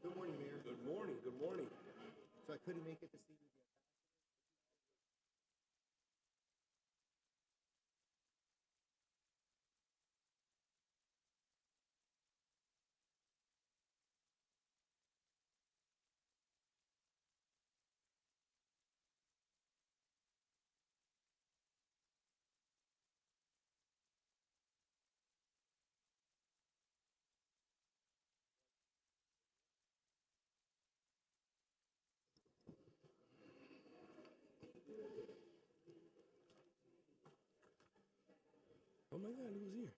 Good morning, Mayor. Good morning. Good morning. So I couldn't make it to see you. Oh my God, he was here.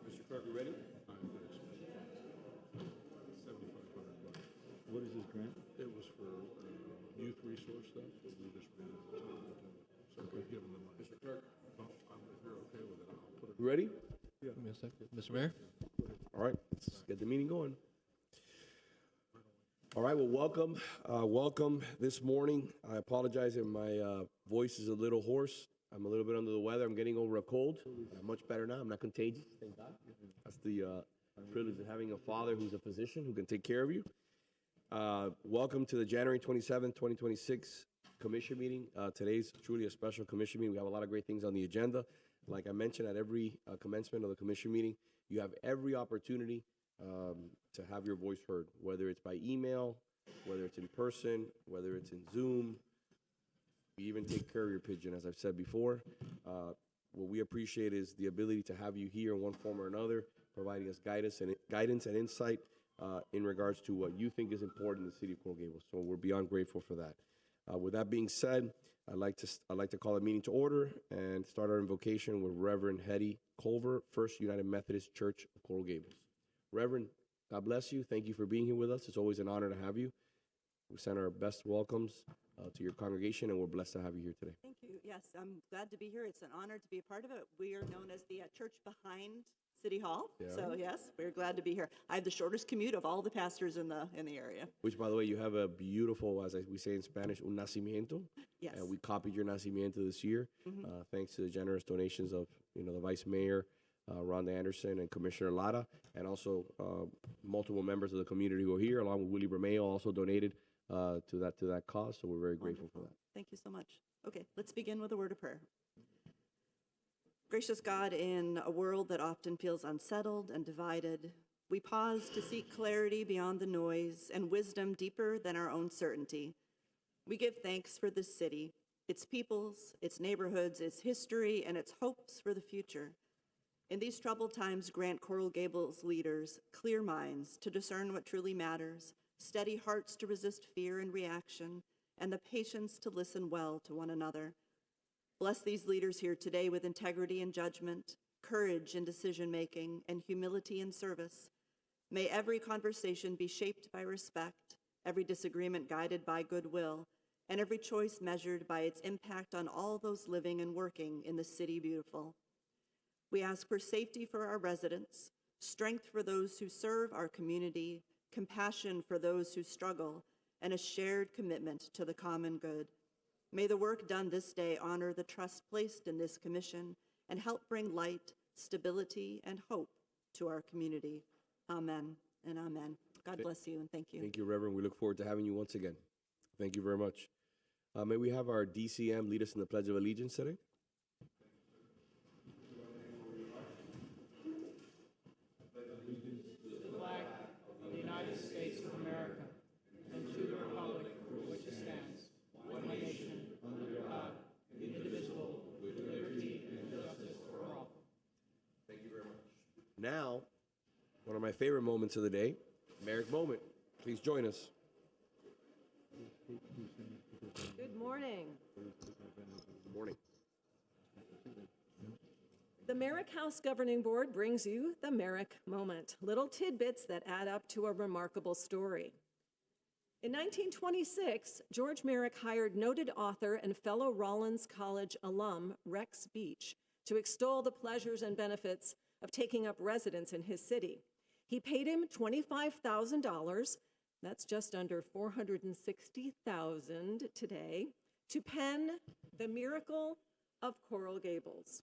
Mr. Clerk, you ready? I'm finished. 7,500 bucks. is this grant? It was for youth resource stuff, but we just ran out of time to do it. So we're giving them money. Mr. Clerk. If you're okay with it, I'll put it. You ready? Mr. Mayor? All right, let's get the meeting going. All right, well, welcome this morning. I apologize if my voice is a little hoarse. I'm a little bit under the weather. I'm getting over a cold. I'm much better now. I'm not contagious, thank God. That's the privilege of having a father who's a physician who can take care of you. Welcome to the January 27th, 2026 commission meeting. Today's truly a special commission meeting. We have a lot of great things on the agenda. Like I mentioned at every commencement of the commission meeting, you have every opportunity to have your voice heard, whether it's by email, whether it's in person, whether it's in Zoom. We even take care of your pigeon, as I've said before. What we appreciate is the ability to have you here in one form or another, providing us guidance and insight in regards to what you think is important in the city of Coral Gables. So we're beyond grateful for that. With that being said, I'd like to call the meeting to order and start our invocation with Reverend Hetty Culver, First United Methodist Church of Coral Gables. Reverend, God bless you. Thank you for being here with us. It's always an honor to have you. We send our best welcomes to your congregation, and we're blessed to have you here today. Thank you. Yes, I'm glad to be here. It's an honor to be a part of it. We are known as the church behind City Hall. Yeah. So yes, we're glad to be here. I have the shortest commute of all the pastors in the area. Which, by the way, you have a beautiful, as we say in Spanish, un nacimiento. Yes. And we copied your nacimiento this year, thanks to the generous donations of the Vice Mayor, Rhonda Anderson, and Commissioner Lara, and also multiple members of the community who are here, along with Willie Bermeo, also donated to that cause. So we're very grateful for that. Thank you so much. Okay, let's begin with a word of prayer. Gracious God, in a world that often feels unsettled and divided, we pause to seek clarity beyond the noise and wisdom deeper than our own certainty. We give thanks for this city, its peoples, its neighborhoods, its history, and its hopes for the future. In these troubled times, grant Coral Gables leaders clear minds to discern what truly matters, steady hearts to resist fear and reaction, and the patience to listen well to one another. Bless these leaders here today with integrity and judgment, courage in decision-making, and humility in service. May every conversation be shaped by respect, every disagreement guided by goodwill, and every choice measured by its impact on all those living and working in the city beautiful. We ask for safety for our residents, strength for those who serve our community, compassion for those who struggle, and a shared commitment to the common good. May the work done this day honor the trust placed in this commission and help bring light, stability, and hope to our community. Amen and amen. God bless you and thank you. Thank you, Reverend. We look forward to having you once again. Thank you very much. May we have our DCM lead us in the Pledge of Allegiance today? Now, one of my favorite moments of the day, Merrick Moment. Please join us. Good morning. Good morning. The Merrick House Governing Board brings you the Merrick Moment, little tidbits that add up to a remarkable story. In 1926, George Merrick hired noted author and fellow Rollins College alum Rex Beach to extol the pleasures and benefits of taking up residence in his city. He paid him $25,000, that's just under $460,000 today, to pen The Miracle of Coral Gables.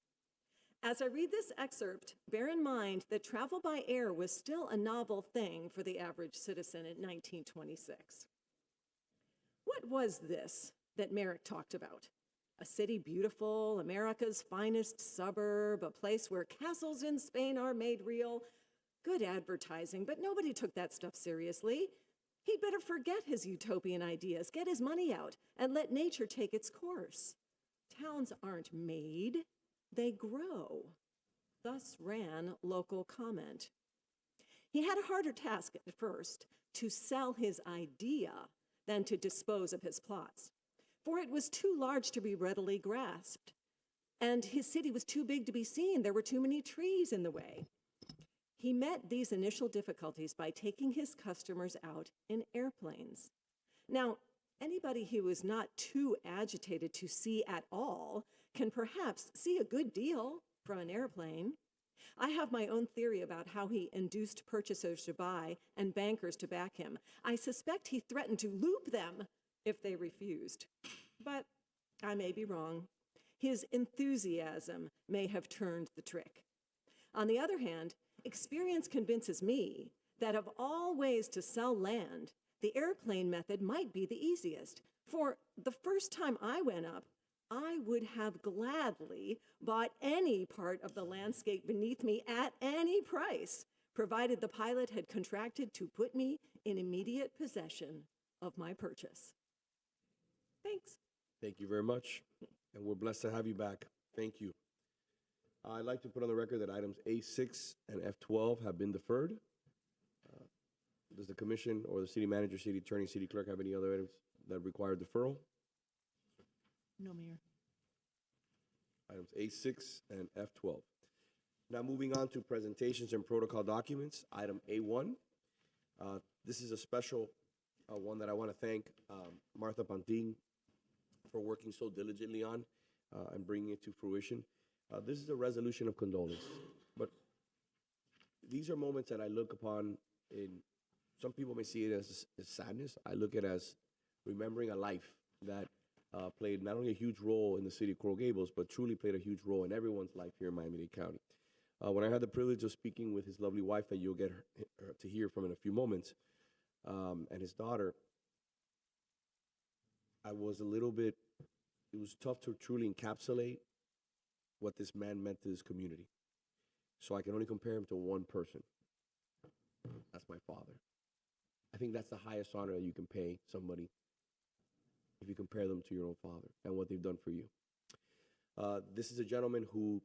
As I read this excerpt, bear in mind that travel by air was still a novel thing for the average citizen in 1926. What was this that Merrick talked about? A city beautiful, America's finest suburb, a place where castles in Spain are made real. Good advertising, but nobody took that stuff seriously. He'd better forget his utopian ideas, get his money out, and let nature take its course. Towns aren't made, they grow. Thus ran local comment. He had a harder task at first, to sell his idea than to dispose of his plots. For it was too large to be readily grasped, and his city was too big to be seen. There were too many trees in the way. He met these initial difficulties by taking his customers out in airplanes. Now, anybody who is not too agitated to see at all can perhaps see a good deal from an airplane. I have my own theory about how he induced purchasers to buy and bankers to back him. I suspect he threatened to loop them if they refused. But I may be wrong. His enthusiasm may have turned the trick. On the other hand, experience convinces me that of all ways to sell land, the airplane method might be the easiest. For the first time I went up, I would have gladly bought any part of the landscape beneath me at any price, provided the pilot had contracted to put me in immediate possession of my purchase. Thanks. Thank you very much, and we're blessed to have you back. Thank you. I'd like to put on the record that items A6 and F12 have been deferred. Does the commission or the city manager, city attorney, city clerk have any other items that require deferral? No, Mayor. Items A6 and F12. Now moving on to presentations and protocol documents, item A1. This is a special one that I want to thank Martha Pantin for working so diligently on and bringing it to fruition. This is a resolution of condolence, but these are moments that I look upon in, some people may see it as sadness. I look at it as remembering a life that played not only a huge role in the city of Coral Gables, but truly played a huge role in everyone's life here in Miami-Dade County. When I had the privilege of speaking with his lovely wife that you'll get to hear from in a few moments, and his daughter, I was a little bit, it was tough to truly encapsulate what this man meant to this community. So I can only compare him to one person. That's my father. I think that's the highest honor that you can pay somebody if you compare them to your own father and what they've done for you. This is a gentleman who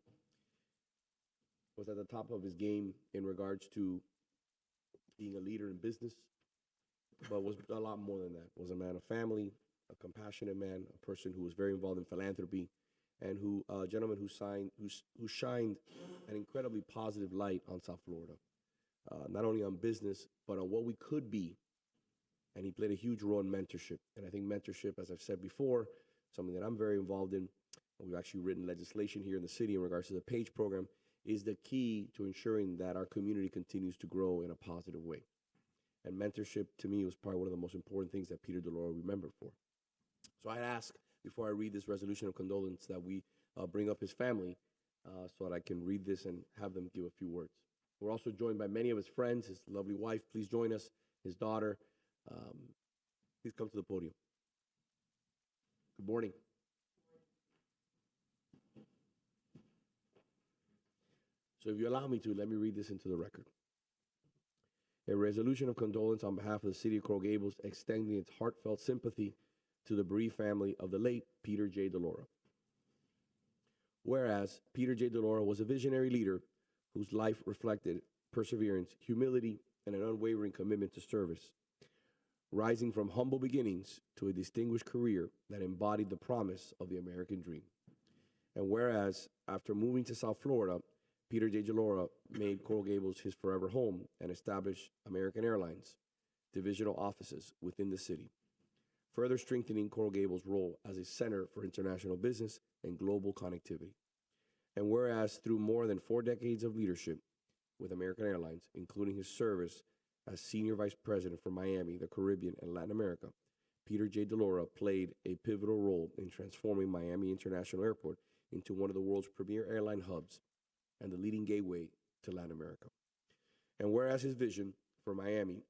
was at the top of his game in regards to being a leader in business, but was a lot more than that. Was a man of family, a compassionate man, a person who was very involved in philanthropy, and who a gentleman who shined an incredibly positive light on South Florida, not only on business but on what we could be. And he played a huge role in mentorship. And I think mentorship, as I've said before, something that I'm very involved in. We've actually written legislation here in the city in regards to the PAGE program, is the key to ensuring that our community continues to grow in a positive way. And mentorship, to me, was probably one of the most important things that Peter DeLauro remembered for. So I'd ask, before I read this resolution of condolence, that we bring up his family so that I can read this and have them give a few words. We're also joined by many of his friends, his lovely wife. Please join us, his daughter. Please come to the podium. Good morning. So if you allow me to, let me read this into the record. A resolution of condolence on behalf of the city of Coral Gables, extending its heartfelt sympathy to the bereaved family of the late Peter J. DeLauro. Whereas Peter J. DeLauro was a visionary leader whose life reflected perseverance, humility, and an unwavering commitment to service, rising from humble beginnings to a distinguished career that embodied the promise of the American dream. And whereas after moving to South Florida, Peter J. DeLauro made Coral Gables his forever home and established American Airlines divisional offices within the city, further strengthening Coral Gables' role as a center for international business and global connectivity. And whereas through more than 4 decades of leadership with American Airlines, including his service as Senior Vice President for Miami, the Caribbean, and Latin America, Peter J. DeLauro played a pivotal role in transforming Miami International Airport into one of the world's premier airline hubs and the leading gateway to Latin America. And whereas his vision for Miami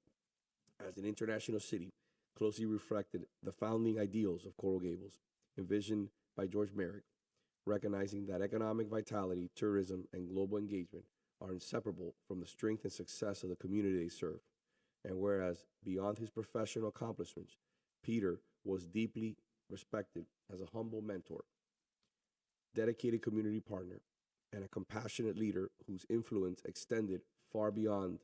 as an international city closely reflected the founding ideals of Coral Gables, envisioned by George Merrick, recognizing that economic vitality, tourism, and global engagement are inseparable from the strength and success of the community they serve. And whereas beyond his professional accomplishments, Peter was deeply respected as a humble mentor, dedicated community partner, and a compassionate leader whose influence extended far beyond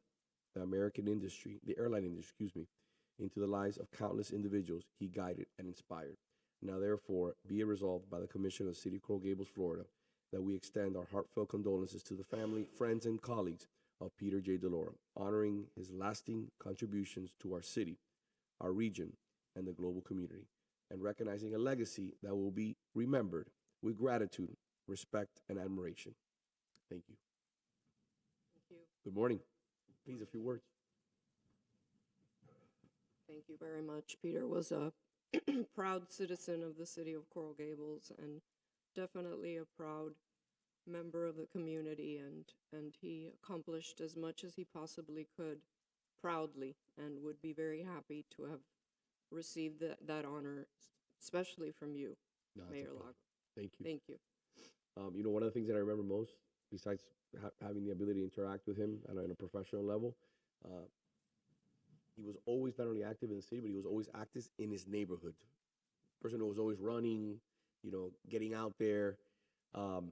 the American industry, the airline industry, into the lives of countless individuals he guided and inspired. Now, therefore, be it resolved by the Commission of the City of Coral Gables, Florida, that we extend our heartfelt condolences to the family, friends, and colleagues of Peter J. DeLora, honoring his lasting contributions to our city, our region, and the global community, and recognizing a legacy that will be remembered with gratitude, respect, and admiration. Thank you. Thank you. Good morning. Please, a few words. Thank you very much. Peter was a proud citizen of the city of Coral Gables and definitely a proud member of the community, and he accomplished as much as he possibly could proudly, and would be very happy to have received that honor, especially from you, No, it's a Mayor pleasure. Lago. Thank you. Thank you. You know, one of the things that I remember most, besides having the ability to interact with him on a professional level, he was always not only active in the city, but he was always active in his neighborhood. Person who was always running, you know, getting out there. And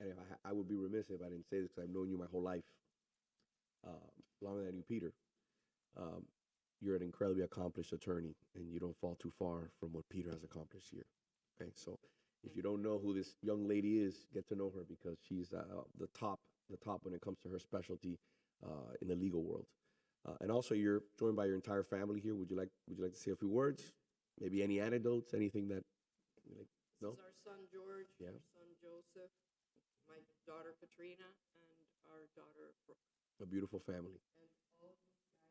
if I would be remiss if I didn't say this because I've known you my whole life, longer than I knew Peter. You're an incredibly accomplished attorney, and you don't fall too far from what Peter has accomplished here. Okay, so if you don't know who this young lady is, get to know her because she's the top when it comes to her specialty in the legal world. And also, you're joined by your entire family here. Would you like to say a few words? Maybe any anecdotes, anything that you like? No. This is our son George, Yeah. our son Joseph, my daughter Katrina, and our daughter Brooke. A beautiful family. And all of these guys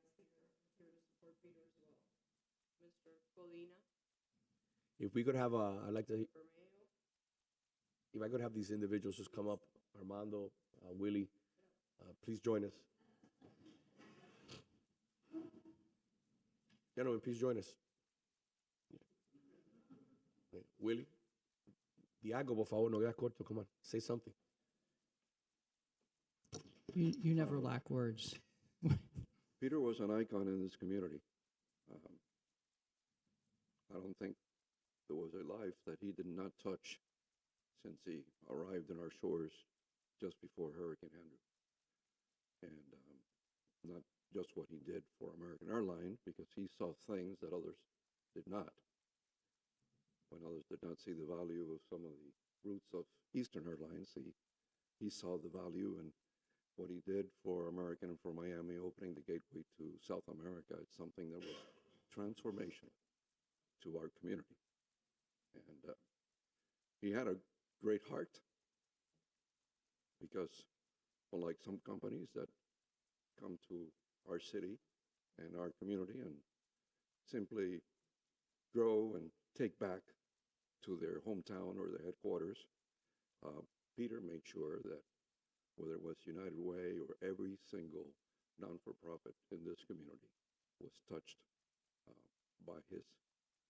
here are here to support Peter as well. Mr. Colina, If we could have I'd like to. Bermeo, If I could have these individuals just come up, Armando, Willie, please join us. Gentlemen, please join us. Willie, di algo, por favor, no quedas corto. Come on, say something. You never lack words. Peter was an icon in this community. I don't think there was a life that he did not touch since he arrived in our shores just before Hurricane Andrew. And not just what he did for American Airlines, because he saw things that others did not. When others did not see the value of some of the routes of Eastern Airlines, he saw the value in what he did for American and for Miami, opening the gateway to South America. It's something that was transformational to our community. And he had a great heart, because unlike some companies that come to our city and our community and simply grow and take back to their hometown or their headquarters, Peter made sure that whether it was United Way or every single non-for-profit in this community was touched by his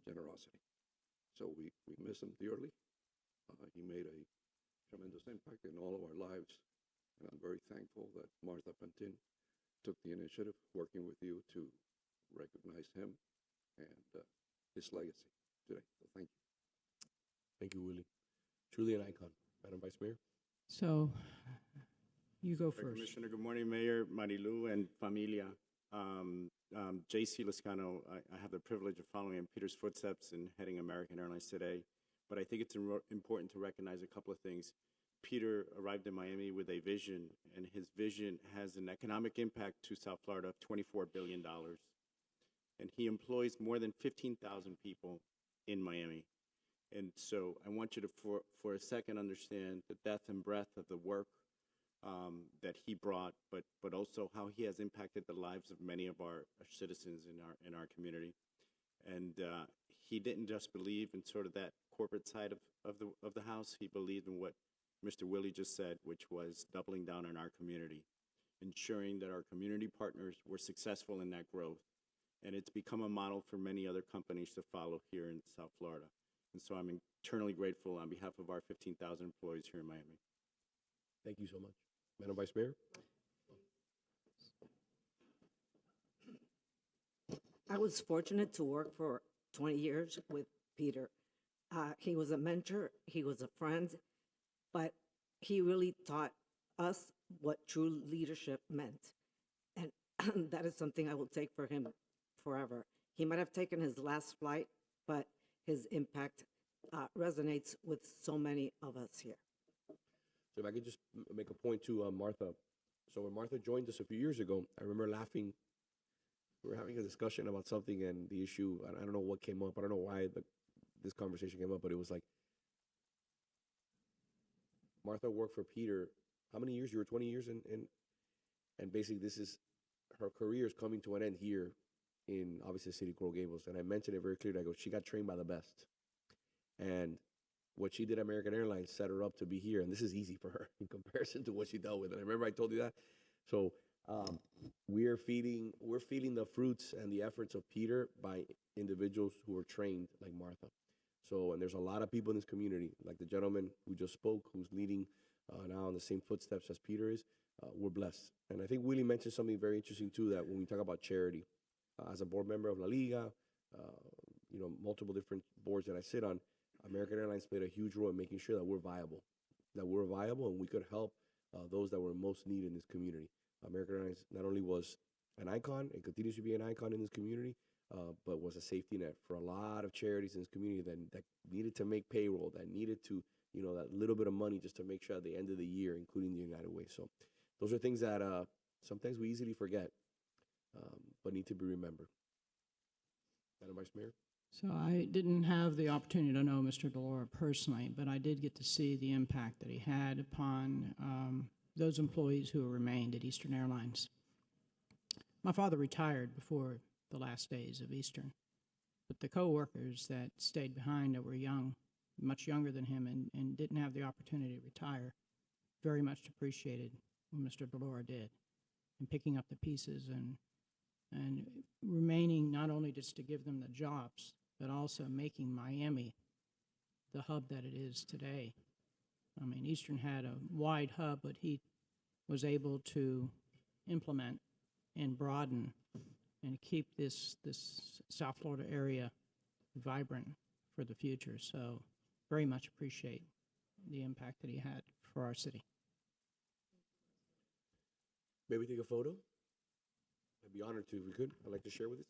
generosity. So we miss him dearly. He made a tremendous impact in all of our lives, and I'm very thankful that Martha Pantin took the initiative, working with you, to recognize him and his legacy today. So thank you. Thank you, Willie. Truly an icon. Madam Vice Mayor. So you go Hi, first. Commissioner, good morning, Mayor, Marilu, and familia. J.C. Lascano, I have the privilege of following in Peter's footsteps and heading American Airlines today, but I think it's important to recognize a couple of things. Peter arrived in Miami with a vision, and his vision has an economic impact to South Florida of $24 billion. And he employs more than 15,000 people in Miami. And so I want you to, for a second, understand the depth and breadth of the work that he brought, but also how he has impacted the lives of many of our citizens in our community. And he didn't just believe in sort of that corporate side of the house. He believed in what Mr. Willie just said, which was doubling down on our community, ensuring that our community partners were successful in that growth. And it's become a model for many other companies to follow here in South Florida. And so I'm eternally grateful on behalf of our 15,000 employees here in Miami. Thank you so much. Madam Vice Mayor. I was fortunate to work for 20 years with Peter. He was a mentor, he was a friend, but he really taught us what true leadership meant. And that is something I will take for him forever. He might have taken his last flight, but his impact resonates with so many of us here. So if I could just make a point to Martha. So when Martha joined us a few years ago, I remember laughing. We were having a discussion about something and the issue, and I don't know what came up. I don't know why this conversation came up, but it was like, Martha worked for Peter. How many years? You were 20 years, and basically this is, her career is coming to an end here in, obviously, the city of Coral Gables. And I mentioned it very clearly. I go, she got trained by the best. And what she did at American Airlines set her up to be here. And this is easy for her in comparison to what she dealt with. And I remember I told you that. So we're feeding the fruits and the efforts of Peter by individuals who are trained like Martha. So, and there's a lot of people in this community, like the gentleman who just spoke, who's leading now in the same footsteps as Peter is. We're blessed. And I think Willie mentioned something very interesting too, that when we talk about charity, as a board member of La Liga, multiple different boards that I sit on, American Airlines played a huge role in making sure that we're viable and we could help those that were most needed in this community. American Airlines not only was an icon and continues to be an icon in this community, but was a safety net for a lot of charities in this community that needed to make payroll, that needed to, that little bit of money just to make sure at the end of the year, including the United Way. So those are things that sometimes we easily forget, but need to be remembered. Madam Vice Mayor? So I didn't have the opportunity to know Mr. Delora personally, but I did get to see the impact that he had upon those employees who remained at Eastern Airlines. My father retired before the last days of Eastern, but the co-workers that stayed behind that were young, much younger than him, and didn't have the opportunity to retire, very much appreciated what Mr. Delora did in picking up the pieces and remaining not only just to give them the jobs, but also making Miami the hub that it is today. I mean, Eastern had a wide hub, but he was able to implement and broaden and keep this South Florida area vibrant for the future. So very much appreciate the impact that he had for our city. Maybe take a photo? I'd be honored to if we could. I'd like to share with us.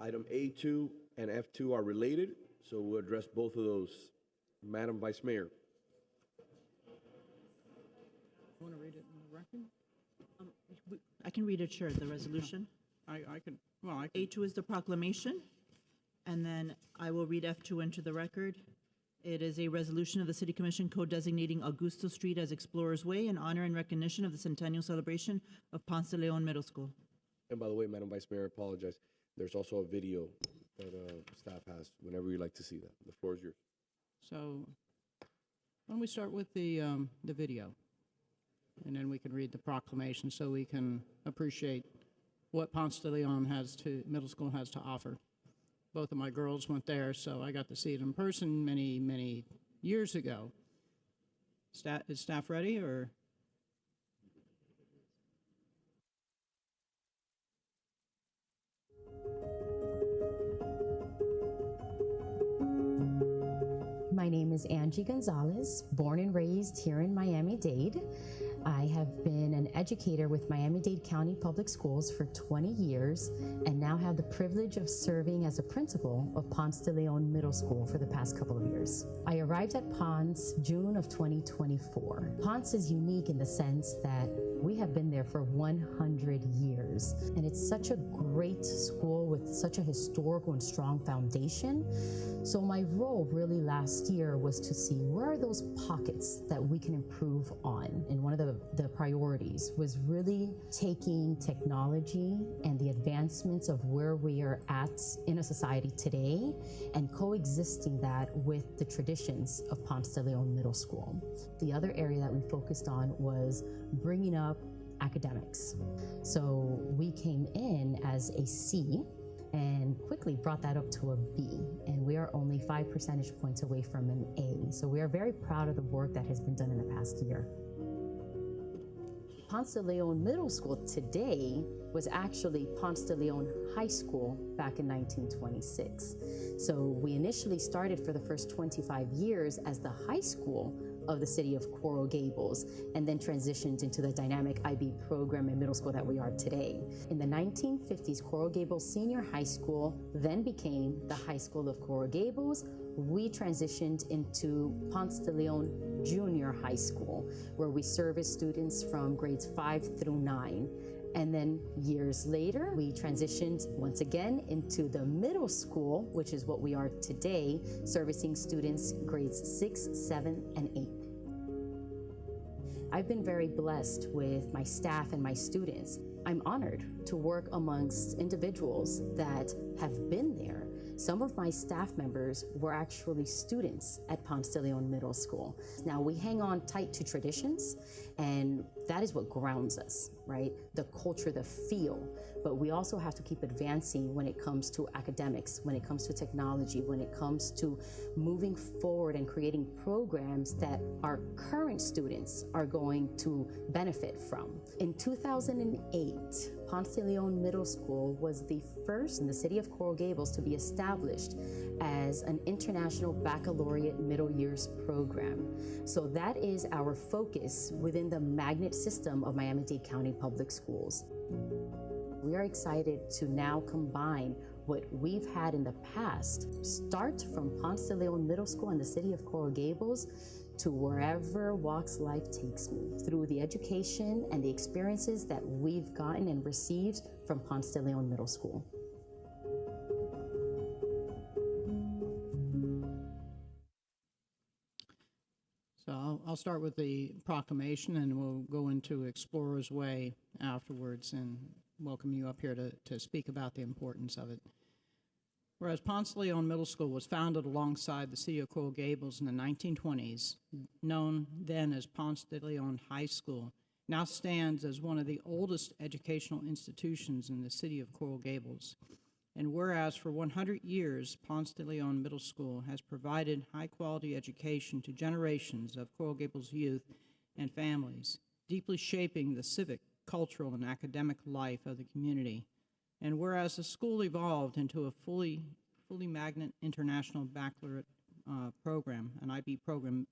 Item A2 and F2 are related, so we'll address both of those. Madam Vice Mayor. Want to read it in the record? I can read it, sure, the resolution. I can. A2 is the proclamation, and then I will read F2 into the record. It is a resolution of the City Commission co-designating Augusto Street as Explorers Way in honor and recognition of the centennial celebration of Ponce de Leon Middle School. And by the way, Madam Vice Mayor, I apologize. There's also a video that staff has whenever you'd like to see that. The floor is yours. So why don't we start with the video, and then we can read the proclamation so we can appreciate what Ponce de Leon Middle School has to offer. both of my girls went there, so I got to see it in person many, many years ago. Is staff ready, or? My name is Angie Gonzalez, born and raised here in Miami-Dade. I have been an educator with Miami-Dade County Public Schools for 20 years and now have the privilege of serving as a principal of Ponce de Leon Middle School for the past couple of years. I arrived at Ponce June of 2024. Ponce is unique in the sense that we have been there for 100 years, and it's such a great school with such a historical and strong foundation. So my role really last year was to see where are those pockets that we can improve on. And one of the priorities was really taking technology and the advancements of where we are at in a society today and coexisting that with the traditions of Ponce de Leon Middle School. The other area that we focused on was bringing up academics. So we came in as a C and quickly brought that up to a B, and we are only 5 percentage points away from an A. So we are very proud of the work that has been done in the past year. Ponce de Leon Middle School today was actually Ponce de Leon High School back in 1926. So we initially started for the first 25 years as the high school of the city of Coral Gables, and then transitioned into the dynamic IB program in middle school that we are today. In the 1950s, Coral Gables Senior High School then became the High School of Coral Gables. We transitioned into Ponce de Leon Junior High School, where we service students from grades 5 through 9. And then years later, we transitioned once again into the middle school, which is what we are today, servicing students grades 6, 7, and 8. I've been very blessed with my staff and my students. I'm honored to work amongst individuals that have been there. Some of my staff members were actually students at Ponce de Leon Middle School. Now, we hang on tight to traditions, and that is what grounds us, right? The culture, the feel. But we also have to keep advancing when it comes to academics, when it comes to technology, when it comes to moving forward and creating programs that our current students are going to benefit from. In 2008, Ponce de Leon Middle School was the first in the city of Coral Gables to be established as an international baccalaureate middle years program. So that is our focus within the magnet system of Miami-Dade County Public Schools. We are excited to now combine what we've had in the past, start from Ponce de Leon Middle School in the city of Coral Gables to wherever walks life takes me, through the education and the experiences that we've gotten and received from Ponce de Leon Middle School. So I'll start with the proclamation, and we'll go into Explorer's Way afterwards and welcome you up here to speak about the importance of it. Whereas Ponce de Leon Middle School was founded alongside the city of Coral Gables in the 1920s, known then as Ponce de Leon High School, now stands as one of the oldest educational institutions in the city of Coral Gables. And whereas for 100 years, Ponce de Leon Middle School has provided high-quality education to generations of Coral Gables youth and families, deeply shaping the civic, cultural, and academic life of the community. And whereas the school evolved into a fully magnet international baccalaureate program, an IB program,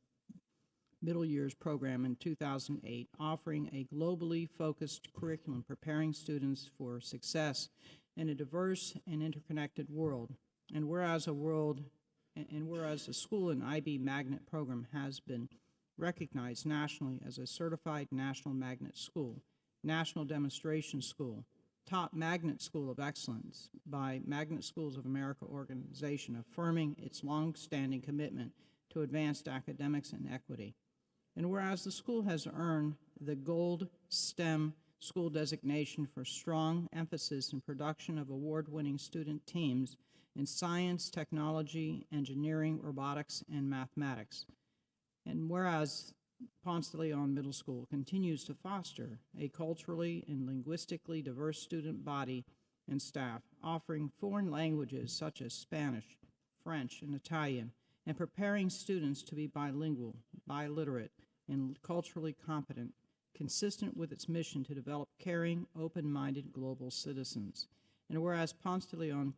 middle years program in 2008, offering a globally focused curriculum preparing students for success in a diverse and interconnected world. And whereas the school and IB magnet program has been recognized nationally as a certified national magnet school, national demonstration school, top magnet school of excellence by Magnet Schools of America organization, affirming its long-standing commitment to advanced academics and equity. And whereas the school has earned the Gold STEM school designation for strong emphasis in production of award-winning student teams in science, technology, engineering, robotics, and mathematics. And whereas Ponce de Leon Middle School continues to foster a culturally and linguistically diverse student body and staff, offering foreign languages such as Spanish, French, and Italian, and preparing students to be bilingual, biliterate, and culturally competent, consistent with its mission to develop caring, open-minded global citizens. And whereas Ponce de Leon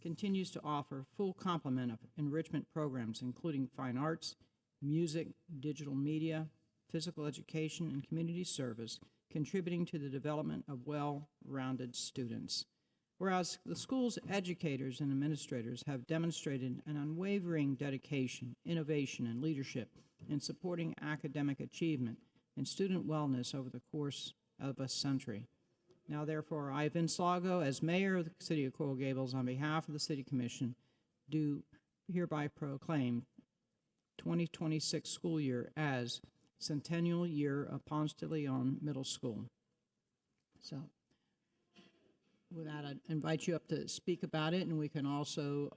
continues to offer full complement of enrichment programs, including fine arts, music, digital media, physical education, and community service, contributing to the development of well-rounded students. Whereas the school's educators and administrators have demonstrated an unwavering dedication, innovation, and leadership in supporting academic achievement and student wellness over the course of a century. Now, therefore, I, Vince Lago, as mayor of the city of Coral Gables, on behalf of the city commission, do hereby proclaim 2026 school year as Centennial Year of Ponce de Leon Middle School. So, with that, I'd invite you up to speak about it, and we can also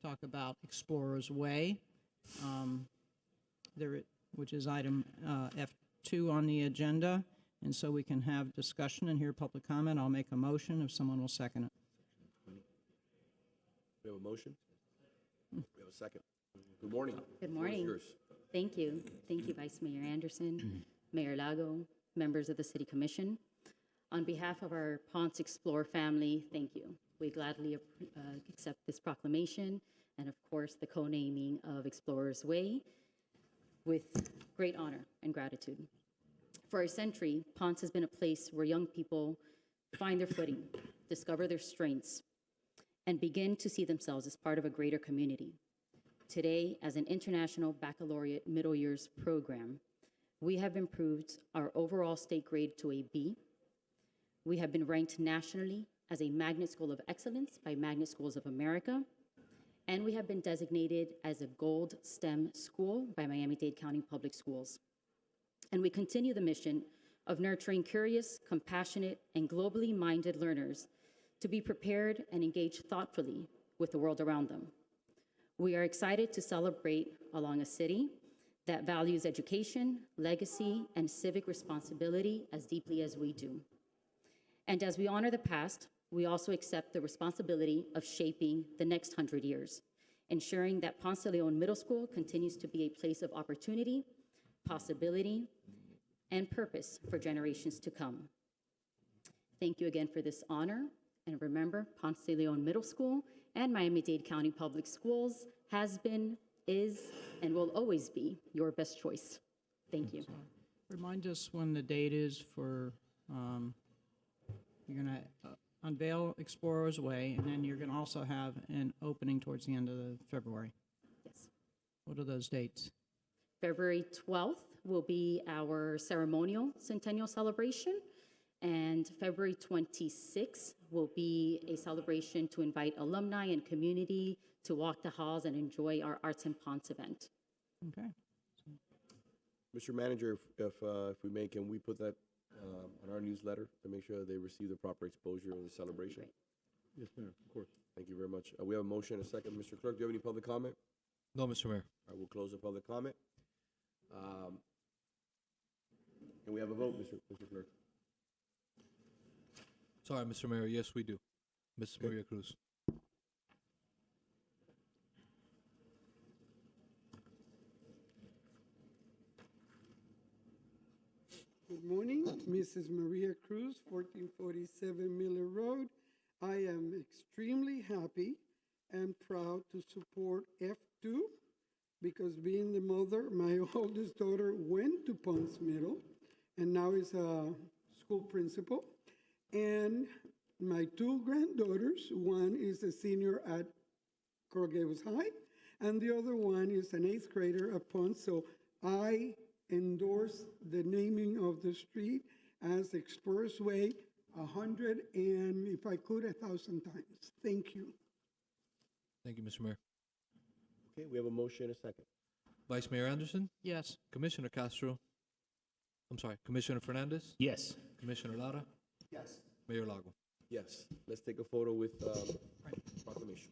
talk about Explorer's Way, which is item F2 on the agenda. And so we can have discussion and hear public comment. I'll make a motion if someone will second it. We have a motion? We have a second. Good morning. Good morning. Yours. Thank you. Thank you, Vice Mayor Anderson, Mayor Lago, members of the City Commission. On behalf of our Ponce Explorer family, thank you. We gladly accept this proclamation and, of course, the co-naming of Explorer's Way with great honor and gratitude. For a century, Ponce has been a place where young people find their footing, discover their strengths, and begin to see themselves as part of a greater community. Today, as an international baccalaureate middle years program, we have improved our overall state grade to a B. We have been ranked nationally as a Magnet School of Excellence by Magnet Schools of America, and we have been designated as a Gold STEM school by Miami-Dade County Public Schools. And we continue the mission of nurturing curious, compassionate, and globally minded learners to be prepared and engage thoughtfully with the world around them. We are excited to celebrate along a city that values education, legacy, and civic responsibility as deeply as we do. And as we honor the past, we also accept the responsibility of shaping the next 100 years, ensuring that Ponce de Leon Middle School continues to be a place of opportunity, possibility, and purpose for generations to come. Thank you again for this honor, and remember, Ponce de Leon Middle School and Miami-Dade County Public Schools has been, is, and will always be your best choice. Thank you. Remind us when the date is for, you're gonna unveil Explorer's Way, and then you're gonna also have an opening towards the end of February. Yes. What are those dates? February 12th will be our ceremonial centennial celebration, and February 26th will be a celebration to invite alumni and community to walk the halls and enjoy our Arts in Ponce event. Okay. Mr. Manager, if we may, can we put that on our newsletter to make sure they receive the proper exposure of the celebration? Great. Yes, Mayor, of course. Thank you very much. We have a motion and a second. Mr. Clerk, do you have any public comment? No, Mr. Mayor. All right, we'll close the public comment. Can we have a vote, Mr. Clerk? Sorry, Mr. Mayor. Yes, we do. Ms. Maria Cruz. Good morning, Mrs. Maria Cruz, 1447 Miller Road. I am extremely happy and proud to support F2 because being the mother, my oldest daughter went to Ponce Middle and now is a school principal. And my two granddaughters, one is a senior at Coral Gables High, and the other one is an 8th grader at Ponce. So I endorse the naming of the street as Explorer's Way 100 and, if I could, 1,000 times. Thank you. Thank you, Mr. Mayor. Okay, we have a motion and a second. Vice Mayor Anderson? Yes. Commissioner Castro? I'm sorry, Commissioner Fernandez? Yes. Commissioner Lara? Yes. Mayor Lago? Yes, let's take a photo with proclamation.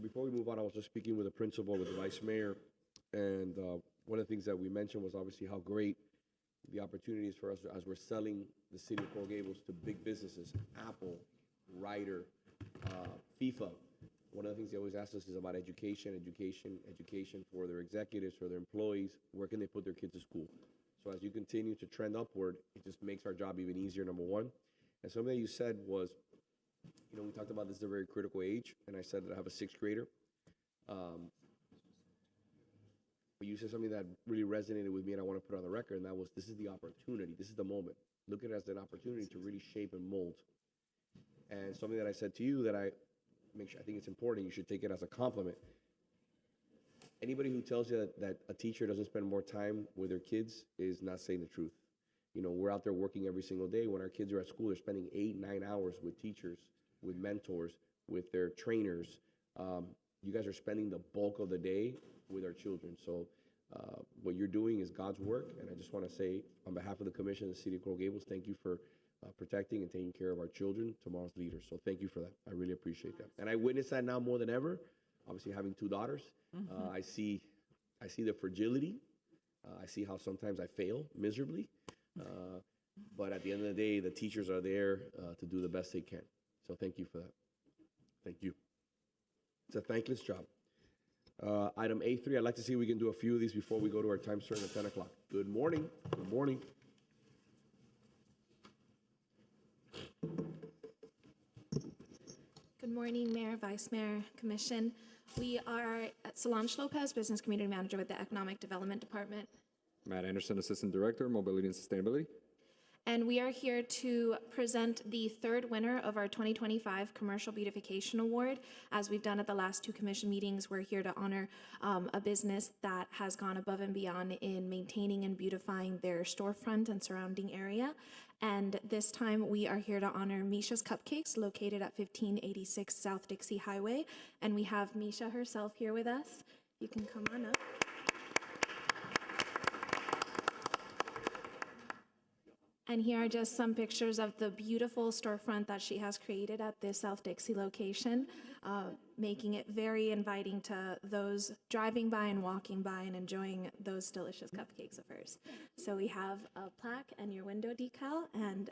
before we move on, I was just speaking with the principal, with the vice mayor, and one of the things that we mentioned was obviously how great the opportunities for us as we're selling the city of Coral Gables to big businesses, Apple, Ryder, FIFA. One of the things they always ask us is about education for their executives, for their employees. Where can they put their kids to school? So as you continue to trend upward, it just makes our job even easier, number one. And something that you said was, we talked about this is a very critical age, and I said that I have a sixth grader. But you said something that really resonated with me, and I want to put it on the record, and that was, this is the opportunity. This is the moment. Look at it as an opportunity to really shape and mold. And something that I said to you that I think it's important, you should take it as a compliment. Anybody who tells you that a teacher doesn't spend more time with their kids is not saying the truth. We're out there working every single day. When our kids are at school, they're spending 8-9 hours with teachers, with mentors, with their trainers. You guys are spending the bulk of the day with our children. So what you're doing is God's work. And I just want to say, on behalf of the commission and the city of Coral Gables, thank you for protecting and taking care of our children, tomorrow's leaders. So thank you for that. I really appreciate that. And I witness that now more than ever. Obviously, having 2 daughters, I see the fragility. I see how sometimes I fail miserably. But at the end of the day, the teachers are there to do the best they can. So thank you for that. Thank you. It's a thankless job. Item A3, I'd like to see if we can do a few of these before we go to our time certain at 10 o'clock. Good morning. Good morning. Good morning, Mayor, Vice Mayor, Commission. We are Solange Lopez, Business Community Manager with the Economic Development Department. Matt Anderson, Assistant Director, Mobility and Sustainability. And we are here to present the 3rd winner of our 2025 Commercial Beautification Award. As we've done at the last 2 commission meetings, we're here to honor a business that has gone above and beyond in maintaining and beautifying their storefront and surrounding area. And this time we are here to honor Misha's Cupcakes, located at 1586 South Dixie Highway. And we have Misha herself here with us. You can come on up. And here are just some pictures of the beautiful storefront that she has created at this South Dixie location, making it very inviting to those driving by and walking by and enjoying those delicious cupcakes of hers. So we have a plaque and your window decal. And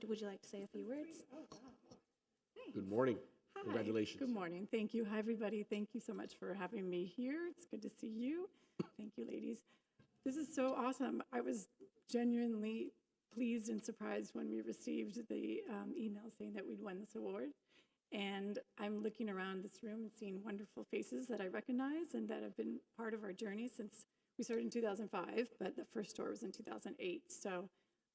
would you like to say a few words? Good morning. Hi. Congratulations. Good morning. Thank you. Hi, everybody. Thank you so much for having me here. It's good to see you. Thank you, ladies. This is so awesome. I was genuinely pleased and surprised when we received the email saying that we'd won this award. And I'm looking around this room and seeing wonderful faces that I recognize and that have been part of our journey since we started in 2005, but the first store was in 2008. So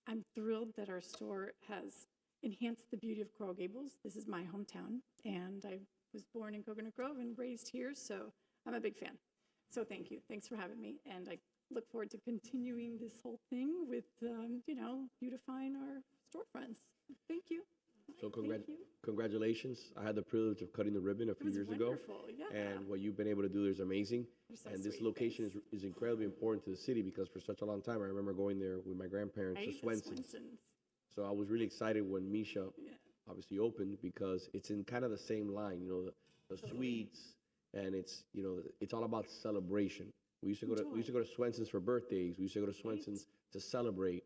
I'm thrilled that our store has enhanced the beauty of Coral Gables. This is my hometown, and I was born in Coconut Grove and raised here, so I'm a big fan. So thank you. Thanks for having me. And I look forward to continuing this whole thing with, beautifying our storefronts. Thank you. So congratulations. I had the privilege of cutting the ribbon a few years ago. Yeah. And what you've been able to do there is amazing. So and this sweet. location is incredibly important to the city because for such a long time, I remember going there with my grandparents to Swenson's. So I was really excited when Misha obviously opened because it's in kind of the same line, the sweets, and it's all about celebration. We used to go to Swenson's for birthdays. We used to go to Swenson's to celebrate.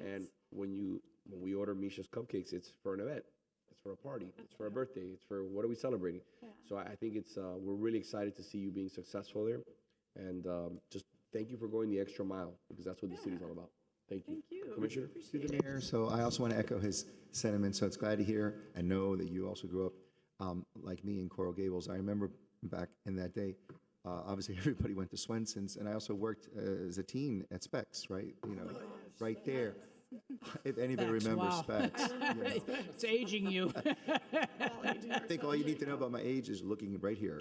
And when we order Misha's Cupcakes, it's for an event. It's for a party. It's for a birthday. It's for what are we celebrating? Yeah. So I think we're really excited to see you being successful there. And just thank you for going the extra mile because that's what the city's all about. Thank you. Thank you. Commissioner? Through the mayor, so I also want to echo his sentiments. So it's glad to hear and know that you also grew up like me in Coral Gables. I remember back in that day, obviously everybody went to Swenson's, and I also worked as a teen at Specs, right? Right there. If anybody remembers Specs. It's aging you. I think all you need to know about my age is looking right here.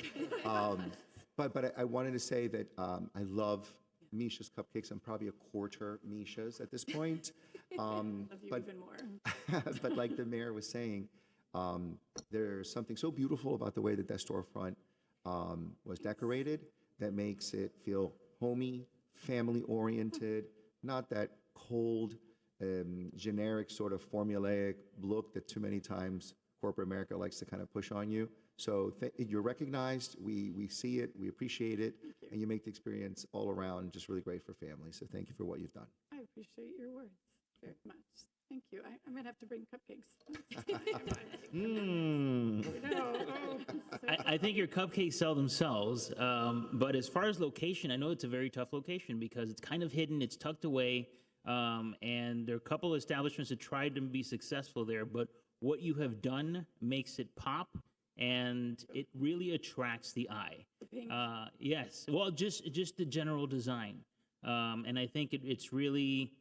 But I wanted to say that I love Misha's Cupcakes. I'm probably a quarter Misha's at this point. Love you even more. But like the mayor was saying, there's something so beautiful about the way that storefront was decorated that makes it feel homey, family-oriented, not that cold, generic sort of formulaic look that too many times corporate America likes to kind of push on you. So you're recognized, we see it, we appreciate it, and you make the experience all around just really great for families. So thank you for what you've done. I appreciate your words very much. Thank you. I'm going to have to bring cupcakes. I think your cupcakes sell themselves. But as far as location, I know it's a very tough location because it's kind of hidden, it's tucked away, and there are a couple of establishments that tried to be successful there. But what you have done makes it pop, and it really attracts the eye. Yes, well, just the general design, and I think it's really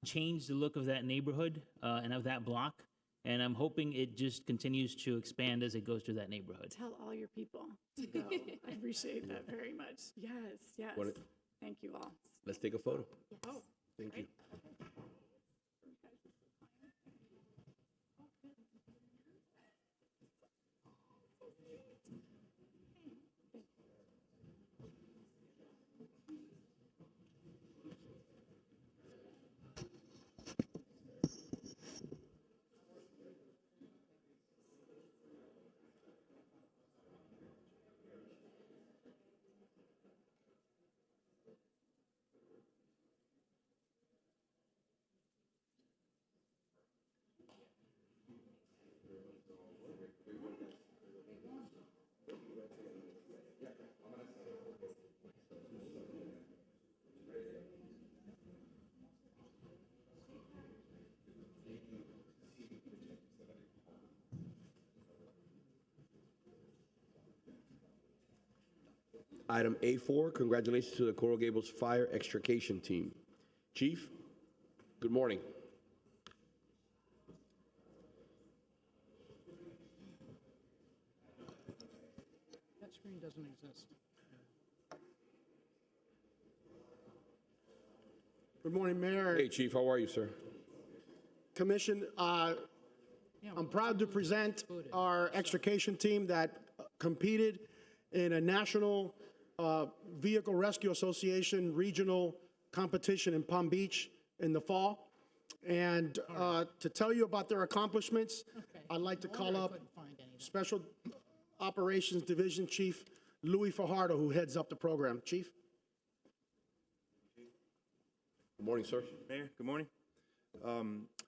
changed the look of that neighborhood and of that block. And I'm hoping it just continues to expand as it goes through that neighborhood. Tell all your people to go. I appreciate that very much. Yes, yes. Thank you all. Let's take a photo. Yes. Oh, thank you. Item A4, congratulations to the Coral Gables Fire Extrication Team. Chief, good morning. That screen doesn't exist. Good morning, Mayor. Hey, Chief, how are you, sir? Commission, I'm proud to present our extrication team that competed in a national Vehicle Rescue Association regional competition in Palm Beach in the fall. And to tell you about their accomplishments, I'd like to call up Special Operations Division Chief Louis Fajardo, who heads up the program. Chief? Good morning, sir. Mayor, good morning.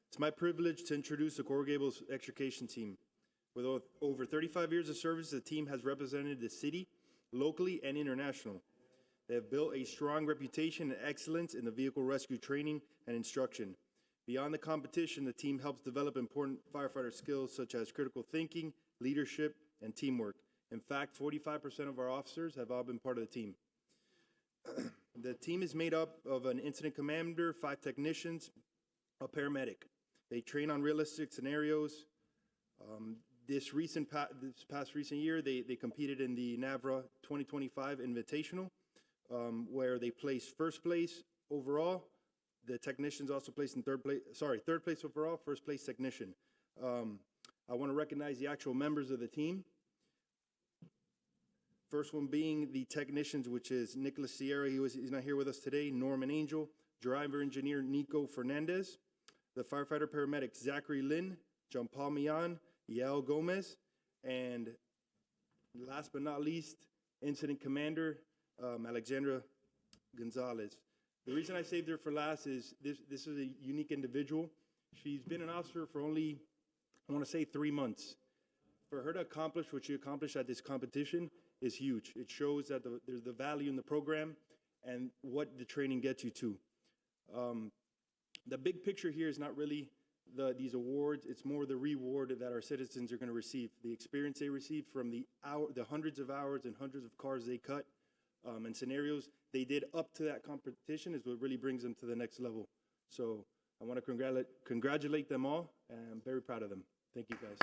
It's my privilege to introduce the Coral Gables Extrication Team. With over 35 years of service, the team has represented the city locally and international. They have built a strong reputation and excellence in the vehicle rescue training and instruction. Beyond the competition, the team helps develop important firefighter skills such as critical thinking, leadership, and teamwork. In fact, 45% of our officers have all been part of the team. The team is made up of an incident commander, 5 technicians, a paramedic. They train on realistic scenarios. This past recent year, they competed in the NAVRA 2025 Invitational, where they placed first place overall. The technicians also placed in third place overall, first place technician. I want to recognize the actual members of the team. First one being the technicians, which is Nicholas Sierra, he's not here with us today, Norman Angel, driver engineer Nico Fernandez, the firefighter paramedic Zachary Lin, John Paul Millan, Yael Gomez, and last but not least, incident commander Alexandra Gonzalez. The reason I saved her for last is this is a unique individual. She's been an officer for only, I want to say, 3 months. For her to accomplish what she accomplished at this competition is huge. It shows that there's the value in the program and what the training gets you to. The big picture here is not really these awards, it's more the reward that our citizens are going to receive. The experience they receive from the hundreds of hours and hundreds of cars they cut and scenarios they did up to that competition is what really brings them to the next level. So I want to congratulate them all, and I'm very proud of them. Thank you, guys.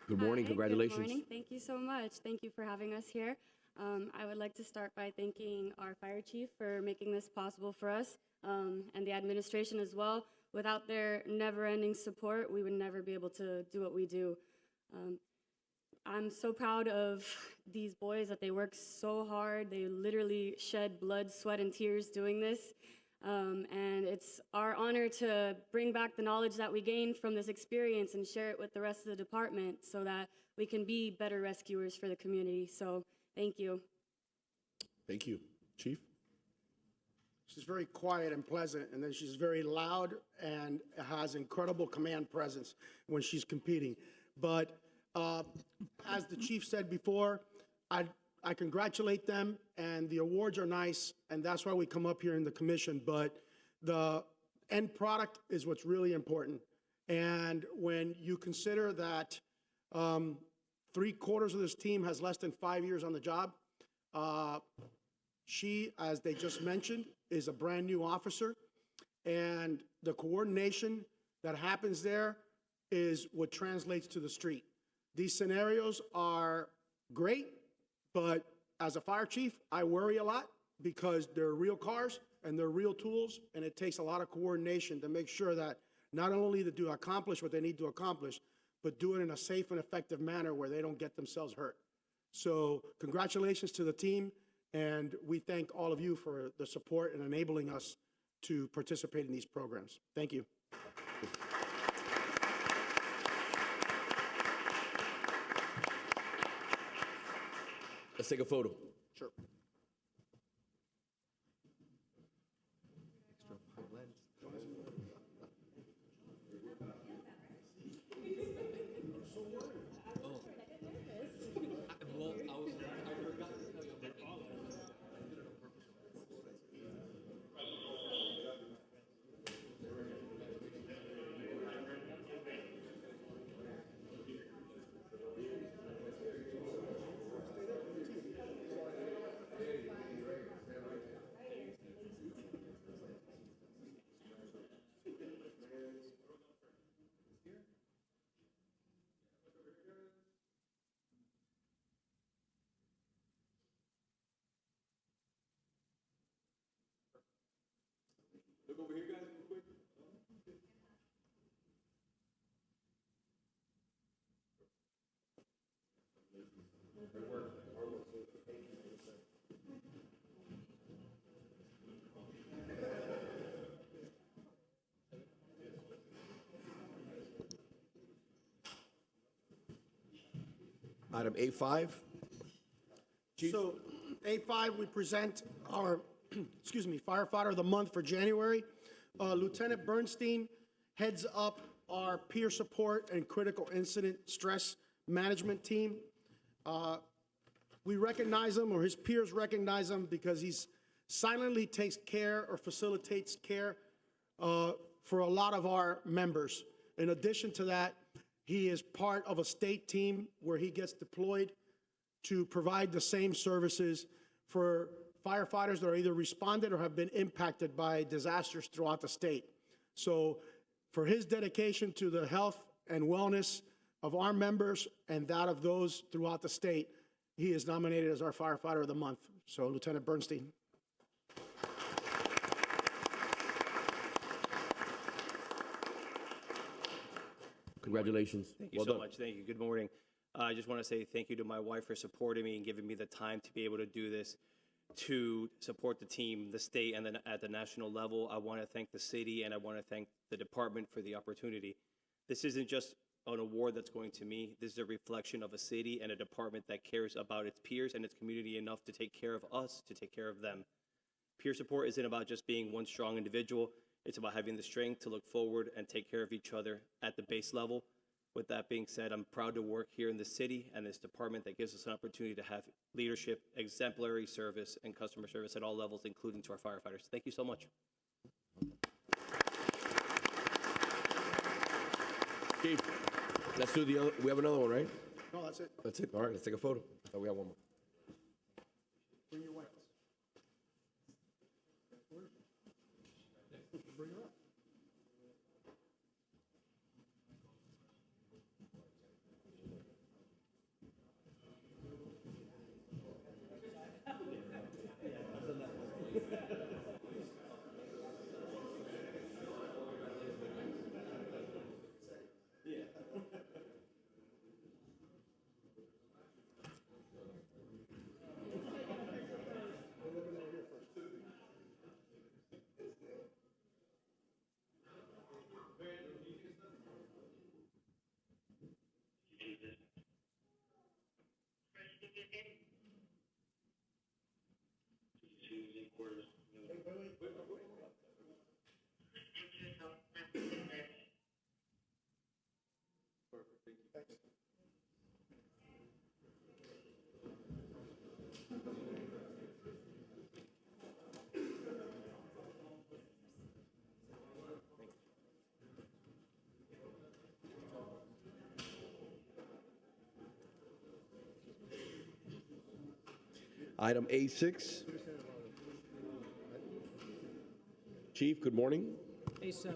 Good morning, congratulations. Good morning, thank you so much. Thank you for having us here. I would like to start by thanking our fire chief for making this possible for us and the administration as well. Without their never-ending support, we would never be able to do what we do. I'm so proud of these boys that they work so hard. They literally shed blood, sweat, and tears doing this. And it's our honor to bring back the knowledge that we gained from this experience and share it with the rest of the department so that we can be better rescuers for the community. So thank you. Thank you. Chief? She's very quiet and pleasant, and then she's very loud and has incredible command presence when she's competing. But as the chief said before, I congratulate them, and the awards are nice, and that's why we come up here in the commission. But the end product is what's really important. And when you consider that 3/4 of this team has less than 5 years on the job, she, as they just mentioned, is a brand new officer, and the coordination that happens there is what translates to the street. These scenarios are great, but as a fire chief, I worry a lot because they're real cars and they're real tools, and it takes a lot of coordination to make sure that not only to do accomplish what they need to accomplish, but do it in a safe and effective manner where they don't get themselves hurt. So congratulations to the team, and we thank all of you for the support and enabling us to participate in these programs. Thank you. Let's take a photo. Sure. Look over here, guys, real quick. Item A5. Chief? So A5, we present our, excuse me, firefighter of the month for January. Lieutenant Bernstein heads up our peer support and critical incident stress management team. We recognize him, or his peers recognize him, because he's silently takes care or facilitates care for a lot of our members. In addition to that, he is part of a state team where he gets deployed to provide the same services for firefighters that are either responded or have been impacted by disasters throughout the state. So for his dedication to the health and wellness of our members and that of those throughout the state, he is nominated as our firefighter of the month. So Lieutenant Bernstein. Congratulations. Thank you Well so done. much. Thank you. Good morning. I just want to say thank you to my wife for supporting me and giving me the time to be able to do this, to support the team, the state, and then at the national level. I want to thank the city and I want to thank the department for the opportunity. This isn't just an award that's going to me. This is a reflection of a city and a department that cares about its peers and its community enough to take care of us, to take care of them. Peer support isn't about just being one strong individual. It's about having the strength to look forward and take care of each other at the base level. With that being said, I'm proud to work here in the city and this department that gives us an opportunity to have leadership, exemplary service, and customer service at all levels, including to our firefighters. Thank you so much. Chief, let's do the other, we have another one, right? No, that's it. That's it. All right, let's take a photo. I thought we have one more. Bring your weapons. Bring her up. Item A6. Chief, good morning. A7.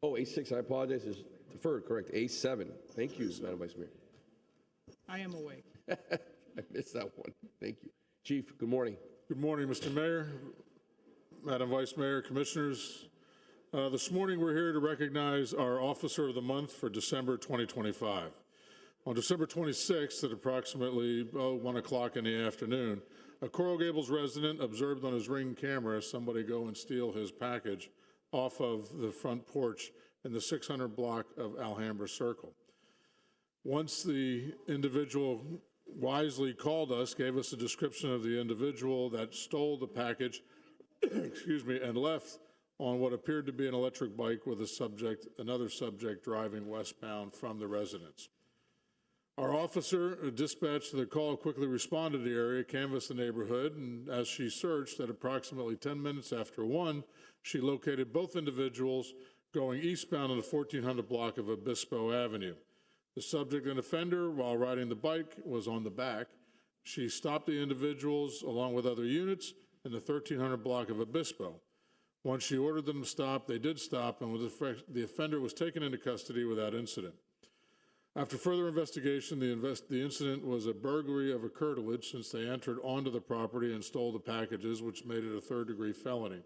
Oh, A6, I apologize, is deferred, correct. A7. Thank you, Madam Vice Mayor. I am awake. I missed that one. Thank you. Chief, good morning. Good morning, Mr. Mayor, Madam Vice Mayor, Commissioners. This morning, we're here to recognize our Officer of the Month for December 2025. On December 26th at approximately 1 o'clock in the afternoon, a Coral Gables resident observed on his Ring camera somebody go and steal his package off of the front porch in the 600 block of Alhambra Circle. Once the individual wisely called us, gave us a description of the individual that stole the package, excuse me, and left on what appeared to be an electric bike with another subject driving westbound from the residence. Our officer dispatched to the call quickly responded to the area, canvassed the neighborhood, and as she searched at approximately 10 minutes after 1, she located both individuals going eastbound on the 1400 block of Obispo Avenue. The subject and offender, while riding the bike, was on the back. She stopped the individuals along with other units in the 1300 block of Obispo. Once she ordered them to stop, they did stop, and the offender was taken into custody without incident. After further investigation, the incident was a burglary of a curtilage since they entered onto the property and stole the packages, which made it a third-degree felony.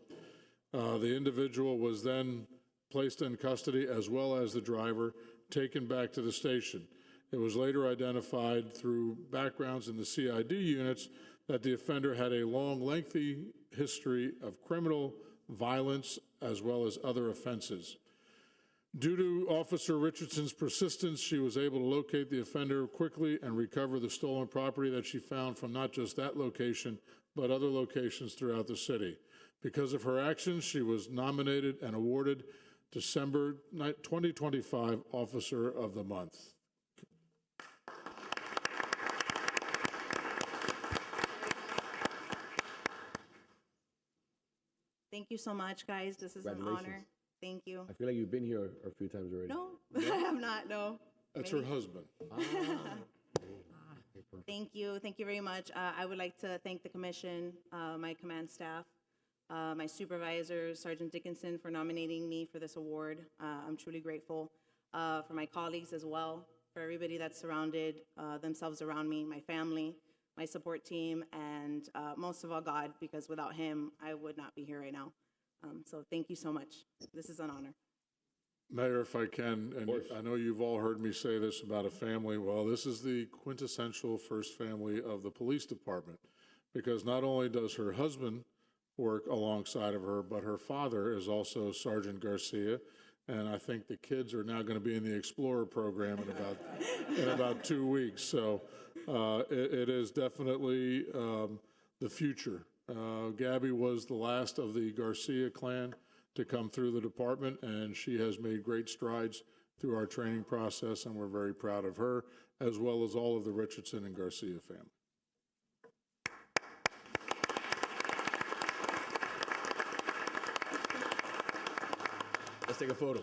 The individual was then placed in custody, as well as the driver, taken back to the station. It was later identified through backgrounds in the CID units that the offender had a long, lengthy history of criminal violence as well as other offenses. Due to Officer Richardson's persistence, she was able to locate the offender quickly and recover the stolen property that she found from not just that location, but other locations throughout the city. Because of her actions, she was nominated and awarded December 2025 Officer of the Month. Thank you so much, guys. This is an honor. Thank you. I feel like you've been here a few times already. No, I have not, no. That's Maybe. her husband. Thank you. Thank you very much. I would like to thank the commission, my command staff, my supervisor, Sergeant Dickinson, for nominating me for this award. I'm truly grateful for my colleagues as well, for everybody that surrounded themselves around me, my family, my support team, and most of all, God, because without him, I would not be here right now. So thank you so much. This is an honor. Mayor, if I can, and I know you've all heard me say this about a family, well, this is the quintessential first family of the police department, because not only does her husband work alongside of her, but her father is also Sergeant Garcia, and I think the kids are now going to be in the Explorer program in about 2 weeks. So it is definitely the future. Gabby was the last of the Garcia clan to come through the department, and she has made great strides through our training process, and we're very proud of her, as well as all of the Richardson and Garcia family. Let's take a photo.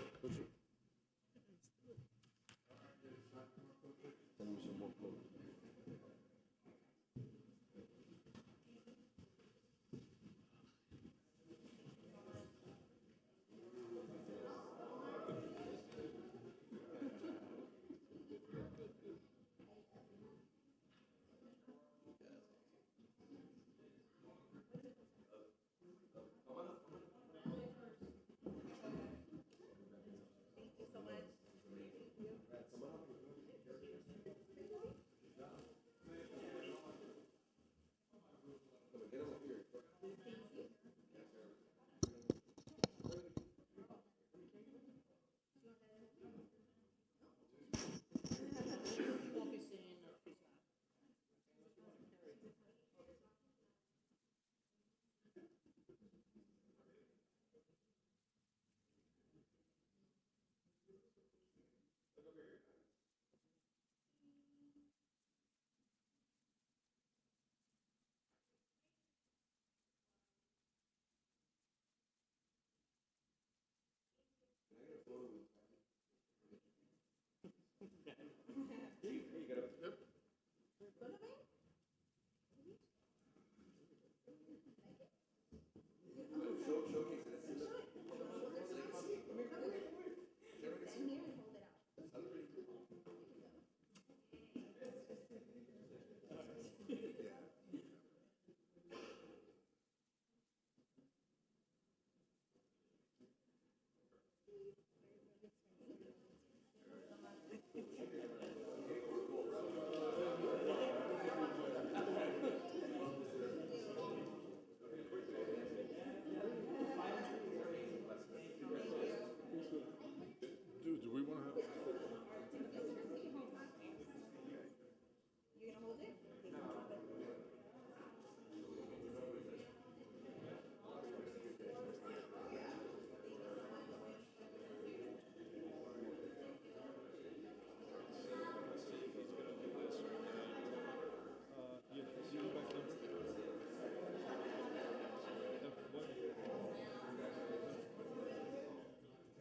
Dude, do we want to have?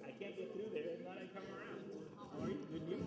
I can't get through there, and not I come around. How are you? Good news?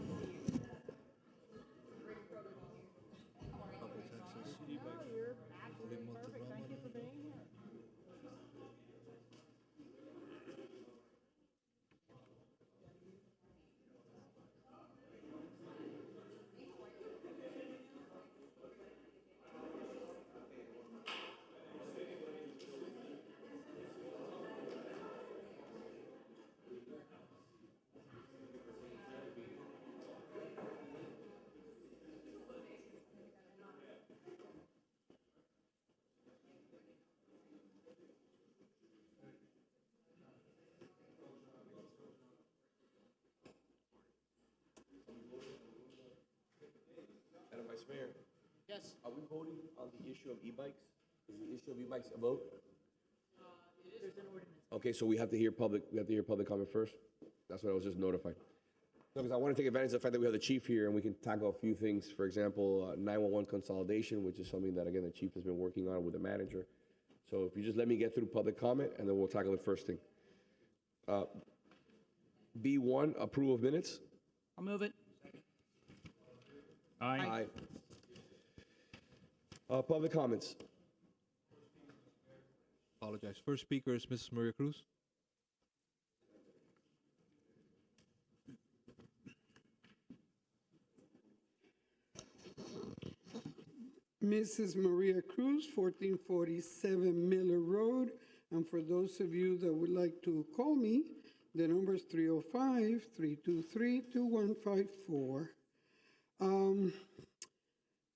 Madam Vice Mayor, Yes. are we voting on the issue of e-bikes? Is the issue of e-bikes a vote? There's an ordinance. Okay, so we have to hear public comment first? That's what I was just notified. No, because I want to take advantage of the fact that we have the chief here and we can tackle a few things. For example, 911 consolidation, which is something that, again, the chief has been working on with the manager. So if you just let me get through public comment and then we'll tackle the first thing. B1, approval of minutes. I'll move it. Aye. Public comments. Apologize. First speaker is Mrs. Maria Cruz. Mrs. Maria Cruz, 1447 Miller Road. And for those of you that would like to call me, the number is 305-323-2154.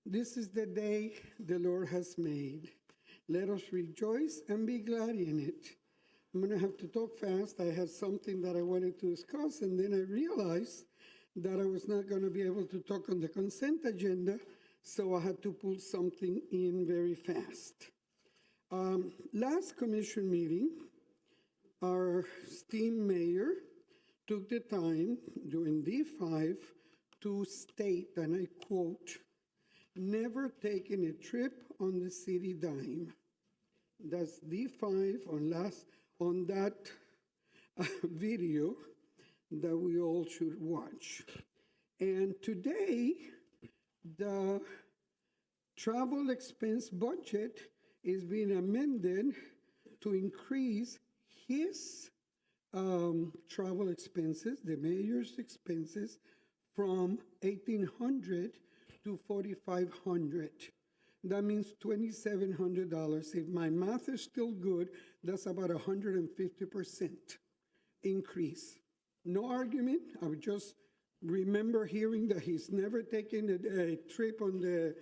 This is the day the Lord has made. Let us rejoice and be glad in it. I'm going to have to talk fast. I had something that I wanted to discuss, and then I realized that I was not going to be able to talk on the consent agenda, so I had to pull something in very fast. Last commission meeting, our esteemed mayor took the time during D5 to state, and I quote, "Never taken a trip on the city dime." That's D5 on that video that we all should watch. And today, the travel expense budget is being amended to increase his travel expenses, the mayor's expenses, from $1,800 to $4,500. That means $2,700. If my math is still good, that's about 150% increase. No argument. I would just remember hearing that he's never taken a trip on the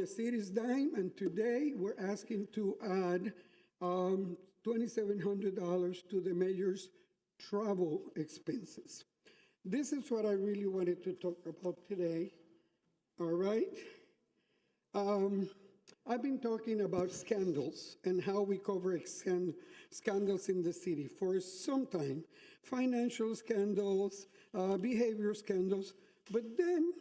city's dime, and today we're asking to add $2,700 to the mayor's travel expenses. This is what I really wanted to talk about today. All right? I've been talking about scandals and how we cover scandals in the city for some time. Financial scandals, behavior scandals. But then,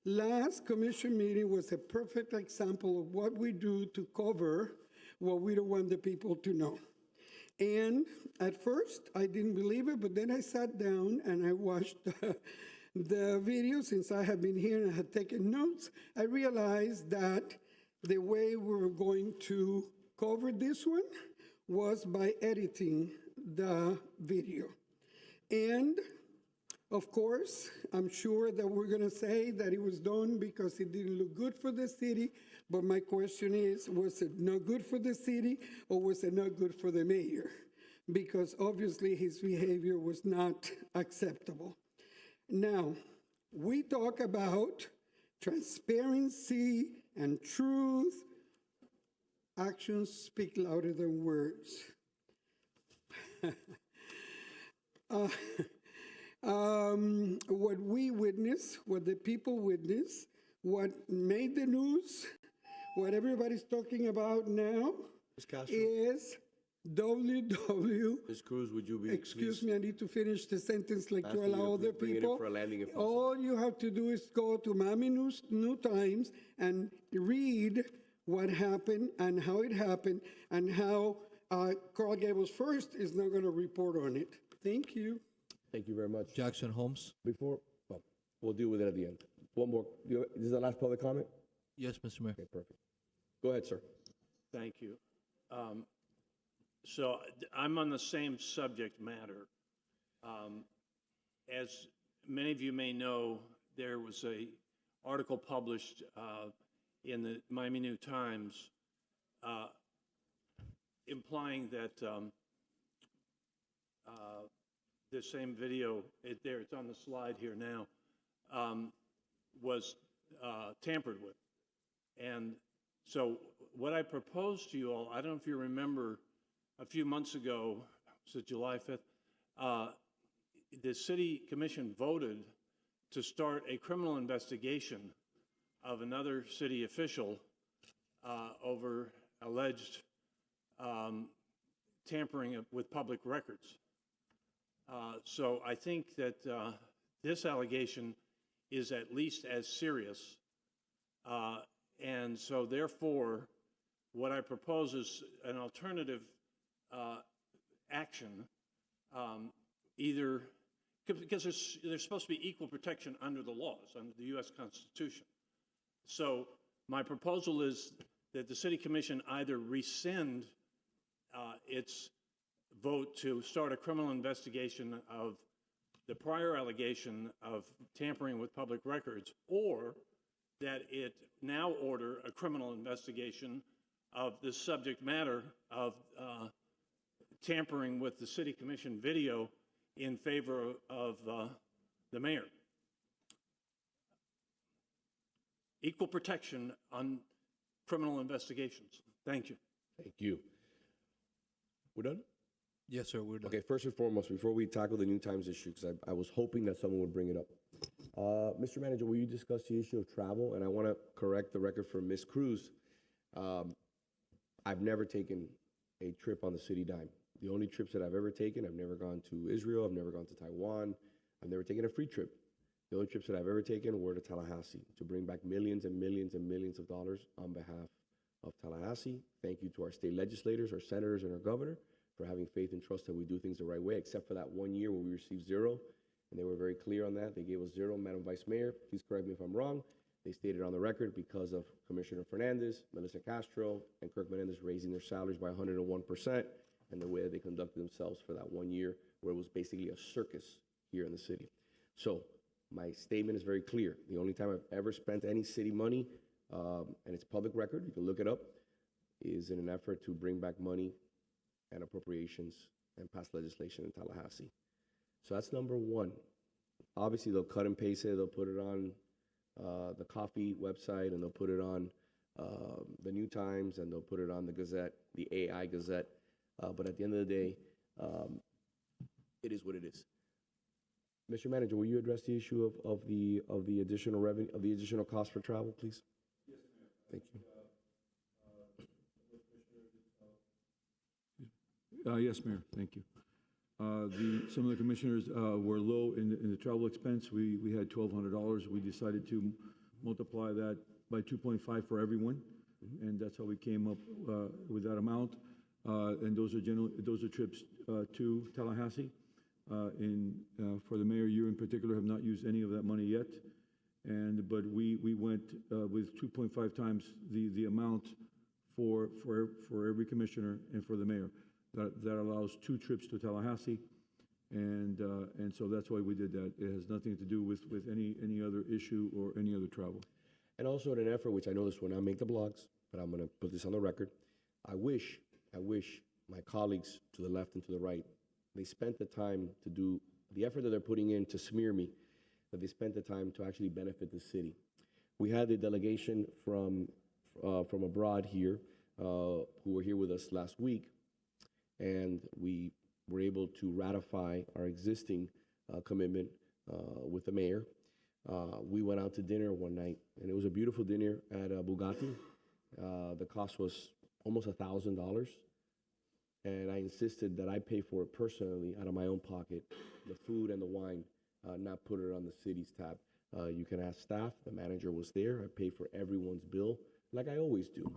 last commission meeting was a perfect example of what we do to cover what we don't want the people to know. And at first, I didn't believe it, but then I sat down and I watched the video. Since I have been here and I had taken notes, I realized that the way we were going to cover this one was by editing the video. And of course, I'm sure that we're going to say that it was done because it didn't look good for the city. But my question is, was it not good for the city or was it not good for the mayor? Because obviously his behavior was not acceptable. Now, we talk about transparency and truth. Actions speak louder than words. What we witness, what the people witness, what made the news, what everybody's talking about now is WW. Ms. Cruz, would you be? Excuse me, I need to finish the sentence like you allow other bring it in people. for a landing if possible. All you have to do is go to Miami New Times and read what happened and how it happened and how Carl Gables first is not going to report on it. Thank you. Thank you very much. Jackson Holmes. Well, we'll deal with it at the end. One more. This is the last public comment? Yes, Mr. Mayor. Okay, perfect. Go ahead, sir. Thank you. So I'm on the same subject matter. As many of you may know, there was a article published in the Miami New Times implying that this same video, it's on the slide here now, was tampered with. And so what I proposed to you all, I don't know if you remember, a few months ago, was it July 5th, the City Commission voted to start a criminal investigation of another city official over alleged tampering with public records. So I think that this allegation is at least as serious. And so therefore, what I propose is an alternative action, either, because there's supposed to be equal protection under the laws, under the U.S. Constitution. So my proposal is that the City Commission either rescind its vote to start a criminal investigation of the prior allegation of tampering with public records, or that it now order a criminal investigation of the subject matter of tampering with the City Commission video in favor of the mayor. Equal protection on criminal investigations. Thank you. Thank you. We're done? Yes, sir, we're done. Okay, first and foremost, before we tackle the New Times issue, because I was hoping that someone would bring it up. Mr. Manager, will you discuss the issue of travel? And I want to correct the record for Ms. Cruz. I've never taken a trip on the city dime. The only trips that I've ever taken, I've never gone to Israel, I've never gone to Taiwan, I've never taken a free trip. The only trips that I've ever taken were to Tallahassee to bring back millions and millions and millions of dollars on behalf of Tallahassee. Thank you to our state legislators, our senators, and our governor for having faith and trust that we do things the right way, except for that 1 year where we received zero, and they were very clear on that. They gave us zero. Madam Vice Mayor, please correct me if I'm wrong. They stated on the record because of Commissioner Fernandez, Melissa Castro, and Kirk Menendez raising their salaries by 101%, and the way that they conducted themselves for that 1 year where it was basically a circus here in the city. So my statement is very clear. The only time I've ever spent any city money, and it's public record, you can look it up, is in an effort to bring back money and appropriations and pass legislation in Tallahassee. So that's number one. Obviously, they'll cut and paste it. They'll put it on the coffee website, and they'll put it on the New Times, and they'll put it on the Gazette, the AI Gazette. But at the end of the day, it is what it is. Mr. Manager, will you address the issue of the additional revenue, of the additional cost for travel, please? Yes, ma'am. Thank you. Yes, Mayor, thank you. Some of the commissioners were low in the travel expense. We had $1,200. We decided to multiply that by 2.5 for everyone, and that's how we came up with that amount. And those are trips to Tallahassee. For the mayor, you in particular have not used any of that money yet. But we went with 2.5 times the amount for every commissioner and for the mayor. That allows 2 trips to Tallahassee. And so that's why we did that. It has nothing to do with any other issue or any other travel. And also in an effort, which I know this will not make the blogs, but I'm going to put this on the record. I wish my colleagues to the left and to the right, they spent the time to do the effort that they're putting in to smear me, that they spent the time to actually benefit the city. We had a delegation from abroad here who were here with us last week, and we were able to ratify our existing commitment with the mayor. We went out to dinner one night, and it was a beautiful dinner at Bugatti. The cost was almost $1,000, and I insisted that I pay for it personally out of my own pocket, the food and the wine, not put it on the city's tab. You can ask staff. The manager was there. I paid for everyone's bill, like I always do.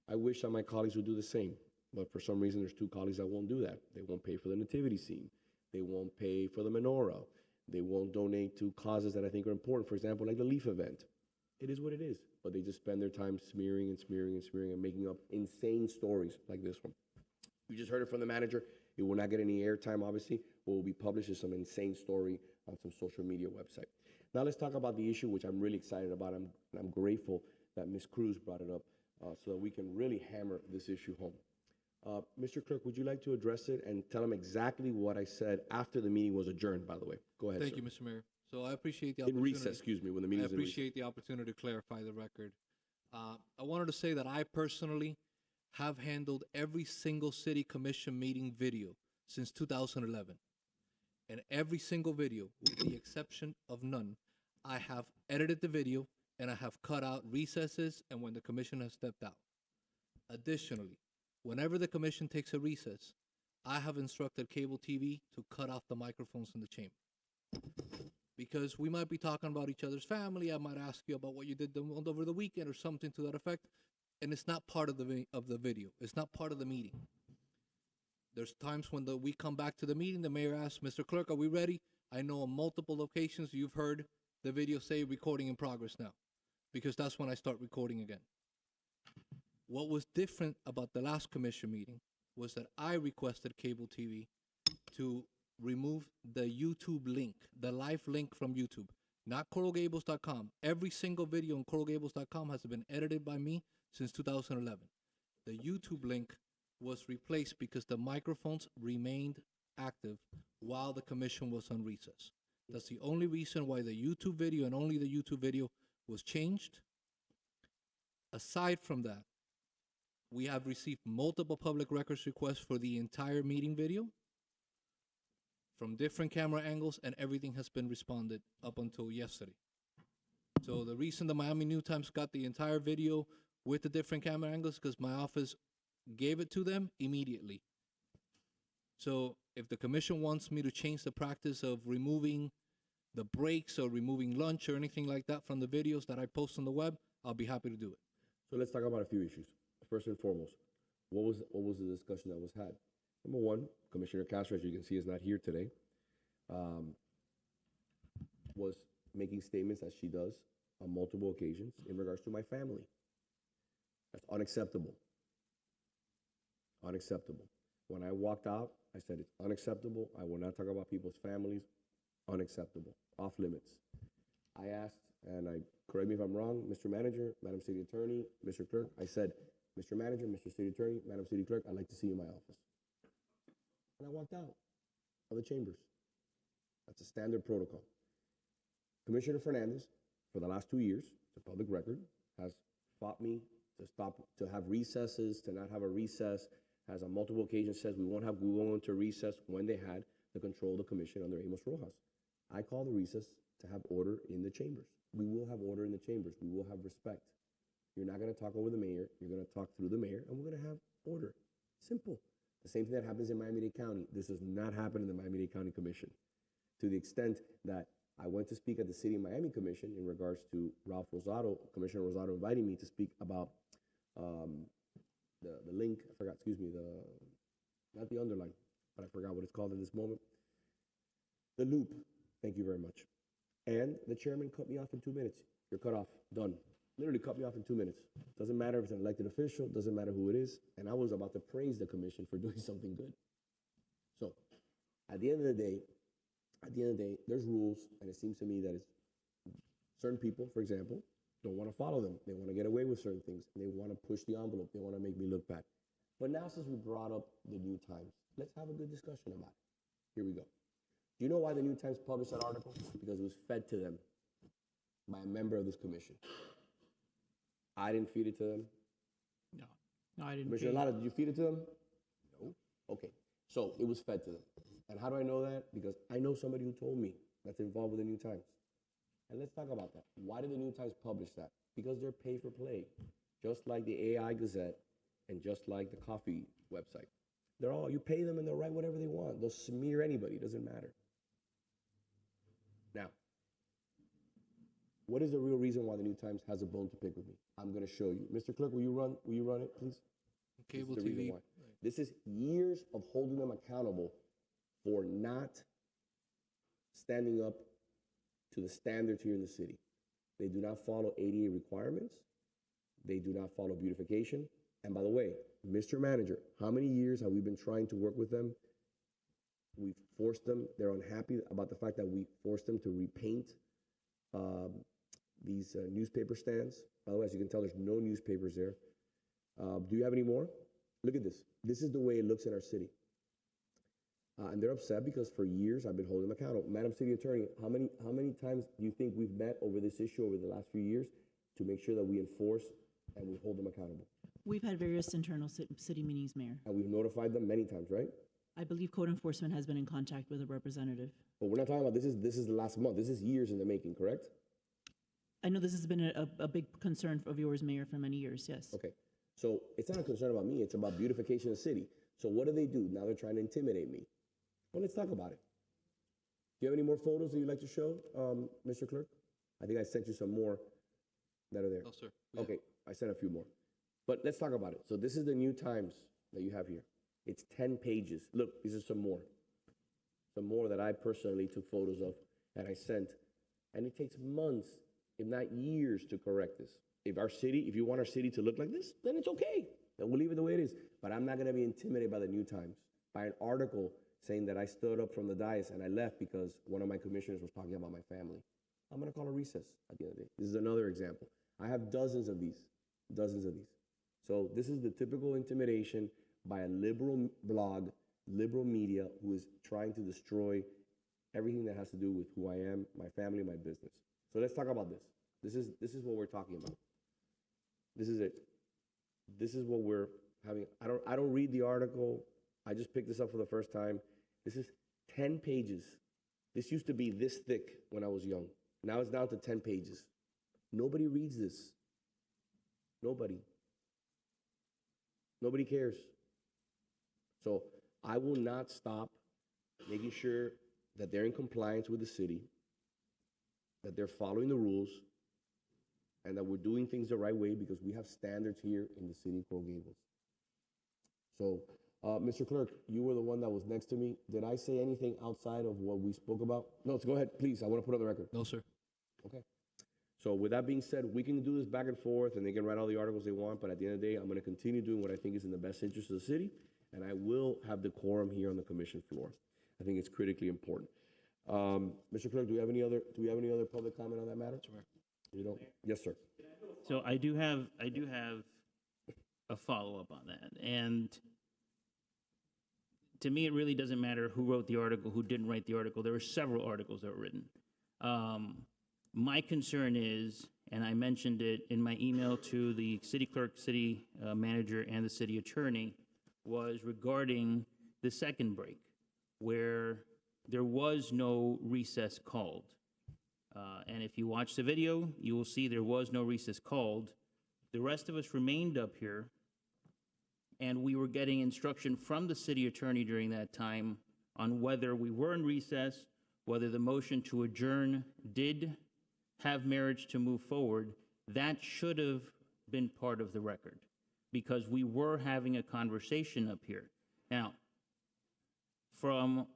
I wish that my colleagues would do the same, but for some reason, there's 2 colleagues that won't do that. They won't pay for the nativity scene. They won't pay for the menorah. They won't donate to causes that I think are important, for example, like the Leaf event. It is what it is, but they just spend their time smearing and making up insane stories like this one. You just heard it from the manager. It will not get any airtime, obviously. What will be published is some insane story on some social media website. Now let's talk about the issue, which I'm really excited about. I'm grateful that Ms. Cruz brought it up so that we can really hammer this issue home. Mr. Clerk, would you like to address it and tell him exactly what I said after the meeting was adjourned, by the way? Go ahead, Thank sir. you, Mr. Mayor. So I appreciate the In opportunity. recess, excuse me, when the meeting I is in recess. appreciate the opportunity to clarify the record. I wanted to say that I personally have handled every single city commission meeting video since 2011. And every single video, with the exception of none, I have edited the video and I have cut out recesses and when the commission has stepped out. Additionally, whenever the commission takes a recess, I have instructed cable TV to cut off the microphones in the chamber. Because we might be talking about each other's family, I might ask you about what you did over the weekend or something to that effect, and it's not part of the video. It's not part of the meeting. There's times when we come back to the meeting, the mayor asks, Mr. Clerk, are we ready? I know on multiple locations you've heard the video say recording in progress now, because that's when I start recording again. What was different about the last commission meeting was that I requested cable TV to remove the YouTube link, the live link from YouTube, not coralgables.com. Every single video on coralgables.com has been edited by me since 2011. The YouTube link was replaced because the microphones remained active while the commission was on recess. That's the only reason why the YouTube video and only the YouTube video was changed. Aside from that, we have received multiple public records requests for the entire meeting video from different camera angles, and everything has been responded up until yesterday. So the reason the Miami New Times got the entire video with the different camera angles because my office gave it to them immediately. So if the commission wants me to change the practice of removing the breaks or removing lunch or anything like that from the videos that I post on the web, I'll be happy to do it. So let's talk about a few issues. First and foremost, what was the discussion that was had? Number one, Commissioner Castro, as you can see, is not here today, was making statements, as she does, on multiple occasions in regards to my family. That's unacceptable. Unacceptable. When I walked out, I said it's unacceptable. I will not talk about people's families. Unacceptable. Off limits. I asked, and correct me if I'm wrong, Mr. Manager, Madam City Attorney, Mr. Clerk, I said, Mr. Manager, Mr. City Attorney, Madam City Clerk, I'd like to see you in my office. And I walked out of the chambers. That's a standard protocol. Commissioner Fernandez, for the last 2 years, it's a public record, has fought me to have recesses, to not have a recess, has on multiple occasions says we won't go into recess when they had the control of the commission under Amos Rojas. I call the recess to have order in the chambers. We will have order in the chambers. We will have respect. You're not going to talk over the mayor. You're going to talk through the mayor, and we're going to have order. Simple. The same thing that happens in Miami-Dade County. This does not happen in the Miami-Dade County Commission. To the extent that I went to speak at the City of Miami Commission in regards to Ralph Rosado, Commissioner Rosado inviting me to speak about the link, I forgot, excuse me, not the underline, but I forgot what it's called in this moment. The loop, thank you very much. And the chairman cut me off in 2 minutes. You're cut off, done. Literally cut me off in 2 minutes. Doesn't matter if it's an elected official, doesn't matter who it is. And I was about to praise the commission for doing something good. So at the end of the day, there's rules, and it seems to me that it's certain people, for example, don't want to follow them. They want to get away with certain things, and they want to push the envelope. They want to make me look bad. But now, since we brought up the New Times, let's have a good discussion about it. Here we go. Do you know why the New Times published that article? Because it was fed to them by a member of this commission. I didn't feed it to them. No, I didn't. Commissioner Lara, did you feed it to them? No. Okay. So it was fed to them. And how do I know that? Because I know somebody who told me that's involved with the New Times. And let's talk about that. Why did the New Times publish that? Because they're pay for play, just like the AI Gazette and just like the coffee website. You pay them and they'll write whatever they want. They'll smear anybody, it doesn't matter. Now, what is the real reason why the New Times has a bone to pick with me? I'm going to show you. Mr. Clerk, will you run it, please? Cable This is the reason TV. why. This is years of holding them accountable for not standing up to the standards here in the city. They do not follow ADA requirements. They do not follow beautification. And by the way, Mr. Manager, how many years have we been trying to work with them? We've forced them. They're unhappy about the fact that we forced them to repaint these newspaper stands. By the way, as you can tell, there's no newspapers there. Do you have any more? Look at this. This is the way it looks in our city. And they're upset because for years I've been holding them accountable. Madam City Attorney, how many times do you think we've met over this issue over the last few years to make sure that we enforce and we hold them accountable? We've had various internal city meetings, Mayor. And we've notified them many times, right? I believe code enforcement has been in contact with a representative. But we're not talking about this is the last month. This is years in the making, correct? I know this has been a big concern of yours, Mayor, for many years, yes. Okay. So it's not a concern about me. It's about beautification of the city. So what do? Now they're trying to intimidate me. Well, let's talk about it. Do you have any more photos that you'd like to show, Mr. Clerk? I think I sent you some more that are there. No, sir. Okay, I sent a few more. But let's talk about it. So this is the New Times that you have here. It's 10 pages. Look, these are some more. Some more that I personally took photos of and I sent. And it takes months, if not years, to correct this. If you want our city to look like this, then it's okay. Then we'll leave it the way it is. But I'm not going to be intimidated by the New Times, by an article saying that I stood up from the dais and I left because one of my commissioners was talking about my family. I'm going to call a recess at the end of the day. This is another example. I have dozens of these. So this is the typical intimidation by a liberal blog, liberal media who is trying to destroy everything that has to do with who I am, my family, my business. So let's talk about this. This is what we're talking about. This is it. This is what we're having. I don't read the article. I just picked this up for the first time. This is 10 pages. This used to be this thick when I was young. Now it's down to 10 pages. Nobody reads this. Nobody cares. So I will not stop making sure that they're in compliance with the city, that they're following the rules, and that we're doing things the right way because we have standards here in the city of Coral Gables. So, Mr. Clerk, you were the one that was next to me. Did I say anything outside of what we spoke about? No, so go ahead, please. I want to put on the record. No, sir. Okay. So with that being said, we can do this back and forth, and they can write all the articles they want, but at the end of the day, I'm going to continue doing what I think is in the best interest of the city, and I will have the quorum here on the commission floor. I think it's critically important. Mr. Clerk, do we have any other public comment on that matter? Sure. You don't? Yes, sir. So I do have a follow-up on that. And to me, it really doesn't matter who wrote the article, who didn't write the article. There were several articles that were written. My concern is, and I mentioned it in my email to the city clerk, city manager, and the city attorney, was regarding the second break, where there was no recess called. And if you watch the video, you will see there was no recess called. The rest of us remained up here, and we were getting instruction from the city attorney during that time on whether we were in recess, whether the motion to adjourn did have merit to move forward. That should have been part of the record. because we were having a conversation up here. Now, from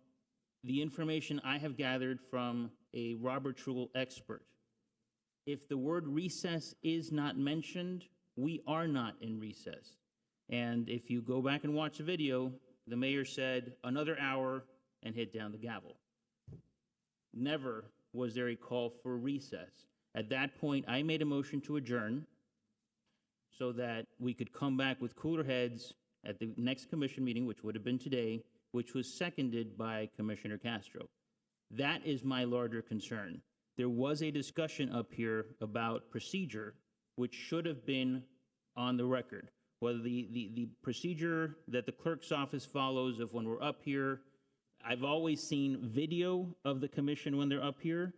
the information I have gathered from a Robert Rule expert, if the word recess is not mentioned, we are not in recess. And if you go back and watch the video, the mayor said another hour and hit down the gavel. Never was there a call for recess. At that point, I made a motion to adjourn so that we could come back with cooler heads at the next commission meeting, which would have been today, which was seconded by Commissioner Castro. That is my larger concern. There was a discussion up here about procedure, which should have been on the record. Whether the procedure that the clerk's office follows of when we're up here, I've always seen video of the commission when they're up here.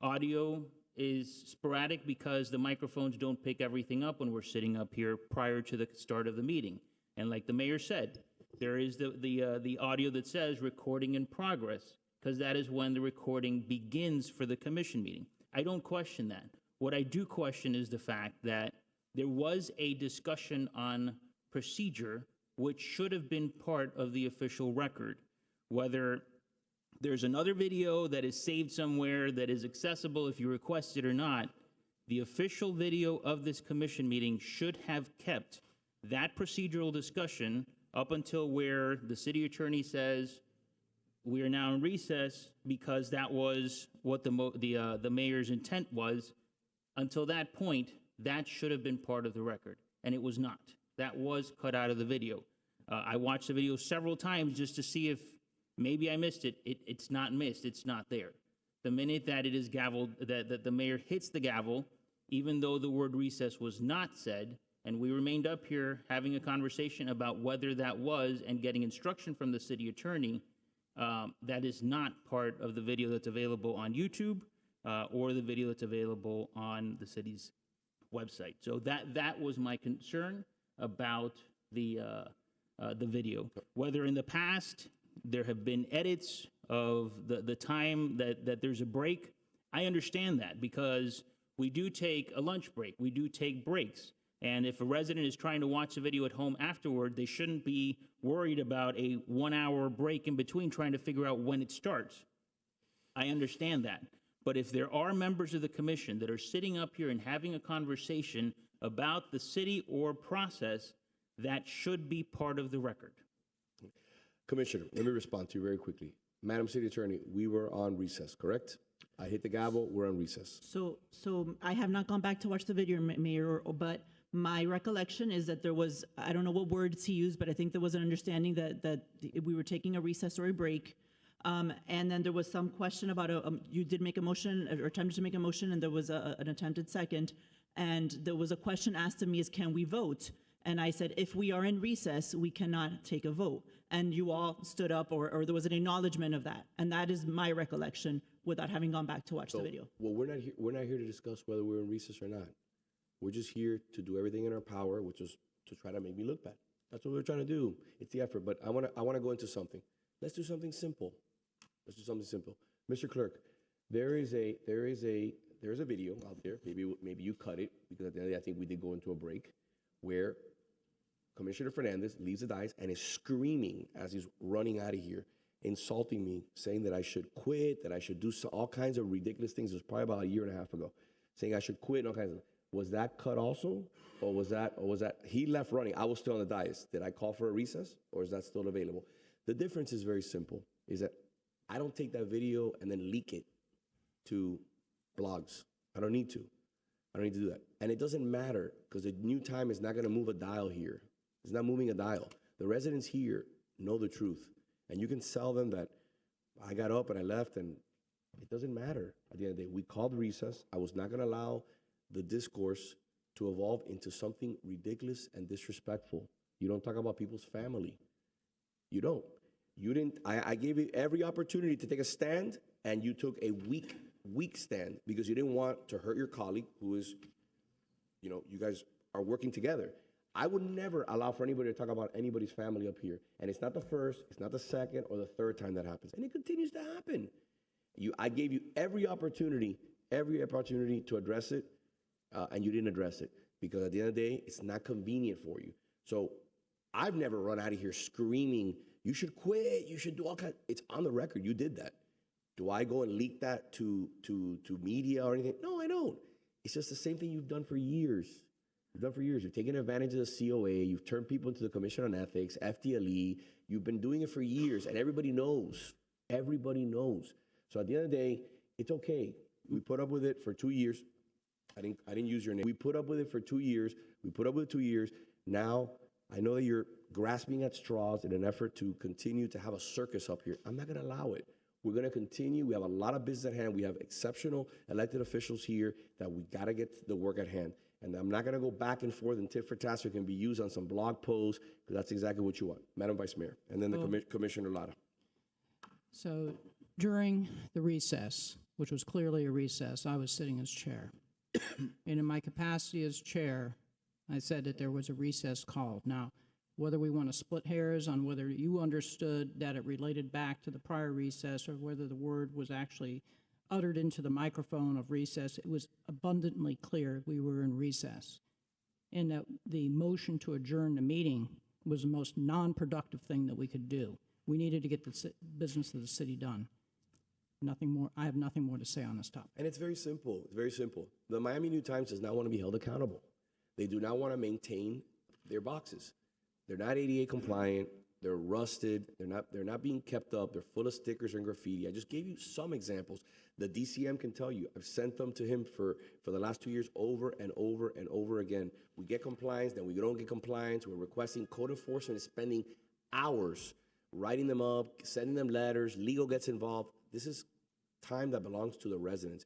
Audio is sporadic because the microphones don't pick everything up when we're sitting up here prior to the start of the meeting. And like the mayor said, there is the audio that says recording in progress, because that is when the recording begins for the commission meeting. I don't question that. What I do question is the fact that there was a discussion on procedure which should have been part of the official record. Whether there's another video that is saved somewhere that is accessible if you request it or not, the official video of this commission meeting should have kept that procedural discussion up until where the city attorney says we are now in recess, because that was what the mayor's intent was. Until that point, that should have been part of the record, and it was not. That was cut out of the video. I watched the video several times just to see if maybe I missed it. It's not missed. It's not there. The minute that it is gavelled, that the mayor hits the gavel, even though the word recess was not said, and we remained up here having a conversation about whether that was and getting instruction from the city attorney, that is not part of the video that's available on YouTube or the video that's available on the city's website. So that was my concern about the video. Whether in the past there have been edits of the time that there's a break, I understand that, because we do take a lunch break, we do take breaks. And if a resident is trying to watch the video at home afterward, they shouldn't be worried about a 1 hour break in between trying to figure out when it starts. I understand that. But if there are members of the commission that are sitting up here and having a conversation about the city or process, that should be part of the record. Commissioner, let me respond to you very quickly. Madam City Attorney, we were on recess, correct? I hit the gavel, we're on recess. So I have not gone back to watch the video, Mayor, but my recollection is that there was, I don't know what words he used, but I think there was an understanding that we were taking a recess or a break. And then there was some question about, you did make a motion or attempted to make a motion, and there was an attempted second. And there was a question asked of me is, can we vote? And I said, if we are in recess, we cannot take a vote. And you all stood up, or there was an acknowledgement of that. And that is my recollection without having gone back to watch the video. Well, we're not here to discuss whether we're in recess or not. We're just here to do everything in our power, which is to try to make me look bad. That's what we're trying to do. It's the effort. But I want to go into something. Let's do something simple. Let's do something simple. Mr. Clerk, there is a video out there. Maybe you cut it, because at the end of the day, I think we did go into a break, where Commissioner Fernandez leaves the dais and is screaming as he's running out of here, insulting me, saying that I should quit, that I should do all kinds of ridiculous things. It was probably about a year and a half ago, saying I should quit and all kinds of. Was that cut also, or was that he left running? I was still on the dais. Did I call for a recess, or is that still available? The difference is very simple: is that I don't take that video and then leak it to blogs. I don't need to. I don't need to do that. And it doesn't matter, because the new time is not going to move a dial here. It's not moving a dial. The residents here know the truth. And you can sell them that I got up and I left, and it doesn't matter. At the end of the day, we called recess. I was not going to allow the discourse to evolve into something ridiculous and disrespectful. You don't talk about people's family. You don't. You didn't. I gave you every opportunity to take a stand, and you took a weak stand, because you didn't want to hurt your colleague, who is, you guys are working together. I would never allow for anybody to talk about anybody's family up here. And it's not the first, it's not the second, or the third time that happens. And it continues to happen. I gave you every opportunity to address it, and you didn't address it, because at the end of the day, it's not convenient for you. So I've never run out of here screaming, you should quit, you should do all kinds. It's on the record, you did that. Do I go and leak that to media or anything? No, I don't. It's just the same thing you've done for years. You've done for years. You've taken advantage of the COA. You've turned people into the Commission on Ethics, FDLE. You've been doing it for years, and everybody knows. Everybody knows. So at the end of the day, it's okay. We put up with it for 2 years. I didn't use your name. We put up with it for 2 years. We put up with it 2 years. Now, I know that you're grasping at straws in an effort to continue to have a circus up here. I'm not going to allow it. We're going to continue. We have a lot of business at hand. We have exceptional elected officials here that we got to get the work at hand. And I'm not going to go back and forth and tit for tat so it can be used on some blog post, because that's exactly what you want. Madam Vice Mayor, and then the Commissioner Lara. So during the recess, which was clearly a recess, I was sitting as chair. And in my capacity as chair, I said that there was a recess called. Now, whether we want to split hairs on whether you understood that it related back to the prior recess or whether the word was actually uttered into the microphone of recess, it was abundantly clear we were in recess. And that the motion to adjourn the meeting was the most non-productive thing that we could do. We needed to get the business of the city done. Nothing more. I have nothing more to say on this topic. And it's very simple. It's very simple. The Miami New Times does not want to be held accountable. They do not want to maintain their boxes. They're not ADA compliant. They're rusted. They're not being kept up. They're full of stickers and graffiti. I just gave you some examples. The DCM can tell you. I've sent them to him for the last 2 years over and over and over again. We get compliance, then we don't get compliance. We're requesting code enforcement is spending hours writing them up, sending them letters. Legal gets involved. This is time that belongs to the residents.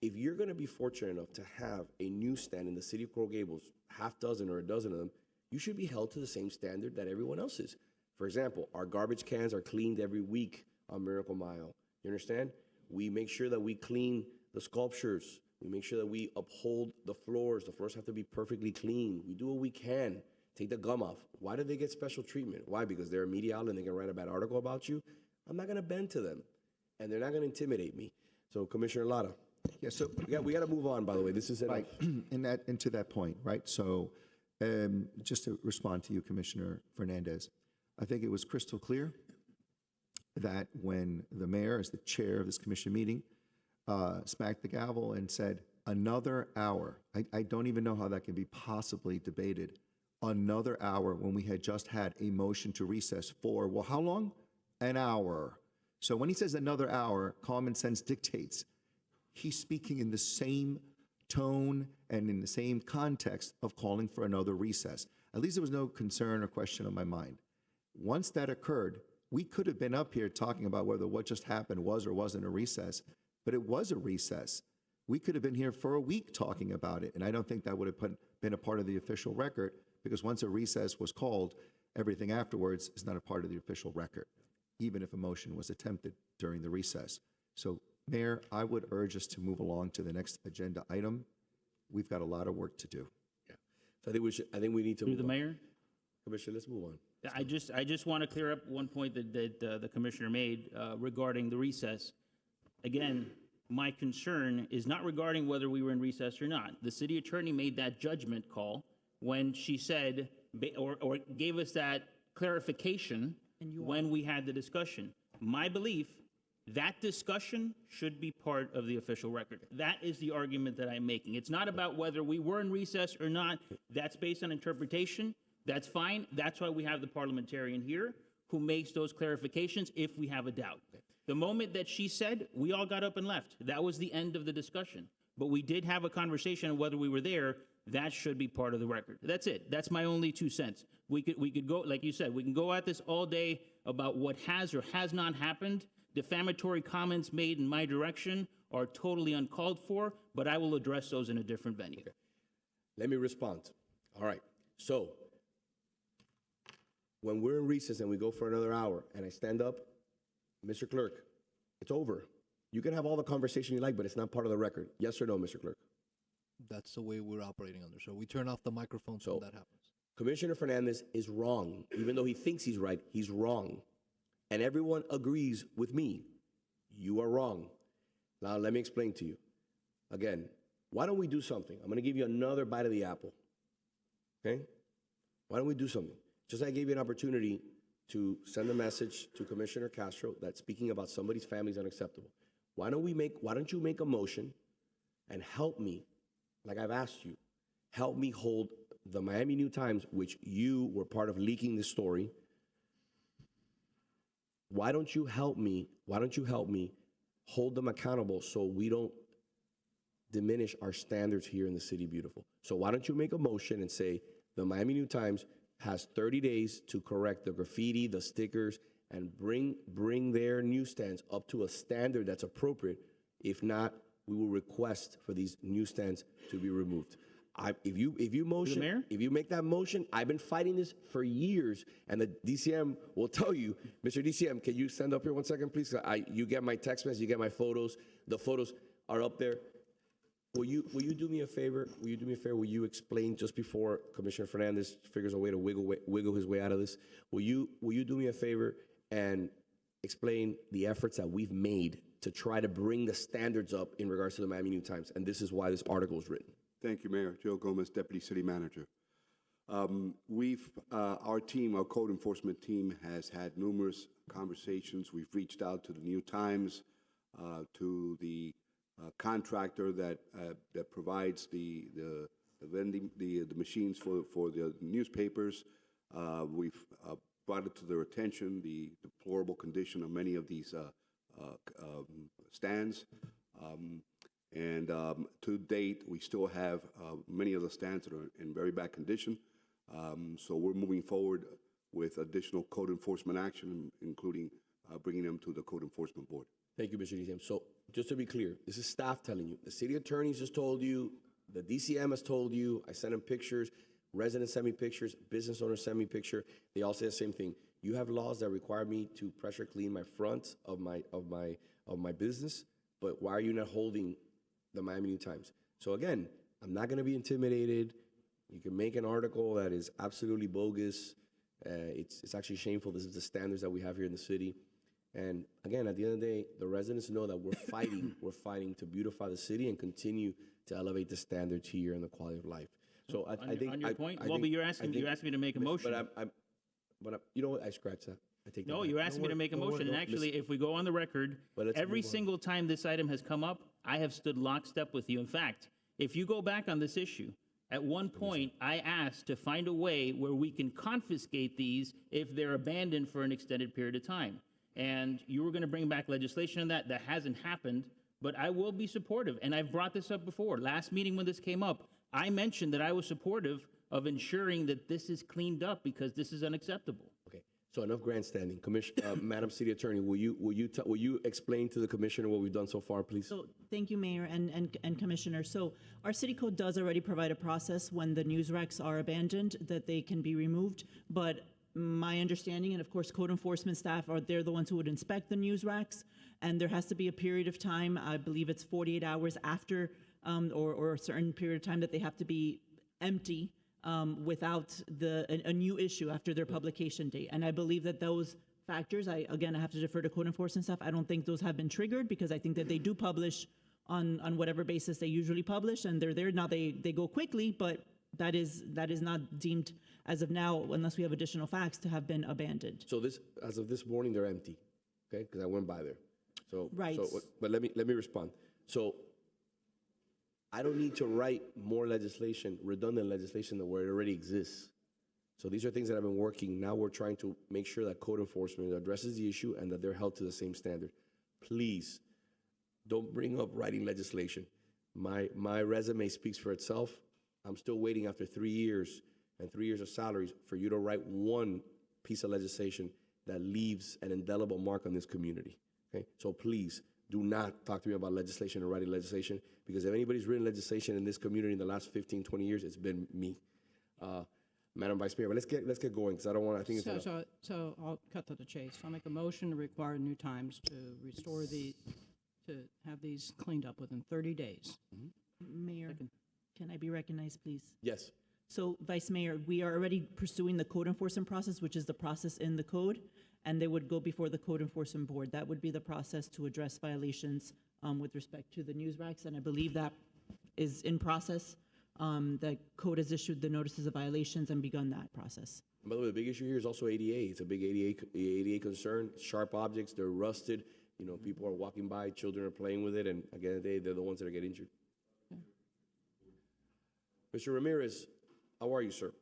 If you're going to be fortunate enough to have a newsstand in the city of Coral Gables, half dozen or a dozen of them, you should be held to the same standard that everyone else is. For example, our garbage cans are cleaned every week on Miracle Mile. You understand? We make sure that we clean the sculptures. We make sure that we uphold the floors. The floors have to be perfectly clean. We do what we can. Take the gum off. Why do they get special treatment? Why? Because they're a media outlet and they can write a bad article about you? I'm not going to bend to them, and they're not going to intimidate me. So, Commissioner Lara. Yeah, so we got to move on, by the way. This is right. And to that point, right? So just to respond to you, Commissioner Fernandez, I think it was crystal clear that when the mayor, as the chair of this commission meeting, smacked the gavel and said, another hour. I don't even know how that can be possibly debated. Another hour when we had just had a motion to recess for, well, how long? An hour. So when he says another hour, common sense dictates he's speaking in the same tone and in the same context of calling for another recess. At least there was no concern or question on my mind. Once that occurred, we could have been up here talking about whether what just happened was or wasn't a recess, but it was a recess. We could have been here for a week talking about it, and I don't think that would have been a part of the official record, because once a recess was called, everything afterwards is not a part of the official record, even if a motion was attempted during the recess. So, Mayor, I would urge us to move along to the next agenda item. We've got a lot of work to do. Yeah. So I think we need to Through the mayor? Commissioner, let's move on. I just want to clear up one point that the commissioner made regarding the recess. Again, my concern is not regarding whether we were in recess or not. The city attorney made that judgment call when she said or gave us that clarification when we had the discussion. My belief, that discussion should be part of the official record. That is the argument that I'm making. It's not about whether we were in recess or not. That's based on interpretation. That's fine. That's why we have the parliamentarian here who makes those clarifications if we have a doubt. The moment that she said, we all got up and left. That was the end of the discussion. But we did have a conversation on whether we were there. That should be part of the record. That's it. That's my only 2 cents. We could go, like you said, we can go at this all day about what has or has not happened. Defamatory comments made in my direction are totally uncalled for, but I will address those in a different venue. Okay. Let me respond. All right. So, when we're in recess and we go for another hour and I stand up, Mr. Clerk, it's over. You can have all the conversation you like, but it's not part of the record. Yes or no, Mr. Clerk? That's the way we're operating under. So we turn off the microphone so that happens. Commissioner Fernandez is wrong. Even though he thinks he's right, he's wrong. And everyone agrees with me. You are wrong. Now, let me explain to you. Again, why don't we do something? I'm going to give you another bite of the apple. Okay? Why don't we do something? Just like I gave you an opportunity to send a message to Commissioner Castro that speaking about somebody's family is unacceptable. Why don't you make a motion and help me, like I've asked you, help me hold the Miami New Times, which you were part of leaking this story. Why don't you help me hold them accountable so we don't diminish our standards here in the City Beautiful? So why don't you make a motion and say the Miami New Times has 30 days to correct the graffiti, the stickers, and bring their newsstands up to a standard that's appropriate. If not, we will request for these newsstands to be removed. If you make that motion, I've been fighting this for years, and the DCM will tell you, Mr. DCM, can you stand up here 1 second, please? You get my text message, you get my photos. The photos are up there. Will you do me a favor? Will you explain just before Commissioner Fernandez figures a way to wiggle his way out of this? Will you do me a favor and explain the efforts that we've made to try to bring the standards up in regards to the Miami New Times? And this is why this article was written. Thank you, Mayor. Joe Gomez, Deputy City Manager. Our team, our code enforcement team, has had numerous conversations. We've reached out to the New Times, to the contractor that provides the vending, the machines for the newspapers. We've brought it to their attention, the deplorable condition of many of these stands. And to date, we still have many of the stands that are in very bad condition. So we're moving forward with additional code enforcement action, including bringing them to the Code Enforcement Board. Thank you, Mr. DCM. So just to be clear, this is staff telling you. The city attorneys just told you. The DCM has told you. I sent them pictures. Residents sent me pictures. Business owners sent me picture. They all say the same thing. You have laws that require me to pressure clean my front of my business, but why are you not holding the Miami New Times? So again, I'm not going to be intimidated. You can make an article that is absolutely bogus. It's actually shameful. This is the standards that we have here in the city. And again, at the end of the day, the residents know that we're fighting. We're fighting to beautify the city and continue to elevate the standards here and the quality of life. So I think on your point, you're asking me to make a motion. But you know what? I scratched that. I take that No, back. you're asking me to make a motion, and actually, if we go on the record, every single time this item has come up, I have stood lockstep with you. In fact, if you go back on this issue, at one point, I asked to find a way where we can confiscate these if they're abandoned for an extended period of time. And you were going to bring back legislation on that. That hasn't happened, but I will be supportive. And I've brought this up before. Last meeting when this came up, I mentioned that I was supportive of ensuring that this is cleaned up because this is unacceptable. Okay. So enough grandstanding. Madam City Attorney, will you explain to the commissioner what we've done so far, please? So thank you, Mayor and Commissioner. So our city code does already provide a process when the news racks are abandoned that they can be removed. But my understanding, and of course code enforcement staff they're the ones who would inspect the news racks, and there has to be a period of time, I believe it's 48 hours after, or a certain period of time that they have to be empty without a new issue after their publication date. And I believe that those factors, I have to defer to code enforcement staff. I don't think those have been triggered because I think that they do publish on whatever basis they usually publish, and they're there. Now they go quickly, but that is not deemed as of now, unless we have additional facts, to have been abandoned. So as of this morning, they're empty, okay? Because I went by there. So right. But let me respond. So I don't need to write more legislation, redundant legislation, than where it already exists. So these are things that I've been working. Now we're trying to make sure that code enforcement addresses the issue and that they're held to the same standard. Please don't bring up writing legislation. My resume speaks for itself. I'm still waiting after 3 years and 3 years of salaries for you to write one piece of legislation that leaves an indelible mark on this community. Okay? So please do not talk to me about legislation or writing legislation, because if anybody's written legislation in this community in the last 15, 20 years, it's been me. Madam Vice Mayor, but let's get going, because I don't want to, I think it's So I'll cut to the chase. I'll make a motion to require New Times to restore to have these cleaned up within 30 days. Mayor, can I be recognized, please? Yes. So, Vice Mayor, we are already pursuing the code enforcement process, which is the process in the code, and they would go before the Code Enforcement Board. That would be the process to address violations with respect to the news racks, and I believe that is in process the code has issued the notices of violations and begun that process. By the way, the big issue here is also ADA. It's a big ADA concern. Sharp objects, they're rusted. You know, people are walking by, children are playing with it, and at the end of the day, they're the ones that are getting injured. Mr. Ramirez, how are you, sir?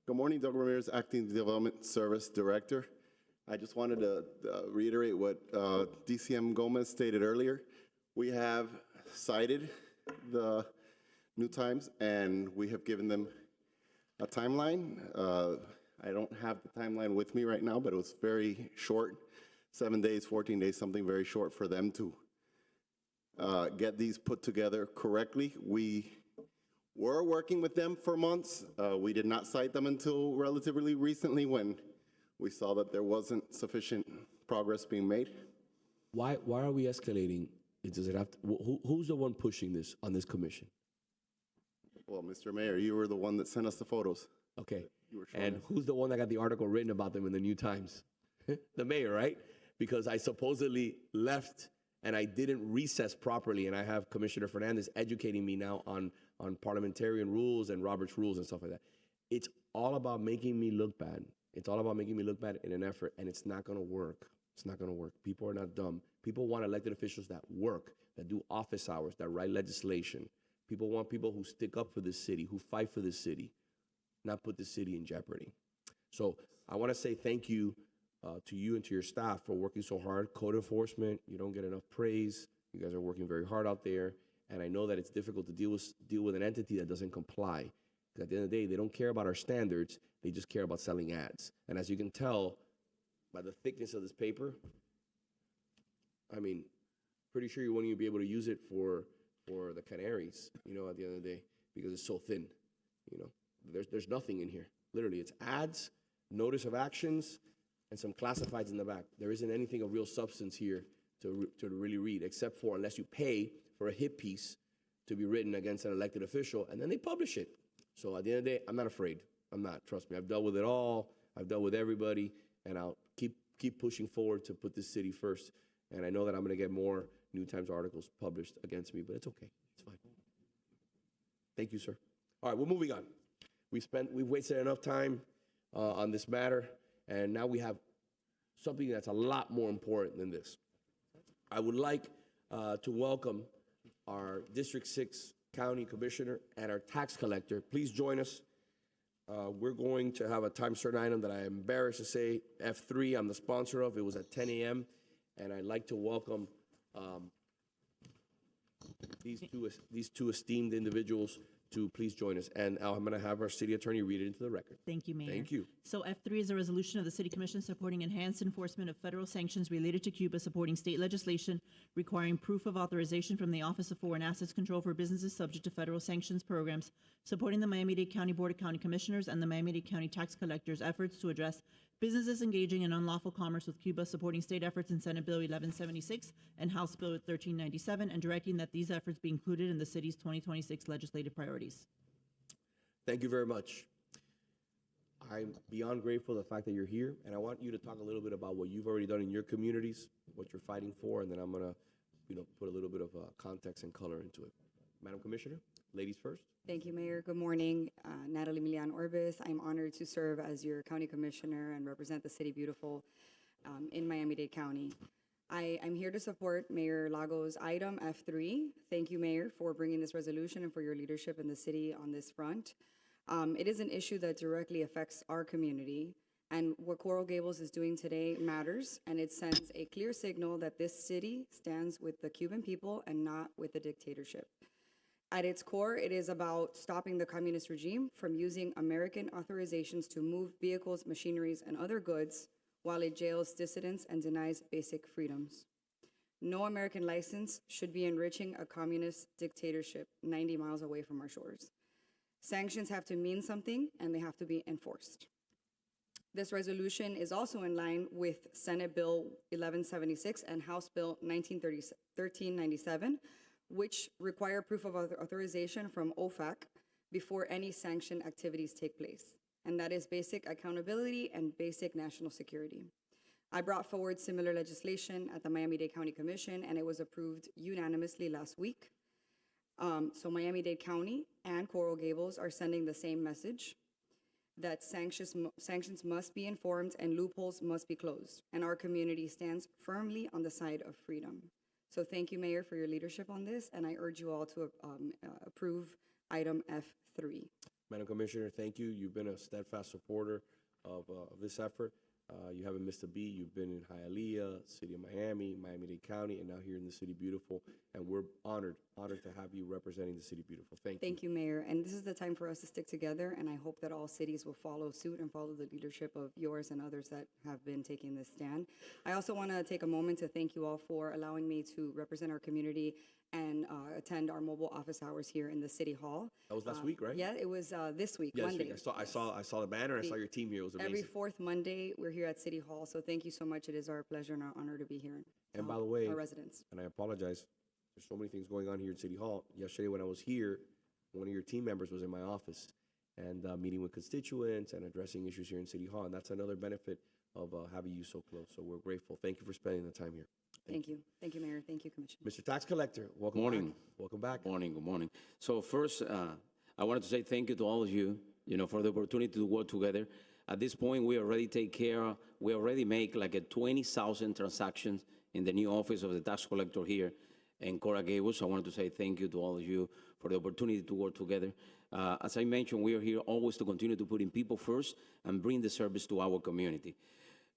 Good morning, Doug Ramirez, Acting Development Service Director. I just wanted to reiterate what DCM Gomez stated earlier. We have cited the New Times, and we have given them a timeline. I don't have the timeline with me right now, but it was very short, 7 days, 14 days, something very short for them to get these put together correctly. We were working with them for months. We did not cite them until relatively recently when we saw that there wasn't sufficient progress being made. Why are we escalating? Does it have to, who's the one pushing this on this commission? Well, Mr. Mayor, you were the one that sent us the photos. Okay. And who's the one that got the article written about them in the New Times? The mayor, right? Because I supposedly left and I didn't recess properly, and I have Commissioner Fernandez educating me now on parliamentarian rules and Robert's rules and stuff like that. It's all about making me look bad. It's all about making me look bad in an effort, and it's not going to work. It's not going to work. People are not dumb. People want elected officials that work, that do office hours, that write legislation. People want people who stick up for this city, who fight for this city, not put the city in jeopardy. So I want to say thank you to you and to your staff for working so hard. Code enforcement, you don't get enough praise. You guys are working very hard out there. And I know that it's difficult to deal with an entity that doesn't comply. Because at the end of the day, they don't care about our standards. They just care about selling ads. And as you can tell by the thickness of this paper, I mean, pretty sure you won't even be able to use it for the canaries, you know, at the end of the day, because it's so thin, you know. There's nothing in here. Literally, it's ads, notice of actions, and some classifieds in the back. There isn't anything of real substance here to really read, except for unless you pay for a hit piece to be written against an elected official, and then they publish it. So at the end of the day, I'm not afraid. I'm not. Trust me. I've dealt with it all. I've dealt with everybody, and I'll keep pushing forward to put this city first. And I know that I'm going to get more New Times articles published against me, but it's okay. It's fine. Thank you, sir. All right, we're moving on. We've wasted enough time on this matter, and now we have something that's a lot more important than this. I would like to welcome our District 6 County Commissioner and our tax collector. Please join us. We're going to have a time certain item that I'm embarrassed to say, F3, I'm the sponsor of. It was at 10 a.m., and I'd like to welcome these two esteemed individuals to please join us. And I'm going to have our city attorney read it into the record. Thank you, Mayor. Thank you. So F3 is a resolution of the City Commission supporting enhanced enforcement of federal sanctions related to Cuba, supporting state legislation requiring proof of authorization from the Office of Foreign Assets Control for businesses subject to federal sanctions programs, supporting the Miami-Dade County Board of County Commissioners and the Miami-Dade County Tax Collector's efforts to address businesses engaging in unlawful commerce with Cuba, supporting state efforts in Senate Bill 1176 and House Bill 1397, and directing that these efforts be included in the city's 2026 legislative priorities. Thank you very much. I'm beyond grateful for the fact that you're here, and I want you to talk a little bit about what you've already done in your communities, what you're fighting for, and then I'm going to, put a little bit of context and color into it. Madam Commissioner, ladies first. Thank you, Mayor. Good morning. Natalie Milian Orbis. I'm honored to serve as your county commissioner and represent the city beautiful in Miami-Dade County. I'm here to support Mayor Lago's item F3. Thank you, Mayor, for bringing this resolution and for your leadership in the city on this front. It is an issue that directly affects our community, and what Coral Gables is doing today matters, and it sends a clear signal that this city stands with the Cuban people and not with the dictatorship. At its core, it is about stopping the communist regime from using American authorizations to move vehicles, machineries, and other goods while it jails dissidents and denies basic freedoms. No American license should be enriching a communist dictatorship 90 miles away from our shores. Sanctions have to mean something, and they have to be enforced. This resolution is also in line with Senate Bill 1176 and House Bill 1397, which require proof of authorization from OFAC before any sanction activities take place. And that is basic accountability and basic national security. I brought forward similar legislation at the Miami-Dade County Commission, and it was approved unanimously last week. So Miami-Dade County and Coral Gables are sending the same message, that sanctions must be informed and loopholes must be closed, and our community stands firmly on the side of freedom. So thank you, Mayor, for your leadership on this, and I urge you all to approve item F3. Madam Commissioner, thank you. You've been a steadfast supporter of this effort. You haven't missed a beat. You've been in Hialeah, City of Miami, Miami-Dade County, and now here in the City Beautiful. And we're honored to have you representing the City Beautiful. Thank you. Thank you, Mayor. And this is the time for us to stick together, and I hope that all cities will follow suit and follow the leadership of yours and others that have been taking this stand. I also want to take a moment to thank you all for allowing me to represent our community and attend our mobile office hours here in the City Hall. That was last week, right? Yeah, it was this week, Yes, Monday. I saw the banner. I saw your team here. It was amazing. Every fourth Monday, we're here at City Hall, so thank you so much. It is our pleasure and our honor to be here. And by the way, our residents. and I apologize, there's so many things going on here at City Hall. Yesterday when I was here, one of your team members was in my office and meeting with constituents and addressing issues here in City Hall. And that's another benefit of having you so close. So we're grateful. Thank you for spending the time here. Thank you. Thank you, Mayor. Thank you, Commissioner. Mr. Tax Collector, welcome Morning. back. Welcome back. Morning, good morning. So first, I wanted to say thank you to all of you, for the opportunity to work together. At this point, we already make like a 20,000 transactions in the new office of the tax collector here in Coral Gables. I wanted to say thank you to all of you for the opportunity to work together. As I mentioned, we are here always to continue to put in people first and bring the service to our community.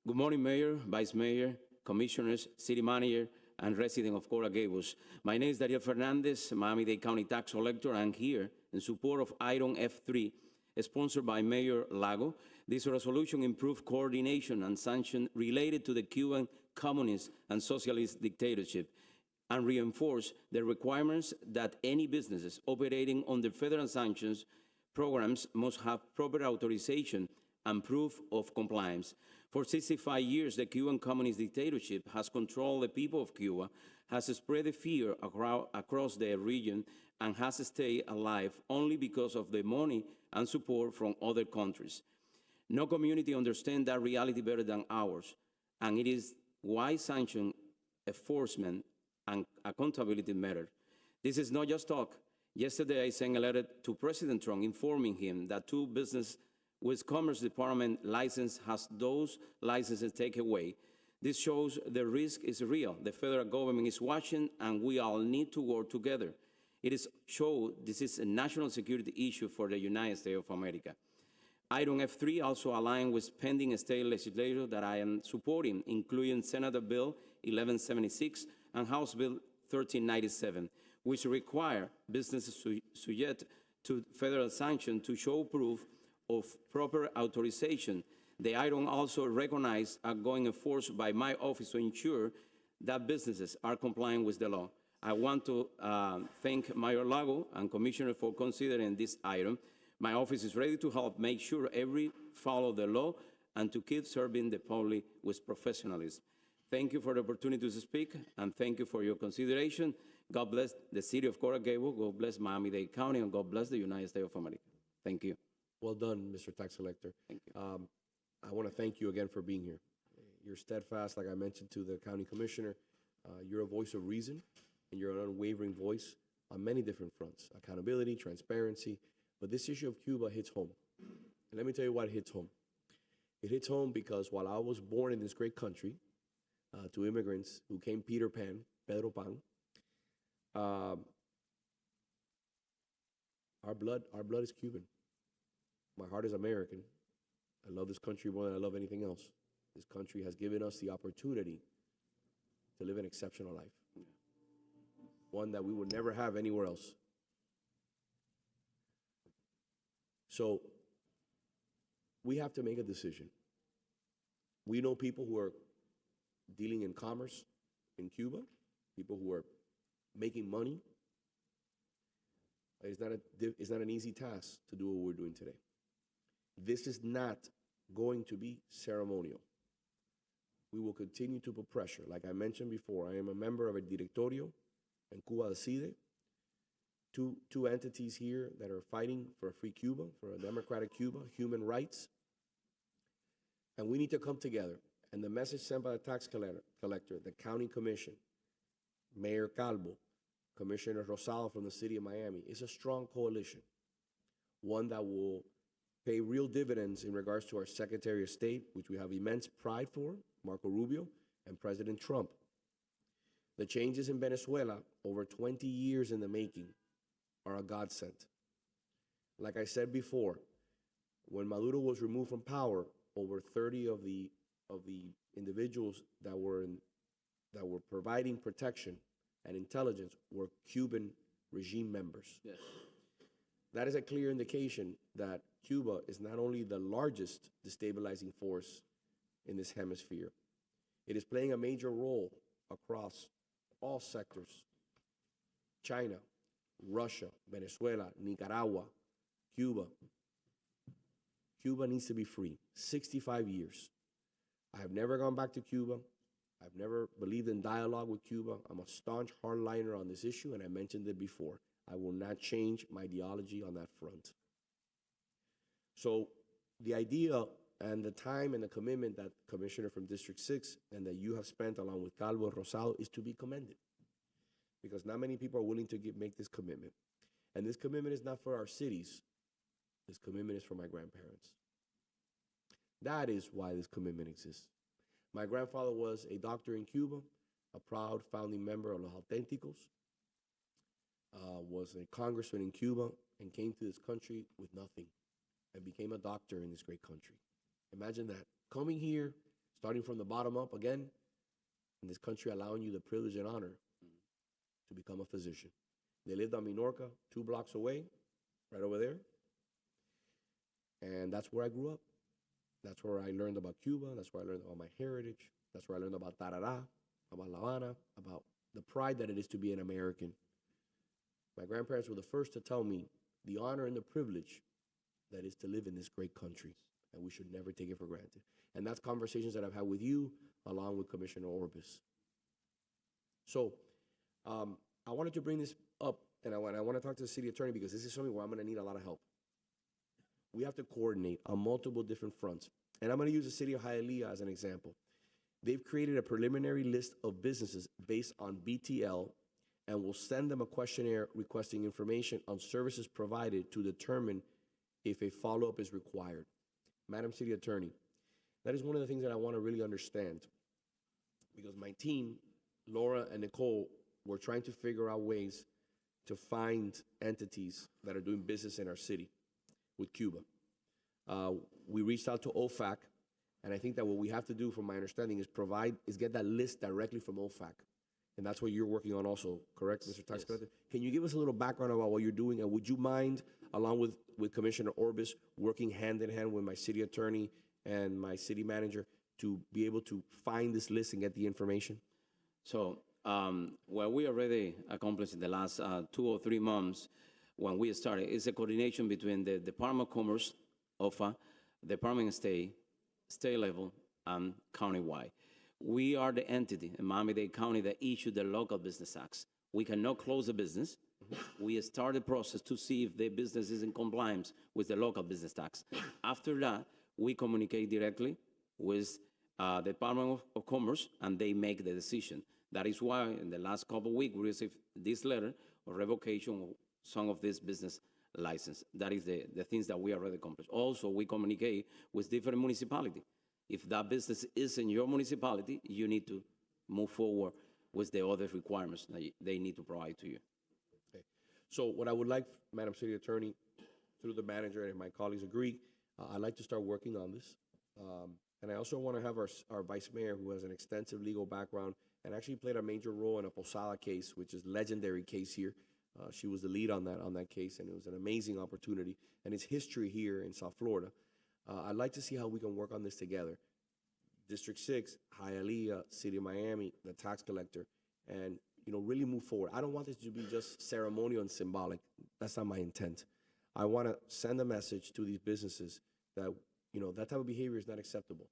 Good morning, Mayor, Vice Mayor, Commissioners, City Manager, and resident of Coral Gables. My name is Dariel Fernandez, Miami-Dade County Tax Collector. I'm here in support of item F3, sponsored by Mayor Lago. This resolution improves coordination and sanction related to the Cuban communist and socialist dictatorship and reinforce the requirements that any businesses operating under federal sanctions programs must have proper authorization and proof of compliance. For 65 years, the Cuban communist dictatorship has controlled the people of Cuba, has spread the fear across the region, and has stayed alive only because of the money and support from other countries. No community understands that reality better than ours, and it is why sanction enforcement and accountability matter. This is not just talk. Yesterday, I sent a letter to President Trump informing him that two businesses with Commerce Department license has those licenses taken away. This shows the risk is real. The federal government is watching, and we all need to work together. It is show this is a national security issue for the United States of America. Item F3 also aligns with pending state legislation that I am supporting, including Senate Bill 1176 and House Bill 1397, which require businesses subject to federal sanction to show proof of proper authorization. The item also recognizes ongoing enforcement by my office to ensure that businesses are complying with the law. I want to thank Mayor Lago and Commissioner for considering this item. My office is ready to help make sure every follow the law and to keep serving the public with professionalism. Thank you for the opportunity to speak, and thank you for your consideration. God bless the city of Coral Gables, God bless Miami-Dade County, and God bless the United States of America. Thank you. Well done, Mr. Tax Collector. Thank you. I want to thank you again for being here. You're steadfast, like I mentioned to the county commissioner. You're a voice of reason, and you're an unwavering voice on many different fronts: accountability, transparency. But this issue of Cuba hits home. And let me tell you why it hits home. It hits home because while I was born in this great country, to immigrants who came Pedro Pan, our blood is Cuban. My heart is American. I love this country more than I love anything else. This country has given us the opportunity to live an exceptional life, one that we would never have anywhere else. So we have to make a decision. We know people who are dealing in commerce in Cuba, people who are making money. It's not an easy task to do what we're doing today. This is not going to be ceremonial. We will continue to put pressure. Like I mentioned before, I am a member of a directorio in Cuba Decide, two entities here that are fighting for a free Cuba, for a democratic Cuba, human rights. And we need to come together. and the message sent by the tax collector, the county commission, Mayor Calvo, Commissioner Rosado from the city of Miami, is a strong coalition, one that will pay real dividends in regards to our Secretary of State, which we have immense pride for, Marco Rubio, and President Trump. The changes in Venezuela, over 20 years in the making, are a godsend. Like I said before, when Maduro was removed from power, over 30 of the individuals that were providing protection and intelligence were Cuban regime members. Yes. That is a clear indication that Cuba is not only the largest destabilizing force in this hemisphere, it is playing a major role across all sectors. China, Russia, Venezuela, Nicaragua, Cuba. Cuba needs to be free. 65 years. I have never gone back to Cuba. I've never believed in dialogue with Cuba. I'm a staunch hardliner on this issue, and I mentioned it before. I will not change my ideology on that front. So the idea and the time and the commitment that Commissioner from District 6 and that you have spent along with Calvo and Rosado is to be commended, because not many people are willing to make this commitment. And this commitment is not for our cities. This commitment is for my grandparents. That is why this commitment exists. My grandfather was a doctor in Cuba, a proud founding member of Los Auténticos, was a congressman in Cuba, and came to this country with nothing and became a doctor in this great country. Imagine that. Coming here, starting from the bottom up again, in this country allowing you the privilege and honor to become a physician. They lived on Minorca, 2 blocks away, right over there. And that's where I grew up. That's where I learned about Cuba. That's where I learned about my heritage. That's where I learned about Tarará, about La Habana, about the pride that it is to be an American. My grandparents were the first to tell me the honor and the privilege that is to live in this great country, and we should never take it for granted. And that's conversations that I've had with you, along with Commissioner Orbis. So I wanted to bring this up, and I want to talk to the city attorney, because this is something where I'm going to need a lot of help. We have to coordinate on multiple different fronts. And I'm going to use the city of Hialeah as an example. They've created a preliminary list of businesses based on BTL, and will send them a questionnaire requesting information on services provided to determine if a follow-up is required. Madam City Attorney, that is one of the things that I want to really understand, because my team, Laura and Nicole, were trying to figure out ways to find entities that are doing business in our city with Cuba. We reached out to OFAC, and I think that what we have to do, from my understanding, is get that list directly from OFAC. And that's what you're working on also, correct, Mr. Tax Collector? Can you give us a little background about what you're doing? And would you mind, along with Commissioner Orbis, working hand in hand with my city attorney and my city manager to be able to find this list and get the information? So what we already accomplished in the last 2 or 3 months when we started is a coordination between the Department of Commerce, OFA, Department of State level, and countywide. We are the entity in Miami-Dade County that issued the local business tax. We cannot close the business. We start the process to see if the business is in compliance with the local business tax. After that, we communicate directly with the Department of Commerce, and they make the decision. That is why in the last couple of weeks, we received this letter of revocation of some of this business license. That is the things that we already accomplished. Also, we communicate with different municipalities. If that business is in your municipality, you need to move forward with the other requirements that they need to provide to you. Okay. So what I would like, Madam City Attorney, through the manager and my colleagues agree, I'd like to start working on this. And I also want to have our Vice Mayor, who has an extensive legal background and actually played a major role in a Posada case, which is a legendary case here. She was the lead on that case, and it was an amazing opportunity. And it's history here in South Florida. I'd like to see how we can work on this together. District 6, Hialeah, City of Miami, the tax collector, and really move forward. I don't want this to be just ceremonial and symbolic. That's not my intent. I want to send a message to these businesses that that type of behavior is not acceptable.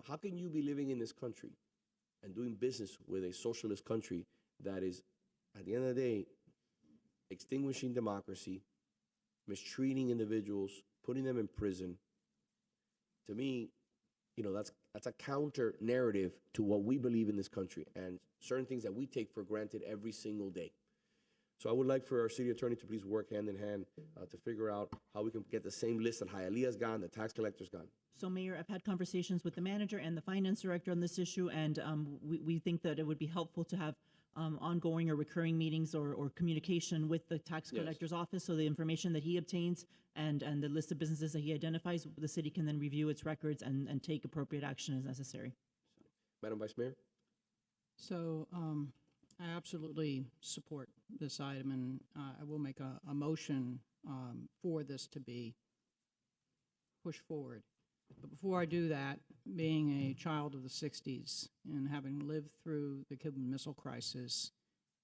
How can you be living in this country and doing business with a socialist country that is, at the end of the day, extinguishing democracy, mistreating individuals, putting them in prison? To me, that's a counter narrative to what we believe in this country and certain things that we take for granted every single day. So I would like for our city attorney to please work hand in hand to figure out how we can get the same list that Hialeah's gone, the tax collector's gone. So, Mayor, I've had conversations with the manager and the finance director on this issue, and we think that it would be helpful to have ongoing or recurring meetings or communication with the tax Yes. collector's office, so the information that he obtains and the list of businesses that he identifies, the city can then review its records and take appropriate action as necessary. Madam Vice Mayor? So I absolutely support this item, and I will make a motion for this to be pushed forward. But before I do that, being a child of the 60s and having lived through the Cuban Missile Crisis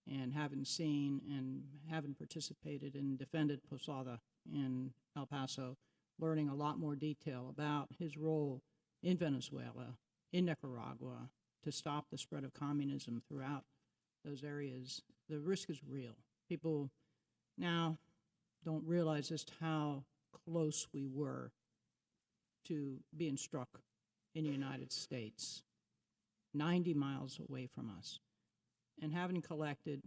and having seen and having participated and defended Posada in El Paso, learning a lot more detail about his role in Venezuela, in Nicaragua, to stop the spread of communism throughout those areas, the risk is real. People now don't realize just how close we were to being struck in the United States, 90 miles away from us. And having collected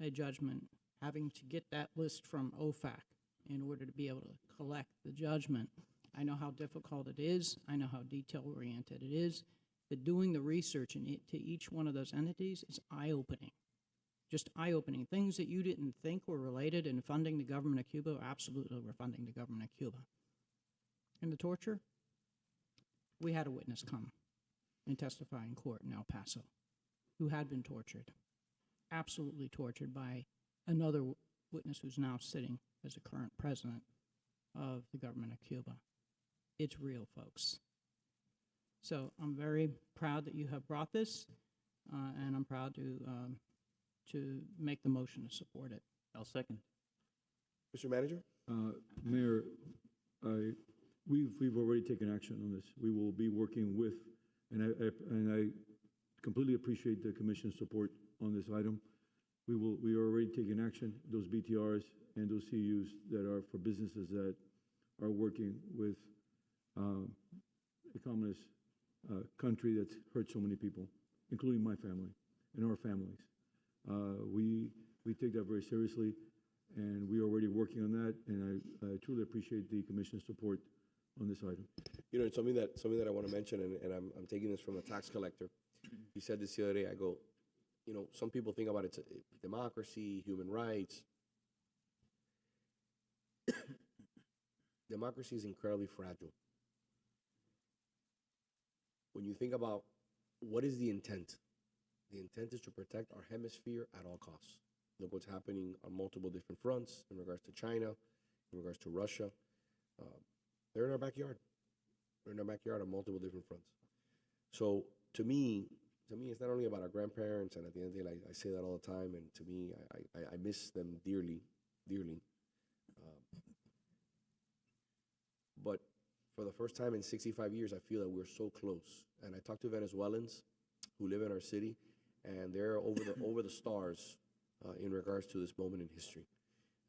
a judgment, having to get that list from OFAC in order to be able to collect the judgment, I know how difficult it is, I know how detail-oriented it is, but doing the research into each one of those entities is eye-opening. Just eye-opening. Things that you didn't think were related in funding the government of Cuba, absolutely were funding the government of Cuba. And the torture? We had a witness come and testify in court in El Paso who had been tortured, absolutely tortured by another witness who's now sitting as the current president of the government of Cuba. It's real, folks. So I'm very proud that you have brought this, and I'm proud to make the motion to support it. I'll second. Mr. Manager? Mayor, we've already taken action on this. We will be working with, and I completely appreciate the commission's support on this item. We are already taking action. Those BTRs and those CUs that are for businesses that are working with a communist country that's hurt so many people, including my family and our families. We take that very seriously, and we're already working on that, and I truly appreciate the commission's support on this item. You know, it's something that I want to mention, and I'm taking this from a tax collector. He said this the other day. I go, you know, some people think about it's democracy, human rights. Democracy is incredibly fragile. When you think about what is the intent is to protect our hemisphere at all costs. Look what's happening on multiple different fronts in regards to China, in regards to Russia. They're in our backyard. They're in our backyard on multiple different fronts. So to me, it's not only about our grandparents, and at the end of the day, like, I say that all the time, and to me, I miss them dearly, dearly. But for the first time in 65 years, I feel that we're so close. And I talk to Venezuelans who live in our city, and they're over the stars in regards to this moment in history.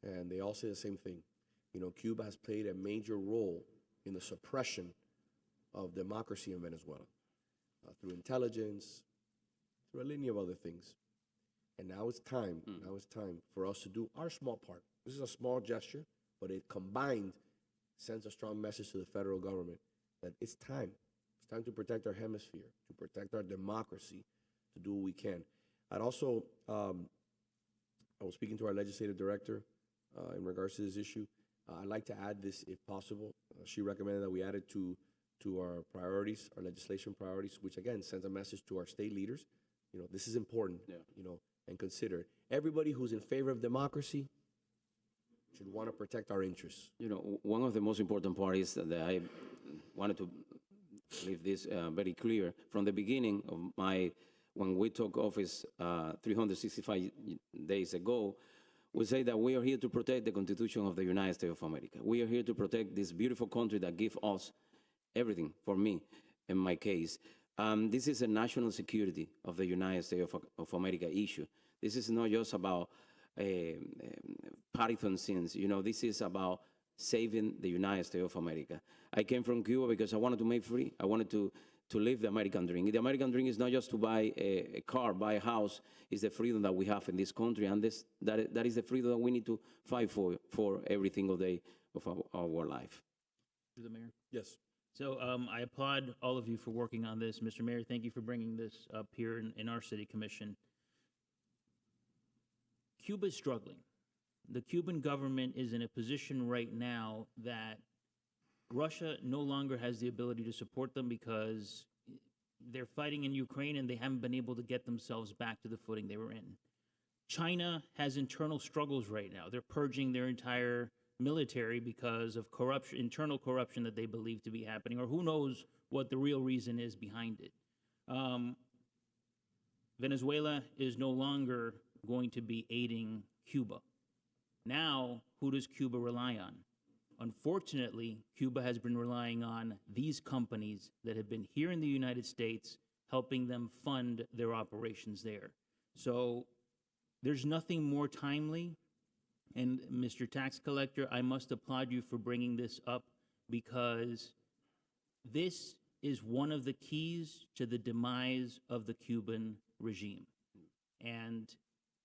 And they all say the same thing. You know, Cuba has played a major role in the suppression of democracy in Venezuela through intelligence, through a litany of other things. And now it's time. Now it's time for us to do our small part. This is a small gesture, but it combined sends a strong message to the federal government that it's time. It's time to protect our hemisphere, to protect our democracy, to do what we can. I'd also, I was speaking to our legislative director in regards to this issue. I'd like to add this if possible. She recommended that we add it to our priorities, our legislation priorities, which again sends a message to our state leaders. You know, this is important, you know, and consider it. Everybody who's in favor of democracy should want to protect our interests. You know, one of the most important parts that I wanted to leave this very clear from the beginning of when we took office 365 days ago, we say that we are here to protect the Constitution of the United States of America. We are here to protect this beautiful country that gives us everything, for me, in my case. This is a national security of the United States of America issue. This is not just about partisan sins. You know, this is about saving the United States of America. I came from Cuba because I wanted to make free. I wanted to to live the American dream. The American dream is not just to buy a car, buy a house. It's the freedom that we have in this country, and that is the freedom that we need to fight for every single day of our life. Through the mayor. Yes. So I applaud all of you for working on this. Mr. Mayor, thank you for bringing this up here in our city commission. Cuba is struggling. The Cuban government is in a position right now that Russia no longer has the ability to support them because they're fighting in Ukraine and they haven't been able to get themselves back to the footing they were in. China has internal struggles right now. They're purging their entire military because of corruption, internal corruption that they believe to be happening, or who knows what the real reason is behind it. Venezuela is no longer going to be aiding Cuba. Now, who does Cuba rely on? Unfortunately, Cuba has been relying on these companies that have been here in the United States, helping them fund their operations there. So there's nothing more timely. And Mr. Tax Collector, I must applaud you for bringing this up, because this is one of the keys to the demise of the Cuban regime. And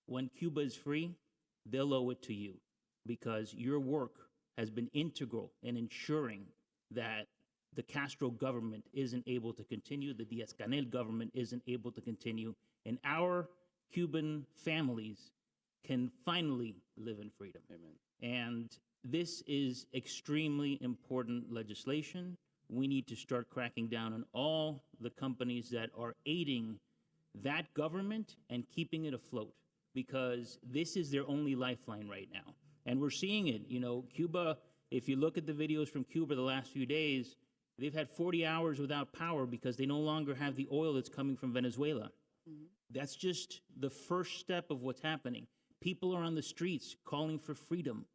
when Cuba is free, they'll owe it to you, because your work has been integral in ensuring that the Castro government isn't able to continue, the Diaz-Canel government isn't able to continue, and our Cuban families can finally live in freedom. Amen. And this is extremely important legislation. We need to start cracking down on all the companies that are aiding that government and keeping it afloat, because this is their only lifeline right now. And we're seeing it. You know, Cuba, if you look at the videos from Cuba the last few days, they've had 40 hours without power because they no longer have the oil that's coming from Venezuela. Mm-hmm. That's just the first step of what's happening. People are on the streets calling for freedom,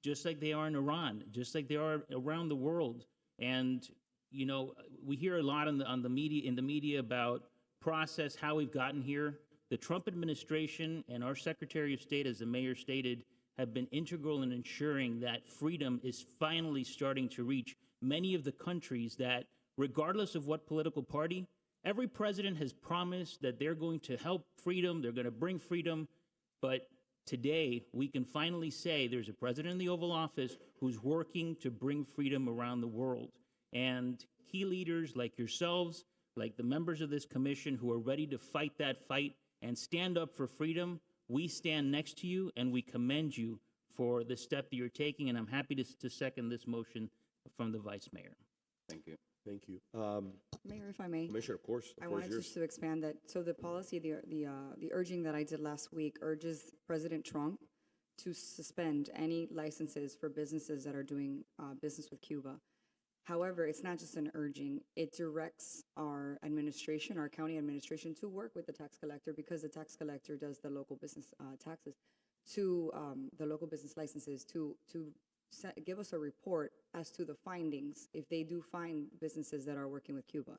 just like they are in Iran, just like they are around the world. And, you know, we hear a lot in the media about process, how we've gotten here. The Trump administration and our Secretary of State, as the mayor stated, have been integral in ensuring that freedom is finally starting to reach many of the countries that, regardless of what political party, every president has promised that they're going to help freedom, they're going to bring freedom. But today, we can finally say there's a president in the Oval Office who's working to bring freedom around the world. And key leaders like yourselves, like the members of this commission who are ready to fight that fight and stand up for freedom, we stand next to you and we commend you for the step that you're taking. And I'm happy to second this motion from the Vice Mayor. Thank you. Thank you. Mayor, if I may. Commissioner, of course. I wanted just to expand that. So the policy, the urging that I did last week urges President Trump to suspend any licenses for businesses that are doing business with Cuba. However, it's not just an urging. It directs our administration, our county administration, to work with the tax collector, because the tax collector does the local business taxes, to the local business licenses, to give us a report as to the findings if they do find businesses that are working with Cuba.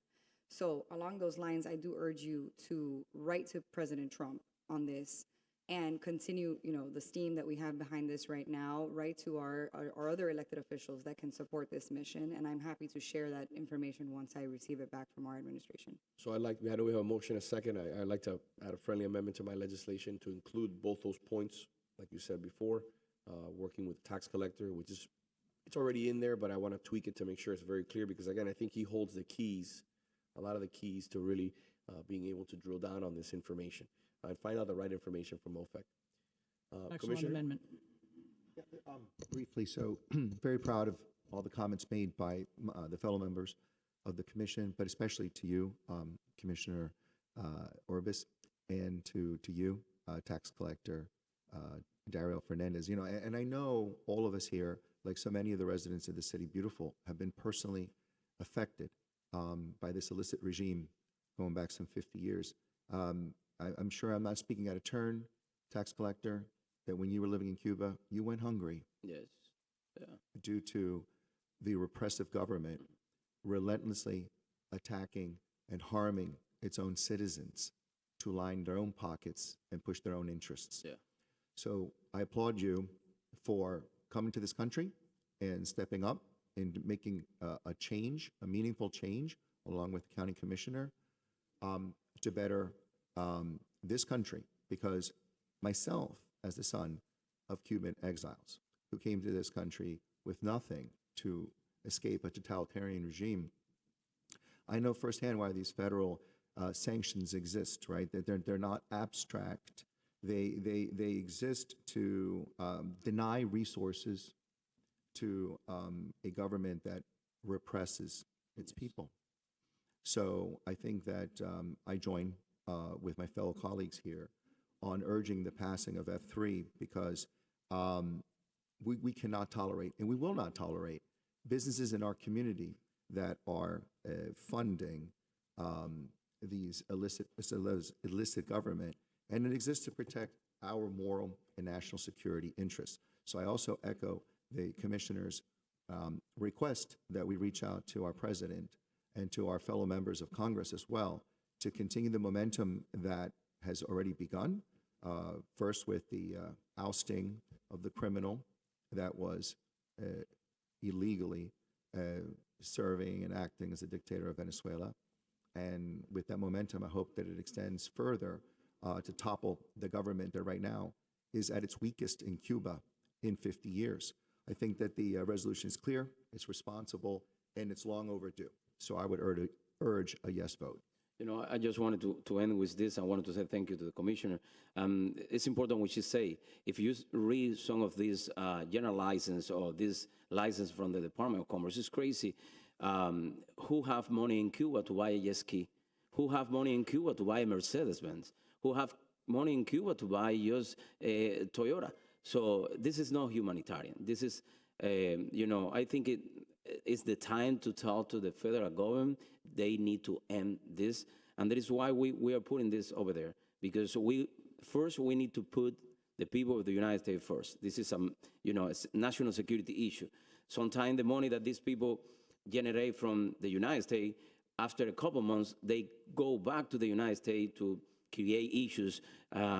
So along those lines, I do urge you to write to President Trump on this and continue, you know, the steam that we have behind this right now, write to our other elected officials that can support this mission. And I'm happy to share that information once I receive it back from our administration. So I know we have a motion, a second. I'd like to add a friendly amendment to my legislation to include both those points, like you said before, working with the tax collector, which is, it's already in there, but I want to tweak it to make sure it's very clear, because again, I think he holds the keys, a lot of the keys to really being able to drill down on this information and find out the right information from OFAC. Excellent amendment. Briefly, so very proud of all the comments made by the fellow members of the commission, but especially to you, Commissioner Orbis, and to you, Tax Collector Dario Fernandez. You know, and I know all of us here, like so many of the residents of the city beautiful, have been personally affected by this illicit regime going back some 50 years. I'm sure I'm not speaking out of turn, Tax Collector, that when you were living in Cuba, you went hungry. Yes. Yeah. Due to the repressive government relentlessly attacking and harming its own citizens to line their own pockets and push their own interests. Yeah. So I applaud you for coming to this country and stepping up and making a change, a meaningful change along with the county commissioner, to better this country, because myself, as the son of Cuban exiles who came to this country with nothing to escape a totalitarian regime, I know firsthand why these federal sanctions exist, right? That they're not abstract. They exist to deny resources to a government that represses its people. So I think that I join with my fellow colleagues here on urging the passing of F3, because we cannot tolerate, and we will not tolerate, businesses in our community that are funding these illicit government, and it exists to protect our moral and national security interests. So I also echo the commissioner's request that we reach out to our president and to our fellow members of Congress as well to continue the momentum that has already begun, first with the ousting of the criminal that was illegally serving and acting as a dictator of Venezuela. And with that momentum, I hope that it extends further to topple the government that right now is at its weakest in Cuba in 50 years. I think that the resolution is clear, it's responsible, and it's long overdue. So I would urge a yes vote. You know, I just wanted to end with this. I wanted to say thank you to the commissioner. It's important what you say. If you read some of these general license or this license from the Department of Commerce, it's crazy. Who have money in Cuba to buy a jet ski? Who have money in Cuba to buy a Mercedes-Benz? Who have money in Cuba to buy just a Toyota? So this is not humanitarian. This is, you know, I think it's the time to talk to the federal government. They need to end this. And that is why we are putting this over there. Because first we need to put the people of the United States first. This is you know, a national security issue. Sometimes the money that these people generate from the United States, after a couple months, they go back to the United States to create issues,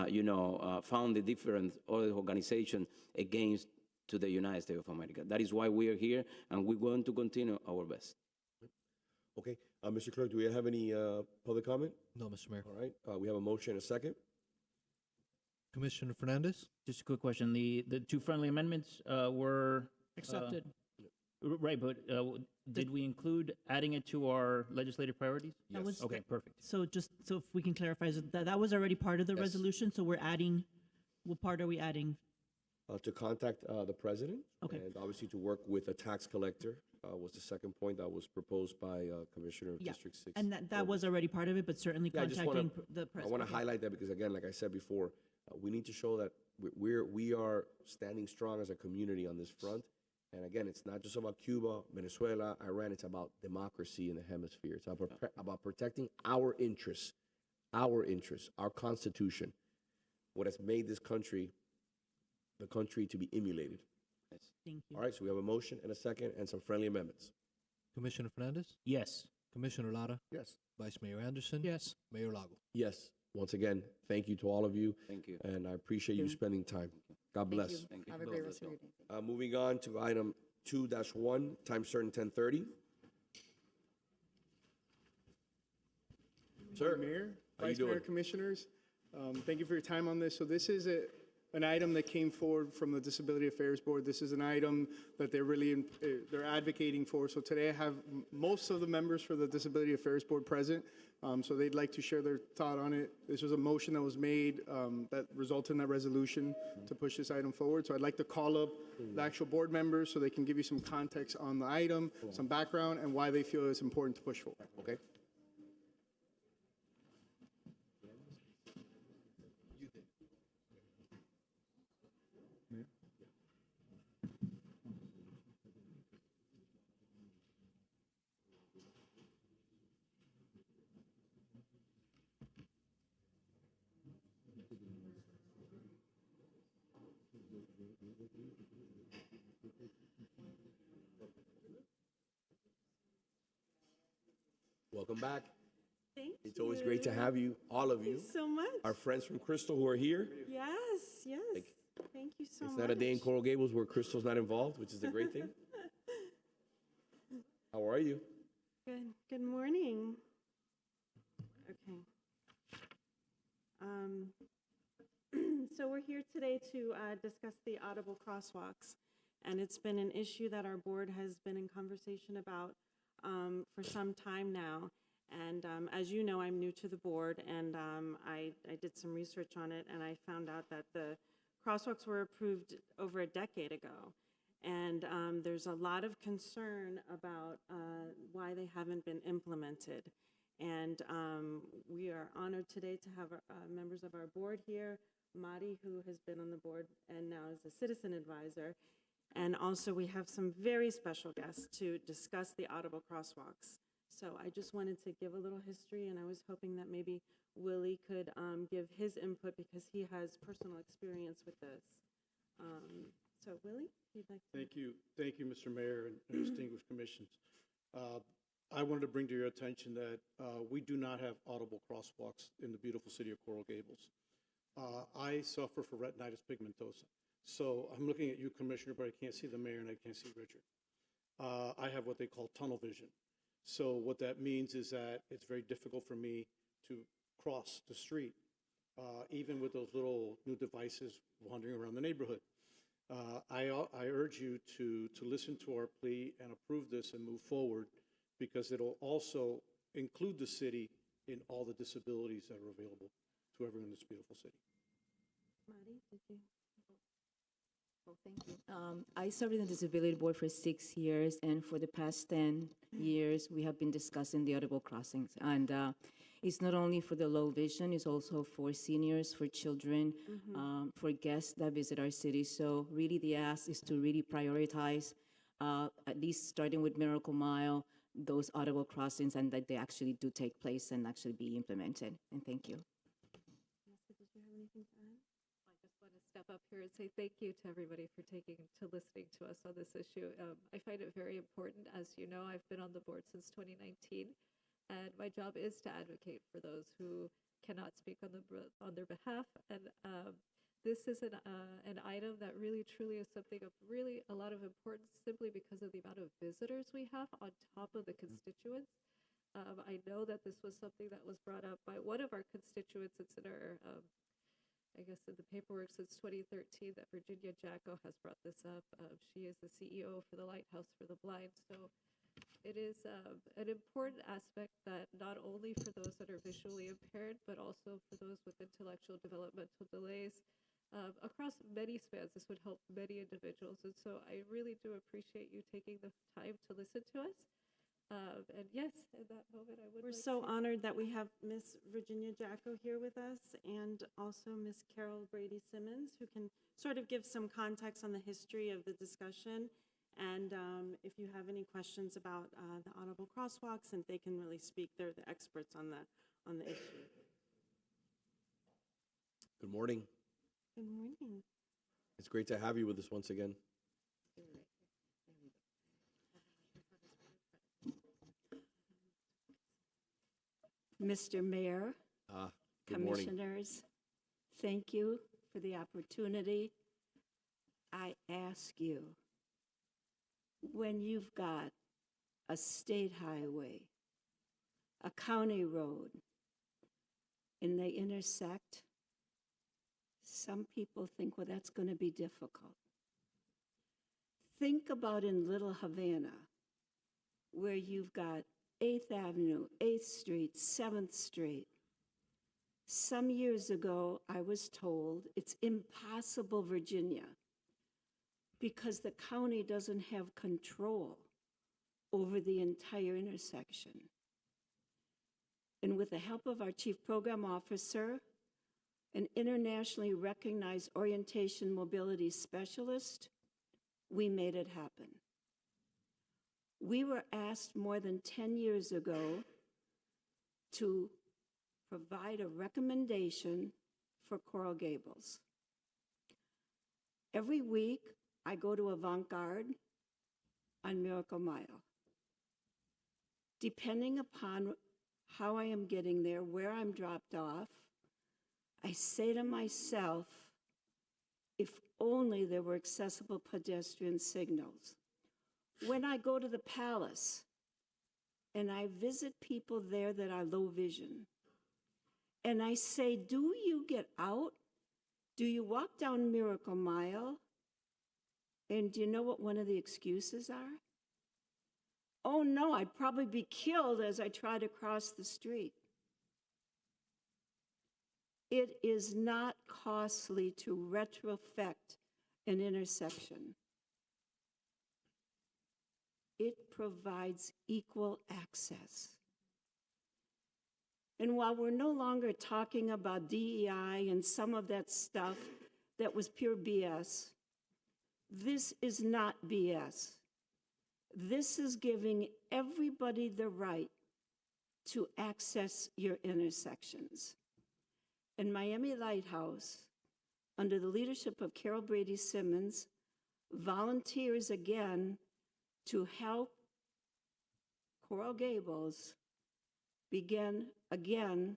you know, found the different other organizations against to the United States of America. That is why we are here, and we're going to continue our best. Okay, Mr. Clerk, do we have any public comment? No, Mr. Mayor. All right, we have a motion and a second. Commissioner Fernandez? Just a quick question. The two friendly amendments were Accepted. Right, but did we include adding it to our legislative priorities? That was- Okay, perfect. So just so if we can clarify, so that was already part of the resolution, so we're adding, what part are we adding? To contact the president. Okay. And obviously to work with a tax collector was the second point that was proposed by Commissioner of Yeah, District 6. and that was already part of it, but certainly Yeah, I just contacting wanna- the I president. want to highlight that because, again, like I said before, we need to show that we are standing strong as a community on this front. And again, it's not just about Cuba, Venezuela, Iran. It's about democracy in the hemisphere. It's about protecting our interests, our Constitution, what has made this country the country to be emulated. Thank you. All right, so we have a motion and a second and some friendly amendments. Commissioner Fernandez? Yes. Commissioner Lara? Yes. Vice Mayor Anderson? Yes. Mayor Lago? Yes. Once again, thank you to all of you. Thank you. And I appreciate you spending time. God bless. Thank you. Have a great rest of your day. Moving on to item 2-1, time certain 10:30. Sir, Mayor, how you Vice Mayor, doing? Commissioners, thank you for your time on this. So this is an item that came forward from the Disability Affairs Board. This is an item that they're advocating for. So today I have most of the members for the Disability Affairs Board present. So they'd like to share their thought on it. This was a motion that was made that resulted in that resolution to push this item forward. So I'd like to call up the actual board members so they can give you some context on the item, some background, and why they feel it's important to push forward. Okay. Welcome back. Thank It's always great to have you, all of you. Thank you so much. Our friends from Crystal who are here. Yes, yes. Thank you so much. It's not a day in Coral Gables where Crystal's not involved, which is the great thing. How are you? Good morning. Okay. So we're here today to discuss the audible crosswalks. And it's been an issue that our board has been in conversation about for some time now. And as you know, I'm new to the board, and I did some research on it, and I found out that the crosswalks were approved over a decade ago. And there's a lot of concern about why they haven't been implemented. And we are honored today to have members of our board here, Mari, who has been on the board and now is a citizen advisor. And also we have some very special guests to discuss the audible crosswalks. So I just wanted to give a little history, and I was hoping that maybe Willie could give his input because he has personal experience with this. So Willie, if you'd like to. Thank you, Mr. Mayor and distinguished commissions. I wanted to bring to your attention that we do not have audible crosswalks in the beautiful city of Coral Gables. I suffer from retinitis pigmentosa. So I'm looking at you, Commissioner, but I can't see the mayor and I can't see Richard. I have what they call tunnel vision. So what that means is that it's very difficult for me to cross the street, even with those little new devices wandering around the neighborhood. I urge you to listen to our plea and approve this and move forward, because it'll also include the city in all the disabilities that are available to everyone in this beautiful city. Mari, did you? Well, thank you. I served in the Disability Board for 6 years, and for the past 10 years, we have been discussing the audible crossings. And it's not only for the low vision, it's also for seniors, for children, for guests that visit our city. So really the ask is to really prioritize, at least starting with Miracle Mile, those audible crossings, and that they actually do take place and actually be implemented. And thank you. Did you have anything to add? I just want to step up here and say thank you to everybody for listening to us on this issue. I find it very important. As you know, I've been on the board since 2019, and my job is to advocate for those who cannot speak on their behalf. And this is an item that really, truly is something of really a lot of importance, simply because of the amount of visitors we have on top of the constituents. I know that this was something that was brought up by one of our constituents. It's in our I guess in the paperwork since 2013 that Virginia Jacko has brought this up. She is the CEO for the Lighthouse for the Blind. So it is an important aspect that not only for those that are visually impaired, but also for those with intellectual developmental delays. Across many spans, this would help many individuals. And so I really do appreciate you taking the time to listen to us. And yes, at that moment, I would We're like so to honored that we have Miss Virginia Jacko here with us, and also Miss Carol Brady Simmons, who can sort of give some context on the history of the discussion. And if you have any questions about the audible crosswalks, and they can really speak, they're the experts on the issue. Good morning. Good morning. It's great to have you with us once again. Mr. Mayor, Good morning. commissioners, thank you for the opportunity. I ask you, when you've got a state highway, a county road, and they intersect, some people think, well, that's going to be difficult. Think about in Little Havana, where you've got 8th Avenue, 8th Street, 7th Street. Some years ago, I was told it's impossible, Virginia, because the county doesn't have control over the entire intersection. And with the help of our Chief Program Officer, an internationally recognized orientation mobility specialist, we made it happen. We were asked more than 10 years ago to provide a recommendation for Coral Gables. Every week, I go to Avant-Garde on Miracle Mile. Depending upon how I am getting there, where I'm dropped off, I say to myself, if only there were accessible pedestrian signals. When I go to the Palace and I visit people there that are low vision. And I say, do you get out? Do you walk down Miracle Mile? And do you know what one of the excuses are? Oh no, I'd probably be killed as I try to cross the street. It is not costly to retrofit an intersection. It provides equal access. And while we're no longer talking about DEI and some of that stuff that was pure BS, this is not BS. This is giving everybody the right to access your intersections. In Miami Lighthouse, under the leadership of Carol Brady Simmons, volunteers again to help Coral Gables begin again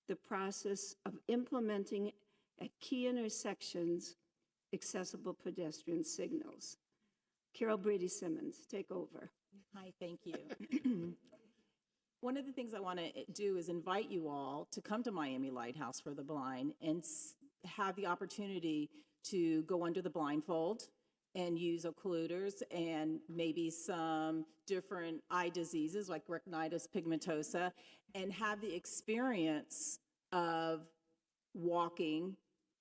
the process of implementing at key intersections accessible pedestrian signals. Carol Brady Simmons, take over. Hi, thank you. One of the things I want to do is invite you all to come to Miami Lighthouse for the Blind and have the opportunity to go under the blindfold and use occluders and maybe some different eye diseases like retinitis pigmentosa, and have the experience of walking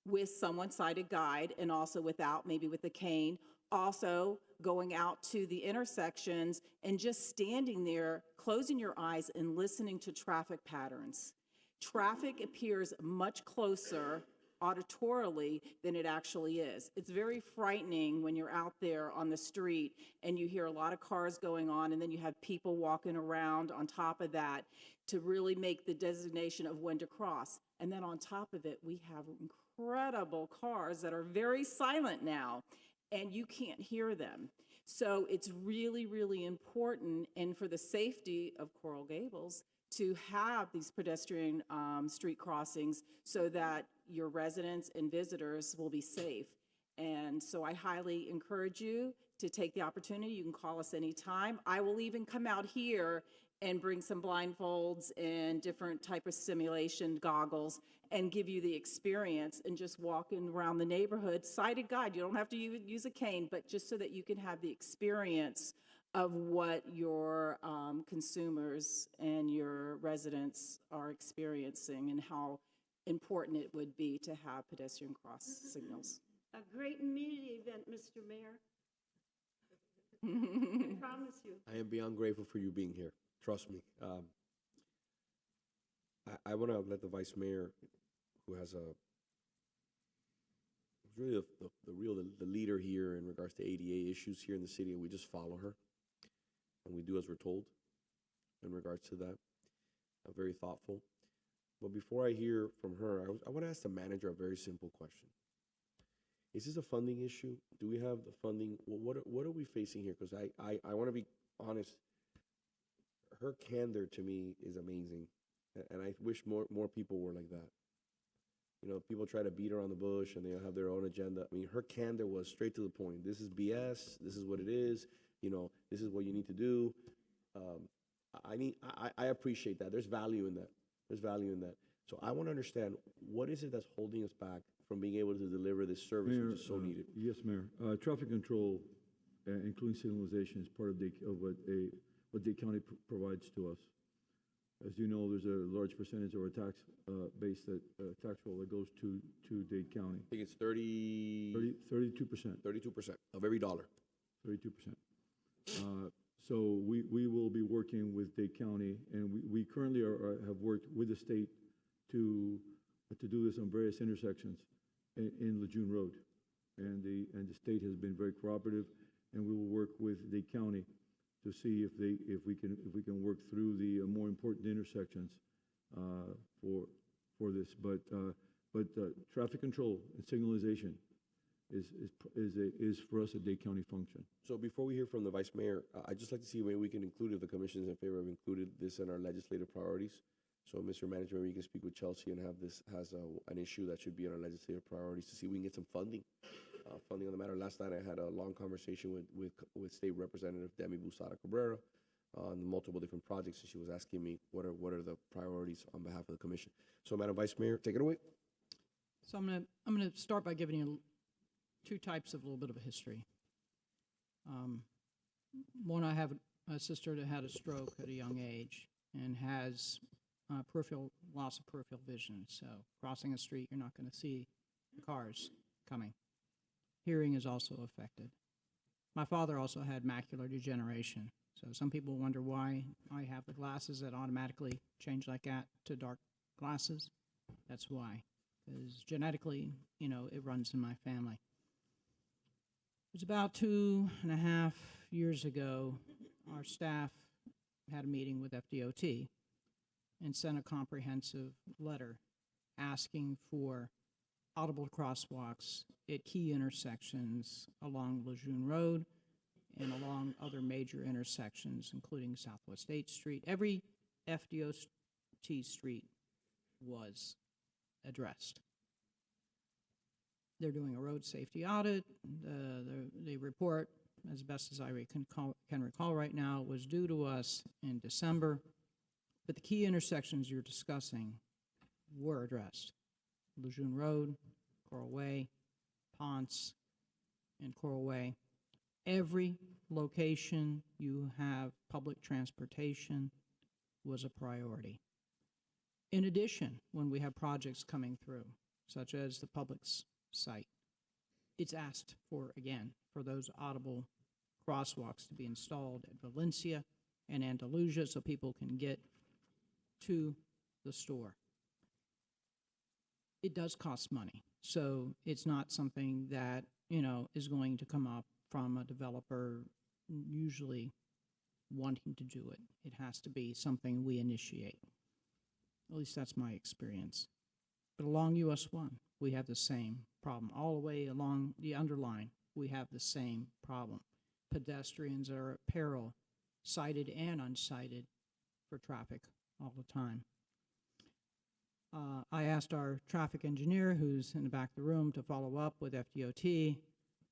with someone sighted guide and also without, maybe with a cane, also going out to the intersections and just standing there, closing your eyes and listening to traffic patterns. Traffic appears much closer auditorily than it actually is. It's very frightening when you're out there on the street and you hear a lot of cars going on, and then you have people walking around on top of that to really make the designation of when to cross. And then on top of it, we have incredible cars that are very silent now, and you can't hear them. So it's really, really important, and for the safety of Coral Gables, to have these pedestrian street crossings so that your residents and visitors will be safe. And so I highly encourage you to take the opportunity. You can call us anytime. I will even come out here and bring some blindfolds and different type of simulation goggles and give you the experience and just walking around the neighborhood. Sighted guide, you don't have to use a cane, but just so that you can have the experience of what your consumers and your residents are experiencing and how important it would be to have pedestrian cross signals. A great media event, Mr. Mayor. I promise you. I am beyond grateful for you being here. Trust me. I want to let the vice mayor, who has really the leader here in regards to ADA issues here in the city, and we just follow her, and we do as we're told in regards to that. Very thoughtful. But before I hear from her, I want to ask the manager a very simple question. Is this a funding issue? Do we have the funding? What are we facing here? Because I want to be honest. Her candor to me is amazing, and I wish more people were like that. You know, people try to beat around the bush and they have their own agenda. I mean, her candor was straight to the point. This is BS. This is what it is. You know, this is what you need to do. I appreciate that. There's value in that. There's value in that. So I want to understand, what is it that's holding us back from being able to deliver this service, Mayor, which is so needed? Yes, Mayor. Traffic control, including signalization, is part of what Dade County provides to us. As you know, there's a large percentage of our tax base, tax roll that goes to Dade County. I think it's 32%. 32% of every dollar. 32%. So we will be working with Dade County, and we currently have worked with the state to do this on various intersections in Lejeune Road, and the state has been very cooperative, and we will work with Dade County to see if we can work through the more important intersections for this. But traffic control and signalization is for us a Dade County function. So before we hear from the vice mayor, I'd just like to see maybe we can include, if the commission is in favor of included this in our legislative priorities. So, Mr. Manager, maybe you can speak with Chelsea and have this as an issue that should be on our legislative priorities to see if we can get some funding on the matter. Last night I had a long conversation with State Representative Demi Busada Cabrera on the multiple different projects, and she was asking me what are the priorities on behalf of the commission. So, Madam Vice Mayor, take it away. So I'm gonna start by giving you two types of a little bit of a history. One, I have a sister that had a stroke at a young age and has loss of peripheral vision. So crossing a street, you're not going to see the cars coming. Hearing is also affected. My father also had macular degeneration. So some people wonder why I have the glasses that automatically change like that to dark glasses. That's why, because genetically, it runs in my family. It was about 2.5 years ago, our staff had a meeting with FDOT and sent a comprehensive letter asking for audible crosswalks at key intersections along Lejeune Road and along other major intersections, including Southwest 8th Street. Every FDOT street was addressed. They're doing a road safety audit. The report, as best as I can recall right now, was due to us in December. But the key intersections you're discussing were addressed. Lejeune Road, Coral Way, Ponce, and Coral Way. Every location you have public transportation was a priority. In addition, when we have projects coming through, such as the Publix site, it's asked for, again, for those audible crosswalks to be installed at Valencia and Andalusia so people can get to the store. It does cost money, so it's not something that, is going to come up from a developer usually wanting to do it. It has to be something we initiate. At least that's my experience. But along US 1, we have the same problem. All the way along the underline, we have the same problem. Pedestrians are at peril, sighted and unsighted, for traffic all the time. I asked our traffic engineer, who's in the back of the room, to follow up with FDOT.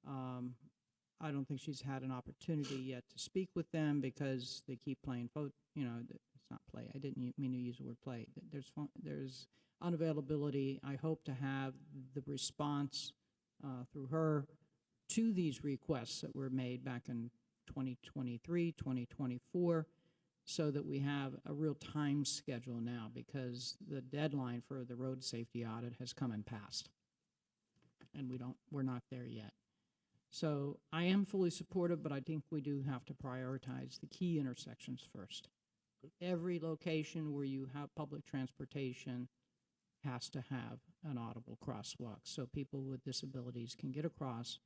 I don't think she's had an opportunity yet to speak with them because they keep playing it's not play. I didn't mean to use the word play. There's unavailability. I hope to have the response through her to these requests that were made back in 2023, 2024, so that we have a real time schedule now, because the deadline for the road safety audit has come and passed, and we're not there yet. So I am fully supportive, but I think we do have to prioritize the key intersections first. Every location where you have public transportation has to have an audible crosswalk so people with disabilities can get across.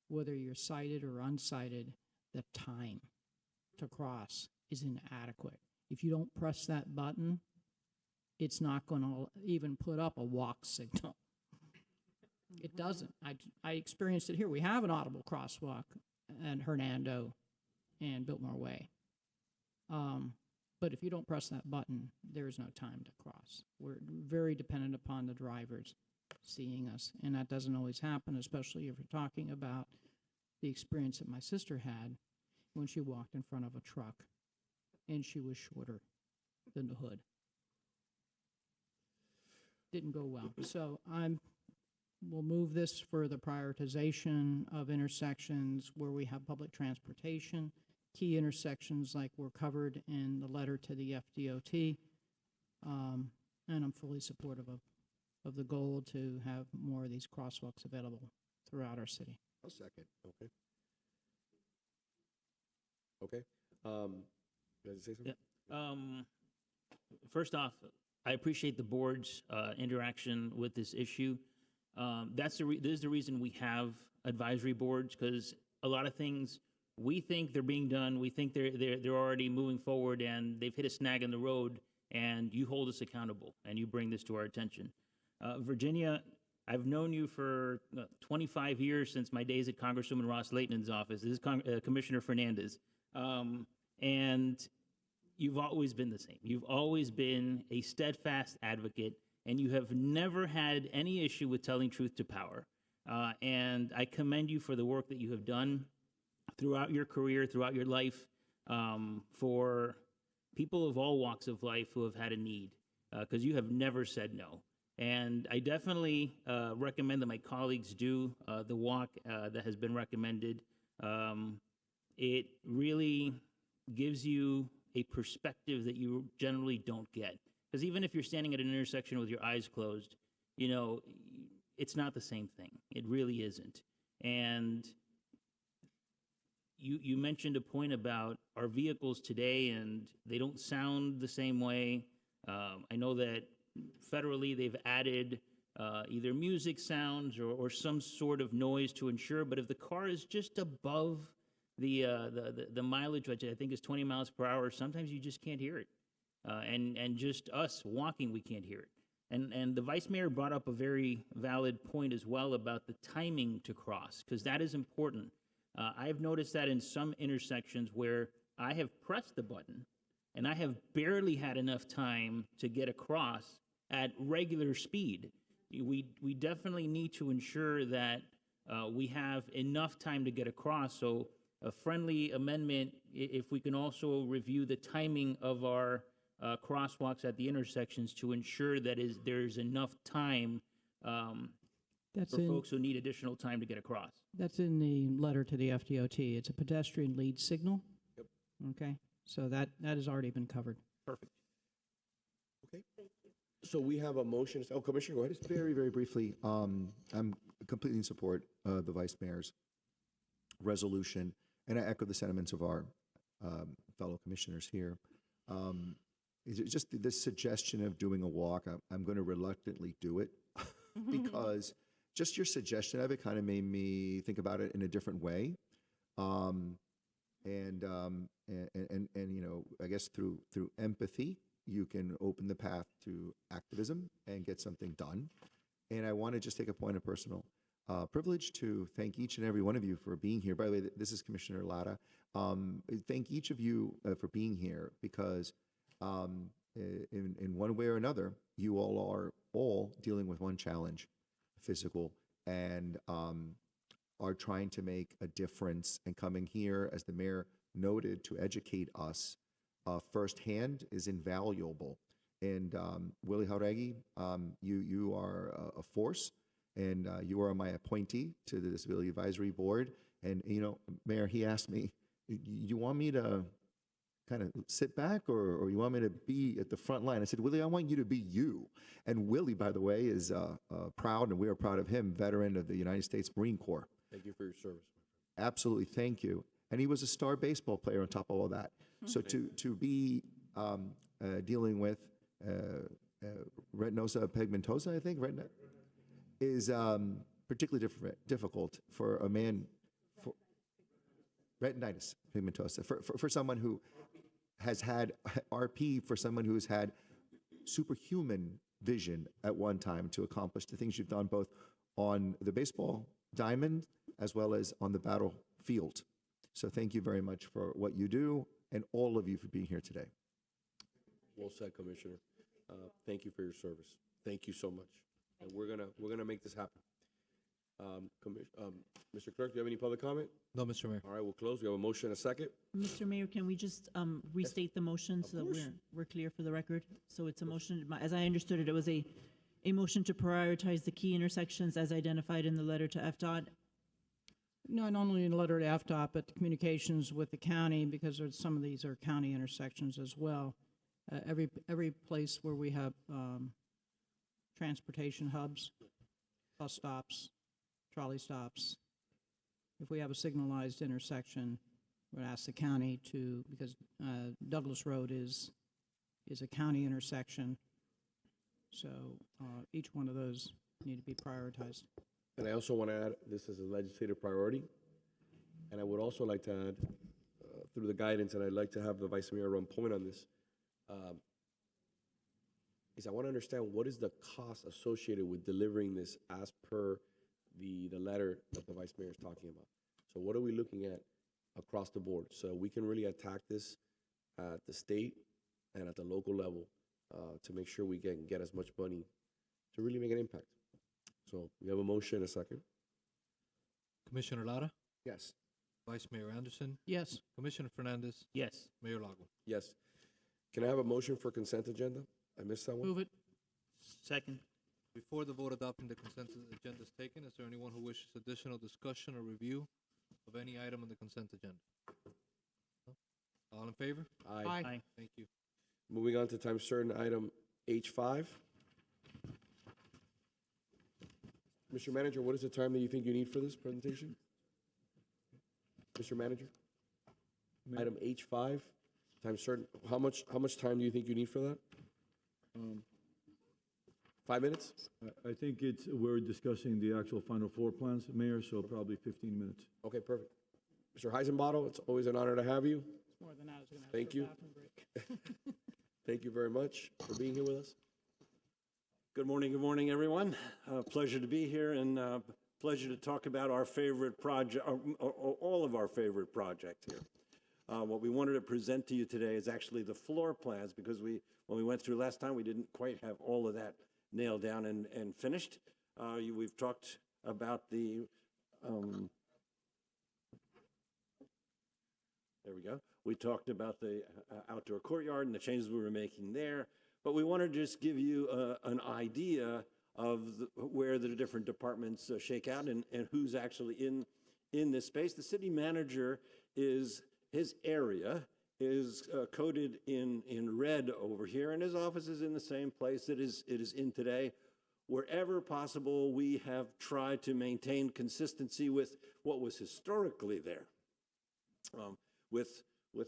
Whether you're sighted or unsighted, the time to cross is inadequate. If you don't press that button, it's not going to even put up a walk signal. It doesn't. I experienced it here. We have an audible crosswalk at Hernando and Biltmore Way. But if you don't press that button, there is no time to cross. We're very dependent upon the drivers seeing us, and that doesn't always happen, especially if you're talking about the experience that my sister had when she walked in front of a truck and she was shorter than the hood. Didn't go well. So we'll move this for the prioritization of intersections where we have public transportation, key intersections like were covered in the letter to the FDOT, and I'm fully supportive of the goal to have more of these crosswalks available throughout our city. I'll second. Okay. Okay. You guys say something? Yeah. First off, I appreciate the board's interaction with this issue. This is the reason we have advisory boards, because a lot of things we think they're being done, we think they're already moving forward, and they've hit a snag in the road, and you hold us accountable and you bring this to our attention. Virginia, I've known you for 25 years, since my days at Congresswoman Ross Layton's office. This is Commissioner Fernandez. And you've always been the same. You've always been a steadfast advocate, and you have never had any issue with telling truth to power. And I commend you for the work that you have done throughout your career, throughout your life. for people of all walks of life who have had a need, because you have never said no. And I definitely recommend that my colleagues do the walk that has been recommended. It really gives you a perspective that you generally don't get. Because even if you're standing at an intersection with your eyes closed, you know, it's not the same thing. It really isn't. And you mentioned a point about our vehicles today, and they don't sound the same way. I know that federally they've added either music sounds or some sort of noise to ensure, but if the car is just above the mileage, which I think is 20 miles per hour, sometimes you just can't hear it. And just us walking, we can't hear it. And the vice mayor brought up a very valid point as well about the timing to cross, because that is important. I've noticed that in some intersections where I have pressed the button and I have barely had enough time to get across at regular speed. We definitely need to ensure that we have enough time to get across. So a friendly amendment, if we can also review the timing of our crosswalks at the intersections to ensure that there's enough time for folks who need additional time to get across. That's in the letter to the FDOT. It's a pedestrian lead signal. Yep. Okay, so that has already been covered. Perfect. Okay. Thank you. So we have a motion. Oh, Commissioner, go ahead. Just very, very briefly, I'm completely in support of the Vice Mayor's resolution, and I echo the sentiments of our fellow commissioners here. Is it just this suggestion of doing a walk? I'm going to reluctantly do it because just your suggestion of it kind of made me think about it in a different way. And you know, I guess through empathy, you can open the path to activism and get something done. And I want to just take a point of personal privilege to thank each and every one of you for being here. By the way, this is Commissioner Lara. Thank each of you for being here, because in one way or another, you all are dealing with one challenge, physical, and are trying to make a difference. And coming here, as the mayor noted, to educate us firsthand is invaluable. And Willie Jauregui, you are a force, and you are my appointee to the Disability Advisory Board. And, you know, Mayor, he asked me, you want me to kind of sit back or you want me to be at the front line? I said, Willie, I want you to be you. And Willie, by the way, is proud, and we are proud of him, veteran of the United States Marine Corps. Thank you for your service. Absolutely, thank you. And he was a star baseball player on top of all that. So to be dealing with retinosa pigmentosa, I think, is particularly difficult for a man, for retinitis pigmentosa, for someone who has had RP, for someone who's had superhuman vision at one time to accomplish the things you've done both on the baseball diamond as well as on the battlefield. So thank you very much for what you do, and all of you for being here today. Well said, Commissioner. Thank you for your service. Thank you so much. And we're gonna make this happen. Mr. Clerk, do you have any public comment? No, Mr. Mayor. All right, we'll close. We have a motion and a second. Mr. Mayor, can we just restate the motion so that we're clear for the record? So it's a motion, as I understood it, it was a motion to prioritize the key intersections as identified in the letter to FDOT. No, not only in the letter to FDOT, but the communications with the county, because some of these are county intersections as well. Every place where we have transportation hubs, bus stops, trolley stops, if we have a signalized intersection, we'll ask the county to, because Douglas Road is a county intersection, so each one of those need to be prioritized. And I also want to add, this is a legislative priority. And I would also like to add, through the guidance, and I'd like to have the Vice Mayor run point on this, is I want to understand what is the cost associated with delivering this as per the letter that the Vice Mayor is talking about. So what are we looking at across the board? So we can really attack this at the state and at the local level to make sure we can get as much money to really make an impact. So we have a motion and a second. Commissioner Lara? Yes. Vice Mayor Anderson, Yes. Commissioner Fernandez, Yes. Mayor Lago. Yes. Can I have a motion for consent agenda? I missed that one? Move it. Second. Before the vote adopting the consent agenda is taken, is there anyone who wishes additional discussion or review of any item on the consent agenda? No? All in favor? Aye. Aye. Thank you. Moving on to time certain, item H5. Mr. Manager, what is the time that you think you need for this presentation? Mr. Manager? Item H5, time certain, how much time do you think you need for that? 5 minutes? I think we're discussing the actual final floor plans, Mayor, so probably 15 minutes. Okay, perfect. Mr. Heisenbottle, it's always an honor to have you. It's more than that. I was going to ask Thank for a you. bathroom break. Thank you very much for being here with us. Good morning, everyone. Pleasure to be here and pleasure to talk about our favorite project, all of our favorite projects here. What we wanted to present to you today is actually the floor plans because when we went through last time, we didn't quite have all of that nailed down and finished. We've talked about the, there we go. We talked about the outdoor courtyard and the changes we were making there. But we wanted to just give you an idea of where the different departments shake out and who's actually in this space. The city manager his area is coded in red over here, and his office is in the same place it is in today. Wherever possible, we have tried to maintain consistency with what was historically there, with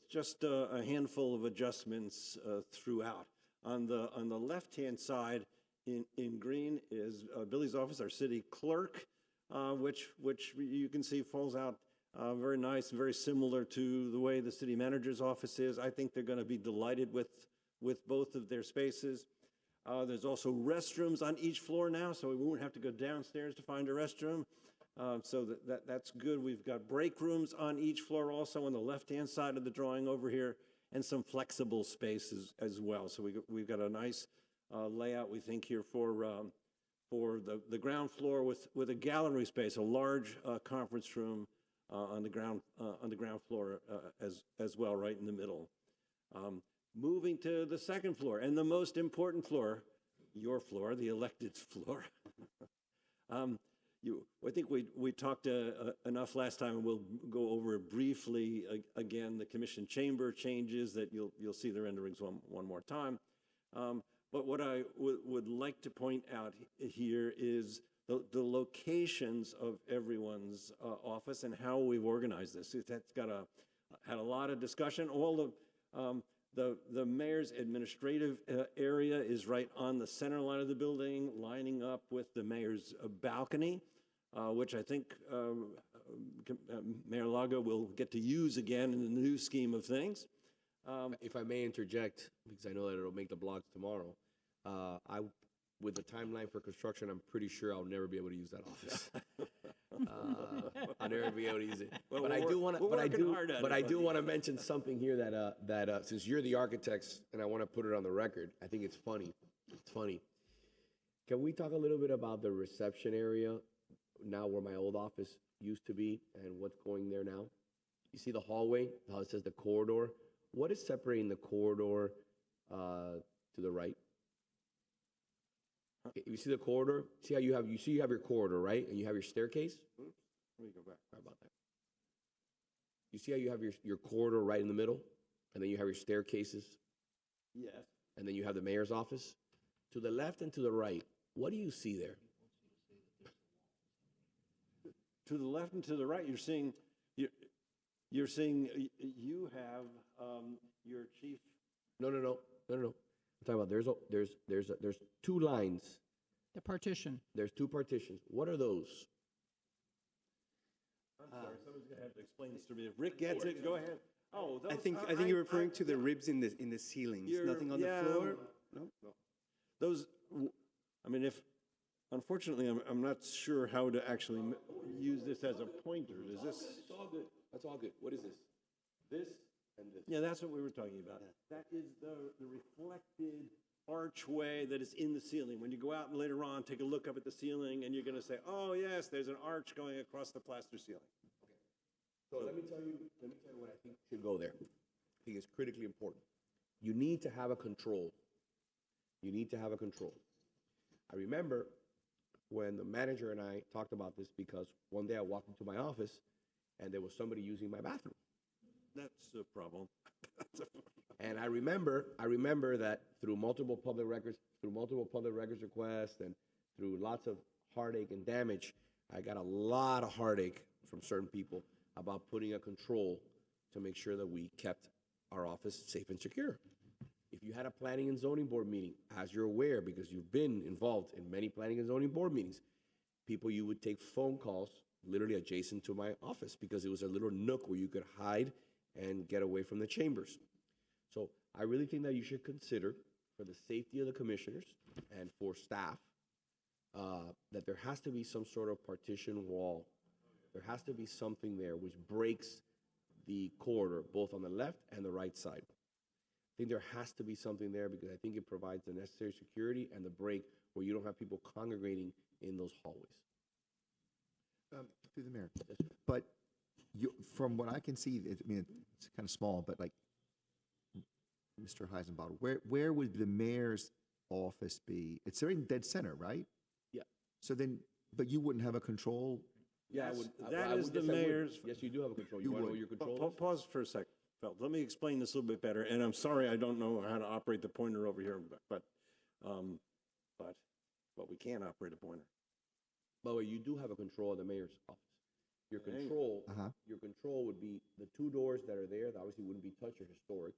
just a handful of adjustments throughout. On the left-hand side, in green, is Billy's office, our city clerk, which you can see falls out very nice, very similar to the way the city manager's office is. I think they're going to be delighted with both of their spaces. There's also restrooms on each floor now, so we won't have to go downstairs to find a restroom. So that's good. We've got break rooms on each floor also on the left-hand side of the drawing over here, and some flexible spaces as well. So we've got a nice layout, we think, here for the ground floor with a gallery space, a large conference room on the ground floor as well, right in the middle. Moving to the second floor and the most important floor, your floor, the elected's floor. I think we talked enough last time, and we'll go over it briefly again. The commission chamber changes that you'll see the renderings one more time. But what I would like to point out here is the locations of everyone's office and how we've organized this. That's had a lot of discussion. All of the mayor's administrative area is right on the center line of the building, lining up with the mayor's balcony, which I think Mayor Lago will get to use again in the new scheme of things. If I may interject, because I know that it'll make the blogs tomorrow, with the timeline for construction, I'm pretty sure I'll never be able to use that office. I'll never be able to use it. Well, But I do want to. But I do buddy. want to mention something here that since you're the architects, and I want to put it on the record, I think it's funny. It's funny. Can we talk a little bit about the reception area now, where my old office used to be, and what's going there now? You see the hallway? How it says the corridor. What is separating the corridor to the right? You see the corridor? See how you have your corridor, right? And you have your staircase? Let me go back. Sorry about that. You see how you have your corridor right in the middle? And then you have your staircases? Yes. And then you have the mayor's office? To the left and to the right, what do you see there? To the left and to the right, you're seeing you have your chief. No. I'm talking about there's two lines. The partition. There's two partitions. What are those? I'm sorry, someone's gonna have to explain this to me. If Rick gets it, go ahead. Oh, those, I think you're referring to the ribs in the ceilings. Nothing on the floor. No. Those. I mean, unfortunately, I'm not sure how to actually use this as a pointer. Is this? It's all good. That's all good. What is this? This and this. Yeah, that's what we were talking about. That is the reflected archway that is in the ceiling. When you go out and later on, take a look up at the ceiling, and you're going to say, "Oh yes, there's an arch going across the plaster ceiling." So let me tell you what I think should go there. I think it's critically important. You need to have a control. You need to have a control. I remember when the manager and I talked about this because one day I walked into my office and there was somebody using my bathroom. That's a problem. And I remember that through multiple public records requests and through lots of heartache and damage, I got a lot of heartache from certain people about putting a control to make sure that we kept our office safe and secure. If you had a planning and zoning board meeting, as you're aware, because you've been involved in many planning and zoning board meetings, you would take phone calls literally adjacent to my office because it was a little nook where you could hide and get away from the chambers. So I really think that you should consider, for the safety of the commissioners and for staff, that there has to be some sort of partition wall. There has to be something there which breaks the corridor, both on the left and the right side. I think there has to be something there because I think it provides the necessary security and the break where you don't have people congregating in those hallways. Through the mayor. But from what I can see, it's kind of small, but like Mr. Heisenbottom, where would the mayor's office be? It's right in dead center, right? Yeah. So then, but you wouldn't have a control? Yeah, That is the mayor's. Yes, you do have a control. You want to know what your control is? Pause for a sec, Felt. Let me explain this a little bit better. And I'm sorry, I don't know how to operate the pointer over here, but we can operate a pointer. By the way, you do have a control of the mayor's office. Your control would be the two doors that are there that obviously wouldn't be touched or historic.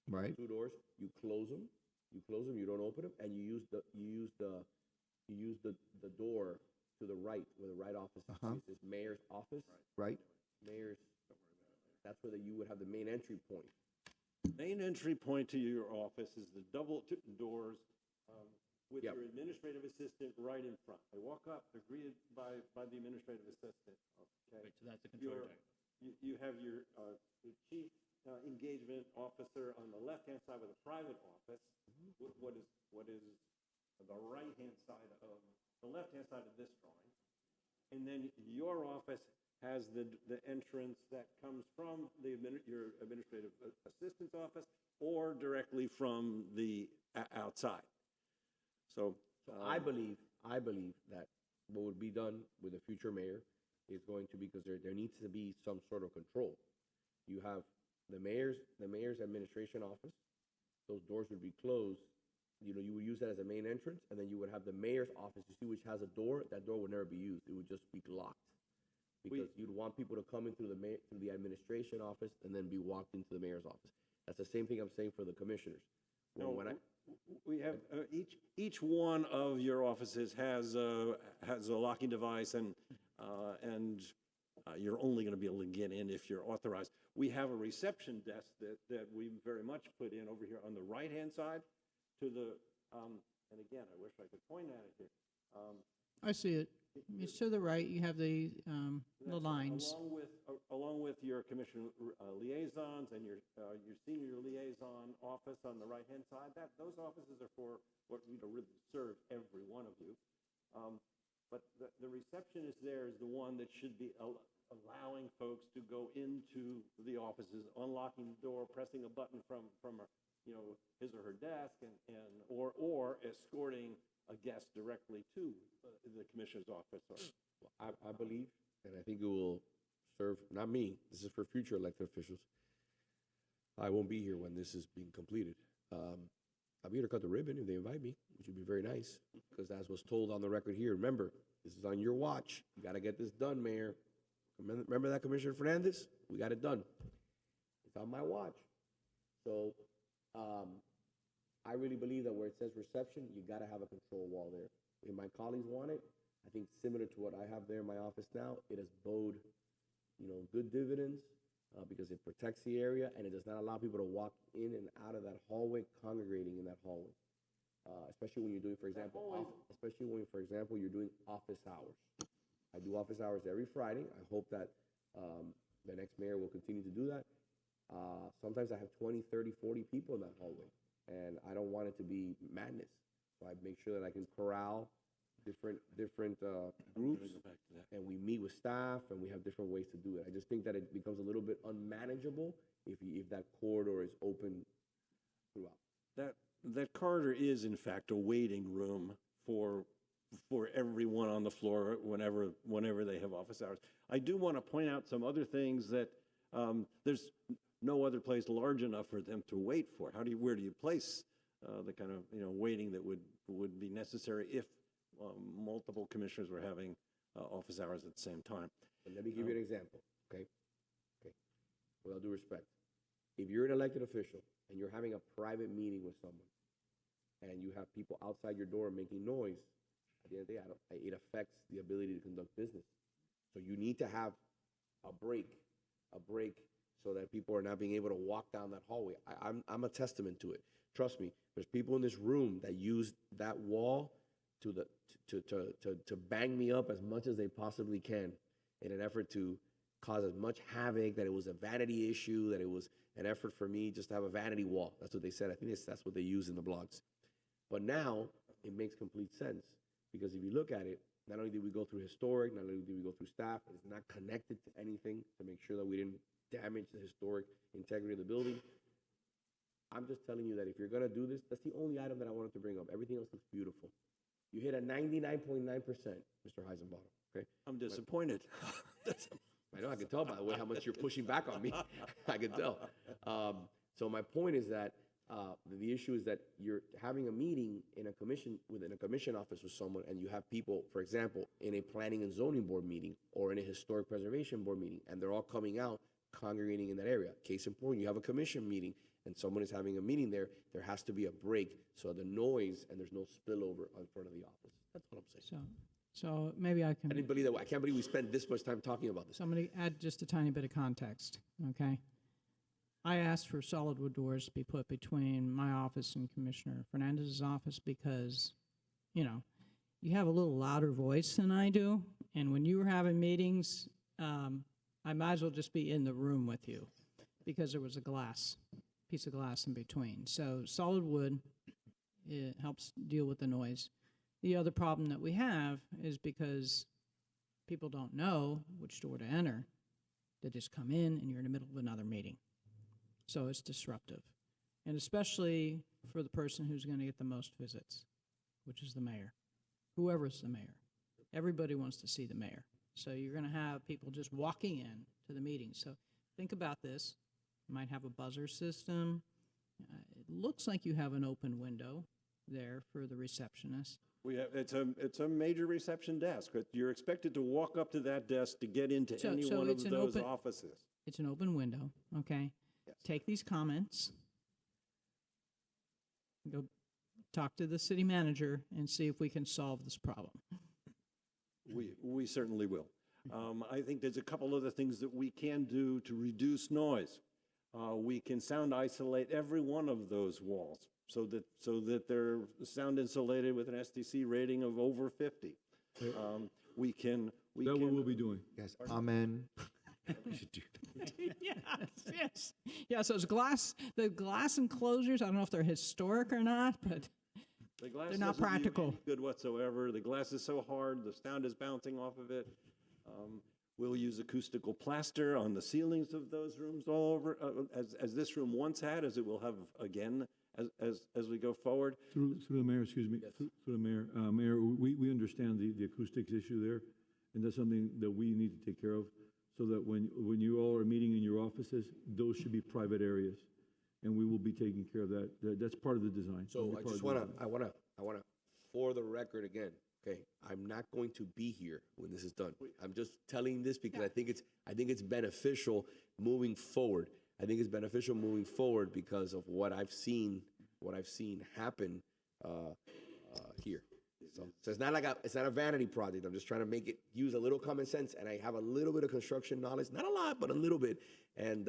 Right. Two doors, you close them, you don't open them, and you use the door to the right where the right office is. It says mayor's office. Right. Mayor's, that's where you would have the main entry point. Main entry point to your office is the double doors with your administrative assistant right in front. They walk up, they're greeted by the administrative assistant. Okay. Right, so that's the control check. You have your chief engagement officer on the left-hand side with a private office. What is the right-hand side of the left-hand side of this drawing? And then your office has the entrance that comes from your administrative assistant's office or directly from the outside. So I believe that what would be done with the future mayor is going to be, because there needs to be some sort of control. You have the mayor's administration office. Those doors would be closed. You would use that as a main entrance, and then you would have the mayor's office, you see, which has a door. That door would never be used. It would just be locked. Because you'd want people to come in through the administration office and then be walked into the mayor's office. That's the same thing I'm saying for the commissioners. We have each one of your offices has a locking device, and you're only going to be able to get in if you're authorized. We have a reception desk that we very much put in over here on the right-hand side to the, and again, I wish I could point at it here. I see it. It's to the right. You have the lines. Along with your commission liaisons and your senior liaison office on the right-hand side, those offices are for what we really serve every one of you. But the receptionist there is the one that should be allowing folks to go into the offices, unlocking the door, pressing a button from his or her desk, or escorting a guest directly to the commissioner's office. I believe, and I think it will serve, not me, this is for future elected officials. I won't be here when this is being completed. I'll be here to cut the ribbon if they invite me, which would be very nice, because as was told on the record here, remember, this is on your watch. You got to get this done, Mayor. Remember that, Commissioner Fernandez? We got it done. It's on my watch. So I really believe that where it says reception, you got to have a control wall there. If my colleagues want it, I think similar to what I have there in my office now, it has bode, good dividends because it protects the area and it does not allow people to walk in and out of that hallway, congregating in that hallway. Especially when you're doing, for example, you're doing office hours. I do office hours every Friday. I hope that the next mayor will continue to do that. Sometimes I have 20, 30, 40 people in that hallway, and I don't want it to be madness. So I make sure that I can corral different groups, and we meet with staff, and we have different ways to do it. I just think that it becomes a little bit unmanageable if that corridor is open throughout. That corridor is in fact a waiting room for everyone on the floor whenever they have office hours. I do want to point out some other things that there's no other place large enough for them to wait for. Where do you place the kind of waiting that would be necessary if multiple commissioners were having office hours at the same time? And let me give you an example, okay? With all due respect, if you're an elected official and you're having a private meeting with someone, and you have people outside your door making noise, at the end of the day, it affects the ability to conduct business. So you need to have a break so that people are not being able to walk down that hallway. I'm a testament to it. Trust me, there's people in this room that use that wall to bang me up as much as they possibly can in an effort to cause as much havoc, that it was a vanity issue, that it was an effort for me just to have a vanity wall. That's what they said. I think that's what they use in the blogs. But now it makes complete sense, because if you look at it, not only did we go through historic, not only did we go through staff, it's not connected to anything to make sure that we didn't damage the historic integrity of the building. I'm just telling you that if you're going to do this, that's the only item that I wanted to bring up. Everything else looks beautiful. You hit a 99.9%, Mr. Heisenbottom, okay? I'm disappointed. I know, I can tell by the way how much you're pushing back on me. I can tell. So my point is that the issue is that you're having a meeting within a commission office with someone, and you have people, for example, in a planning and zoning board meeting or in a historic preservation board meeting, and they're all coming out, congregating in that area. Case in point, you have a commission meeting and someone is having a meeting there has to be a break so the noise and there's no spillover in front of the office. That's what I'm saying. So maybe I can. I didn't believe that. I can't believe we spent this much time talking about this. Somebody add just a tiny bit of context, okay? I asked for solid wood doors to be put between my office and Commissioner Fernandez's office because, you have a little louder voice than I do, and when you were having meetings, I might as well just be in the room with you because there was a piece of glass in between. So solid wood, it helps deal with the noise. The other problem that we have is because people don't know which door to enter, they just come in and you're in the middle of another meeting. So it's disruptive. And especially for the person who's going to get the most visits, which is the mayor, whoever's the mayor. Everybody wants to see the mayor. So you're going to have people just walking in to the meeting. So think about this. You might have a buzzer system. It looks like you have an open window there for the receptionist. It's a major reception desk. You're expected to walk up to that desk to get into any one of those offices. It's an open window, okay? Yes. Take these comments, go talk to the city manager and see if we can solve this problem. We certainly will. I think there's a couple other things that we can do to reduce noise. We can sound isolate every one of those walls so that they're sound insulated with an STC rating of over 50. That what we'll be doing. Yes, amen. We should do that. Yes. Yeah, so the glass enclosures, I don't know if they're historic or not, but they're not practical. Good whatsoever. The glass is so hard, the sound is bouncing off of it. We'll use acoustical plaster on the ceilings of those rooms all over, as this room once had, as it will have again as we go forward. Through the mayor, excuse me, Yes. through the mayor. Mayor, we understand the acoustics issue there, and that's something that we need to take care of, so that when you all are meeting in your offices, those should be private areas, and we will be taking care of that. That's part of the design. So I just want to, for the record again, okay, I'm not going to be here when this is done. I'm just telling this because I think it's beneficial moving forward. I think it's beneficial moving forward because of what I've seen happen here. So it's not a vanity project. I'm just trying to use a little common sense, and I have a little bit of construction knowledge, not a lot, but a little bit. And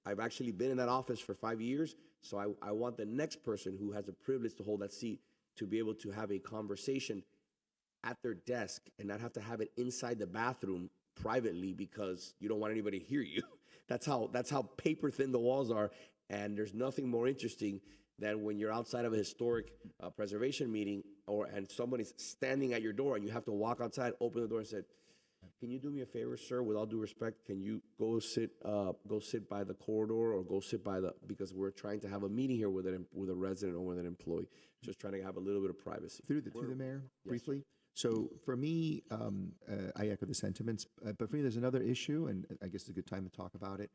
I've actually been in that office for 5 years, so I want the next person who has the privilege to hold that seat to be able to have a conversation at their desk and not have to have it inside the bathroom privately because you don't want anybody to hear you. That's how paper thin the walls are, and there's nothing more interesting than when you're outside of a historic preservation meeting and somebody's standing at your door and you have to walk outside, open the door and say, can you do me a favor, sir? With all due respect, can you go sit by the corridor or go sit by because we're trying to have a meeting here with a resident or with an employee, just trying to have a little bit of privacy. Through the mayor, briefly. So for me, I echo the sentiments, but for me, there's another issue, and I guess it's a good time to talk about it,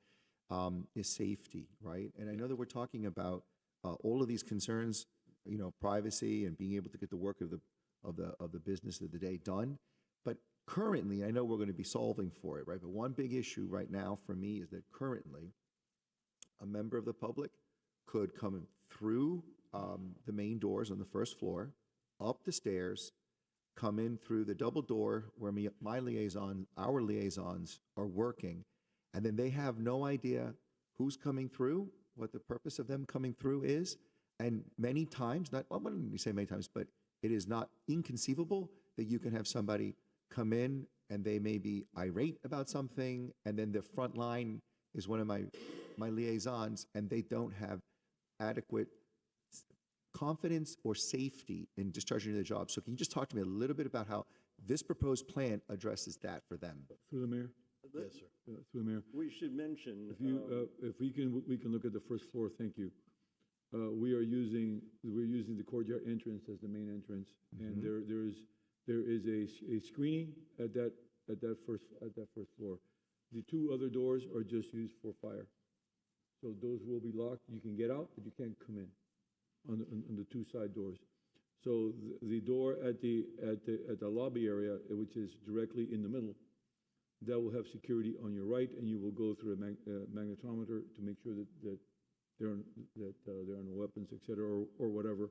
is safety, right? And I know that we're talking about all of these concerns, privacy and being able to get the work of the business of the day done. But currently, I know we're going to be solving for it, right? But one big issue right now for me is that currently, a member of the public could come through the main doors on the first floor, up the stairs, come in through the double door where our liaisons are working, and then they have no idea who's coming through, what the purpose of them coming through is, and many times, I wouldn't say many times, but it is not inconceivable that you can have somebody come in and they may be irate about something, and then the front line is one of my liaisons, and they don't have adequate confidence or safety in discharging their job. So can you just talk to me a little bit about how this proposed plan addresses that for them? Through the mayor? Yes, sir. Through the mayor. We should mention. If we can look at the first floor, thank you. We're using the courtyard entrance as the main entrance, and there is a screening at that first floor. The two other doors are just used for fire, so those will be locked. You can get out, but you can't come in on the two side doors. So the door at the lobby area, which is directly in the middle, that will have security on your right, and you will go through a magnetometer to make sure that there are no weapons, et cetera, or whatever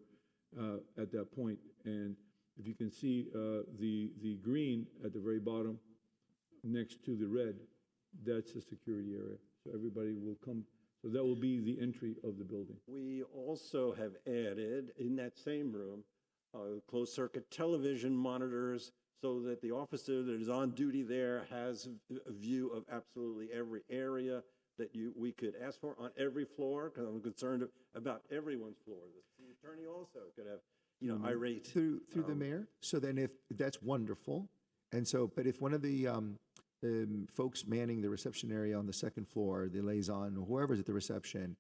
at that point. And if you can see the green at the very bottom next to the red, that's the security area. So everybody will come. So that will be the entry of the building. We also have added in that same room closed circuit television monitors so that the officer that is on duty there has a view of absolutely every area that we could ask for on every floor, because I'm concerned about everyone's floor. The attorney also could have, irate. Through the mayor? So then if, that's wonderful. And so, but if one of the folks manning the reception area on the second floor, the liaison, or whoever's at the reception,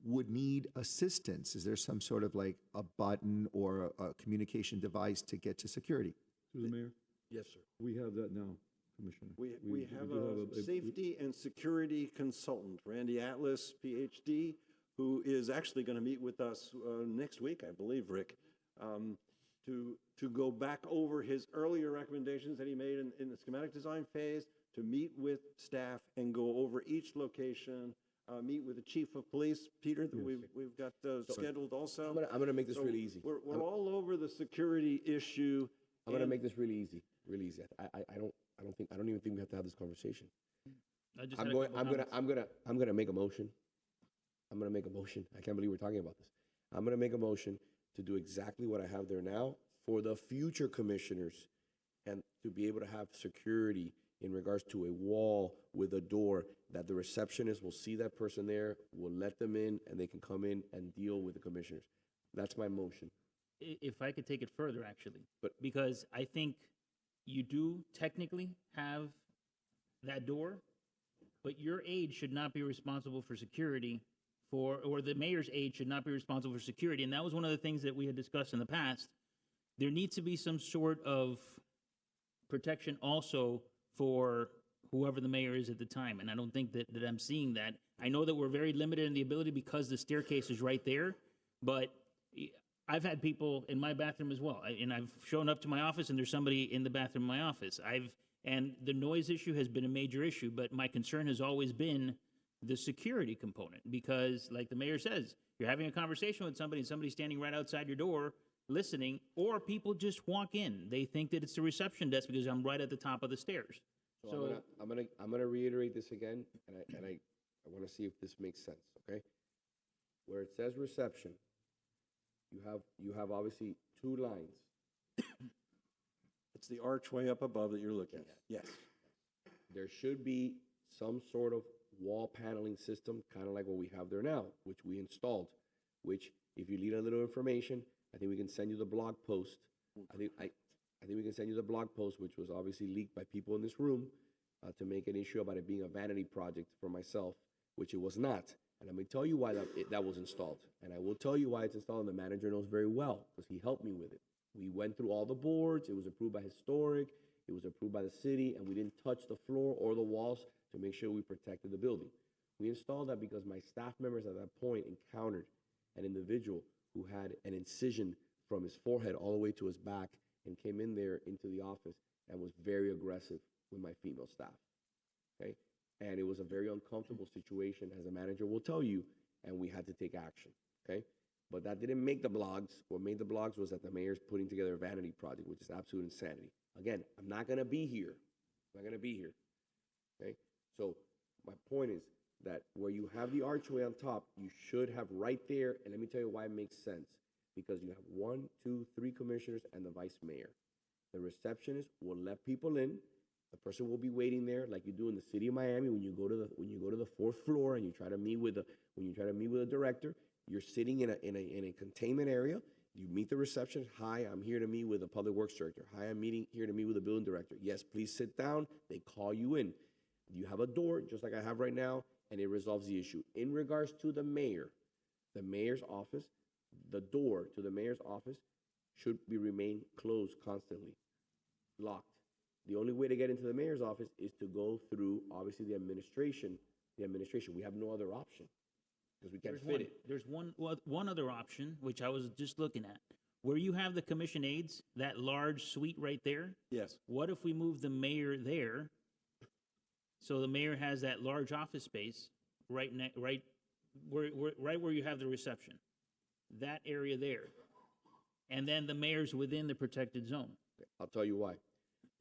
would need assistance, is there some sort of like a button or a communication device to get to security? Through the mayor? Yes, sir. We have that now, Commissioner. We have a safety and security consultant, Randy Atlas, PhD, who is actually going to meet with us next week, I believe, Rick, to go back over his earlier recommendations that he made in the schematic design phase, to meet with staff and go over each location, meet with the chief of police, Peter, that we've got scheduled also. I'm gonna make this really easy. We're all over the security issue. I'm gonna make this really easy, really easy. I don't even think we have to have this conversation. I'm gonna make a motion. I'm gonna make a motion. I can't believe we're talking about this. I'm gonna make a motion to do exactly what I have there now for the future commissioners, and to be able to have security in regards to a wall with a door that the receptionist will see that person there, will let them in, and they can come in and deal with the commissioners. That's my motion. If I could take it further, actually, because I think you do technically have that door, but your aide should not be responsible for security or the mayor's aide should not be responsible for security. And that was one of the things that we had discussed in the past. There needs to be some sort of protection also for whoever the mayor is at the time. And I don't think that I'm seeing that. I know that we're very limited in the ability because the staircase is right there, but I've had people in my bathroom as well. And I've shown up to my office and there's somebody in the bathroom in my office. And the noise issue has been a major issue, but my concern has always been the security component, because like the mayor says, you're having a conversation with somebody and somebody's standing right outside your door listening, or people just walk in. They think that it's the reception desk because I'm right at the top of the stairs. So I'm gonna reiterate this again, and I want to see if this makes sense. Okay, where it says reception, you have obviously two lines. It's the archway up above that you're looking at. Yes. There should be some sort of wall paneling system, kind of like what we have there now, which we installed. which if you need a little information, I think we can send you the blog post. I think we can send you the blog post, which was obviously leaked by people in this room to make an issue about it being a vanity project for myself, which it was not. And I'm going to tell you why that was installed. And I will tell you why it's installed, and the manager knows very well because he helped me with it. We went through all the boards. It was approved by Historic. It was approved by the city, and we didn't touch the floor or the walls to make sure we protected the building. We installed that because my staff members at that point encountered an individual who had an incision from his forehead all the way to his back and came in there into the office and was very aggressive with my female staff, okay? And it was a very uncomfortable situation, as a manager will tell you, and we had to take action, okay? But that didn't make the blogs. What made the blogs was that the mayor's putting together a vanity project, which is absolute insanity. Again, I'm not gonna be here. I'm not gonna be here, okay? So my point is that where you have the archway on top, you should have right there, and let me tell you why it makes sense. Because you have 1, 2, 3 commissioners and the vice mayor. The receptionist will let people in. The person will be waiting there, like you do in the city of Miami when you go to the 4th floor and you try to meet with a director. You're sitting in a containment area. You meet the receptionist. Hi, I'm here to meet with a public works director. Hi, I'm here to meet with a building director. Yes, please sit down. They call you in. You have a door, just like I have right now, and it resolves the issue. In regards to the mayor's office, the door to the mayor's office should remain closed constantly, locked. The only way to get into the mayor's office is to go through, obviously, the administration. We have no other option because we can't fit it. There's one other option, which I was just looking at. Where you have the commission aides, that large suite right there. Yes. What if we move the mayor there? So the mayor has that large office space right where you have the reception. That area there. And then the mayor's within the protected zone. I'll tell you why.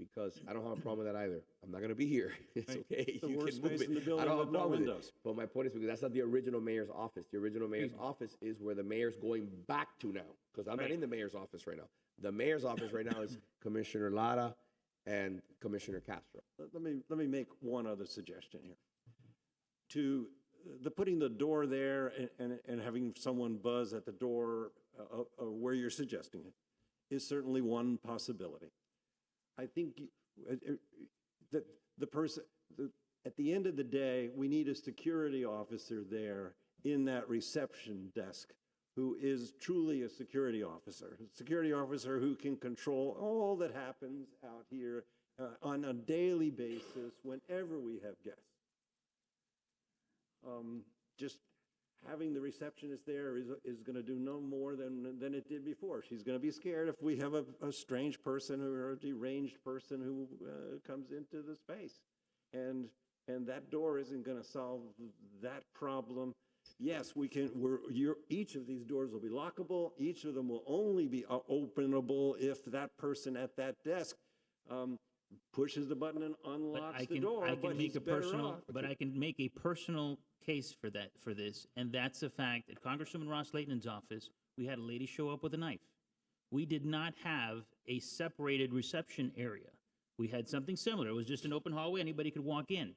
Because I don't have a problem with that either. I'm not going to be here. It's okay. The You worst can move space it. in the building I don't have with a no problem with windows. it. But my point is because that's not the original mayor's office. The original mayor's office is where the mayor's going back to now. Because I'm not in the mayor's office right now. The mayor's office right now is Commissioner Lara and Commissioner Castro. Let me make one other suggestion here. To putting the door there and having someone buzz at the door where you're suggesting it is certainly one possibility. I think that the person, at the end of the day, we need a security officer there in that reception desk who is truly a security officer who can control all that happens out here on a daily basis whenever we have guests. Just having the receptionist there is going to do no more than it did before. She's going to be scared if we have a strange person or a deranged person who comes into the space. And that door isn't going to solve that problem. Yes, each of these doors will be lockable. Each of them will only be openable if that person at that desk pushes the button and unlocks the door. I can make a personal case for this, and that's the fact that Congresswoman Ross Layton's office, we had a lady show up with a knife. We did not have a separated reception area. We had something similar. It was just an open hallway. Anybody could walk in.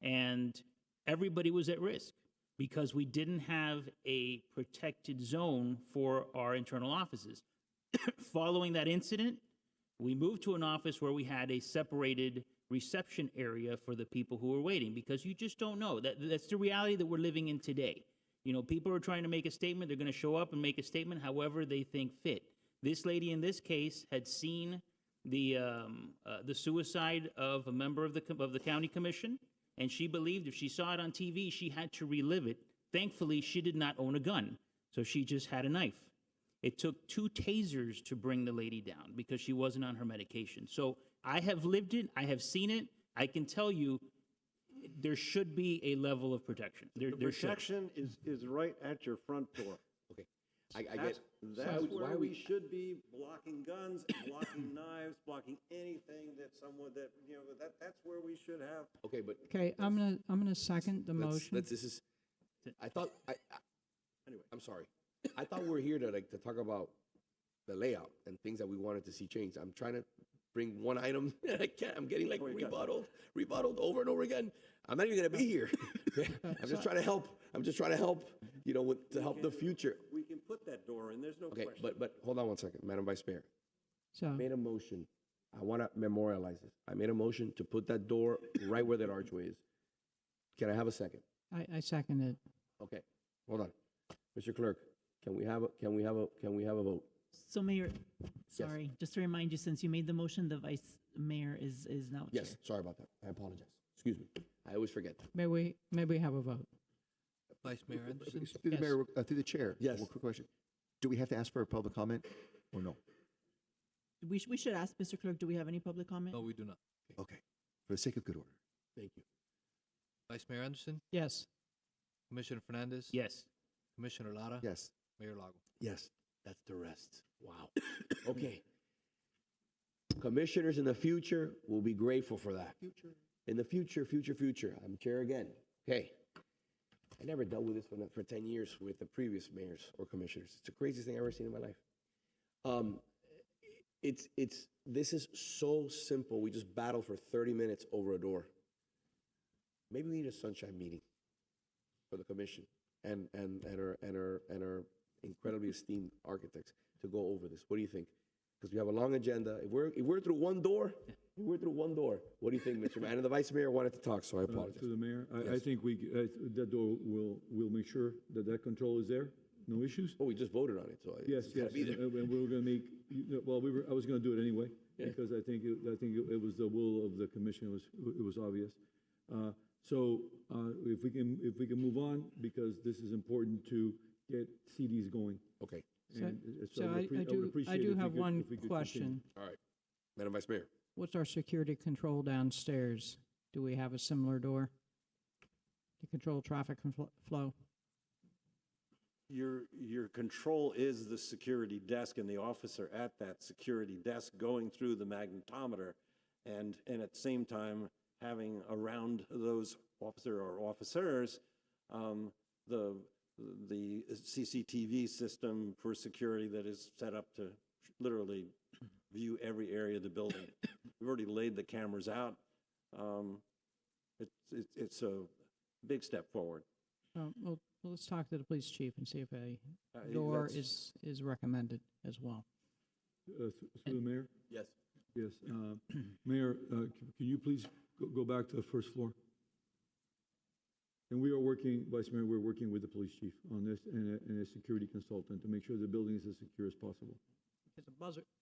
And everybody was at risk because we didn't have a protected zone for our internal offices. Following that incident, we moved to an office where we had a separated reception area for the people who were waiting, because you just don't know. That's the reality that we're living in today. You know, people are trying to make a statement. They're going to show up and make a statement however they think fit. This lady in this case had seen the suicide of a member of the county commission, and she believed if she saw it on TV, she had to relive it. Thankfully, she did not own a gun, so she just had a knife. It took 2 tasers to bring the lady down because she wasn't on her medication. So I have lived it. I have seen it. I can tell you there should be a level of protection. The protection is right at your front door. Okay. I get that's where we should be blocking guns, blocking knives, blocking anything that's where we should have. Okay, but Okay, I'm gonna second the motion. Anyway, I'm sorry. I thought we were here to talk about the layout and things that we wanted to see changed. I'm trying to bring one item and I can't. I'm getting rebutted over and over again. I'm not even going to be here. I'm just trying to help. I'm just trying to help, to help the future. We put that door in, there's no Okay, question. but hold on one second, Madam Vice Mayor. I So, made a motion. I want to memorialize this. I made a motion to put that door right where that archway is. Can I have a second? I second it. Okay, hold on. Mr. Clerk, can we have a vote? So Mayor, sorry, just to remind you, since you made the motion, the Vice Mayor is now chair. Yes, sorry about that. I apologize. Excuse me. I always forget. May we have a vote? Vice Mayor Anderson? Through the mayor, through the chair. Yes. One quick question. Do we have to ask for a public comment or no? We should ask, Mr. Clerk, do we have any public comment? No, we do not. Okay, for the sake of good order. Thank you. Vice Mayor Anderson? Yes. Commissioner Fernandez? Yes. Commissioner Lara? Yes. Mayor Lago? Yes, that's the rest. Wow. Okay. Commissioners in the future will be grateful for that. In the future. I'm chair again. Okay. I never dealt with this for 10 years with the previous mayors or commissioners. It's the craziest thing I've ever seen in my life. This is so simple. We just battle for 30 minutes over a door. Maybe we need a sunshine meeting for the commission and our incredibly esteemed architects to go over this. What do you think? Because we have a long agenda. If we're through one door, what do you think, Mr. Mayor? And the Vice Mayor wanted to talk, so I apologize. To the mayor, I Yes. think that door will make sure that control is there, no issues. Oh, we just voted on it, so Yes, it's gotta yes, be there. and we were gonna make, well, I was gonna do it anyway, Yeah. because I think it was the will of the commission, it was obvious. So, if we can move on, because this is important to get CDs going. Okay. And So I would I appreciate do if we have could- one if we could question. continue. All right. Madam Vice Mayor. What's our security control downstairs? Do we have a similar door to control traffic and flow? Your control is the security desk and the officer at that security desk going through the magnetometer and at the same time having around those officer or officers the CCTV system for security that is set up to literally view every area of the building. We've already laid the cameras out. It's a big step forward. Well, let's talk to the police chief and see if a door that's- is recommended as well. Through the mayor? Yes. Yes, Mayor, can you please go back to the first floor? And we are working, Vice Mayor, we're working with the police chief on this and a security consultant to make sure the building is as secure as possible. It's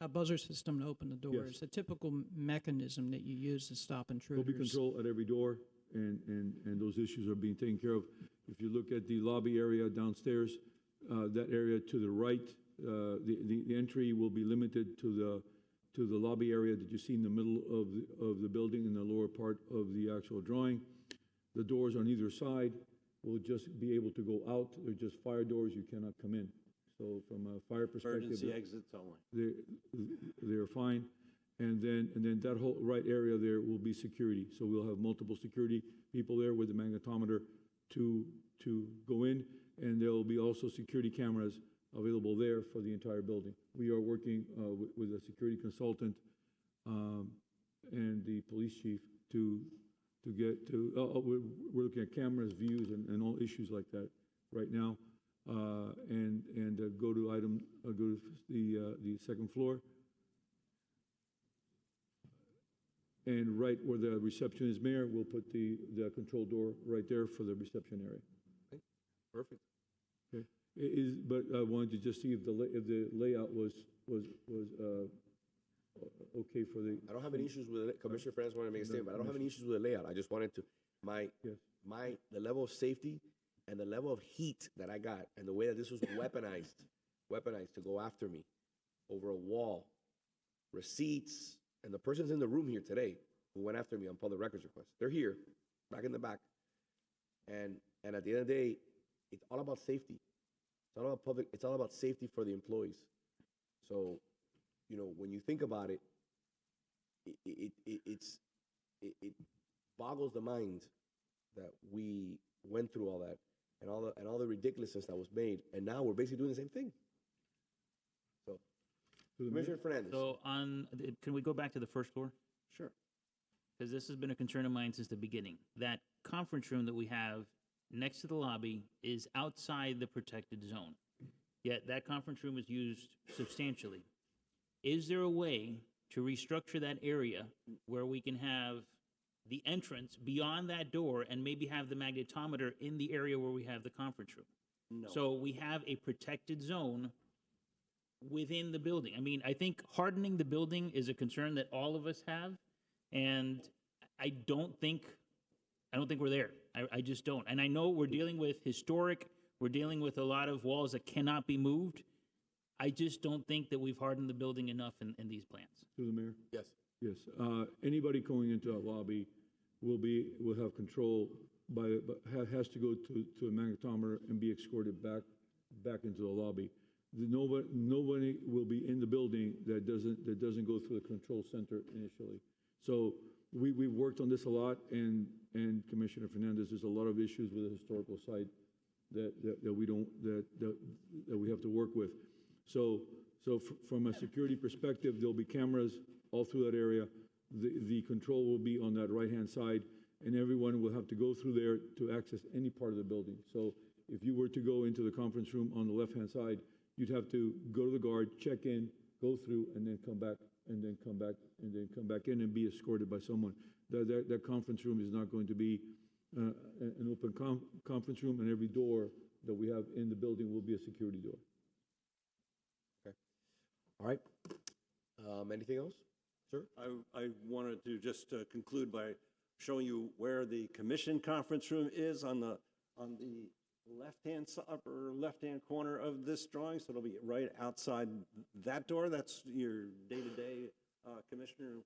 a buzzer system to open the door. Yes. It's a typical mechanism that you use to stop There'll intruders. be control at every door, and those issues are being taken care of. If you look at the lobby area downstairs, that area to the right, the entry will be limited to the lobby area that you see in the middle of the building in the lower part of the actual drawing. The doors on either side will just be able to go out. They're just fire doors. You cannot come in. So from a fire perspective, Emergency exits only. they're fine. And then that whole right area there will be security. So we'll have multiple security people there with the magnetometer to go in. And there will be also security cameras available there for the entire building. We are working with a security consultant and the police chief to get to, we're looking at cameras, views, and all issues like that right now. And go to the second floor. And right where the reception is, Mayor, we'll put the control door right there for the reception area. Okay. Perfect. Okay. But I wanted to just see if the layout was okay for the. I don't have any issues with it. Commissioner Franz wanted to make a statement, but I don't have any issues with the layout. I just wanted to, the level of safety and the level of heat that I got and the way that this was weaponized to go after me over a wall, receipts, and the person's in the room here today who went after me on public records request. They're here, back in the back. And at the end of the day, it's all about safety. It's all about it's all about safety for the employees. So, when you think about it, it boggles the mind that we went through all that and all the ridiculousness that was made, and now we're basically doing the same thing. So, Commissioner Fernandez. So can we go back to the first floor? Sure. Because this has been a concern of mine since the beginning. That conference room that we have next to the lobby is outside the protected zone. yet that conference room is used substantially. Is there a way to restructure that area where we can have the entrance beyond that door and maybe have the magnetometer in the area where we have the conference room? No. So we have a protected zone within the building. I mean, I think hardening the building is a concern that all of us have, and I don't think we're there. I just don't. And I know we're dealing with we're dealing with a lot of walls that cannot be moved. I just don't think that we've hardened the building enough in these plans. Through the mayor? Yes. Yes. Anybody going into that lobby will have control has to go to a magnetometer and be escorted back into the lobby. Nobody will be in the building that doesn't go through the control center initially. So we've worked on this a lot, and Commissioner Fernandez, there's a lot of issues with the historical site that we have to work with. So from a security perspective, there'll be cameras all through that area. The control will be on that right-hand side, and everyone will have to go through there to access any part of the building. So if you were to go into the conference room on the left-hand side, you'd have to go to the guard, check in, go through, and then come back, and then come back in and be escorted by someone. That conference room is not going to be an open conference room, and every door that we have in the building will be a security door. Okay. All right. Anything else, sir? I wanted to just conclude by showing you where the commission conference room is on the upper left-hand corner of this drawing. So it'll be right outside that door. That's your day-to-day commissioner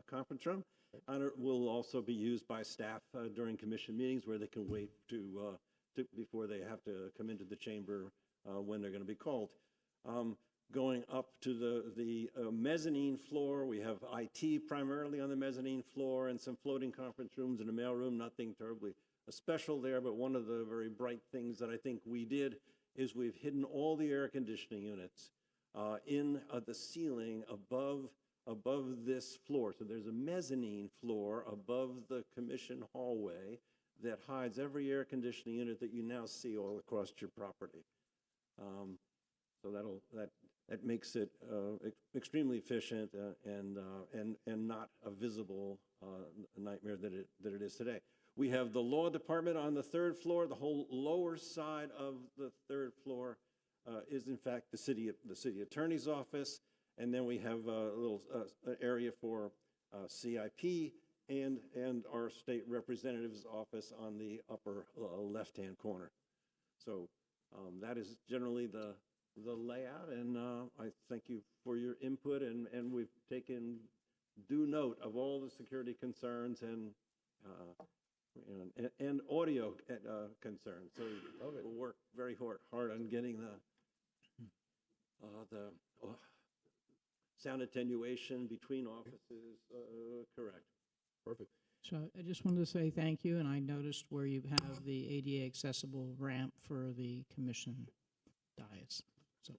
conference room. And it will also be used by staff during commission meetings where they can wait before they have to come into the chamber when they're going to be called. Going up to the mezzanine floor, we have IT primarily on the mezzanine floor and some floating conference rooms and a mailroom. Nothing terribly special there, but one of the very bright things that I think we did is we've hidden all the air conditioning units in the ceiling above this floor. So there's a mezzanine floor above the commission hallway that hides every air conditioning unit that you now see all across your property. So that makes it extremely efficient and not a visible nightmare that it is today. We have the law department on the third floor. The whole lower side of the third floor is in fact the city attorney's office, and then we have a little area for CIP and our state representative's office on the upper left-hand corner. So that is generally the layout, and I thank you for your input, and we've taken due note of all the security concerns and audio concerns. So we'll work very hard on getting the sound attenuation between offices correct. Perfect. So I just wanted to say thank you, and I noticed where you have the ADA accessible ramp for the commission dais. So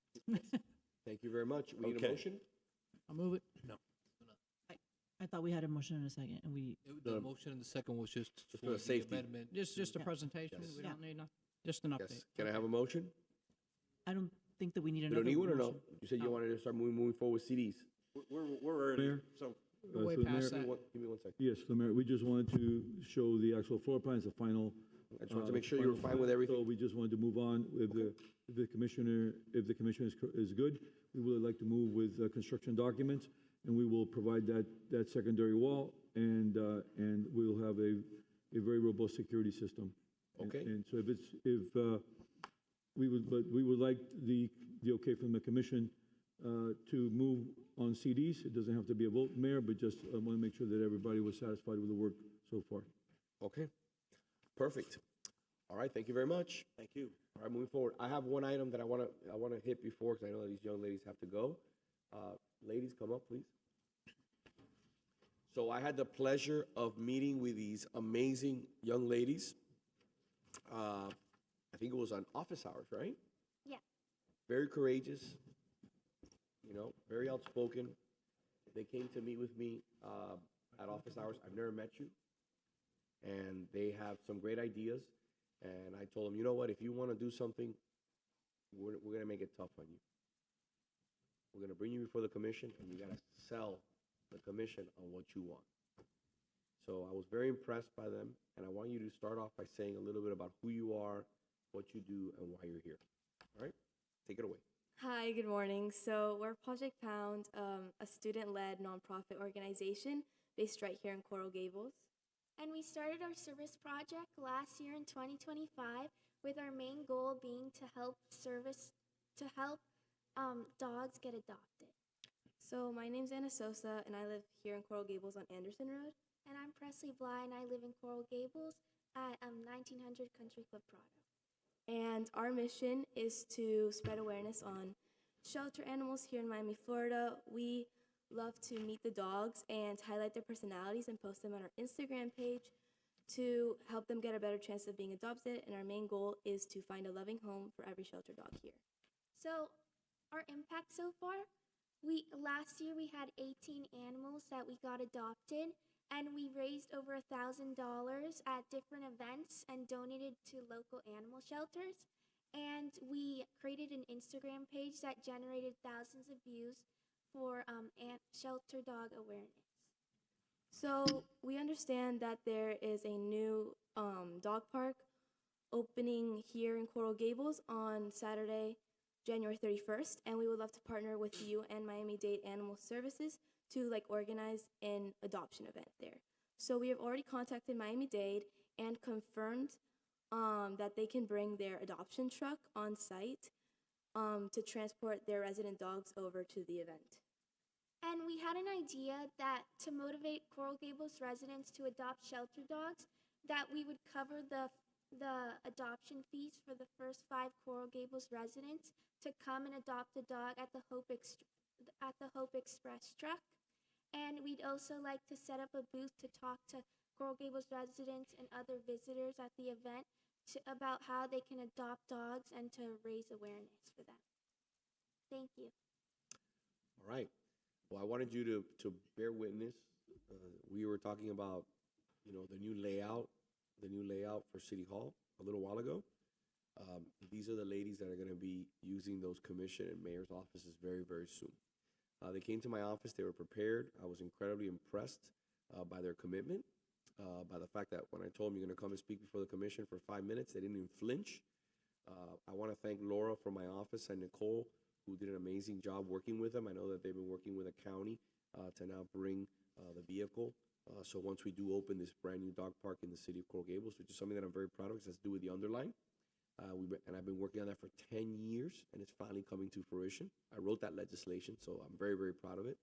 Thank you very much. We need a motion? I'll move it. No. I thought we had a motion in a second, and The motion in the second was just for the safety. amendment. Just a Yeah. presentation. Yes. We don't need just an update. Yes. Can I have a motion? I don't think that we need We another don't need one or no? motion. You said you wanted to start moving forward with CDs. We're early, Mayor? so We're way so the past mayor- that. Give me 1 second. Yes, the mayor, we just wanted to show the actual floor plans, the final. I just wanted to make sure you were fine with everything. So we just wanted to move on. If the commissioner is good, we would like to move with construction documents, and we will provide that secondary wall, and we'll have a very robust security system. Okay. And so we would like the okay from the commission to move on CDs. It doesn't have to be a vote, Mayor, but just want to make sure that everybody was satisfied with the work so far. Okay. Perfect. All right. Thank you very much. thank you. All right, moving forward. I have one item that I want to hit before, because I know that these young ladies have to go. Ladies, come up, please. So I had the pleasure of meeting with these amazing young ladies. I think it was on office hours, right? Yeah. Very courageous, very outspoken. They came to meet with me at office hours. I've never met you. And they have some great ideas. And I told them, you know what, if you want to do something, we're gonna make it tough on you. We're gonna bring you before the commission, and you gotta sell the commission on what you want. So I was very impressed by them, and I want you to start off by saying a little bit about who you are, what you do, and why you're here. All right? Take it away. Hi, good morning. So we're Project Pound, a student-led nonprofit organization based right here in Coral Gables. And we started our service project last year in 2025 with our main goal being to help dogs get adopted. So my name's Anna Sosa, and I live here in Coral Gables on Anderson Road. And I'm Presley Bly, and I live in Coral Gables at 1900 Country Club Prado. And our mission is to spread awareness on shelter animals here in Miami, Florida. We love to meet the dogs and highlight their personalities and post them on our Instagram page to help them get a better chance of being adopted. And our main goal is to find a loving home for every shelter dog here. So our impact so far, last year we had 18 animals that we got adopted, and we raised over $1,000 at different events and donated to local animal shelters. And we created an Instagram page that generated thousands of views for shelter dog awareness. So we understand that there is a new dog park opening here in Coral Gables on Saturday, January 31st, and we would love to partner with you and Miami-Dade Animal Services to organize an adoption event there. So we have already contacted Miami-Dade and confirmed that they can bring their adoption truck on site to transport their resident dogs over to the event. And we had an idea that to motivate Coral Gables residents to adopt shelter dogs, that we would cover the adoption fees for the first 5 Coral Gables residents to come and adopt a dog at the Hope Express truck. And we'd also like to set up a booth to talk to Coral Gables residents and other visitors at the event about how they can adopt dogs and to raise awareness for them. Thank you. All right. Well, I wanted you to bear witness. We were talking about, the new layout for City Hall a little while ago. These are the ladies that are going to be using those commission and mayor's offices very, very soon. They came to my office. They were prepared. I was incredibly impressed by their commitment, by the fact that when I told them you're going to come and speak before the commission for 5 minutes, they didn't even flinch. I want to thank Laura from my office and Nicole, who did an amazing job working with them. I know that they've been working with the county to now bring the vehicle. So once we do open this brand new dog park in the city of Coral Gables, which is something that I'm very proud of, because it has to do with the underline. And I've been working on that for 10 years, and it's finally coming to fruition. I wrote that legislation, so I'm very, very proud of it.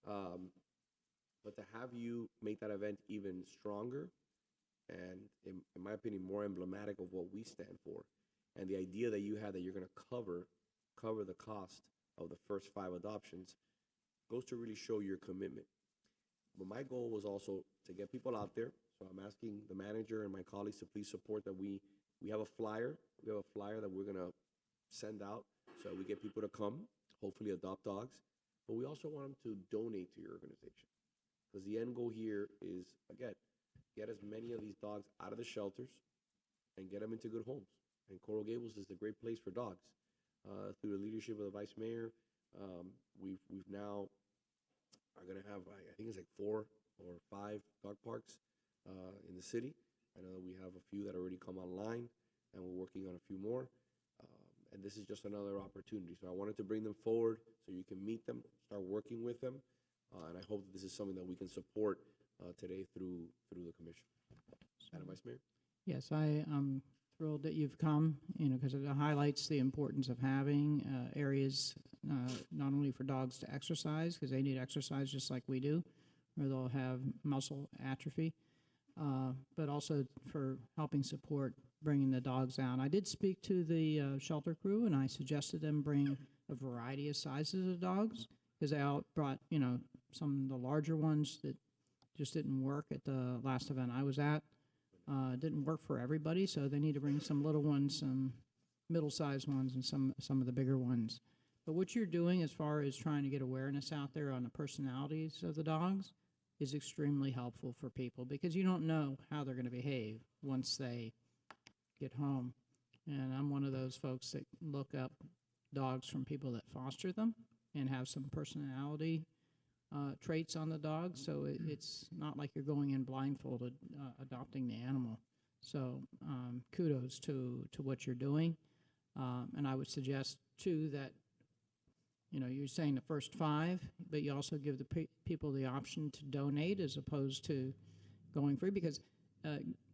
But to have you make that event even stronger and, in my opinion, more emblematic of what we stand for, and the idea that you had that you're going to cover the cost of the first 5 adoptions goes to really show your commitment. But my goal was also to get people out there. So I'm asking the manager and my colleagues to please support that we have a flyer. We have a flyer that we're going to send out so we get people to come, hopefully adopt dogs. But we also want them to donate to your organization. Because the end goal here is, again, get as many of these dogs out of the shelters and get them into good homes. And Coral Gables is a great place for dogs. Through the leadership of the vice mayor, we've now are going to have, I think it's 4 or 5 dog parks in the city. I know that we have a few that already come online, and we're working on a few more. And this is just another opportunity. So I wanted to bring them forward so you can meet them, start working with them. And I hope that this is something that we can support today through the commission. Madam Vice Mayor? Yes, I am thrilled that you've come, because it highlights the importance of having areas not only for dogs to exercise, because they need exercise just like we do, or they'll have muscle atrophy, but also for helping support bringing the dogs out. I did speak to the shelter crew, and I suggested them bring a variety of sizes of dogs, because they all brought, some of the larger ones that just didn't work at the last event I was at. Didn't work for everybody, so they need to bring some little ones, some middle-sized ones, and some of the bigger ones. But what you're doing as far as trying to get awareness out there on the personalities of the dogs is extremely helpful for people, because you don't know how they're going to behave once they get home. And I'm one of those folks that look up dogs from people that foster them and have some personality traits on the dog. So it's not like you're going in blindfolded adopting the animal. So kudos to what you're doing. And I would suggest, too, that, you know, you're saying the first 5, but you also give the people the option to donate as opposed to going free, because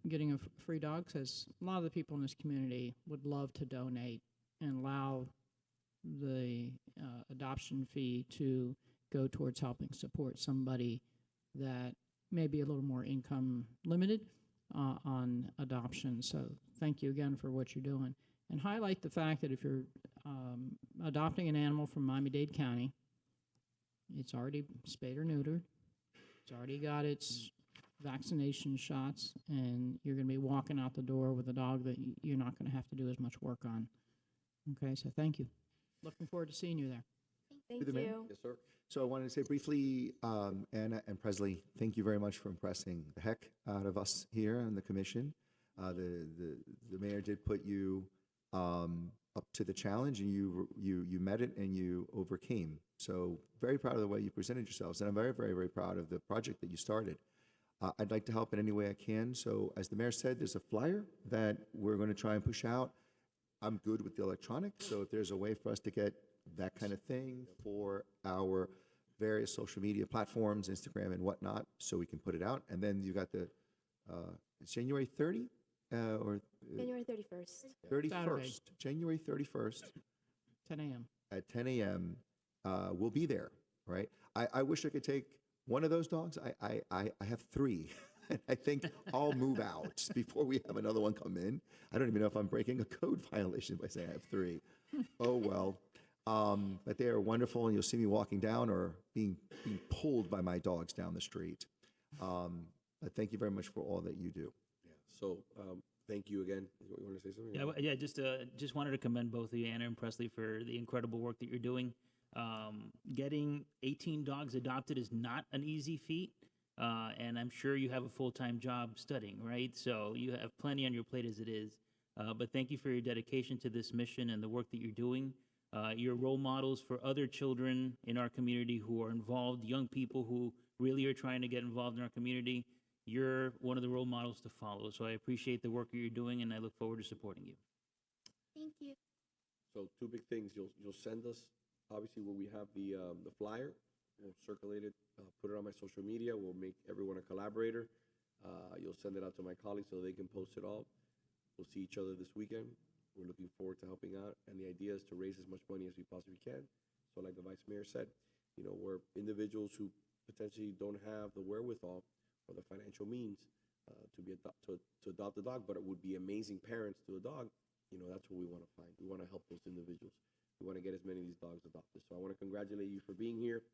getting a free dog says a lot of the people in this community would love to donate and allow the adoption fee to go towards helping support somebody that may be a little more income limited on adoption. So thank you again for what you're doing. And highlight the fact that if you're adopting an animal from Miami-Dade County, it's already spayed or neutered, it's already got its vaccination shots, and you're going to be walking out the door with a dog that you're not going to have to do as much work on. Okay, so thank you. Looking forward to seeing you there. Thank the mayor. you. Yes, sir. So I wanted to say briefly, Anna and Presley, thank you very much for impressing the heck out of us here on the commission. The mayor did put you up to the challenge, and you met it and you overcame. So very proud of the way you presented yourselves, and I'm very, very, very proud of the project that you started. I'd like to help in any way I can. So as the mayor said, there's a flyer that we're going to try and push out. I'm good with the electronics, so if there's a way for us to get that kind of thing for our various social media platforms, Instagram and whatnot, so we can put it out. And then you got the it's January 30 or January 31st. 31st, Saturday. January 31st 10 a.m. at 10 a.m. We'll be there, right? I wish I could take one of those dogs. I have 3. And I think I'll move out before we have another one come in. I don't even know if I'm breaking a code violation by saying I have 3. Oh, well. But they are wonderful, and you'll see me walking down or being pulled by my dogs down the street. But thank you very much for all that you do. Yeah. So thank you again. You want to say something? Yeah, just wanted to commend both of you, Anna and Presley, for the incredible work that you're doing. Getting 18 dogs adopted is not an easy feat, and I'm sure you have a full-time job studying, right? So you have plenty on your plate as it is. But thank you for your dedication to this mission and the work that you're doing. You're role models for other children in our community who are involved, young people who really are trying to get involved in our community. You're one of the role models to follow. So I appreciate the work that you're doing, and I look forward to supporting you. Thank you. So 2 big things. You'll send us, obviously, when we have the flyer, we'll circulate it, put it on my social media. We'll make everyone a collaborator. You'll send it out to my colleagues so they can post it all. We'll see each other this weekend. We're looking forward to helping out, and the idea is to raise as much money as we possibly can. So like the Vice Mayor said, you know, we're individuals who potentially don't have the wherewithal or the financial means to adopt a dog, but it would be amazing parents to a dog. You know, that's what we want to find. We want to help those individuals. We want to get as many of these dogs adopted. So I want to congratulate you for being here.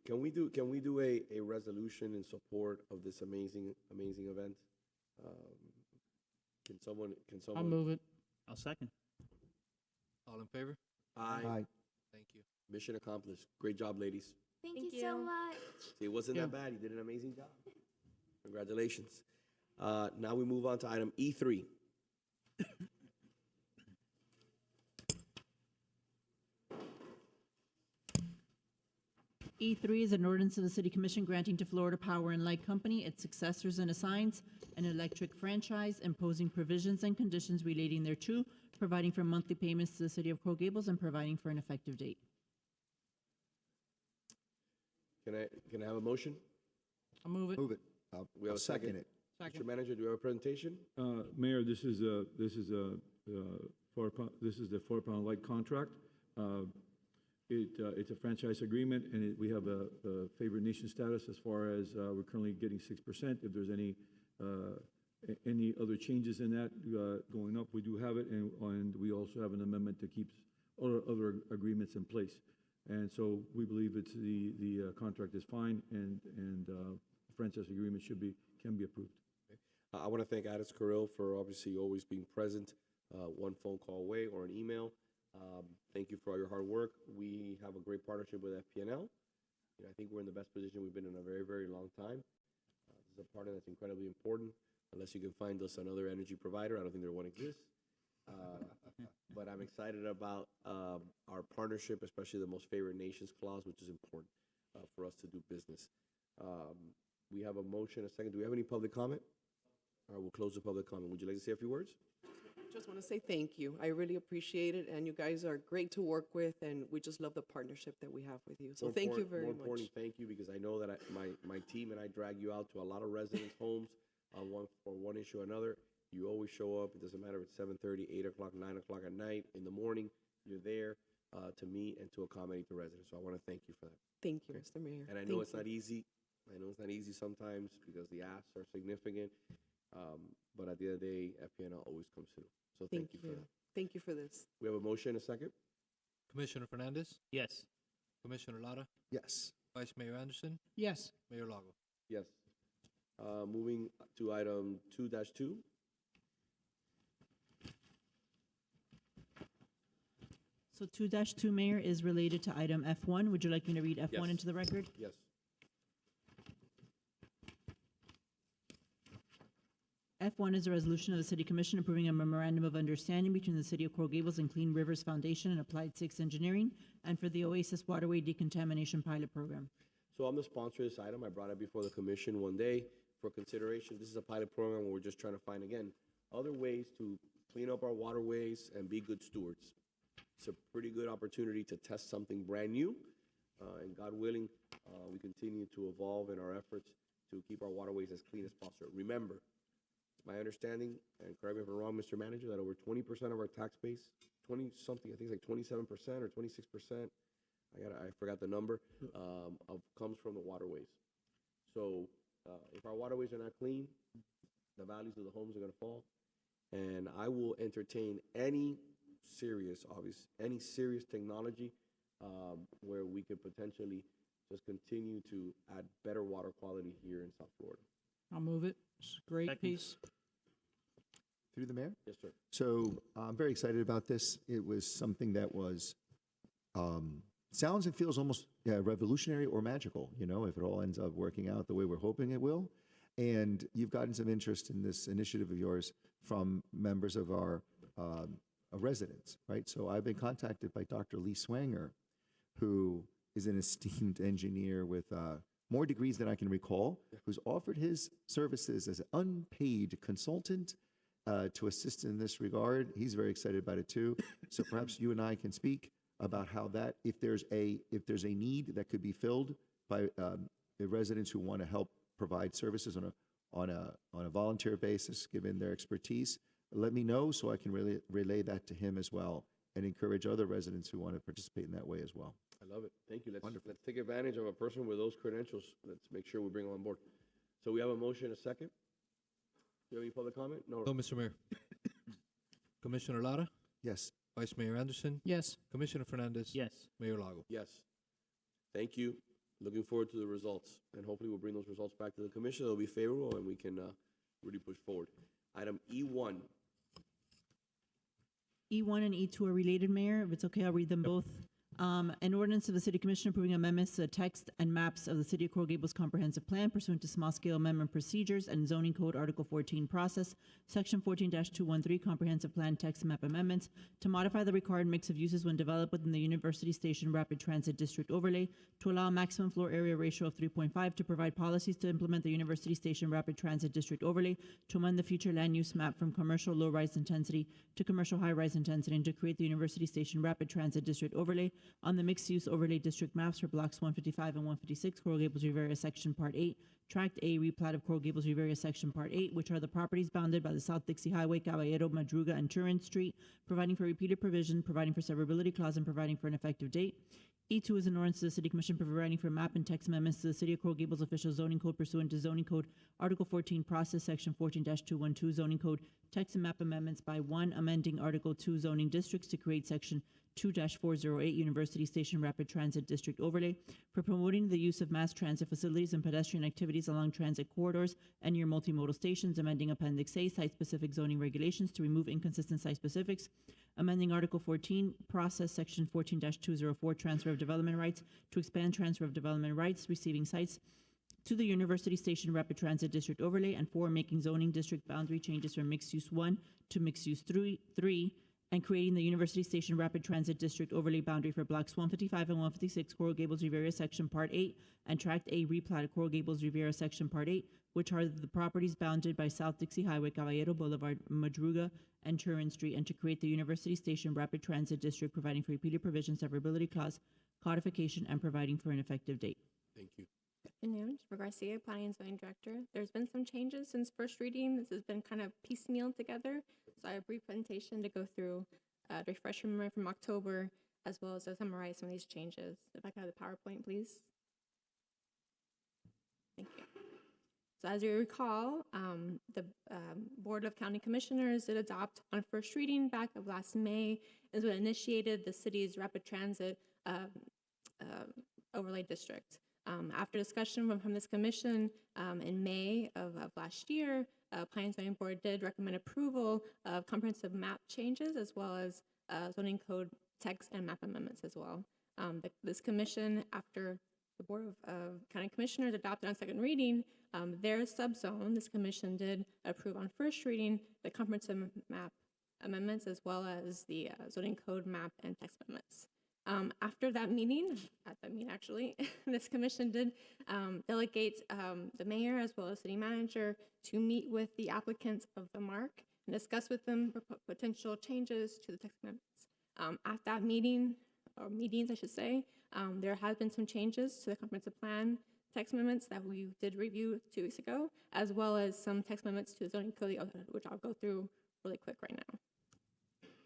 Can we do a resolution in support of this amazing event? Can someone? I'll move it. I'll second. All in favor? Aye. Thank you. Mission accomplished. Great job, ladies. Thank Thank you so you. much. See, it wasn't that bad. You did an amazing job. Congratulations. Now we move on to item E3. E3 is an ordinance of the City Commission granting to Florida Power and Light Company, its successors and assigns, an electric franchise, imposing provisions and conditions relating thereto, providing for monthly payments to the City of Coral Gables, and providing for an effective date. Can I have a motion? I'll move it. Move it. We have I'll a second. Second. Mr. Manager, do you have a presentation? Mayor, this is the Florida Power and Light contract. It's a franchise agreement, and we have a favored nation status as far as we're currently getting 6%. If there's any other changes in that going up, we do have it, and we also have an amendment that keeps other agreements in place. And so we believe it's the contract is fine, and the franchise agreement can be approved. I want to thank Addis Carril for obviously always being present, one phone call away or an email. Thank you for all your hard work. We have a great partnership with FPNL. I think we're in the best position we've been in a very, very long time. This is a partner that's incredibly important. unless you can find us another energy provider. I don't think there one exists. But I'm excited about our partnership, especially the most favored nations clause, which is important for us to do business. We have a motion, a second. Do we have any public comment? All right, we'll close the public comment. Would you like to say a few words? Just want to say thank you. I really appreciate it, and you guys are great to work with, and we just love the partnership that we have with you. So thank you very More much. importantly, thank you, because I know that my team and I drag you out to a lot of residents' homes for one issue or another. You always show up. It doesn't matter if it's 7:30, 8 o'clock, 9 o'clock at night, in the morning. You're there to meet and to accommodate the residents. So I want to thank you for that. Thank you, Mr. Mayor. And I know it's not easy. I know it's not easy sometimes because the asks are significant. But at the end of the day, FPNL always comes through. So thank you for that. Thank you for this. We have a motion, a second? Commissioner Fernandez, Yes. Commissioner Lara, Yes. Vice Mayor Anderson, Yes. Mayor Lago. Yes. Moving to item 2-2. So 2-2, Mayor, is related to item F1. Would you like me to read F1 Yes. into the record? Yes. F1 is a resolution of the City Commission approving a memorandum of understanding between the City of Coral Gables and Clean Rivers Foundation and Applied Six Engineering, and for the Oasis Waterway Decontamination Pilot Program. So I'm the sponsor of this item. I brought it before the commission one day for consideration. This is a pilot program where we're just trying to find, again, other ways to clean up our waterways and be good stewards. It's a pretty good opportunity to test something brand new. And God willing, we continue to evolve in our efforts to keep our waterways as clean as possible. Remember, it's my understanding, and correct me if I'm wrong, Mr. Manager, that over 20% of our tax base, 20-something, I think it's like 27% or 26%, I forgot the number, comes from the waterways. So if our waterways are not clean, the values of the homes are going to fall. And I will entertain any serious technology where we could potentially just continue to add better water quality here in South Florida. I'll move it. It's a great Second. piece. Through the mayor? Yes, sir. So I'm very excited about this. It was something that was, sounds and feels almost revolutionary or magical, you know, if it all ends up working out the way we're hoping it will. And you've gotten some interest in this initiative of yours from members of our residents, right? So I've been contacted by Dr. Lee Swanger, who is an esteemed engineer with more degrees than I can recall, who's offered his services as an unpaid consultant to assist in this regard. He's very excited about it too. So perhaps you and I can speak about how that, if there's a need that could be filled by the residents who want to help provide services on a volunteer basis, given their expertise, let me know so I can relay that to him as well and encourage other residents who want to participate in that way as well. I love it. Thank you. Let's take advantage of a person with those credentials. Let's make sure we bring him on board. So we have a motion, a second. Do you have any public comment? No. No, Mr. Mayor. Commissioner Lara, Yes. Vice Mayor Anderson, Yes. Commissioner Fernandez, Yes. Mayor Lago. Yes. Thank you. Looking forward to the results, and hopefully we'll bring those results back to the commission. They'll be favorable, and we can really push forward. Item E1. E1 and E2 are related, Mayor. If it's okay, I'll read them both. An ordinance of the City Commission approving amendments to the text and maps of the City of Coral Gables Comprehensive Plan pursuant to small-scale amendment procedures and zoning code Article 14 process, Section 14-213 Comprehensive Plan text map amendments to modify the required mix of uses when developed within the University Station Rapid Transit District overlay, to allow a maximum floor area ratio of 3.5, to provide policies to implement the University Station Rapid Transit District overlay, to amend the future land use map from commercial low-rise intensity to commercial high-rise intensity, and to create the University Station Rapid Transit District overlay on the mixed-use overlay district maps for blocks 155 and 156, Coral Gables Riviera Section Part 8, Tract A, replat of Coral Gables Riviera Section Part 8, which are the properties bounded by the South Dixie Highway, Caballero, Madruga, and Turin Street, providing for repeated provision, providing for severability clause, and providing for an effective date. E2 is an ordinance to the City Commission providing for map and text amendments to the City of Coral Gables official zoning code pursuant to zoning code Article 14 process, Section 14-212 zoning code text and map amendments by 1, amending Article 2 zoning districts to create Section 2-408 University Station Rapid Transit District overlay, for promoting the use of mass transit facilities and pedestrian activities along transit corridors and near multimodal stations, amending Appendix A site-specific zoning regulations to remove inconsistent site specifics, amending Article 14 process, Section 14-204 transfer of development rights to expand transfer of development rights, receiving sites to the University Station Rapid Transit District overlay, and 4, making zoning district boundary changes from mixed use 1 to mixed use 3, and creating the University Station Rapid Transit District overlay boundary for blocks 155 and 156 Coral Gables Riviera Section Part 8 and Tract A replat Coral Gables Riviera Section Part 8, which are the properties bounded by South Dixie Highway, Caballero Boulevard, Madruga, and Turin Street, and to create the University Station Rapid Transit District, providing for repeated provisions, severability clause, codification, and providing for an effective date. Thank you. Good afternoon, Jennifer Garcia, Planning and Zoning Director. There's been some changes since first reading. This has been kind of piecemeal together. So I have a brief presentation to go through, to refresh your memory from October, as well as to summarize some of these changes. If I could have the PowerPoint, please. Thank you. So as you recall, the Board of County Commissioners did adopt on first reading back of last May, is what initiated the city's rapid transit overlay district. After discussion from this commission in May of last year, Planning and Zoning Board did recommend approval of comprehensive map changes as well as zoning code text and map amendments as well. This commission, after the Board of County Commissioners adopted on second reading their subzone, this commission did approve on first reading the comprehensive map amendments as well as the zoning code map and text amendments. After that meeting, actually, this commission did delegate the mayor as well as city manager to meet with the applicants of the MARC and discuss with them potential changes to the text amendments. At that meeting, or meetings I should say, there has been some changes to the comprehensive plan text amendments that we did review 2 weeks ago, as well as some text amendments to the zoning code, which I'll go through really quick right now.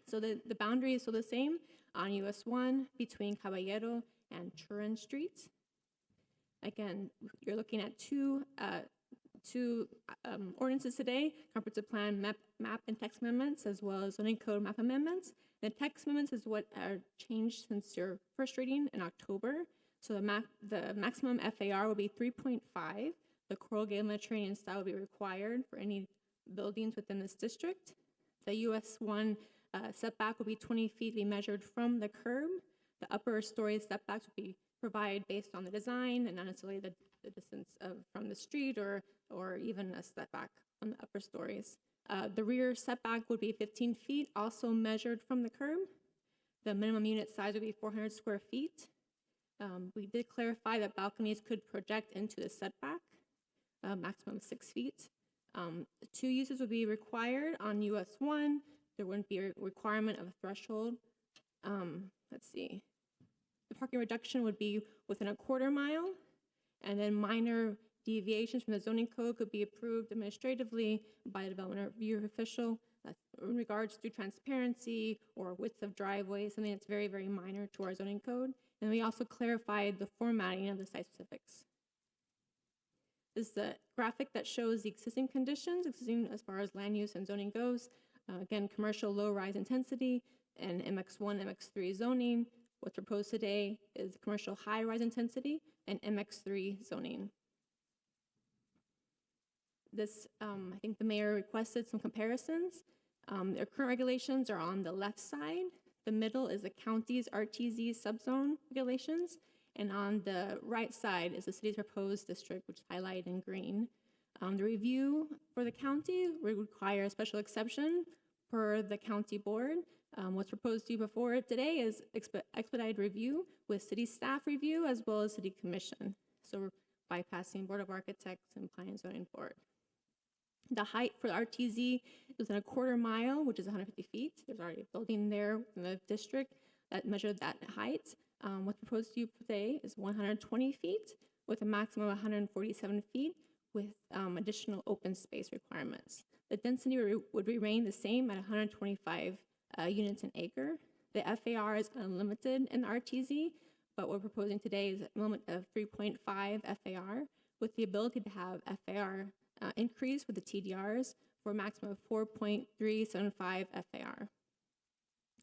So the boundary is still the same on US 1 between Caballero and Turin Street. Again, you're looking at two ordinances today, comprehensive plan map and text amendments, as well as zoning code map amendments. The text amendments is what are changed since your first reading in October. So the maximum FAR will be 3.5. The Coral Gable Mediterranean style will be required for any buildings within this district. The US 1 setback will be 20 feet to be measured from the curb. The upper story setbacks will be provided based on the design and not necessarily the distance from the street or even a setback on the upper stories. The rear setback would be 15 feet, also measured from the curb. The minimum unit size would be 400 square feet. We did clarify that balconies could project into the setback, maximum 6 feet. 2 uses would be required on US 1. There wouldn't be a requirement of a threshold. Let's see. The parking reduction would be within a quarter mile, and then minor deviations from the zoning code could be approved administratively by the development review official. That's in regards to transparency or width of driveways, something that's very, very minor to our zoning code. And we also clarified the formatting of the site specifics. This is the graphic that shows the existing conditions, existing as far as land use and zoning goes. Again, commercial low-rise intensity and MX1, MX3 zoning. What's proposed today is commercial high-rise intensity and MX3 zoning. This, I think the mayor requested some comparisons. Their current regulations are on the left side. The middle is the county's RTZ subzone regulations. And on the right side is the city's proposed district, which is highlighted in green. The review for the county would require a special exception per the county board. What's proposed to you before it today is expedited review with city staff review as well as city commission. So we're bypassing Board of Architects and Planning and Zoning Board. The height for the RTZ is in a quarter mile, which is 150 feet. There's already a building there in the district that measured that height. What's proposed to you today is 120 feet with a maximum of 147 feet with additional open space requirements. The density would remain the same at 125 units an acre. The FAR is unlimited in the RTZ, but what we're proposing today is a limit of 3.5 FAR with the ability to have FAR increase with the TDRs for a maximum of 4.375 FAR.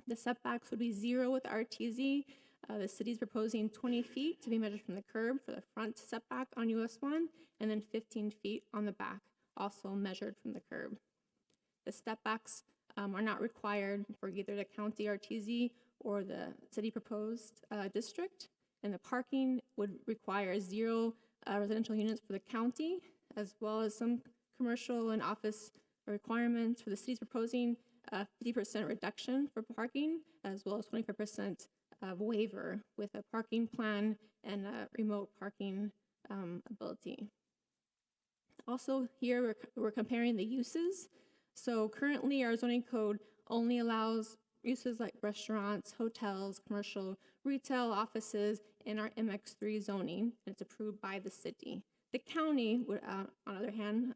The setbacks would be 0 with RTZ. The city's proposing 20 feet to be measured from the curb for the front setback on US 1, and then 15 feet on the back, also measured from the curb. The stepbacks are not required for either the county RTZ or the city proposed district, and the parking would require 0 residential units for the county, as well as some commercial and office requirements. For the city's proposing 50% reduction for parking, as well as 25% waiver with a parking plan and a remote parking ability. Also here, we're comparing the uses. So currently our zoning code only allows uses like restaurants, hotels, commercial, retail, offices in our MX3 zoning, and it's approved by the city. The county, would, on the other hand,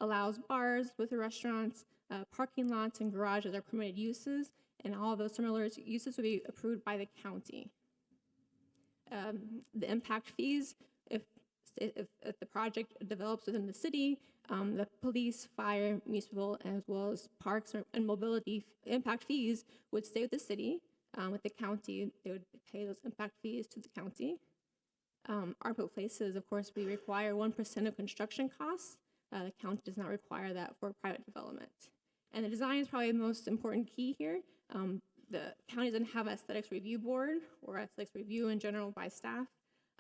allows bars with the restaurants, parking lots and garages are permitted uses, and all those similar uses will be approved by the county. The impact fees, if the project develops within the city, the police, fire, municipal, as well as parks and mobility impact fees would stay with the city. With the county, they would pay those impact fees to the county. Our places, of course, we require 1% of construction costs. The county does not require that for private development. And the design is probably the most important key here. The county doesn't have an aesthetics review board or aesthetics review in general by staff.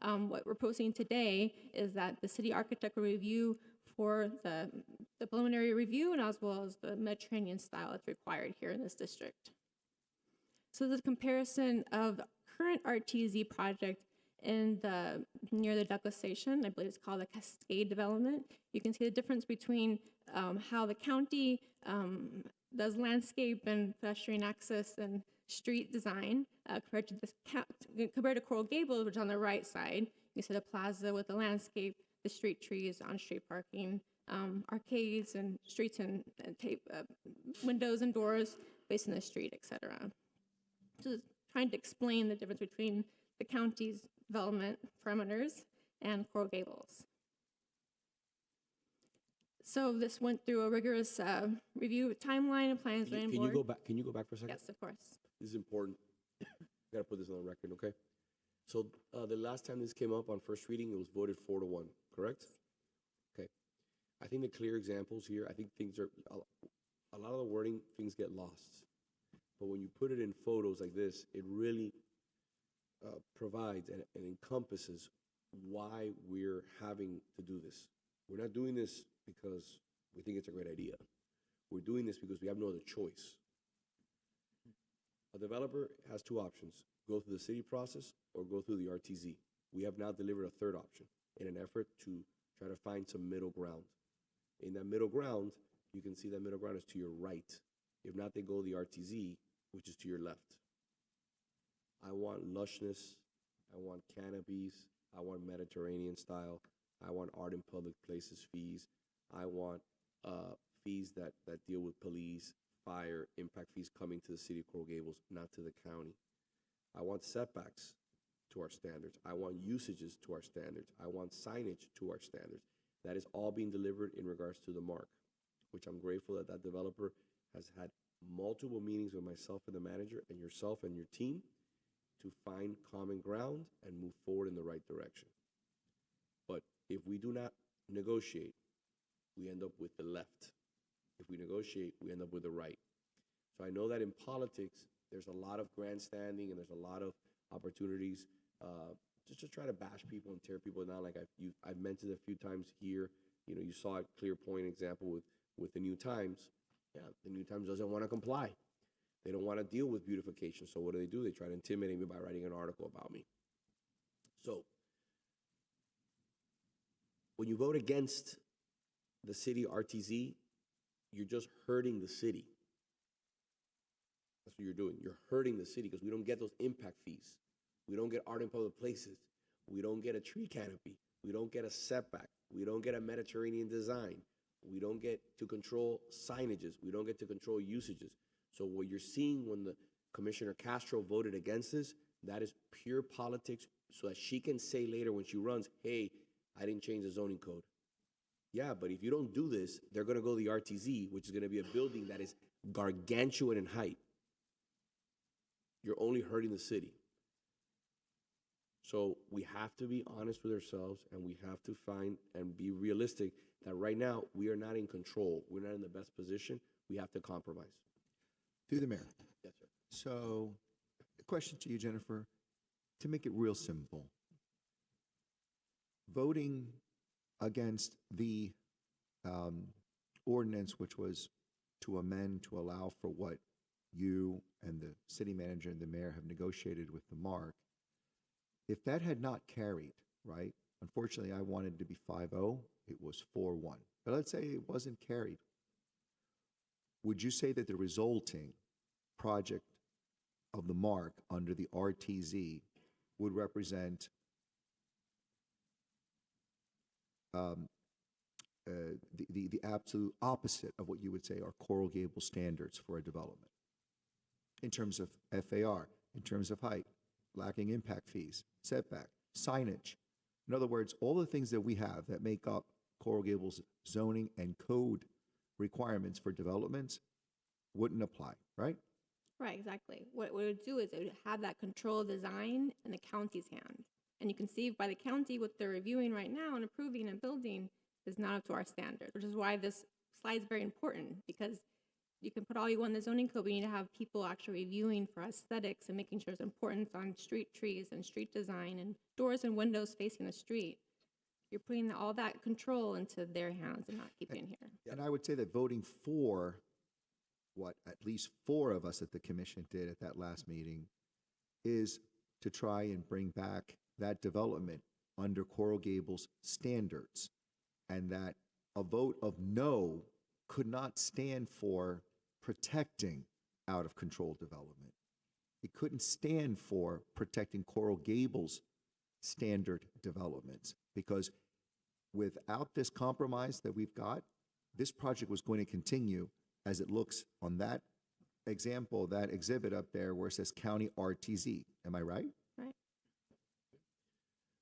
What we're proposing today is that the city architect will review for the preliminary review and as well as the Mediterranean style that's required here in this district. So the comparison of the current RTZ project in near the Douglas Station, I believe it's called the Cascade development. You can see the difference between how the county does landscape and pedestrian access and street design compared to Coral Gables, which is on the right side. You see the plaza with the landscape, the street trees, on-street parking, arcades and streets and windows and doors facing the street, etc. So trying to explain the difference between the county's development parameters and Coral Gables. So this went through a rigorous review timeline and plans. Can you go back? Can you go back for a second? Yes, of course. This is important. Got to put this on the record, okay? So the last time this came up on first reading, it was voted 4-1, correct? Okay. I think the clear examples here, I think things are, a lot of the wording, things get lost. But when you put it in photos like this, it really provides and encompasses why we're having to do this. We're not doing this because we think it's a great idea. We're doing this because we have no other choice. A developer has two options: go through the city process or go through the RTZ. We have now delivered a third option in an effort to try to find some middle ground. In that middle ground, you can see that middle ground is to your right. If not, they go the RTZ, which is to your left. I want lushness. I want canopies. I want Mediterranean style. I want art in public places fees. I want fees that deal with police, fire, impact fees coming to the city of Coral Gables, not to the county. I want setbacks to our standards. I want usages to our standards. I want signage to our standards. That is all being delivered in regards to the mark, which I'm grateful that developer has had multiple meetings with myself and the manager and yourself and your team to find common ground and move forward in the right direction. But if we do not negotiate, we end up with the left. If we negotiate, we end up with the right. So I know that in politics, there's a lot of grandstanding and there's a lot of opportunities just to try to bash people and tear people down. Like I've mentioned a few times here. You know, you saw a clear point example with the New Times. Yeah, the New Times doesn't want to comply. They don't want to deal with beautification. So what do? They try to intimidate me by writing an article about me. So when you vote against the city RTZ, you're just hurting the city. That's what you're doing. You're hurting the city because we don't get those impact fees. We don't get art in public places. We don't get a tree canopy. We don't get a setback. We don't get a Mediterranean design. We don't get to control signages. We don't get to control usages. So what you're seeing when the Commissioner Castro voted against this, that is pure politics so that she can say later when she runs, hey, I didn't change the zoning code. Yeah, but if you don't do this, they're going to go to the RTZ, which is going to be a building that is gargantuan in height. You're only hurting the city. So we have to be honest with ourselves and we have to find and be realistic that right now we are not in control. We're not in the best position. We have to compromise. Through the mayor. Yes, sir. So, a question to you, Jennifer, to make it real simple. voting against the ordinance, which was to amend to allow for what you and the city manager and the mayor have negotiated with the MARC, if that had not carried, right? Unfortunately, I wanted to be 5-0. It was 4-1. But let's say it wasn't carried. Would you say that the resulting project of the MARC under the RTZ would represent the absolute opposite of what you would say are Coral Gables standards for a development in terms of FAR, in terms of height, lacking impact fees, setback, signage? In other words, all the things that we have that make up Coral Gables zoning and code requirements for developments wouldn't apply, right? Right, exactly. What it would do is it would have that control design in the county's hand. And you can see by the county what they're reviewing right now and approving and building is not up to our standards, which is why this slide is very important, because you can put all you want in the zoning code, but you need to have people actually reviewing for aesthetics and making sure there's importance on street trees and street design and doors and windows facing the street. You're putting all that control into their hands and not keeping it here. And I would say that voting for what at least 4 of us at the commission did at that last meeting is to try and bring back that development under Coral Gables standards, and that a vote of no could not stand for protecting out of control development. It couldn't stand for protecting Coral Gables standard developments, because without this compromise that we've got, this project was going to continue as it looks on that example, that exhibit up there where it says County RTZ. Am I right? Right.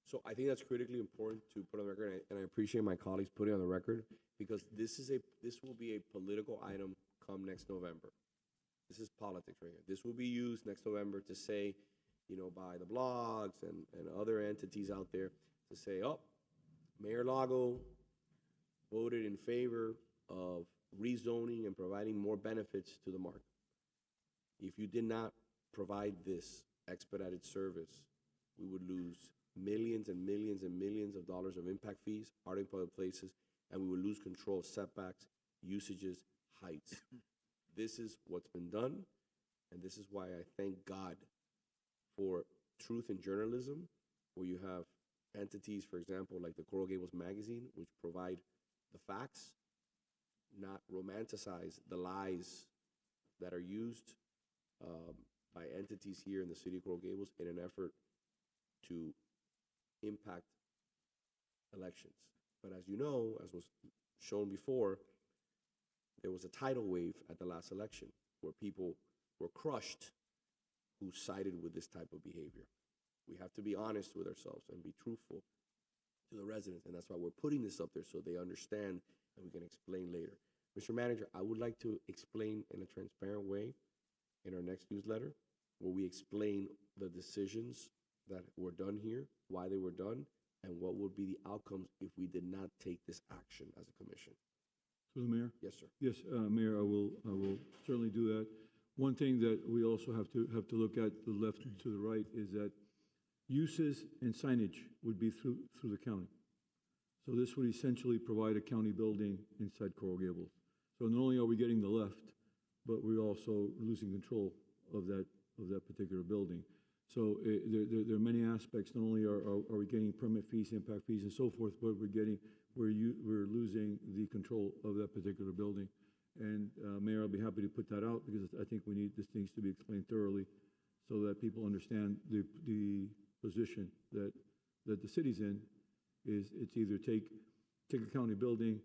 So I think that's critically important to put on the record, and I appreciate my colleagues putting it on the record, because this will be a political item come next November. This is politics right here. This will be used next November to say, by the blogs and other entities out there to say, oh, Mayor Lago voted in favor of rezoning and providing more benefits to the market. If you did not provide this expedited service, we would lose millions and millions and millions of dollars of impact fees, art in public places, and we would lose control of setbacks, usages, heights. This is what's been done, and this is why I thank God for truth in journalism, where you have entities, for example, like the Coral Gables magazine, which provide the facts, not romanticize the lies that are used by entities here in the city of Coral Gables in an effort to impact elections. But as you know, as was shown before, there was a tidal wave at the last election where people were crushed who sided with this type of behavior. We have to be honest with ourselves and be truthful to the residents, and that's why we're putting this up there so they understand and we can explain later. Mr. Manager, I would like to explain in a transparent way in our next newsletter, where we explain the decisions that were done here, why they were done, and what would be the outcomes if we did not take this action as a commission. So the mayor? Yes, sir. Yes, Mayor, I will certainly do that. One thing that we also have to look at the left to the right is that uses and signage would be through the county. So this would essentially provide a county building inside Coral Gables. So not only are we getting the left, but we're also losing control of that particular building. So there are many aspects. Not only are we getting permit fees, impact fees, and so forth, but we're losing the control of that particular building. And Mayor, I'll be happy to put that out, because I think we need these things to be explained thoroughly so that people understand the position that the city's in. Is it's either take a county building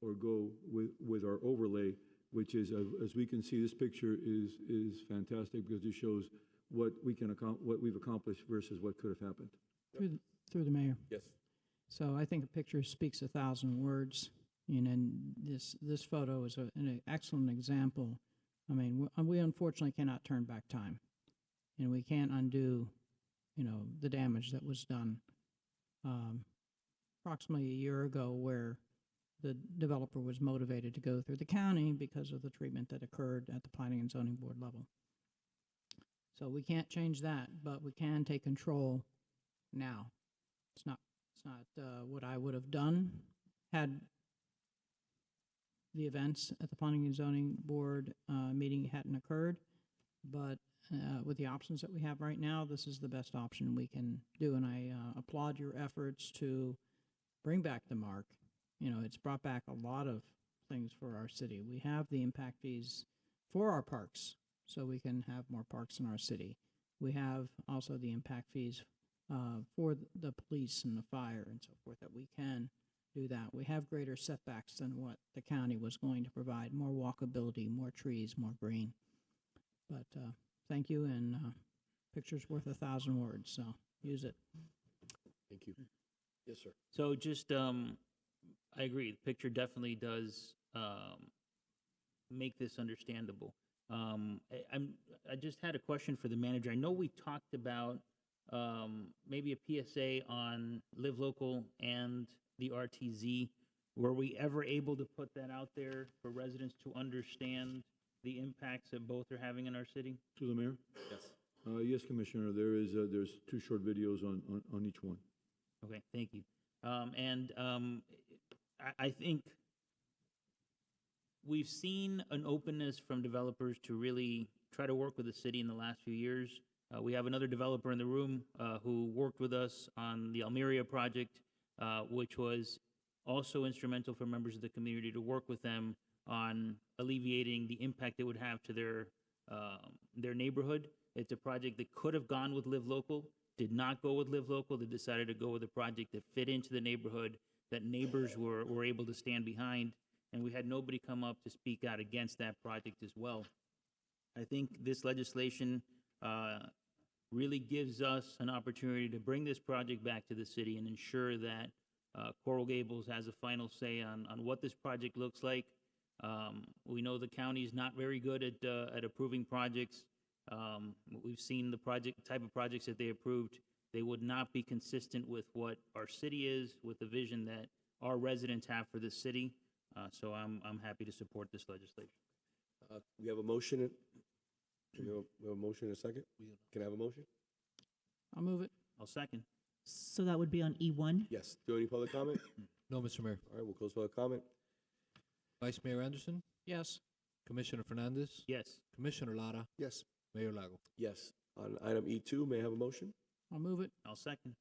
or go with our overlay, which is, as we can see, this picture is fantastic, because it shows what we've accomplished versus what could have happened. Through the mayor. Yes. So I think a picture speaks 1,000 words. And this photo is an excellent example. I mean, we unfortunately cannot turn back time, and we can't undo, the damage that was done approximately a year ago, where the developer was motivated to go through the county because of the treatment that occurred at the Planning and Zoning Board level. So we can't change that, but we can take control now. It's It's not what I would have done had the events at the Planning and Zoning Board meeting hadn't occurred. But with the options that we have right now, this is the best option we can do. And I applaud your efforts to bring back the mark. You know, it's brought back a lot of things for our city. We have the impact fees for our parks, so we can have more parks in our city. We have also the impact fees for the police and the fire and so forth, that we can do that. We have greater setbacks than what the county was going to provide, more walkability, more trees, more green. But thank you, and picture's worth 1,000 words, so use it. Thank you. Yes, sir. So just, I agree, the picture definitely does make this understandable. I just had a question for the manager. I know we talked about maybe a PSA on Live Local and the RTZ. Were we ever able to put that out there for residents to understand the impacts that both are having in our city? To the mayor? Yes. Yes, Commissioner, there's 2 short videos on each one. Okay, thank you. I think we've seen an openness from developers to really try to work with the city in the last few years. We have another developer in the room who worked with us on the Almeria project, which was also instrumental for members of the community to work with them on alleviating the impact it would have to their neighborhood. It's a project that could have gone with Live Local, did not go with Live Local. They decided to go with a project that fit into the neighborhood, that neighbors were able to stand behind, and we had nobody come up to speak out against that project as well. I think this legislation really gives us an opportunity to bring this project back to the city and ensure that Coral Gables has a final say on what this project looks like. We know the county is not very good at approving projects. We've seen the type of projects that they approved. They would not be consistent with what our city is, with the vision that our residents have for the city. So I'm happy to support this legislation. We have a motion. We have a motion and a second. Can I have a motion? I'll move it. I'll second. So that would be on E1? Yes. Do you have any public comment? No, Mr. Mayor. All right, we'll close public comment. Vice Mayor Anderson, Yes. Commissioner Fernandez, Yes. Commissioner Lara, Yes. Mayor Lago. Yes. On item E2, may I have a motion? I'll move it. I'll second.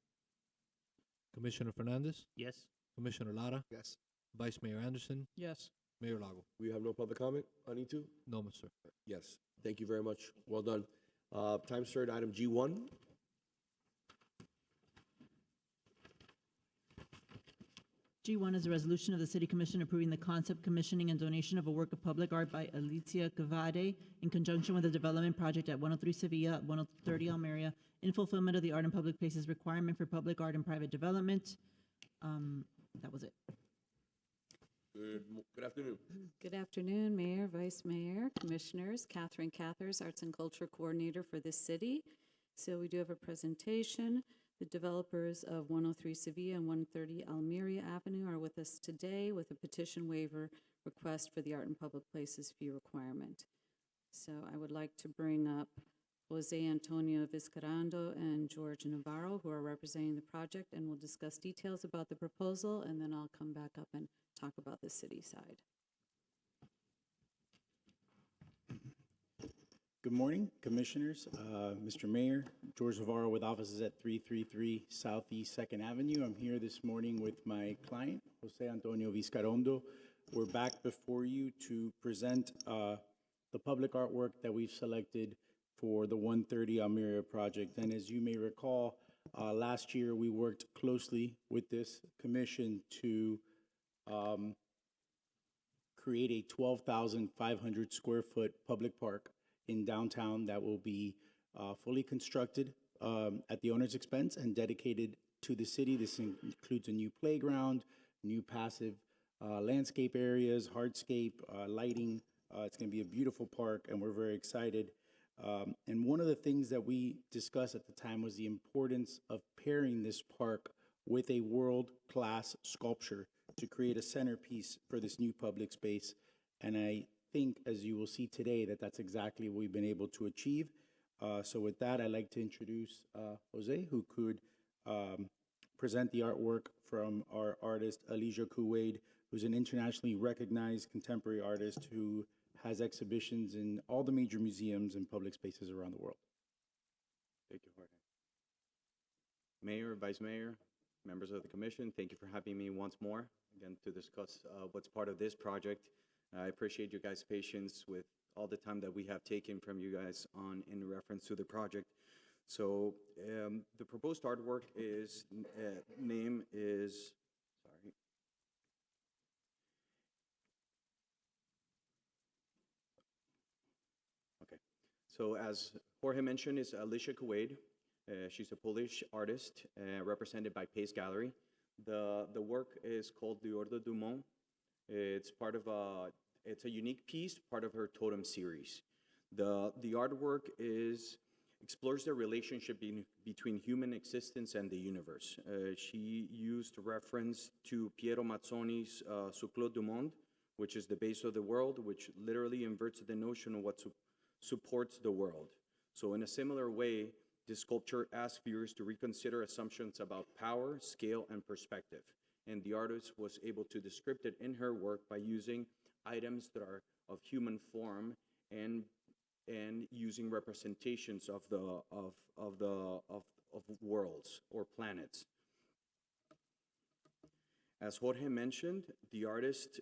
Commissioner Fernandez, Yes. Commissioner Lara, Yes. Vice Mayor Anderson, Yes. Mayor Lago. We have no public comment on E2? No, Mr. Yes. Thank you very much. Well done. Time started, item G1. G1 is a resolution of the City Commission approving the concept, commissioning, and donation of a work of public art by Alicia Cavade in conjunction with a development project at 103 Sevilla, 130 Almeria, in fulfillment of the Art in Public Places requirement for public art and private development. That was it. Good afternoon. Good afternoon, Mayor, Vice Mayor, Commissioners. Catherine Cathers, Arts and Culture Coordinator for this city. So we do have a presentation. The developers of 103 Sevilla and 130 Almeria Avenue are with us today with a petition waiver request for the Art in Public Places fee requirement. So I would like to bring up Jose Antonio Vizcarando and George Navarro, who are representing the project, and we'll discuss details about the proposal, and then I'll come back up and talk about the city side. Good morning, Commissioners. Mr. Mayor, George Navarro with offices at 333 Southeast 2nd Avenue. I'm here this morning with my client, Jose Antonio Vizcarando. We're back before you to present the public artwork that we've selected for the 130 Almeria project. And as you may recall, last year we worked closely with this commission to create a 12,500 square foot public park in downtown that will be fully constructed at the owner's expense and dedicated to the city. This includes a new playground, new passive landscape areas, hardscape, lighting. It's going to be a beautiful park, and we're very excited. And one of the things that we discussed at the time was the importance of pairing this park with a world-class sculpture to create a centerpiece for this new public space. And I think, as you will see today, that that's exactly what we've been able to achieve. So with that, I'd like to introduce Jose, who could present the artwork from our artist, Alicia Kuwait, who's an internationally recognized contemporary artist who has exhibitions in all the major museums and public spaces around the world. Thank you, Jorge. Mayor, Vice Mayor, members of the commission, thank you for having me once more, again, to discuss what's part of this project. I appreciate you guys' patience with all the time that we have taken from you guys in reference to the project. So the proposed artwork is, name is, sorry. Okay, so as Jorge mentioned, is Alicia Kuwait. She's a Polish artist represented by Pace Gallery. The work is called The Ordo du Monde. It's part of it's a unique piece, part of her Totem series. The artwork explores the relationship between human existence and the universe. She used reference to Piero Mazzoni's Souclos du Monde, which is the base of the world, which literally inverts the notion of what supports the world. So in a similar way, this sculpture asks viewers to reconsider assumptions about power, scale, and perspective. And the artist was able to describe it in her work by using items that are of human form and using representations of worlds or planets. As Jorge mentioned, the artist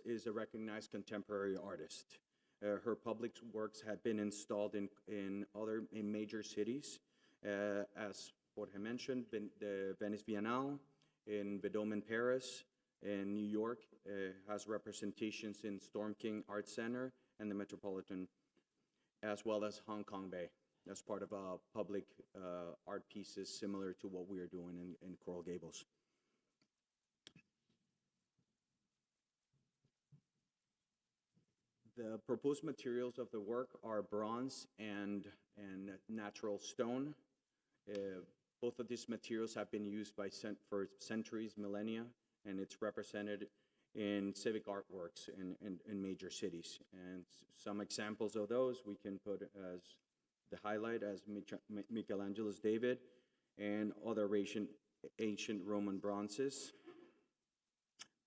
is a recognized contemporary artist. Her public works have been installed in major cities, as Jorge mentioned, the Venice Biennale, in Vendôme in Paris, in New York, has representations in Storm King Art Center and the Metropolitan, as well as Hong Kong Bay, as part of public art pieces similar to what we are doing in Coral Gables. The proposed materials of the work are bronze and natural stone. Both of these materials have been used for centuries, millennia, and it's represented in civic artworks in major cities. And some examples of those we can put as the highlight as Michelangelo's David and other ancient Roman bronzes.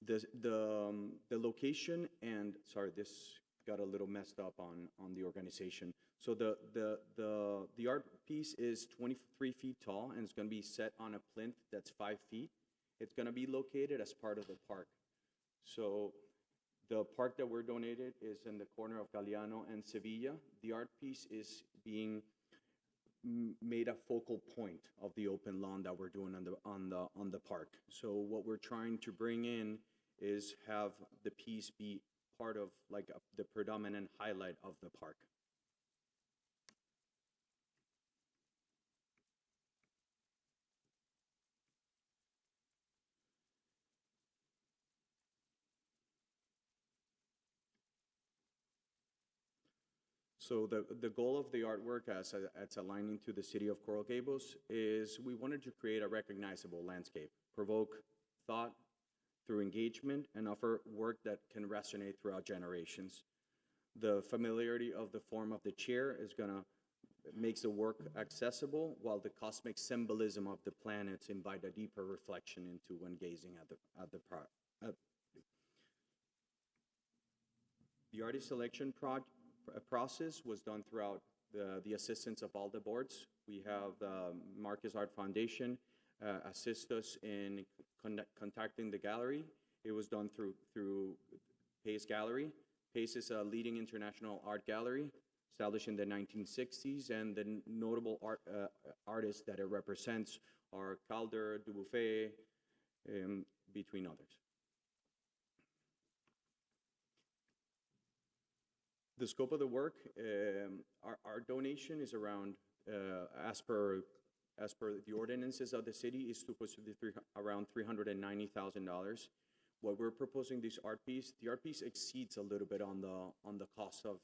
The location and, sorry, this got a little messed up on the organization. So the art piece is 23 feet tall, and it's going to be set on a plinth that's 5 feet. It's going to be located as part of the park. So the park that we're donated is in the corner of Galeano and Sevilla. The art piece is being made a focal point of the open lawn that we're doing on the park. So what we're trying to bring in is have the piece be part of like the predominant highlight of the park. So the goal of the artwork, as it's aligning to the city of Coral Gables, is we wanted to create a recognizable landscape, provoke thought through engagement, and offer work that can resonate throughout generations. The familiarity of the form of the chair makes the work accessible, while the cosmic symbolism of the planets invite a deeper reflection into when gazing at the The artist selection process was done throughout the assistance of all the boards. We have the Marcus Art Foundation assist us in contacting the gallery. It was done through Pace Gallery. Pace is a leading international art gallery established in the 1960s, and the notable artists that it represents are Calder, Dubuffet, between others. The scope of the work, our donation is around, as per the ordinances of the city, is supposed to be around $390,000. What we're proposing this art piece, the art piece exceeds a little bit on the cost of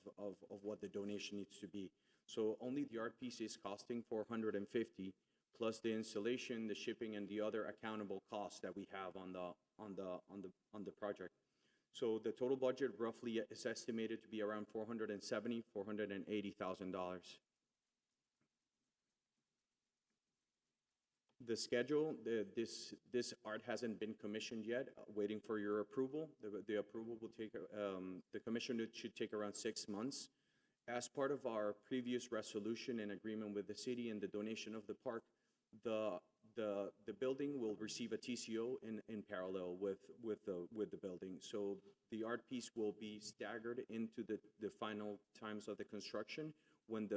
what the donation needs to be. So only the art piece is costing $450, plus the installation, the shipping, and the other accountable costs that we have on the project. So the total budget roughly is estimated to be around $470,000, $480,000. The schedule, this art hasn't been commissioned yet, waiting for your approval. The approval will take, the commission should take around 6 months. As part of our previous resolution and agreement with the city and the donation of the park, the building will receive a TCO in parallel with the building. So the art piece will be staggered into the final times of the construction when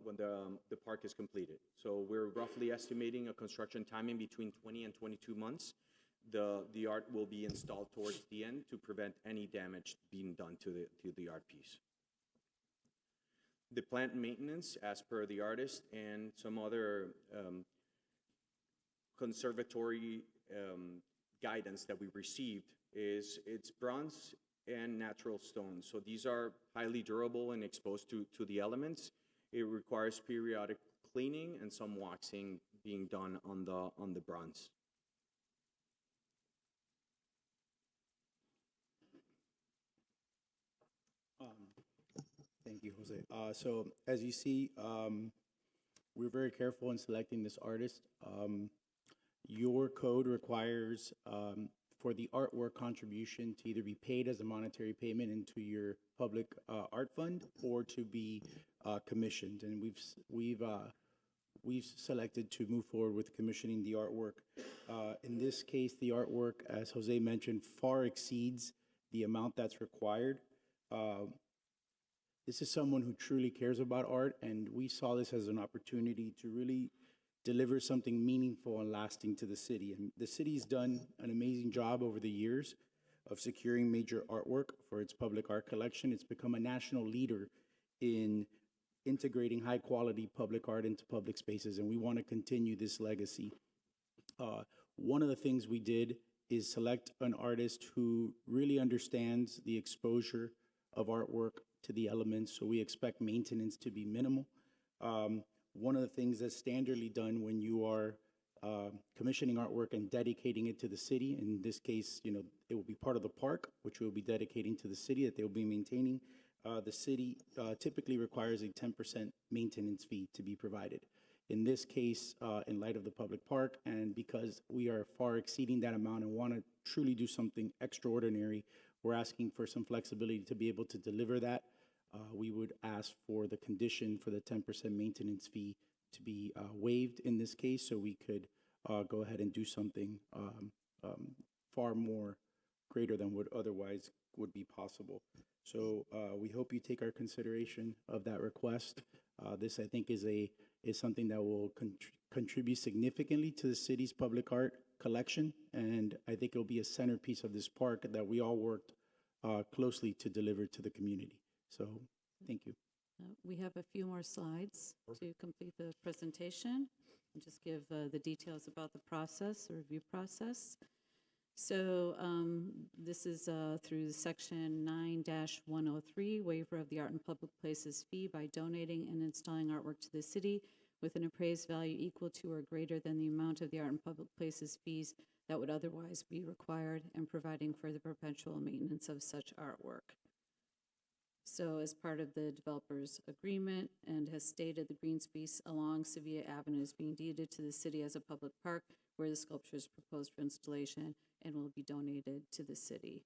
when the park is completed. So we're roughly estimating a construction timing between 20 and 22 months. The art will be installed towards the end to prevent any damage being done to the art piece. The plant maintenance, as per the artist and some other conservatory guidance that we received, it's bronze and natural stone. So these are highly durable and exposed to the elements. It requires periodic cleaning and some waxing being done on the bronze. Thank you, Jose. So as you see, we're very careful in selecting this artist. Your code requires for the artwork contribution to either be paid as a monetary payment into your public art fund or to be commissioned. And we've selected to move forward with commissioning the artwork. In this case, the artwork, as Jose mentioned, far exceeds the amount that's required. This is someone who truly cares about art, and we saw this as an opportunity to really deliver something meaningful and lasting to the city. And the city's done an amazing job over the years of securing major artwork for its public art collection. It's become a national leader in integrating high-quality public art into public spaces, and we want to continue this legacy. One of the things we did is select an artist who really understands the exposure of artwork to the elements, so we expect maintenance to be minimal. One of the things that's standardly done when you are commissioning artwork and dedicating it to the city, in this case, it will be part of the park, which we'll be dedicating to the city that they'll be maintaining. The city typically requires a 10% maintenance fee to be provided. In this case, in light of the public park, and because we are far exceeding that amount and want to truly do something extraordinary, we're asking for some flexibility to be able to deliver that. We would ask for the condition for the 10% maintenance fee to be waived in this case, so we could go ahead and do something far more greater than what otherwise would be possible. So we hope you take our consideration of that request. This, I think, is something that will contribute significantly to the city's public art collection, and I think it'll be a centerpiece of this park that we all worked closely to deliver to the community. So, thank you. We have a few more slides to complete the presentation and just give the details about the process, the review process. So this is through section 9-103, waiver of the art and public places fee by donating and installing artwork to the city with an appraised value equal to or greater than the amount of the art and public places fees that would otherwise be required, and providing for the perpetual maintenance of such artwork. So as part of the developer's agreement, and has stated, the green space along Sevilla Avenue is being deeded to the city as a public park where the sculpture is proposed for installation and will be donated to the city.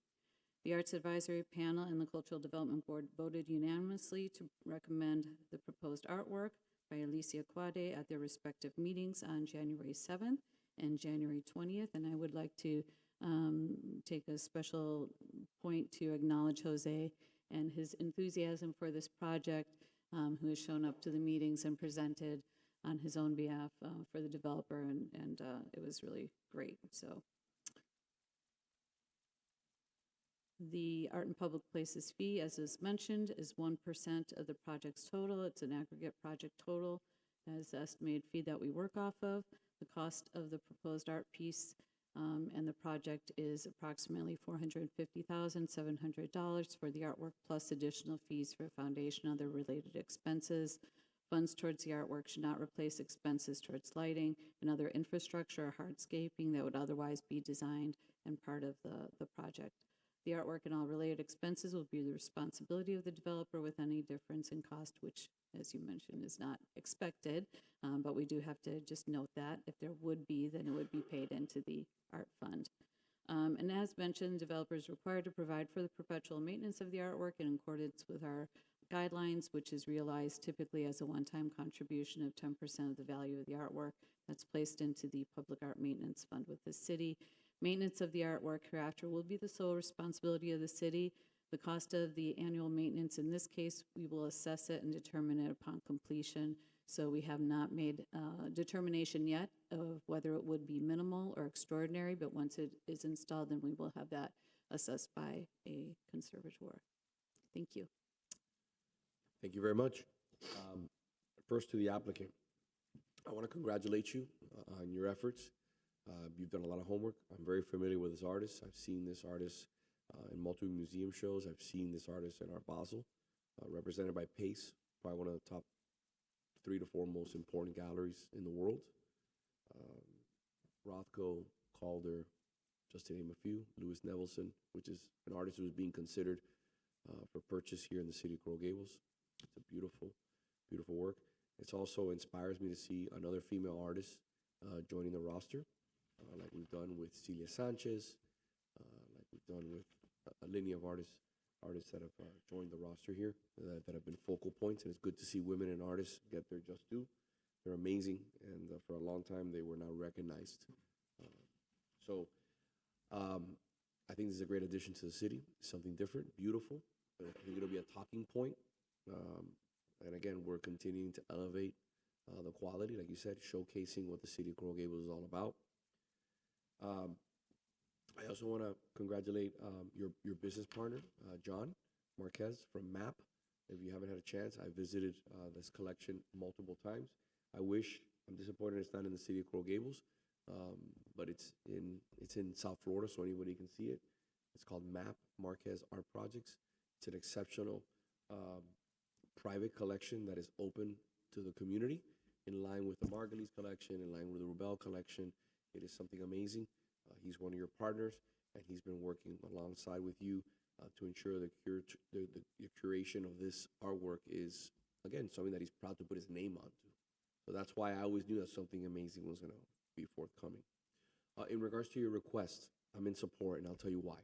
The Arts Advisory Panel and the Cultural Development Board voted unanimously to recommend the proposed artwork by Alicia Quade at their respective meetings on January 7th and January 20th. And I would like to take a special point to acknowledge Jose and his enthusiasm for this project, who has shown up to the meetings and presented on his own behalf for the developer, and it was really great. So the art and public places fee, as is mentioned, is 1% of the project's total. It's an aggregate project total as the estimated fee that we work off of. The cost of the proposed art piece and the project is approximately $450,700 for the artwork, plus additional fees for foundation and other related expenses. Funds towards the artwork should not replace expenses towards lighting and other infrastructure or hardscaping that would otherwise be designed and part of the project. The artwork and all related expenses will be the responsibility of the developer with any difference in cost, which, as you mentioned, is not expected. But we do have to just note that if there would be, then it would be paid into the art fund. And as mentioned, developers are required to provide for the perpetual maintenance of the artwork in accordance with our guidelines, which is realized typically as a one-time contribution of 10% of the value of the artwork that's placed into the Public Art Maintenance Fund with the city. Maintenance of the artwork hereafter will be the sole responsibility of the city. The cost of the annual maintenance, in this case, we will assess it and determine it upon completion. So we have not made a determination yet of whether it would be minimal or extraordinary, but once it is installed, then we will have that assessed by a conservator. Thank you. Thank you very much. First to the applicant. I want to congratulate you on your efforts. You've done a lot of homework. I'm very familiar with this artist. I've seen this artist in multiple museum shows. I've seen this artist in Art Basel, represented by Pace, probably one of the top 3 to 4 most important galleries in the world. Rothko, Calder, just to name a few. Louis Nevelson, which is an artist who is being considered for purchase here in the city of Coral Gables. It's a beautiful, beautiful work. It also inspires me to see another female artist joining the roster, like we've done with Celia Sanchez, like we've done with a lineage of artists that have joined the roster here that have been focal points. And it's good to see women and artists get their just due. They're amazing, and for a long time they were not recognized. I think this is a great addition to the city. Something different, beautiful. I think it'll be a talking point. And again, we're continuing to elevate the quality, like you said, showcasing what the city of Coral Gables is all about. I also want to congratulate your business partner, John Marquez from MAP. If you haven't had a chance, I visited this collection multiple times. I'm disappointed it's not in the city of Coral Gables, but it's in South Florida, so anybody can see it. It's called MAP, Marquez Art Projects. It's an exceptional private collection that is open to the community, in line with the Margulies collection, in line with the Rubel collection. It is something amazing. He's one of your partners, and he's been working alongside with you to ensure the curation of this artwork is, again, something that he's proud to put his name onto. So that's why I always knew that something amazing was going to be forthcoming. In regards to your request, I'm in support, and I'll tell you why.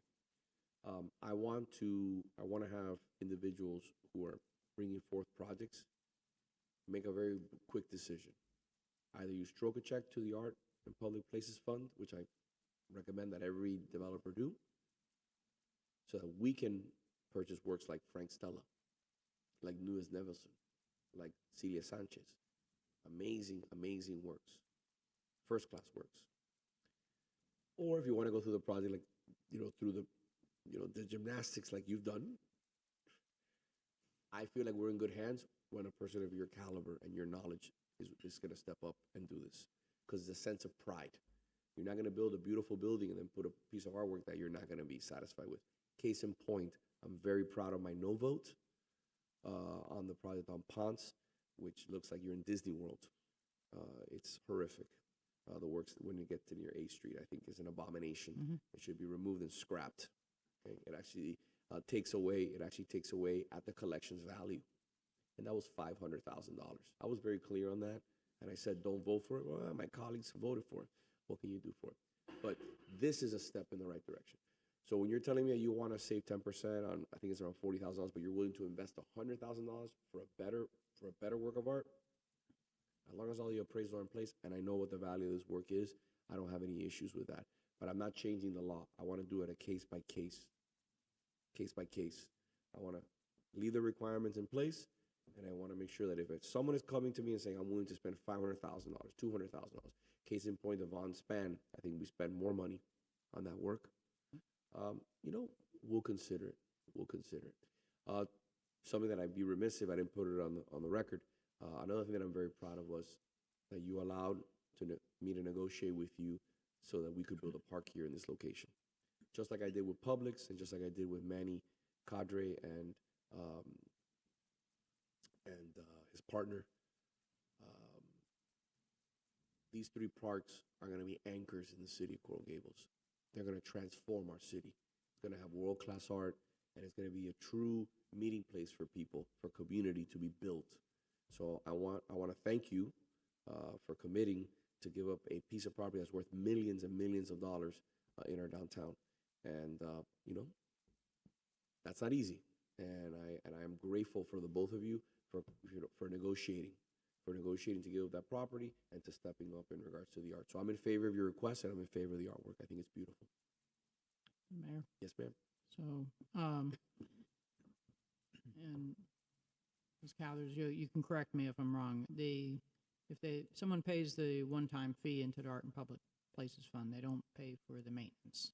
I want to have individuals who are bringing forth projects make a very quick decision. Either you stroke a check to the Art and Public Places Fund, which I recommend that every developer do, so that we can purchase works like Frank Stella, like Louis Nevelson, like Celia Sanchez. Amazing, amazing works. First-class works. Or if you want to go through the project, like, through the gymnastics like you've done, I feel like we're in good hands when a person of your caliber and your knowledge is going to step up and do this, because it's a sense of pride. You're not going to build a beautiful building and then put a piece of artwork that you're not going to be satisfied with. Case in point, I'm very proud of my no vote on the project on Ponce, which looks like you're in Disney World. It's horrific. The works, when you get to near A Street, I think is an abomination. It should be removed and scrapped. Okay? It actually takes away at the collection's value. And that was $500,000. I was very clear on that. And I said, don't vote for it. Well, my colleagues voted for it. What can you do for it? But this is a step in the right direction. So when you're telling me that you want to save 10% on, I think it's around $40,000, but you're willing to invest $100,000 for a better work of art, as long as all the appraisals are in place and I know what the value of this work is, I don't have any issues with that. But I'm not changing the law. I want to do it a case by case. I want to leave the requirements in place, and I want to make sure that if someone is coming to me and saying, I'm willing to spend $500,000, $200,000, case in point of Von Span, I think we spend more money on that work. We'll consider it. Something that I'd be remiss if I didn't put it on the record. Another thing that I'm very proud of was that you allowed me to negotiate with you so that we could build a park here in this location. Just like I did with Publix, and just like I did with Manny Cadre and his partner. These 3 parks are going to be anchors in the city of Coral Gables. They're going to transform our city. It's going to have world-class art, and it's going to be a true meeting place for people, for community to be built. So I want to thank you for committing to give up a piece of property that's worth millions and millions of dollars in our downtown. And, that's not easy. And I am grateful for the both of you for negotiating to give up that property and to stepping up in regards to the art. So I'm in favor of your request, and I'm in favor of the artwork. I think it's beautiful. Mayor? Yes, ma'am. So, and Ms. Cathers, you can correct me if I'm wrong. Someone pays the one-time fee into the Art and Public Places Fund, they don't pay for the maintenance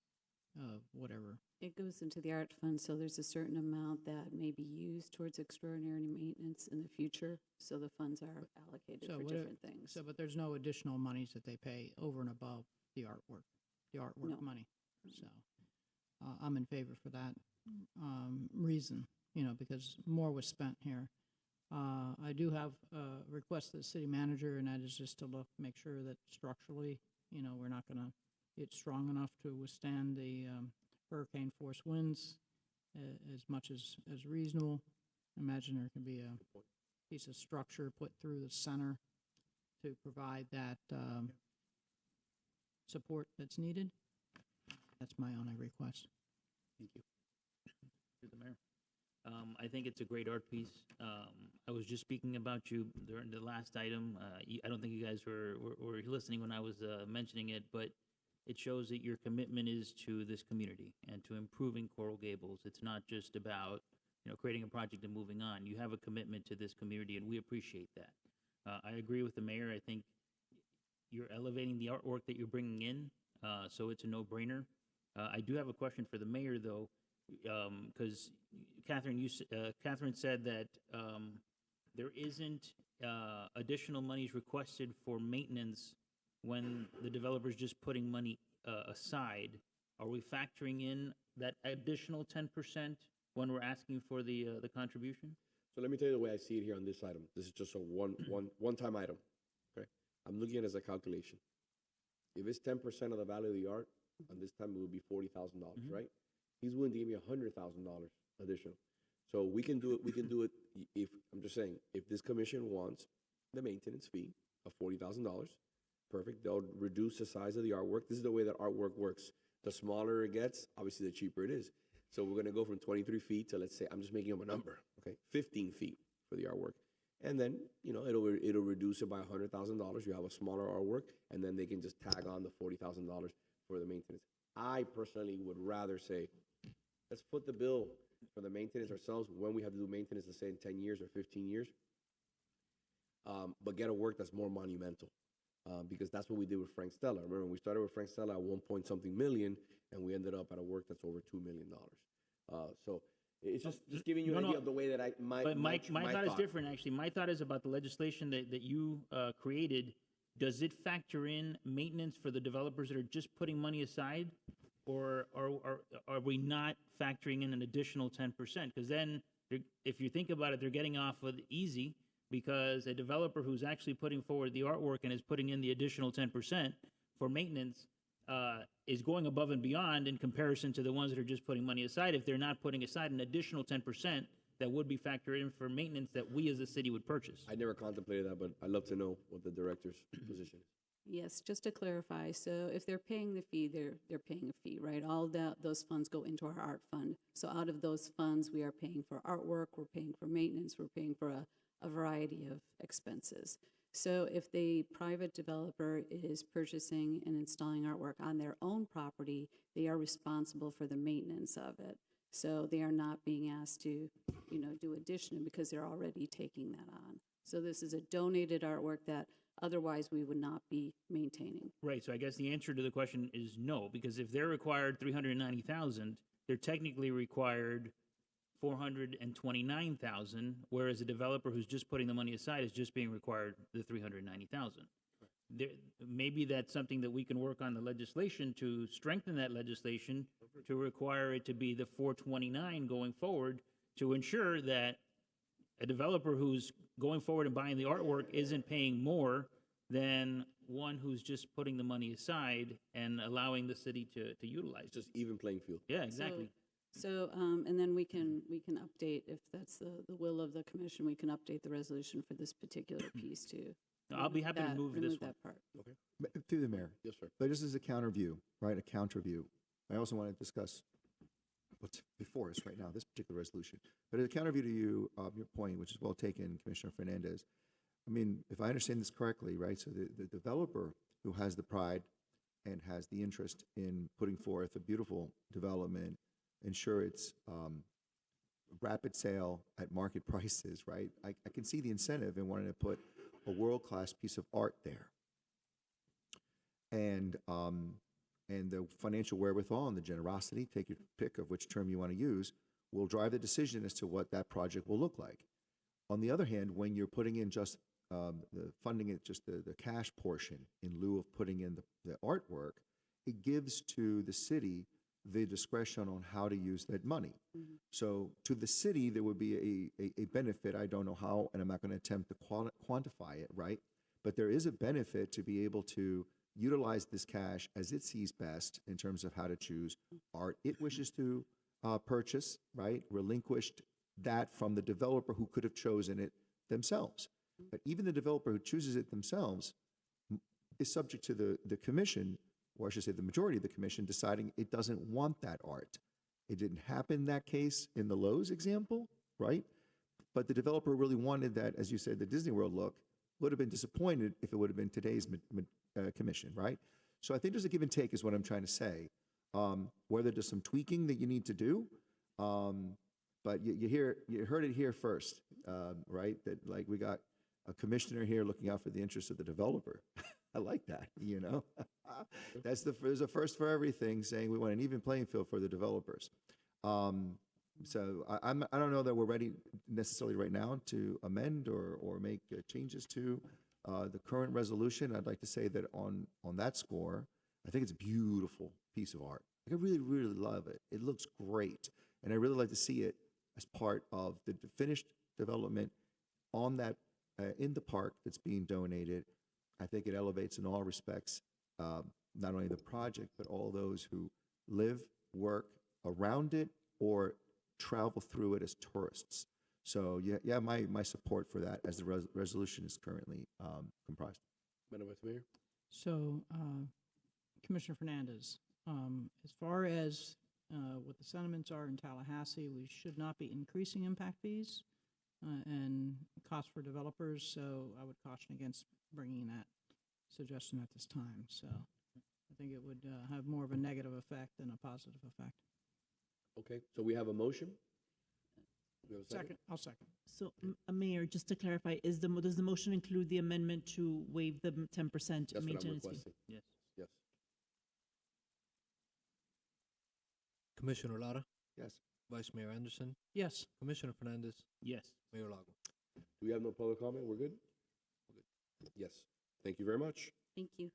of whatever. It goes into the art fund, so there's a certain amount that may be used towards extraordinary maintenance in the future, so the funds are allocated for different things. So, but there's no additional monies that they pay over and above the artwork No. money. So, I'm in favor for that reason, because more was spent here. I do have a request to the city manager, and that is just to make sure that structurally, we're not going to get strong enough to withstand the hurricane force winds as much as reasonable. Imagine there can be a piece of structure put through the center to provide that support that's needed. That's my only request. Thank you. Through the mayor. I think it's a great art piece. I was just speaking about you during the last item. I don't think you guys were listening when I was mentioning it, but it shows that your commitment is to this community and to improving Coral Gables. It's not just about creating a project and moving on. You have a commitment to this community, and we appreciate that. I agree with the mayor. I think you're elevating the artwork that you're bringing in, so it's a no-brainer. I do have a question for the mayor, though, because Catherine said that there isn't additional monies requested for maintenance when the developer's just putting money aside. Are we factoring in that additional 10% when we're asking for the contribution? So let me tell you the way I see it here on this item. This is just a one-time item. Okay, I'm looking at it as a calculation. If it's 10% of the value of the art, on this time it would be $40,000, right? He's willing to give me $100,000 additional. So we can do it. We can do it. If I'm just saying, if this commission wants the maintenance fee of $40,000, perfect. They'll reduce the size of the artwork. This is the way that artwork works. The smaller it gets, obviously, the cheaper it is. So we're going to go from 23 feet to, let's say, I'm just making up a number, okay, 15 feet for the artwork. And then, it'll reduce it by $100,000. You have a smaller artwork, and then they can just tag on the $40,000 for the maintenance. I personally would rather say, let's put the bill for the maintenance ourselves when we have to do maintenance, let's say in 10 years or 15 years, but get a work that's more monumental. Because that's what we did with Frank Stella. Remember, we started with Frank Stella at 1-point-something million, and we ended up at a work that's over $2 million. So it's just giving you an idea of the way that my thought is different, actually. My thought is about the legislation that you created. Does it factor in maintenance for the developers that are just putting money aside, or are we not factoring in an additional 10%? Because then, if you think about it, they're getting off with easy, because a developer who's actually putting forward the artwork and is putting in the additional 10% for maintenance is going above and beyond in comparison to the ones that are just putting money aside, if they're not putting aside an additional 10% that would be factored in for maintenance that we as a city would purchase. I never contemplated that, but I'd love to know what the director's position is. Yes, just to clarify, so if they're paying the fee, they're paying a fee, right? All those funds go into our art fund. So out of those funds, we are paying for artwork, we're paying for maintenance, we're paying for a variety of expenses. So if the private developer is purchasing and installing artwork on their own property, they are responsible for the maintenance of it. So they are not being asked to, do additional because they're already taking that on. So this is a donated artwork that otherwise we would not be maintaining. Right, so I guess the answer to the question is no, because if they're required $390,000, they're technically required $429,000, whereas a developer who's just putting the money aside is just being required the $390,000. Maybe that's something that we can work on the legislation to strengthen that legislation to require it to be the $429 going forward, to ensure that a developer who's going forward and buying the artwork isn't paying more than one who's just putting the money aside and allowing the city to utilize. It's just even playing field. Yeah, exactly. So, and then we can update, if that's the will of the commission, we can update the resolution for this particular piece too. I'll be happy to move this one. that part. Okay. Through the mayor. Yes, sir. But just as a counter view, right, a counter view, I also want to discuss what's before us right now, this particular resolution. But as a counter view to you, your point, which is well taken, Commissioner Fernandez, I mean, if I understand this correctly, right, so the developer who has the pride and has the interest in putting forth a beautiful development, ensure it's rapid sale at market prices, right? I can see the incentive in wanting to put a world-class piece of art there. And the financial wherewithal and the generosity, take your pick of which term you want to use, will drive the decision as to what that project will look like. On the other hand, when you're putting in just the funding it, just the cash portion in lieu of putting in the artwork, it gives to the city the discretion on how to use that money. Mm-hmm. So to the city, there would be a benefit. I don't know how, and I'm not going to attempt to quantify it, right? But there is a benefit to be able to utilize this cash as it sees best in terms of how to choose art it wishes to purchase, right? Relinquished that from the developer who could have chosen it themselves. But even the developer who chooses it themselves is subject to the commission, or I should say the majority of the commission, deciding it doesn't want that art. It didn't happen in that case in the Lowe's example, right? But the developer really wanted that, as you said, the Disney World look, would have been disappointed if it would have been today's commission, right? So I think there's a give and take is what I'm trying to say. Whether there's some tweaking that you need to do, but you heard it here first, right? That like we got a commissioner here looking out for the interests of the developer. I like that, you know? There's a first for everything, saying we want an even playing field for the developers. So I don't know that we're ready necessarily right now to amend or make changes to the current resolution. I'd like to say that on that score, I think it's a beautiful piece of art. I really, really love it. It looks great. And I really like to see it as part of the finished development on that, in the park that's being donated. I think it elevates in all respects, not only the project, but all those who live, work around it, or travel through it as tourists. So yeah, my support for that as the resolution is currently comprised. Madam Vice Mayor? So, Commissioner Fernandez, as far as what the sentiments are in Tallahassee, we should not be increasing impact fees and costs for developers, so I would caution against bringing that suggestion at this time. So I think it would have more of a negative effect than a positive effect. Okay, so we have a motion? We have a Second, I'll second. So, Mayor, just to clarify, does the motion include the amendment to waive the 10% That's what I'm maintenance fee? requesting. Yes. Yes. Commissioner Lara, Yes. Vice Mayor Anderson, Yes. Commissioner Fernandez, Yes. Mayor Lago. Do we have no public comment? We're good? Yes. Thank you very much. Thank you.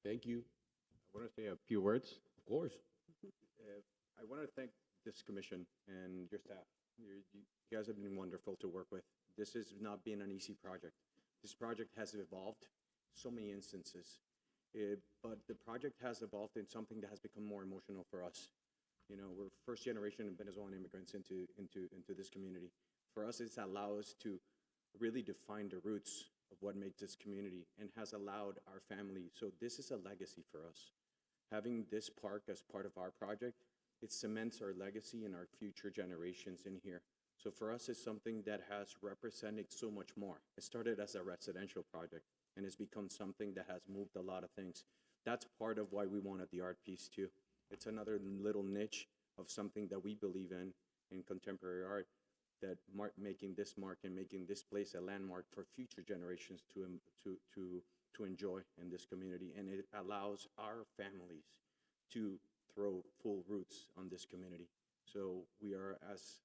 Thank you. I want to say a few words. Of course. I want to thank this commission and your staff. You guys have been wonderful to work with. This has not been an easy project. This project has evolved so many instances, but the project has evolved in something that has become more emotional for us. You know, we're first generation of Venezuelan immigrants into this community. For us, it's allowed us to really define the roots of what makes this community and has allowed our family. So this is a legacy for us. Having this park as part of our project, it cements our legacy and our future generations in here. So for us, it's something that has represented so much more. It started as a residential project and has become something that has moved a lot of things. That's part of why we wanted the art piece too. It's another little niche of something that we believe in contemporary art, that making this mark and making this place a landmark for future generations to enjoy in this community. And it allows our families to throw full roots on this community. So we are, as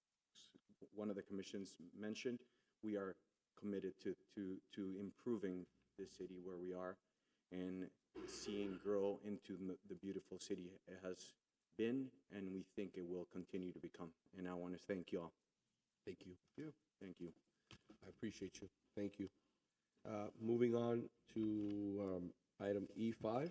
one of the commissions mentioned, we are committed to improving this city where we are and seeing grow into the beautiful city it has been, and we think it will continue to become. And I want to thank you all. Thank you. Thank you. I appreciate you. Thank you. Moving on to item E5.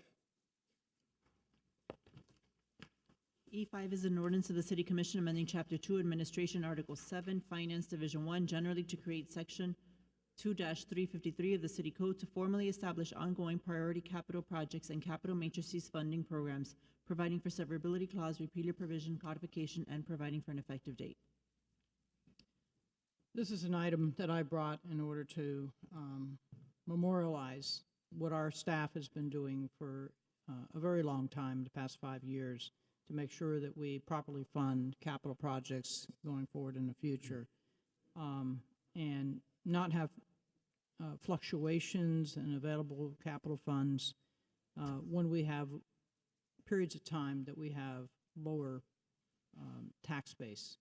E5 is an ordinance of the City Commission amending Chapter 2, Administration, Article 7, Finance, Division 1, generally to create Section 2-353 of the City Code to formally establish ongoing priority capital projects and capital matrices funding programs, providing for severability clause, repealer provision, codification, and providing for an effective date. This is an item that I brought in order to memorialize what our staff has been doing for a very long time, the past 5 years, to make sure that we properly fund capital projects going forward in the future, and not have fluctuations in available capital funds when we have periods of time that we have lower tax base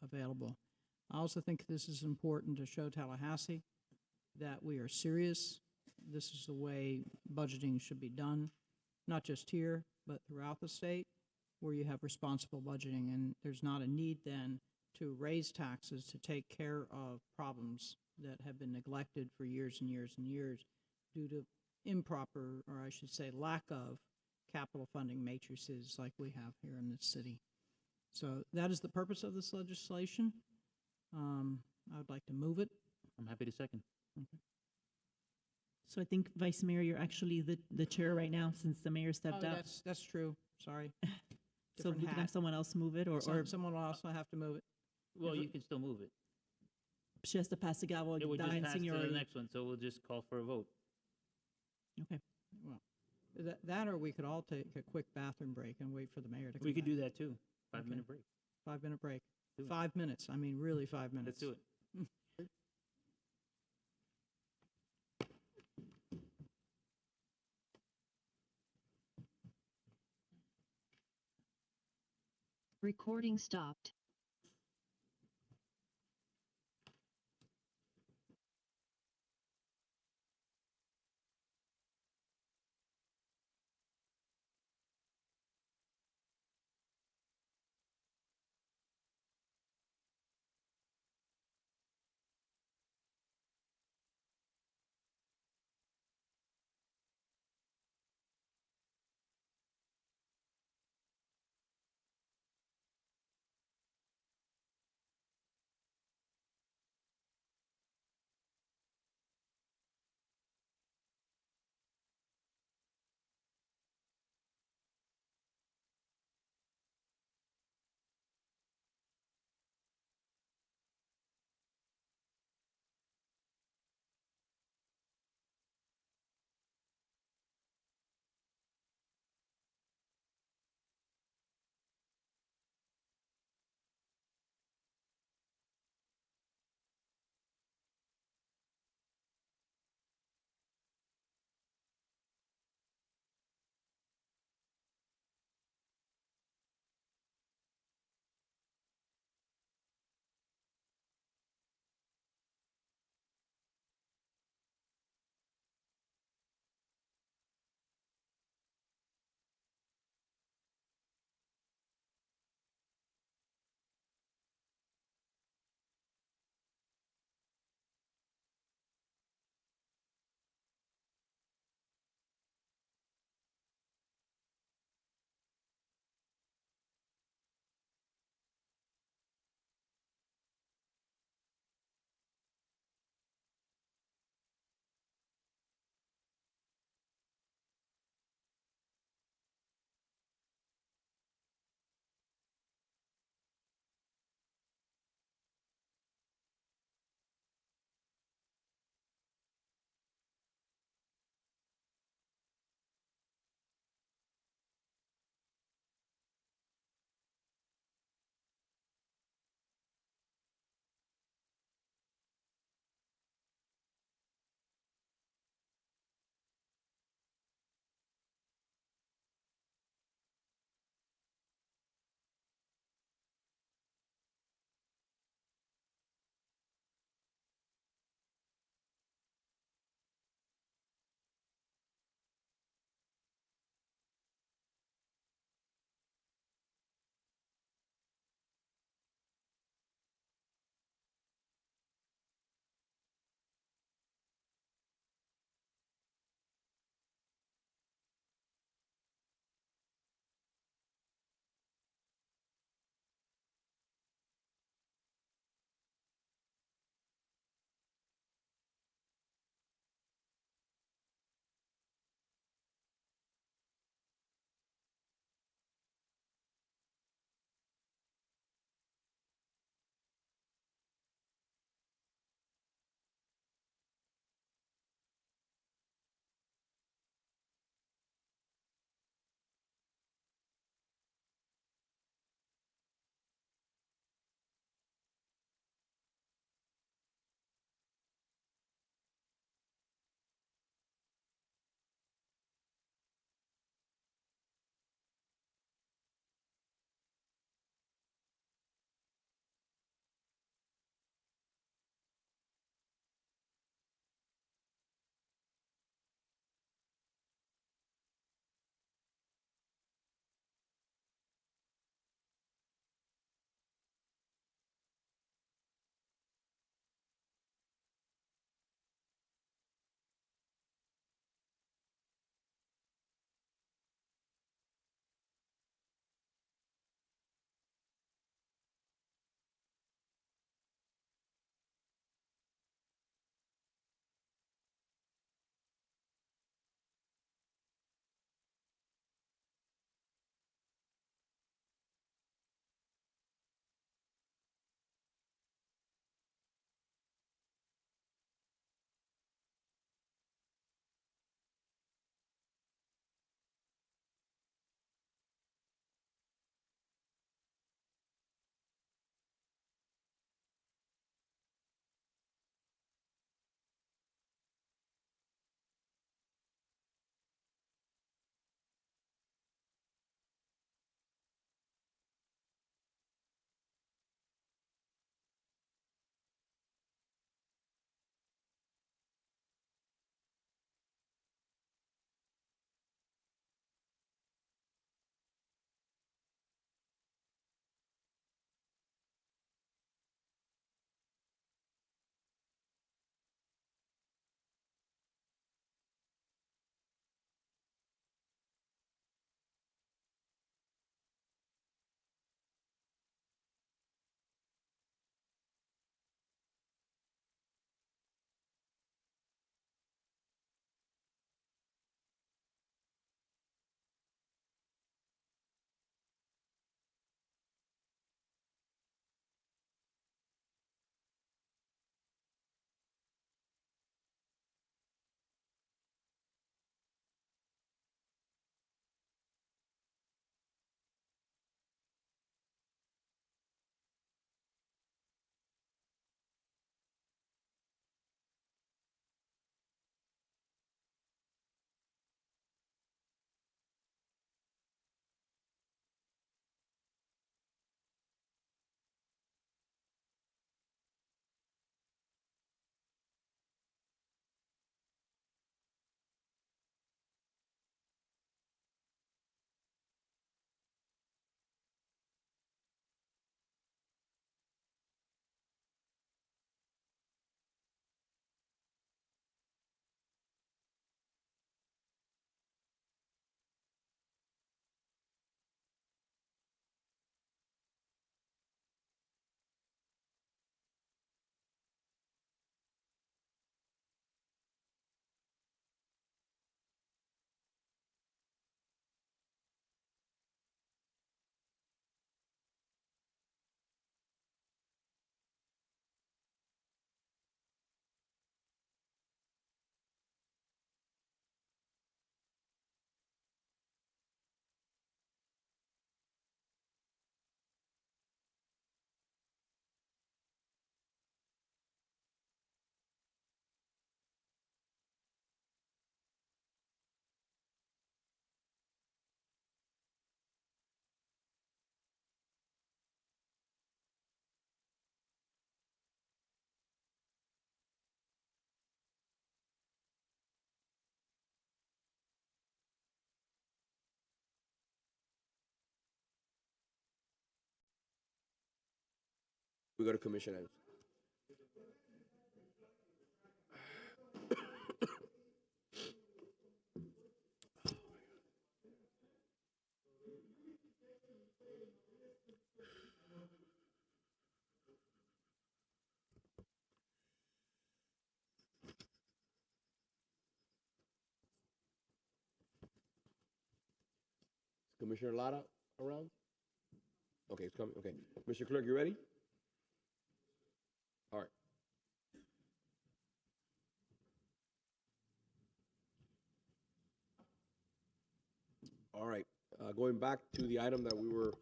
available. I also think this is important to show Tallahassee that we are serious. This is the way budgeting should be done, not just here, but throughout the state, where you have responsible budgeting, and there's not a need then to raise taxes to take care of problems that have been neglected for years and years and years due to improper, or I should say lack of, capital funding matrices like we have here in this city. So that is the purpose of this legislation. I would like to move it. I'm happy to second. Okay. So I think, Vice Mayor, you're actually the chair right now since the mayor stepped Oh, up. that's true. Sorry. So Different we can have hat. someone else move it, or Someone will also have to move it. Well, you can still move it. she has to pass the gavel, It would just die in pass to the seniority. next one, so we'll just call for a vote. Okay. Well, that or we could all take a quick bathroom break and wait for the mayor to come We could back. do that too. 5-minute Okay. break. 5-minute break. Do it. 5 minutes. I mean, really 5 minutes. Let's do it. Recording stopped. We go to commission items. Commissioner Lara around? Okay, it's coming. Okay. Mr. Clerk, you ready? All right. All right. Going back to the item that we were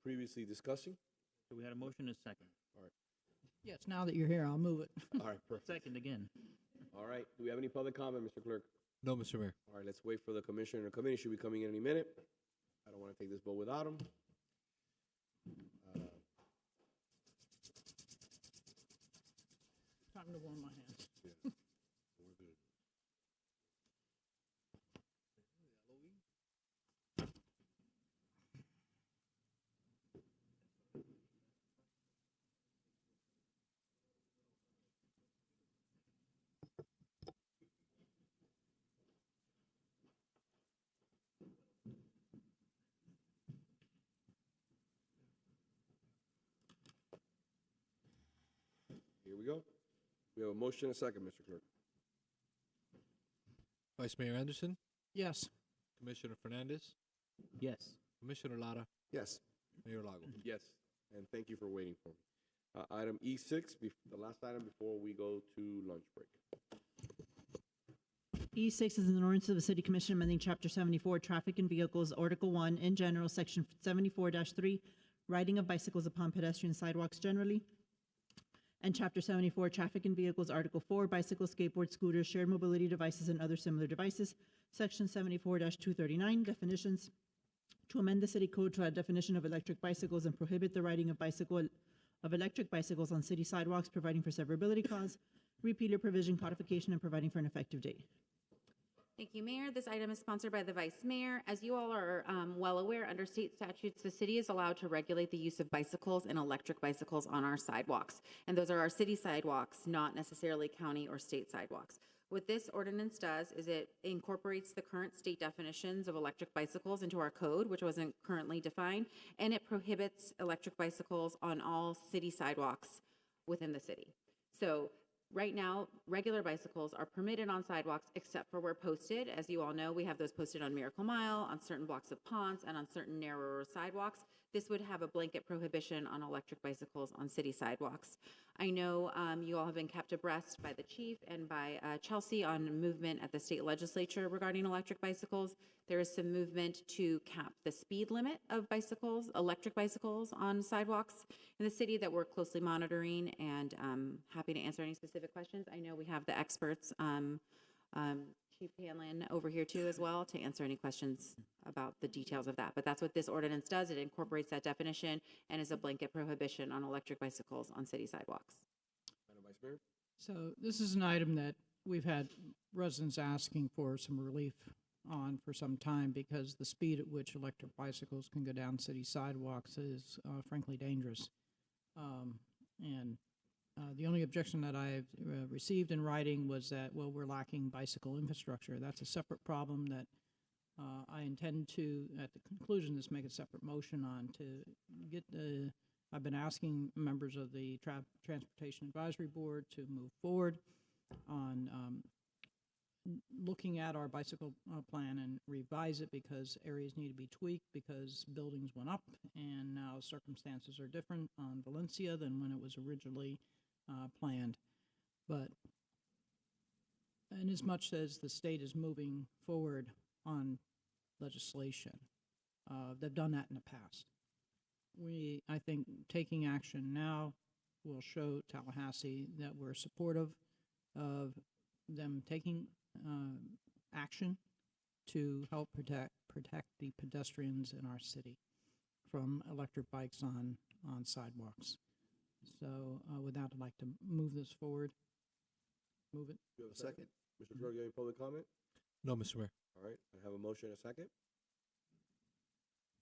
previously discussing. So we had a motion and a second. All right. Yes, now that you're here, I'll move it. All right, perfect. Second again. All right. Do we have any public comment, Mr. Clerk? No, Mr. Mayor. All right, let's wait for the commissioner. The committee should be coming in any minute. I don't want to take this vote without him. Time to warm my hands. Here we go. We have a motion and a second, Mr. Clerk. Vice Mayor Anderson, Yes. Commissioner Fernandez, Yes. Commissioner Lara, Yes. Mayor Lago. Yes, and thank you for waiting for me. Item E6, the last item before we go to lunch break. E6 is an ordinance of the City Commission amending Chapter 74, Traffic and Vehicles, Article 1, in general, Section 74-3, riding of bicycles upon pedestrian sidewalks generally, and Chapter 74, Traffic and Vehicles, Article 4, bicycles, skateboards, scooters, shared mobility devices, and other similar devices, Section 74-239, definitions, to amend the city code to add definition of electric bicycles and prohibit the riding of electric bicycles on city sidewalks, providing for severability clause, repealer provision, codification, and providing for an effective date. Thank you, Mayor. This item is sponsored by the Vice Mayor. As you all are well aware, under state statutes, the city is allowed to regulate the use of bicycles and electric bicycles on our sidewalks. And those are our city sidewalks, not necessarily county or state sidewalks. What this ordinance does is it incorporates the current state definitions of electric bicycles into our code, which wasn't currently defined, and it prohibits electric bicycles on all city sidewalks within the city. So right now, regular bicycles are permitted on sidewalks except for where posted. As you all know, we have those posted on Miracle Mile, on certain blocks of Ponce, and on certain narrower sidewalks. This would have a blanket prohibition on electric bicycles on city sidewalks. I know you all have been kept abreast by the chief and by Chelsea on movement at the state legislature regarding electric bicycles. There is some movement to cap the speed limit of bicycles, electric bicycles on sidewalks in the city that we're closely monitoring, and happy to answer any specific questions. I know we have the experts, Chief Hanlon over here too as well, to answer any questions about the details of that. But that's what this ordinance does. It incorporates that definition and is a blanket prohibition on electric bicycles on city sidewalks. Madam Vice Mayor? So this is an item that we've had residents asking for some relief on for some time because the speed at which electric bicycles can go down city sidewalks is frankly dangerous. The only objection that I've received in writing was that, well, we're lacking bicycle infrastructure. That's a separate problem that I intend to, at the conclusion of this, make a separate motion on to get the, I've been asking members of the Transportation Advisory Board to move forward on looking at our bicycle plan and revise it because areas need to be tweaked because buildings went up and now circumstances are different on Valencia than when it was originally planned. But in as much as the state is moving forward on legislation, they've done that in the past. I think taking action now will show Tallahassee that we're supportive of them taking action to help protect the pedestrians in our city from electric bikes on sidewalks. So with that, I'd like to move this forward. Move it. You have a second? Mr. Clerk, you have any public comment? No, Mr. Mayor. All right, I have a motion and a second.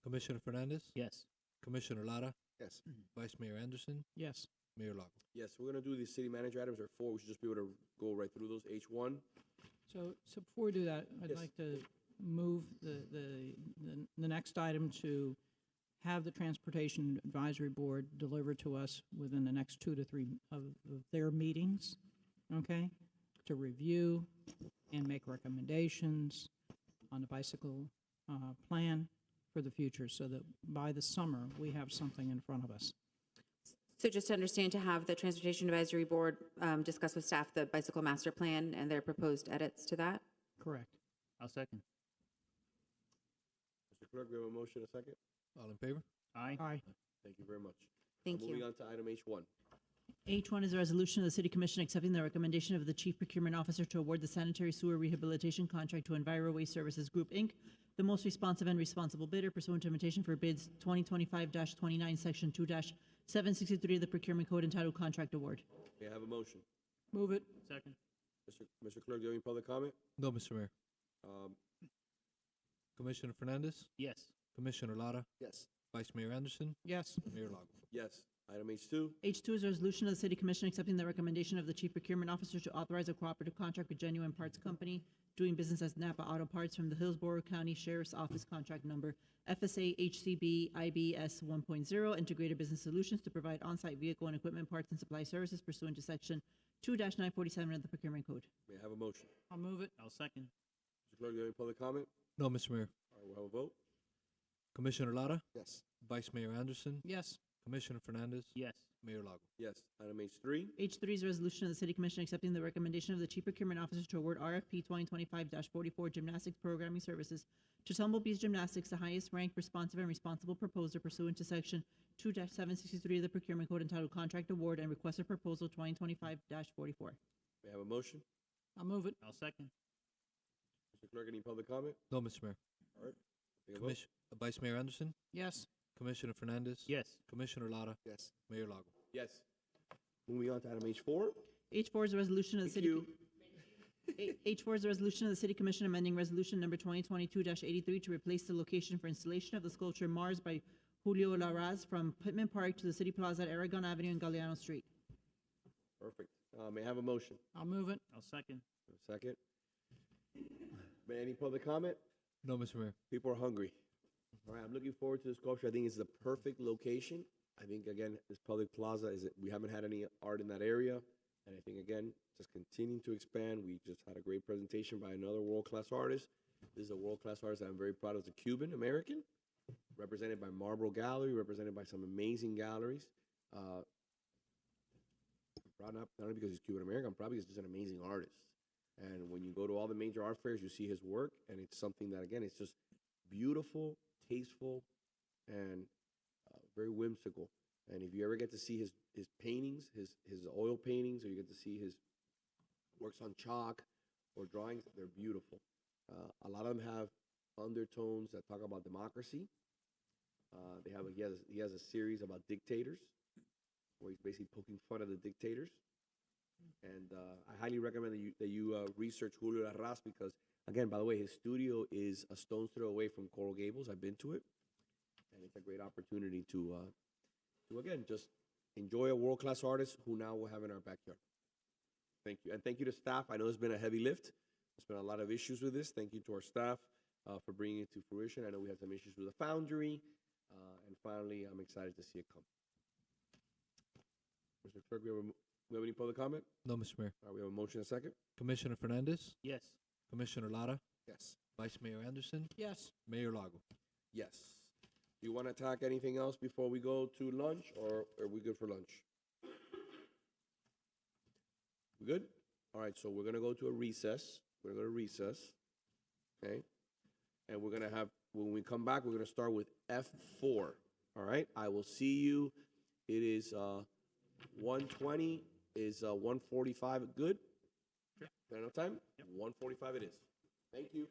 Commissioner Fernandez, Yes. Commissioner Lara, Yes. Vice Mayor Anderson, Yes. Mayor Lago. Yes, we're gonna do the city manager items. There are four. We should just be able to go right through those. H1. So before we do that, I'd Yes. like to move the next item to have the Transportation Advisory Board deliver to us within the next 2 to 3 of their meetings, okay? To review and make recommendations on the bicycle plan for the future, so that by the summer, we have something in front of us. So just to understand, to have the Transportation Advisory Board discuss with staff the bicycle master plan and their proposed edits to that? Correct. I'll second. Mr. Clerk, we have a motion, a second? All in favor? Aye. Aye. Thank you very much. Thank Moving you. on to item H1. H1 is a resolution of the City Commission accepting the recommendation of the Chief Procurement Officer to award the sanitary sewer rehabilitation contract to Enviro Waste Services Group, Inc., the most responsive and responsible bidder pursuant to invitation for bids 2025-29, Section 2-763 of the Procurement Code entitled Contract Award. May I have a motion? Move it. Second. Mr. Clerk, do you have any public comment? No, Mr. Mayor. Um, Commissioner Fernandez, Yes. Commissioner Lara, Yes. Vice Mayor Anderson, Yes. Mayor Lago. Yes. Item H2. H2 is a resolution of the City Commission accepting the recommendation of the Chief Procurement Officer to authorize a cooperative contract with Genuine Parts Company doing business as Napa Auto Parts from the Hillsborough County Sheriff's Office contract number FSA HCB IBS 1.0 Integrated Business Solutions to provide on-site vehicle and equipment parts and supply services pursuant to Section 2-947 of the Procurement Code. May I have a motion? I'll move it. I'll second. Mr. Clerk, do you have any public comment? No, Mr. Mayor. All right, we'll have a vote. Commissioner Lara, Yes. Vice Mayor Anderson, Yes. Commissioner Fernandez, Yes. Mayor Lago. Yes. Item H3. H3 is a resolution of the City Commission accepting the recommendation of the Chief Procurement Officer to award RFP 2025-44 Gymnastics Programming Services to Tumblebees Gymnastics, the highest ranked responsive and responsible proposer pursuant to Section 2-763 of the Procurement Code entitled Contract Award and Requested Proposal 2025-44. May I have a motion? I'll move it. I'll second. Mr. Clerk, any public comment? No, Mr. Mayor. All right. Take a vote. Vice Mayor Anderson, Yes. Commissioner Fernandez, Yes. Commissioner Lara, Yes. Mayor Lago. Yes. Moving on to item H4. H4 is a resolution of the Thank City. you. H4 is a resolution of the City Commission amending Resolution Number 2022-83 to replace the location for installation of the sculpture Mars by Julio Larraz from Pittman Park to the City Plaza at Aragon Avenue and Galeano Street. Perfect. May I have a motion? I'll move it. I'll second. A second. May any public comment? No, Mr. Mayor. People are hungry. All right, I'm looking forward to this sculpture. I think it's the perfect location. I think, again, this public plaza we haven't had any art in that area. And I think, again, just continuing to expand. We just had a great presentation by another world-class artist. This is a world-class artist that I'm very proud of. It's a Cuban-American, represented by Marlboro Gallery, represented by some amazing galleries. I'm proud not only because he's Cuban-American, I'm proud because he's just an amazing artist. And when you go to all the major art fairs, you see his work, and it's something that, again, it's just beautiful, tasteful, and very whimsical. And if you ever get to see his paintings, his oil paintings, or you get to see his works on chalk or drawings, they're beautiful. A lot of them have undertones that talk about democracy. He has a series about dictators, where he's basically poking fun at the dictators. And I highly recommend that you research Julio Larraz because, again, by the way, his studio is a stone's throw away from Coral Gables. I've been to it, and it's a great opportunity to again, just enjoy a world-class artist who now we'll have in our backyard. Thank you. And thank you to staff. I know it's been a heavy lift. There's been a lot of issues with this. Thank you to our staff for bringing it to fruition. I know we had some issues with the foundry. And finally, I'm excited to see it come. Mr. Clerk, we have any public comment? No, Mr. Mayor. All right, we have a motion and a second. Commissioner Fernandez, Yes. Commissioner Lara, Yes. Vice Mayor Anderson, Yes. Mayor Lago. Yes. Do you want to attack anything else before we go to lunch, or are we good for lunch? We good? All right, so we're going to go to a recess. We're going to go to recess, okay? And we're going to have, when we come back, we're going to start with F4, all right? I will see you. It is 1:20, is 1:45 good? Sure. Got enough time? Yep. 1:45 it is. Thank you.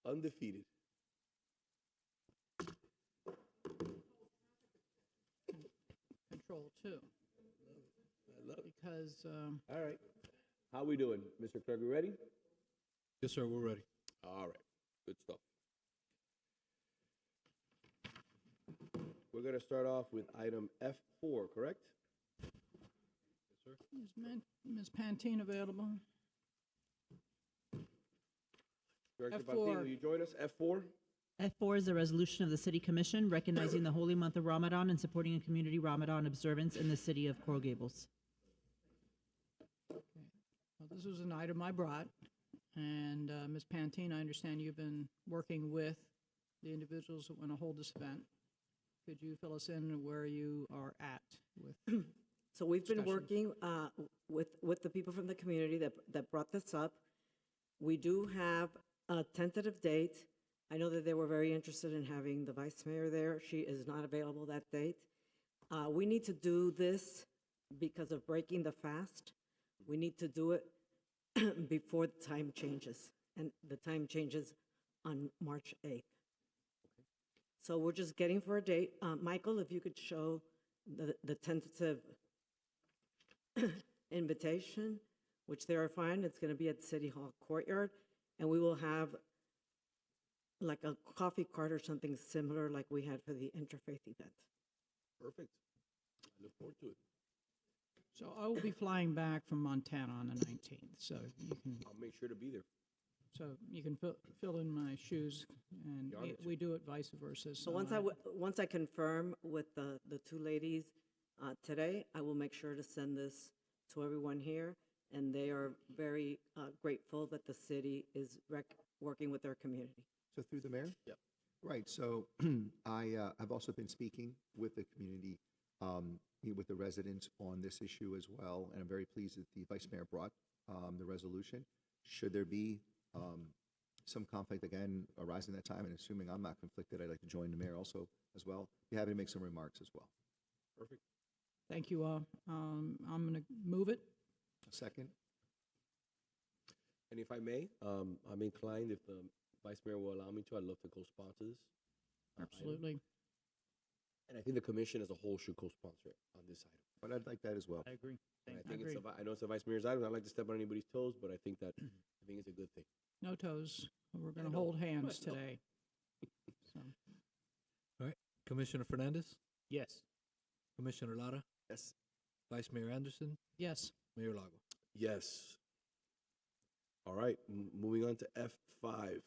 Undefeated. Control too. I love it. Because, All right. How we doing, Mr. Clerk? We ready? Yes, sir, we're ready. All right. Good stuff. We're going to start off with item F4, correct? is Ms. Pantene available? Director F4. Pantene, will you join us? F4? F4 is a resolution of the City Commission recognizing the holy month of Ramadan and supporting a community Ramadan observance in the city of Coral Gables. Well, this was an item I brought, and Ms. Pantene, I understand you've been working with the individuals that want to hold this event. Could you fill us in where you are at with? So we've been discussion? working with the people from the community that brought this up. We do have a tentative date. I know that they were very interested in having the vice mayor there. She is not available that date. We need to do this because of breaking the fast. We need to do it before the time changes, and the time changes on March 8th. So we're just getting for a date. Michael, if you could show the tentative invitation, which they are fine. It's going to be at City Hall courtyard, and we will have like a coffee cart or something similar like we had for the interfaith event. Perfect. I look forward to it. So I will be flying back from Montana on the 19th, so you can. I'll make sure to be there. So you can fill in my shoes, and The honor to. we do it vice versa. So once I confirm with the two ladies today, I will make sure to send this to everyone here, and they are very grateful that the city is working with their community. So through the mayor? Yep. Right, so I have also been speaking with the community, with the residents on this issue as well, and I'm very pleased that the vice mayor brought the resolution. Should there be some conflict again arising that time, and assuming I'm not conflicted, I'd like to join the mayor also as well. Be happy to make some remarks as well. Perfect. Thank you all. I'm going to move it. A second? And if I may, I'm inclined, if the vice mayor will allow me to, I'd love to co-sponsor this. item. Absolutely. And I think the commission as a whole should co-sponsor it on this item. But I'd like that as well. I agree. And Thank I you. think I know it's the vice mayor's item. I'd like to step on anybody's toes, but I think it's a good thing. No toes. We're going I to know. hold hands I know. today. So, All right, Commissioner Fernandez, Yes. Commissioner Lara, Yes. Vice Mayor Anderson, yes. Mayor Lago. Yes. All right, moving on to F5.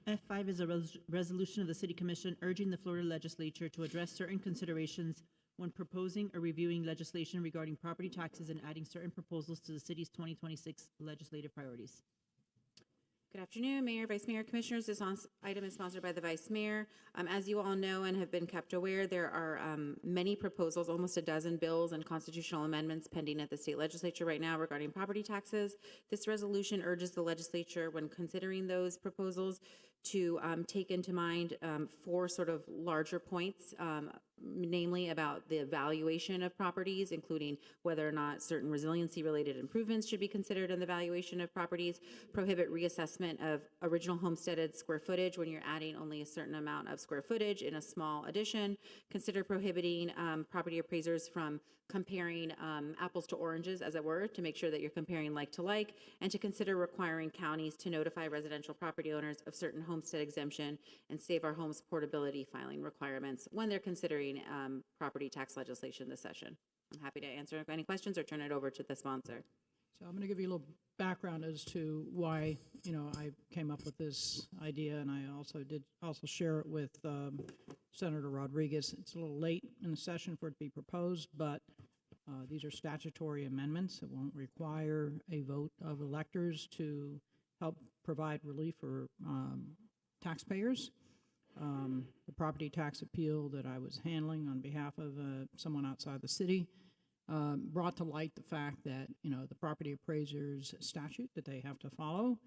F5 is a resolution of the City Commission urging the Florida Legislature to address certain considerations when proposing or reviewing legislation regarding property taxes and adding certain proposals to the city's 2026 legislative priorities. Good afternoon, Mayor, Vice Mayor, Commissioners. This item is sponsored by the Vice Mayor. As you all know and have been kept aware, there are many proposals, almost a dozen bills and constitutional amendments pending at the state legislature right now regarding property taxes. This resolution urges the legislature, when considering those proposals, to take into mind four sort of larger points, namely about the valuation of properties, including whether or not certain resiliency-related improvements should be considered in the valuation of properties, prohibit reassessment of original homesteaded square footage when you're adding only a certain amount of square footage in a small addition, consider prohibiting property appraisers from comparing apples to oranges, as it were, to make sure that you're comparing like to like, and to consider requiring counties to notify residential property owners of certain homestead exemption and Save Our Homes portability filing requirements when they're considering property tax legislation this session. I'm happy to answer any questions or turn it over to the sponsor. So I'm going to give you a little background as to why, I came up with this idea, and I also share it with Senator Rodriguez. It's a little late in the session for it to be proposed, but these are statutory amendments. It won't require a vote of electors to help provide relief for taxpayers. The property tax appeal that I was handling on behalf of someone outside the city brought to light the fact that, the property appraisers statute that they have to follow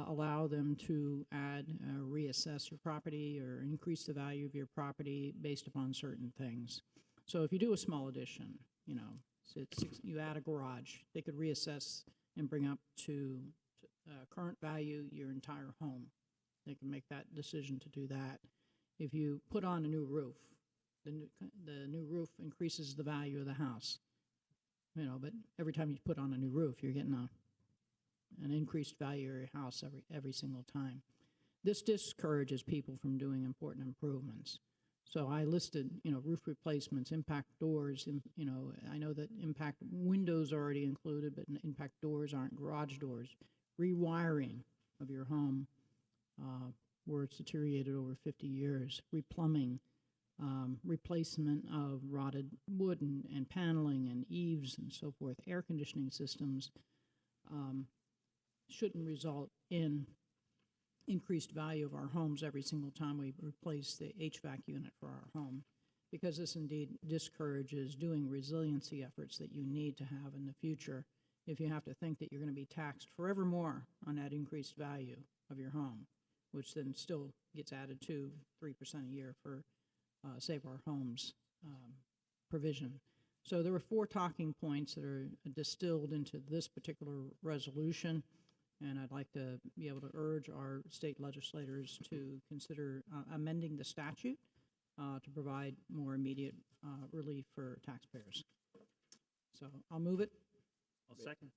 allow them to add, reassess your property or increase the value of your property based upon certain things. So if you do a small addition, you add a garage, they could reassess and bring up to current value your entire home. They can make that decision to do that. If you put on a new roof, the new roof increases the value of the house. You know, but every time you put on a new roof, you're getting an increased value of your house every single time. This discourages people from doing important improvements. So I listed, you know, roof replacements, impact doors. You know, I know that impact windows are already included, but impact doors aren't. Garage doors, rewiring of your home where it's deteriorated over 50 years, replumbing, replacement of rotted wood and paneling and eaves and so forth. Air conditioning systems shouldn't result in increased value of our homes every single time we replace the HVAC unit for our home, because this indeed discourages doing resiliency efforts that you need to have in the future if you have to think that you're going to be taxed forevermore on that increased value of your home, which then still gets added to 3% a year for Save Our Homes provision. So there were 4 talking points that are distilled into this particular resolution, and I'd like to be able to urge our state legislators to consider amending the statute to provide more immediate relief for taxpayers. So I'll move it. I'll second.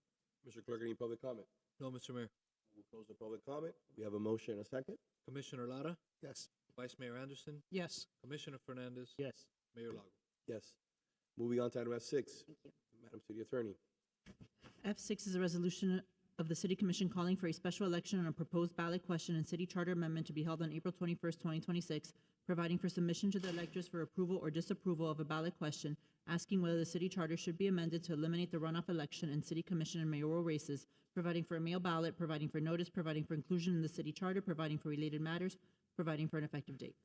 Mr. Clerk, any public comment? No, Mr. Mayor. We'll close the public comment. We have a motion and a second. Commissioner Lara, Yes. Vice Mayor Anderson, Yes. Commissioner Fernandez, Yes. Mayor Lago. Yes. Moving on to item F6. Madam City Attorney. F6 is a resolution of the City Commission calling for a special election on a proposed ballot question and city charter amendment to be held on April 21st, 2026, providing for submission to the electors for approval or disapproval of a ballot question, asking whether the city charter should be amended to eliminate the runoff election in city commission and mayoral races, providing for a mail ballot, providing for notice, providing for inclusion in the city charter, providing for related matters, providing for an effective date.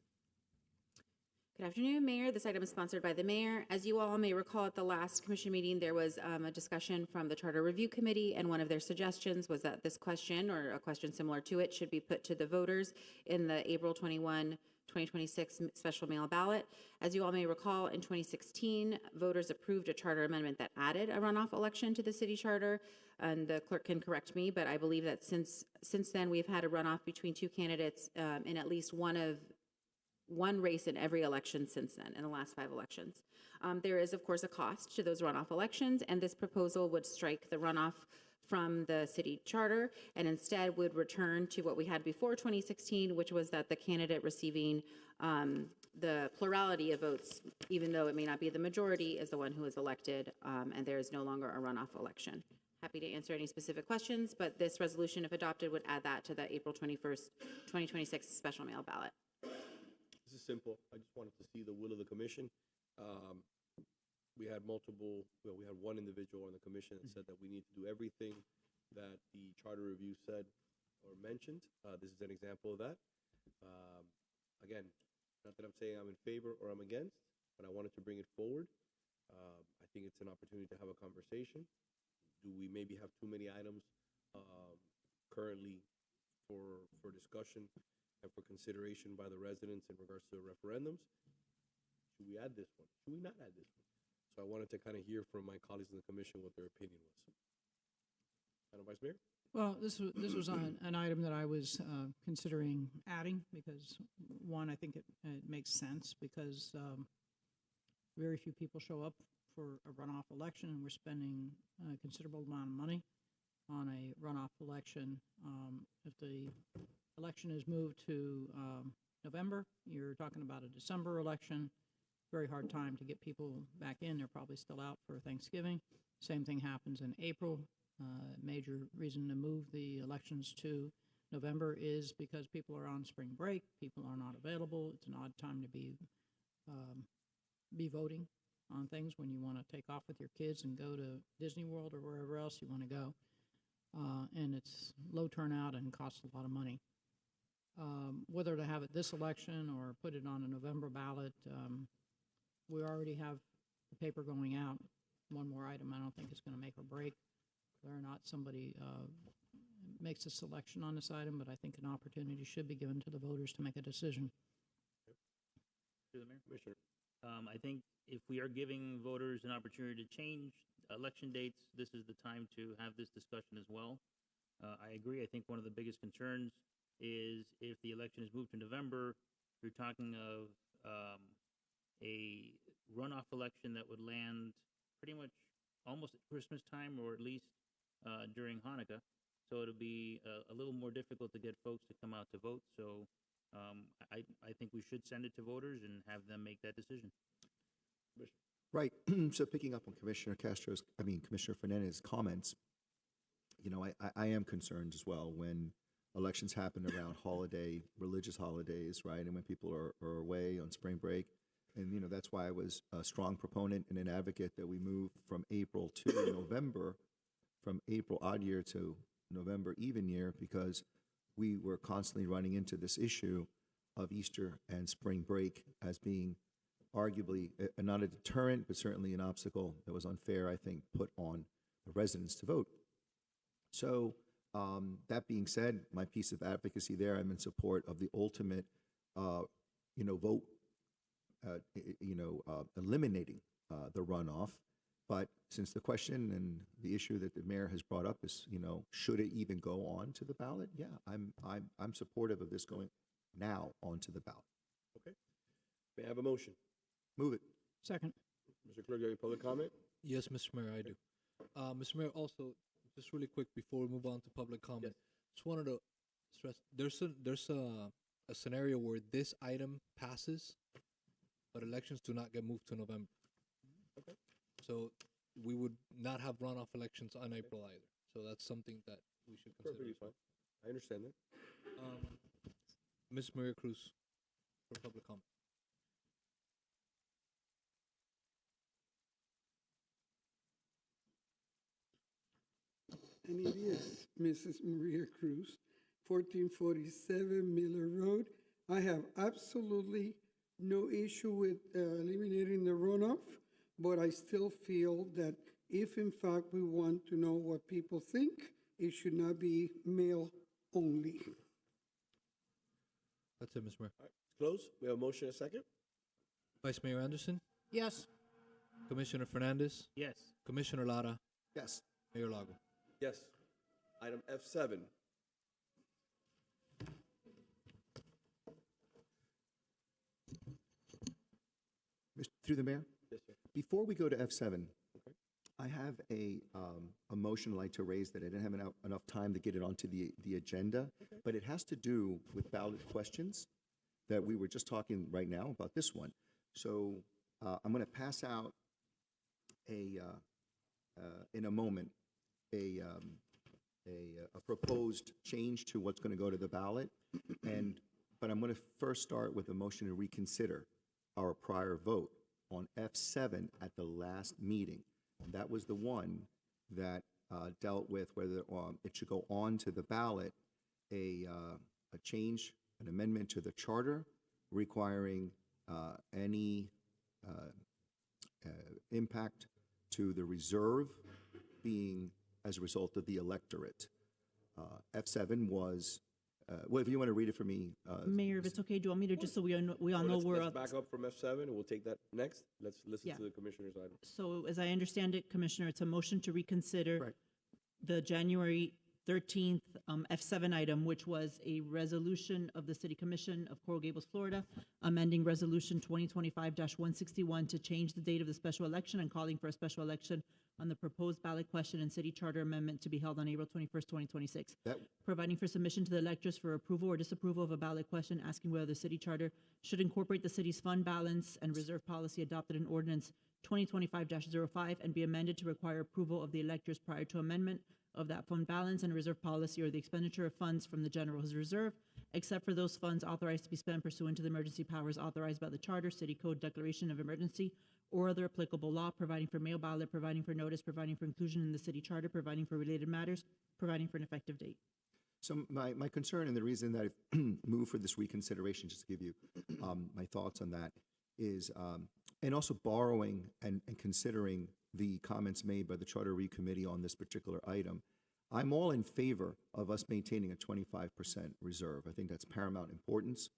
Good afternoon, Mayor. This item is sponsored by the Mayor. As you all may recall, at the last commission meeting, there was a discussion from the Charter Review Committee, and one of their suggestions was that this question, or a question similar to it, should be put to the voters in the April 21, 2026 special mail ballot. As you all may recall, in 2016, voters approved a charter amendment that added a runoff election to the city charter, and the clerk can correct me, but I believe that since then, we've had a runoff between 2 candidates in at least one race in every election since then, in the last 5 elections. There is, of course, a cost to those runoff elections, and this proposal would strike the runoff from the city charter and instead would return to what we had before 2016, which was that the candidate receiving the plurality of votes, even though it may not be the majority, is the one who is elected, and there is no longer a runoff election. Happy to answer any specific questions, but this resolution, if adopted, would add that to the April 21st, 2026 special mail ballot. This is simple. I just wanted to see the will of the commission. We had one individual on the commission that said that we need to do everything that the charter review said or mentioned. This is an example of that. Again, not that I'm saying I'm in favor or I'm against, but I wanted to bring it forward. I think it's an opportunity to have a conversation. Do we maybe have too many items currently for discussion and for consideration by the residents in regards to the referendums? Should we add this one? Should we not add this one? So I wanted to kind of hear from my colleagues in the commission what their opinion was. Madam Vice Mayor? Well, this was an item that I was considering adding because, one, I think it makes sense because very few people show up for a runoff election, and we're spending a considerable amount of money on a runoff election. If the election is moved to November, you're talking about a December election. Very hard time to get people back in. They're probably still out for Thanksgiving. Same thing happens in April. Major reason to move the elections to November is because people are on spring break. People are not available. It's an odd time to be voting on things when you want to take off with your kids and go to Disney World or wherever else you want to go. And it's low turnout and costs a lot of money. Whether to have it this election or put it on a November ballot, we already have the paper going out. One more item, I don't think it's going to make or break whether or not somebody makes a selection on this item, but I think an opportunity should be given to the voters to make a decision. Through the Mayor? Commissioner. I think if we are giving voters an opportunity to change election dates, this is the time to have this discussion as well. I agree. I think one of the biggest concerns is if the election is moved to November, you're talking of a runoff election that would land pretty much almost at Christmas time, or at least during Hanukkah. So it'll be a little more difficult to get folks to come out to vote. So I think we should send it to voters and have them make that decision. Right. So picking up on Commissioner Fernandez's comments, you know, I am concerned as well when elections happen around religious holidays, right? And when people are away on spring break. And, you know, that's why I was a strong proponent and an advocate that we move from April to November, from April odd year to November even year, because we were constantly running into this issue of Easter and spring break as being arguably not a deterrent, but certainly an obstacle that was unfair, I think, put on the residents to vote. So that being said, my piece of advocacy there, I'm in support of the ultimate, vote, eliminating the runoff. But since the question and the issue that the mayor has brought up is, should it even go on to the ballot? Yeah, I'm supportive of this going now onto the ballot. Okay. May I have a motion? Move it. Second. Mr. Clerk, you have any public comment? Yes, Mr. Mayor, I do. Mr. Mayor, also, just really quick before we move on to public comment, just wanted to stress there's a scenario where this item passes, but elections do not get moved to November. Okay. So we would not have runoff elections on April either. So that's something that we should consider. Perfectly fine. I understand that. Ms. Maria Cruz for public comment. And it is Mrs. Maria Cruz, 1447 Miller Road. I have absolutely no issue with eliminating the runoff, but I still feel that if in fact we want to know what people think, it should not be mail only. That's it, Ms. Mayor. All right, close. We have a motion and a second. Vice Mayor Anderson, Yes. Commissioner Fernandez, Yes. Commissioner Lara, Yes. Mayor Lago. Yes. Item F7. Through the mayor? Yes, sir. Before we go to F7, I have a motion I'd like to raise that I didn't have enough time to get it onto the agenda, but it has to do with ballot questions that we were just talking right now about this one. So I'm going to pass out in a moment a proposed change to what's going to go to the ballot, but I'm going to first start with a motion to reconsider our prior vote on F7 at the last meeting. And that was the one that dealt with whether it should go on to the ballot, a change, an amendment to the charter requiring any impact to the reserve being as a result of the electorate. F7 was, well, if you want to read it for me. Mayor, if it's okay, do you want me to, just so we all know where. Let's back up from F7 and we'll take that next. Let's listen to the commissioner's item. So as I understand it, Commissioner, it's a motion to reconsider the January 13th F7 item, which was a resolution of the City Commission of Coral Gables, Florida, amending Resolution 2025-161 to change the date of the special election and calling for a special election on the proposed ballot question and city charter amendment to be held on April 21st, 2026. Providing for submission to the electors for approval or disapproval of a ballot question asking whether the city charter should incorporate the city's fund balance and reserve policy adopted in Ordinance 2025-05 and be amended to require approval of the electors prior to amendment of that fund balance and reserve policy or the expenditure of funds from the general reserve, except for those funds authorized to be spent pursuant to the emergency powers authorized by the Charter, City Code, Declaration of Emergency, or other applicable law, providing for mail ballot, providing for notice, providing for inclusion in the city charter, providing for related matters, providing for an effective date. So my concern and the reason that I've moved for this reconsideration, just to give you my thoughts on that, is, and also borrowing and considering the comments made by the Charter Review Committee on this particular item, I'm all in favor of us maintaining a 25% reserve. I think that's paramount importance.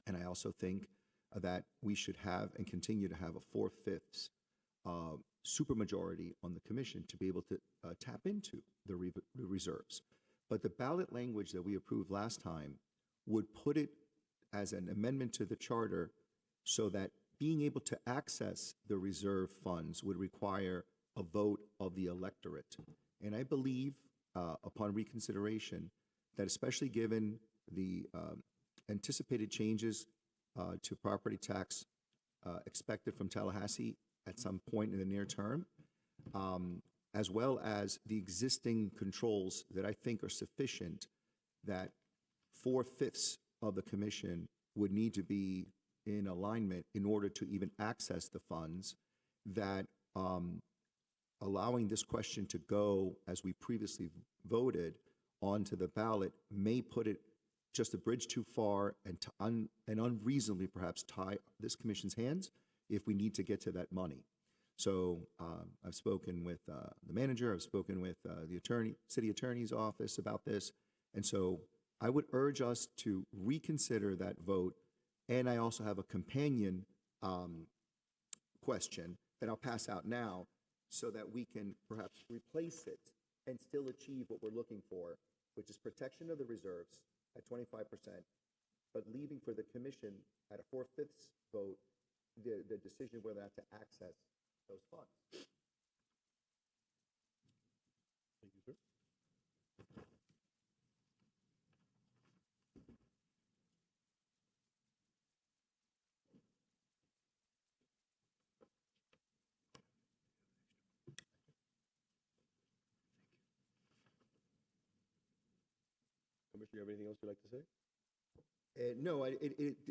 And I also think that we should have and continue to have a 4/5 supermajority on the commission to be able to tap into the reserves. But the ballot language that we approved last time would put it as an amendment to the charter so that being able to access the reserve funds would require a vote of the electorate. And I believe, upon reconsideration, that especially given the anticipated changes to property tax expected from Tallahassee at some point in the near term, as well as the existing controls that I think are sufficient, that 4/5 of the commission would need to be in alignment in order to even access the funds, that allowing this question to go, as we previously voted, onto the ballot may put it just a bridge too far and unreasonably perhaps tie this commission's hands if we need to get to that money. So I've spoken with the manager, I've spoken with the city attorney's office about this, and so I would urge us to reconsider that vote. And I also have a companion question that I'll pass out now so that we can perhaps replace it and still achieve what we're looking for, which is protection of the reserves at 25%, but leaving for the commission at a 4/5 vote the decision whether or not to access those funds. Thank you, sir. Commissioner, you have anything else you'd like to say? No,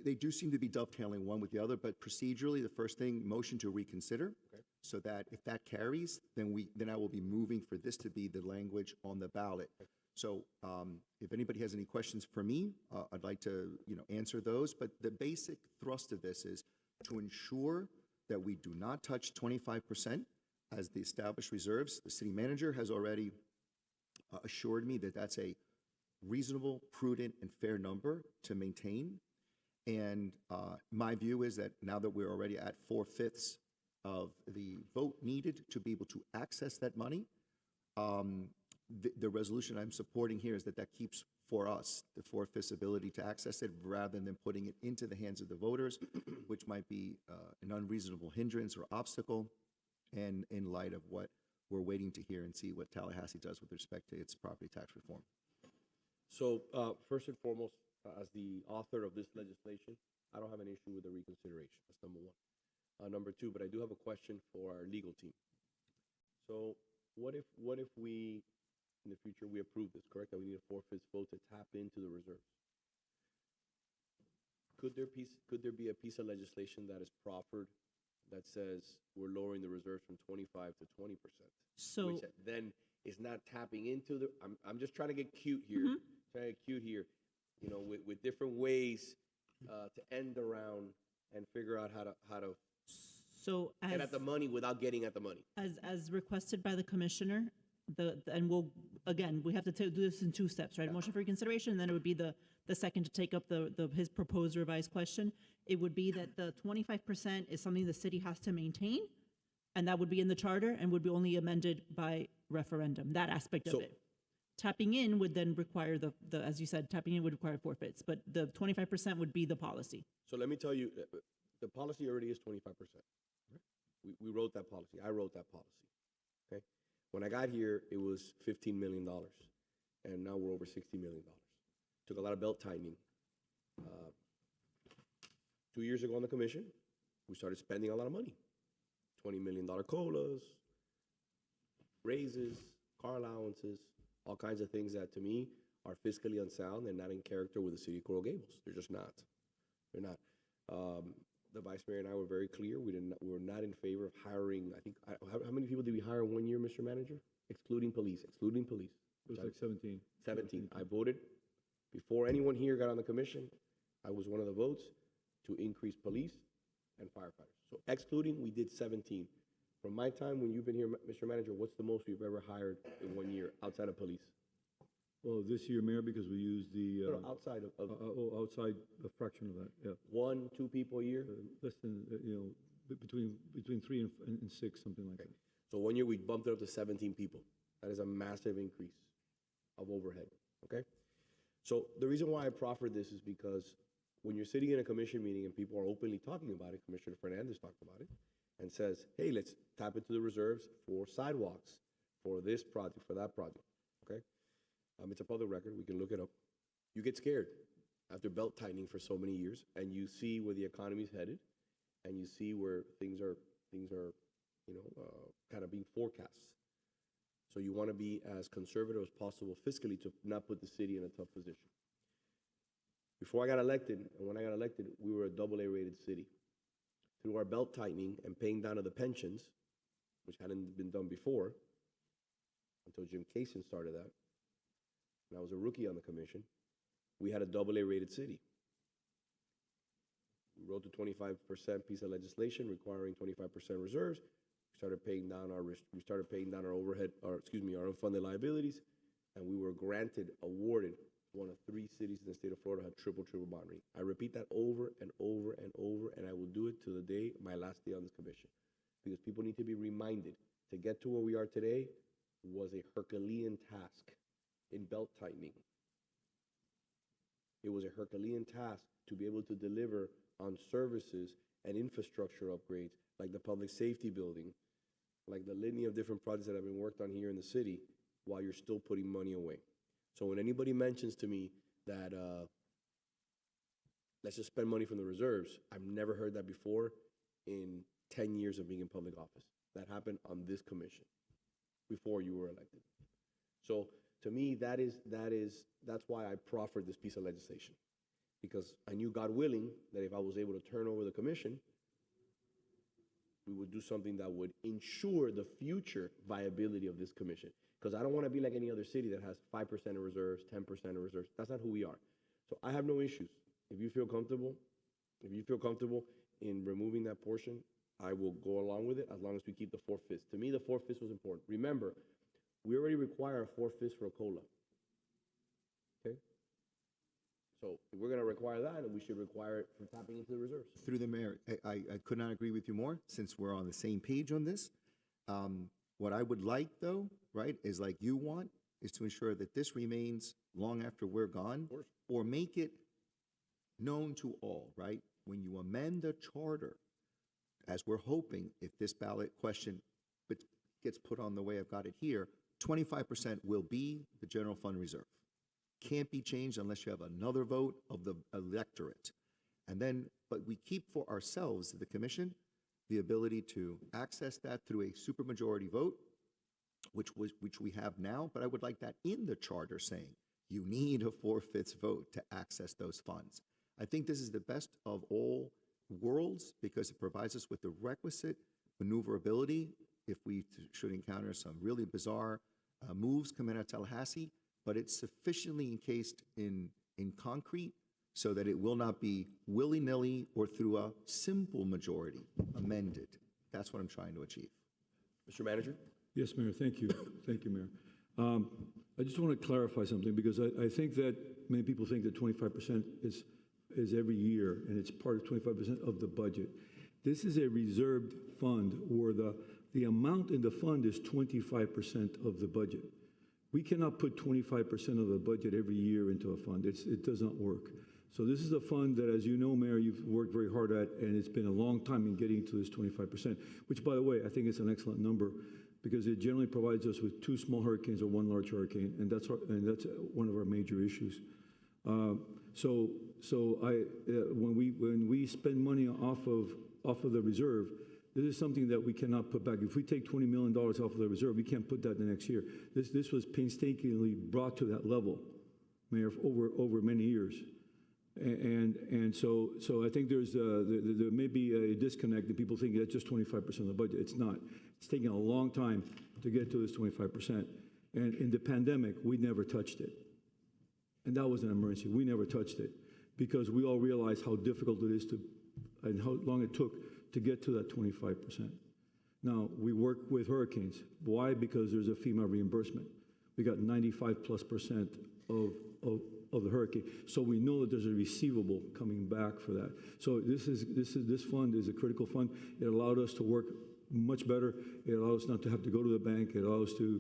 they do seem to be dovetailing one with the other, but procedurally, the first thing, motion to reconsider, so that if that carries, then I will be moving for this to be the language on the ballot. So if anybody has any questions for me, I'd like to answer those. But the basic thrust of this is to ensure that we do not touch 25% as the established reserves. The city manager has already assured me that that's a reasonable, prudent, and fair number to maintain. And my view is that now that we're already at 4/5 of the vote needed to be able to access that money, the resolution I'm supporting here is that keeps for us the 4/5 ability to access it rather than putting it into the hands of the voters, which might be an unreasonable hindrance or obstacle, and in light of what we're waiting to hear and see what Tallahassee does with respect to its property tax reform. So first and foremost, as the author of this legislation, I don't have an issue with the reconsideration. That's number one. Number two, but I do have a question for our legal team. So what if we, in the future, we approve this, correct? That we need a 4/5 vote to tap into the reserves. Could there be a piece of legislation that is proffered that says we're lowering the reserves from 25 to 20%? So which then is not tapping into the. I'm just trying to get cute here. Trying to get cute here, with different ways to end around and figure out how to get at the money without getting at the money. As requested by the commissioner, and we have to do this in two steps, right? Motion for reconsideration, and then it would be the second to take up his proposed revised question. It would be that the 25% is something the city has to maintain, and that would be in the charter and would be only amended by referendum, that aspect of it. Tapping in would then require as you said, tapping in would require 4/5, but the 25% would be the policy. So let me tell you, the policy already is 25%. We wrote that policy. I wrote that policy. Okay. When I got here, it was $15 million, and now we're over $60 million. Took a lot of belt tightening. 2 years ago on the commission, we started spending a lot of money. $20 million COLAs, raises, car allowances, all kinds of things that to me are fiscally unsound and not in character with the city of Coral Gables. They're just not. They're not. The vice mayor and I were very clear. We were not in favor of hiring. I think how many people did we hire in 1 year, Mr. Manager? Excluding police. It was like 17. 17. I voted before anyone here got on the commission. I was one of the votes to increase police and firefighters. So excluding, we did 17. From my time when you've been here, Mr. Manager, what's the most you've ever hired in 1 year outside of police? Well, this year, Mayor, because we used the outside of outside a fraction of that. Yeah, 1, 2 people a year. Less than between 3 and 6, something like that. So 1 year we bumped it up to 17 people. That is a massive increase of overhead. okay? So the reason why I proffered this is because when you're sitting in a commission meeting and people are openly talking about it, Commissioner Fernandez talked about it, and says, hey, let's tap into the reserves for sidewalks, for this project, for that project, okay? It's a public record, we can look it up. You get scared after belt tightening for so many years, and you see where the economy's headed, and you see where things are kind of being forecast. So you want to be as conservative as possible fiscally to not put the city in a tough position. Before I got elected, and when I got elected, we were a AA rated city. Through our belt tightening and paying down of the pensions, which hadn't been done before, until Jim Kaysen started that, and I was a rookie on the commission, we had a AA rated city. We wrote the 25% piece of legislation requiring 25% reserves. We started paying down our overhead, our unfunded liabilities, and we were awarded one of 3 cities in the state of Florida had triple bond rating. I repeat that over and over and over, and I will do it to the day, my last day on this commission. Because people need to be reminded, to get to where we are today was a Herculean task in belt tightening. It was a Herculean task to be able to deliver on services and infrastructure upgrades, like the public safety building, like the litany of different projects that have been worked on here in the city, while you're still putting money away. So when anybody mentions to me that let's just spend money from the reserves, I've never heard that before in 10 years of being in public office. That happened on this commission before you were elected. So to me, that's why I proffered this piece of legislation, because I knew, God willing, that if I was able to turn over the commission, we would do something that would ensure the future viability of this commission. Because I don't want to be like any other city that has 5% of reserves, 10% of reserves. That's not who we are. So I have no issues. If you feel comfortable in removing that portion, I will go along with it as long as we keep the 4/5. To me, the 4/5 was important. Remember, we already require a 4/5 for a COLA. Okay? So if we're going to require that, then we should require it for tapping into the reserves. Through the mayor, I could not agree with you more, since we're on the same page on this. What I would like, though, right, is like you want, is to ensure that this remains long after we're gone, or make it known to all, right? When you amend the charter, as we're hoping, if this ballot question gets put on the way I've got it here, 25% will be the general fund reserve. Can't be changed unless you have another vote of the electorate. And then, but we keep for ourselves, the commission, the ability to access that through a supermajority vote, which we have now, but I would like that in the charter saying you need a 4/5 vote to access those funds. I think this is the best of all worlds because it provides us with the requisite maneuverability if we should encounter some really bizarre moves coming out of Tallahassee, but it's sufficiently encased in concrete so that it will not be willy-nilly or through a simple majority amended. That's what I'm trying to achieve. Mr. Manager? Yes, Mayor, thank you. Thank you, Mayor. I just want to clarify something because I think that many people think that 25% is every year and it's part of 25% of the budget. This is a reserved fund where the amount in the fund is 25% of the budget. We cannot put 25% of the budget every year into a fund. It does not work. So this is a fund that, as you know, Mayor, you've worked very hard at, and it's been a long time in getting to this 25%, which, by the way, I think is an excellent number because it generally provides us with 2 small hurricanes or 1 large hurricane, and that's one of our major issues. When we spend money off of the reserve, this is something that we cannot put back. If we take $20 million off of the reserve, we can't put that the next year. This was painstakingly brought to that level, Mayor, over many years. And so I think there may be a disconnect and people think that's just 25% of the budget. It's not. It's taken a long time to get to this 25%. And in the pandemic, we never touched it. And that was an emergency. We never touched it because we all realized how difficult it is and how long it took to get to that 25%. Now, we work with hurricanes. Why? Because there's a FEMA reimbursement. We got 95+% of the hurricane. So we know that there's a receivable coming back for that. So this fund is a critical fund. It allowed us to work much better. It allowed us not to have to go to the bank. It allowed us to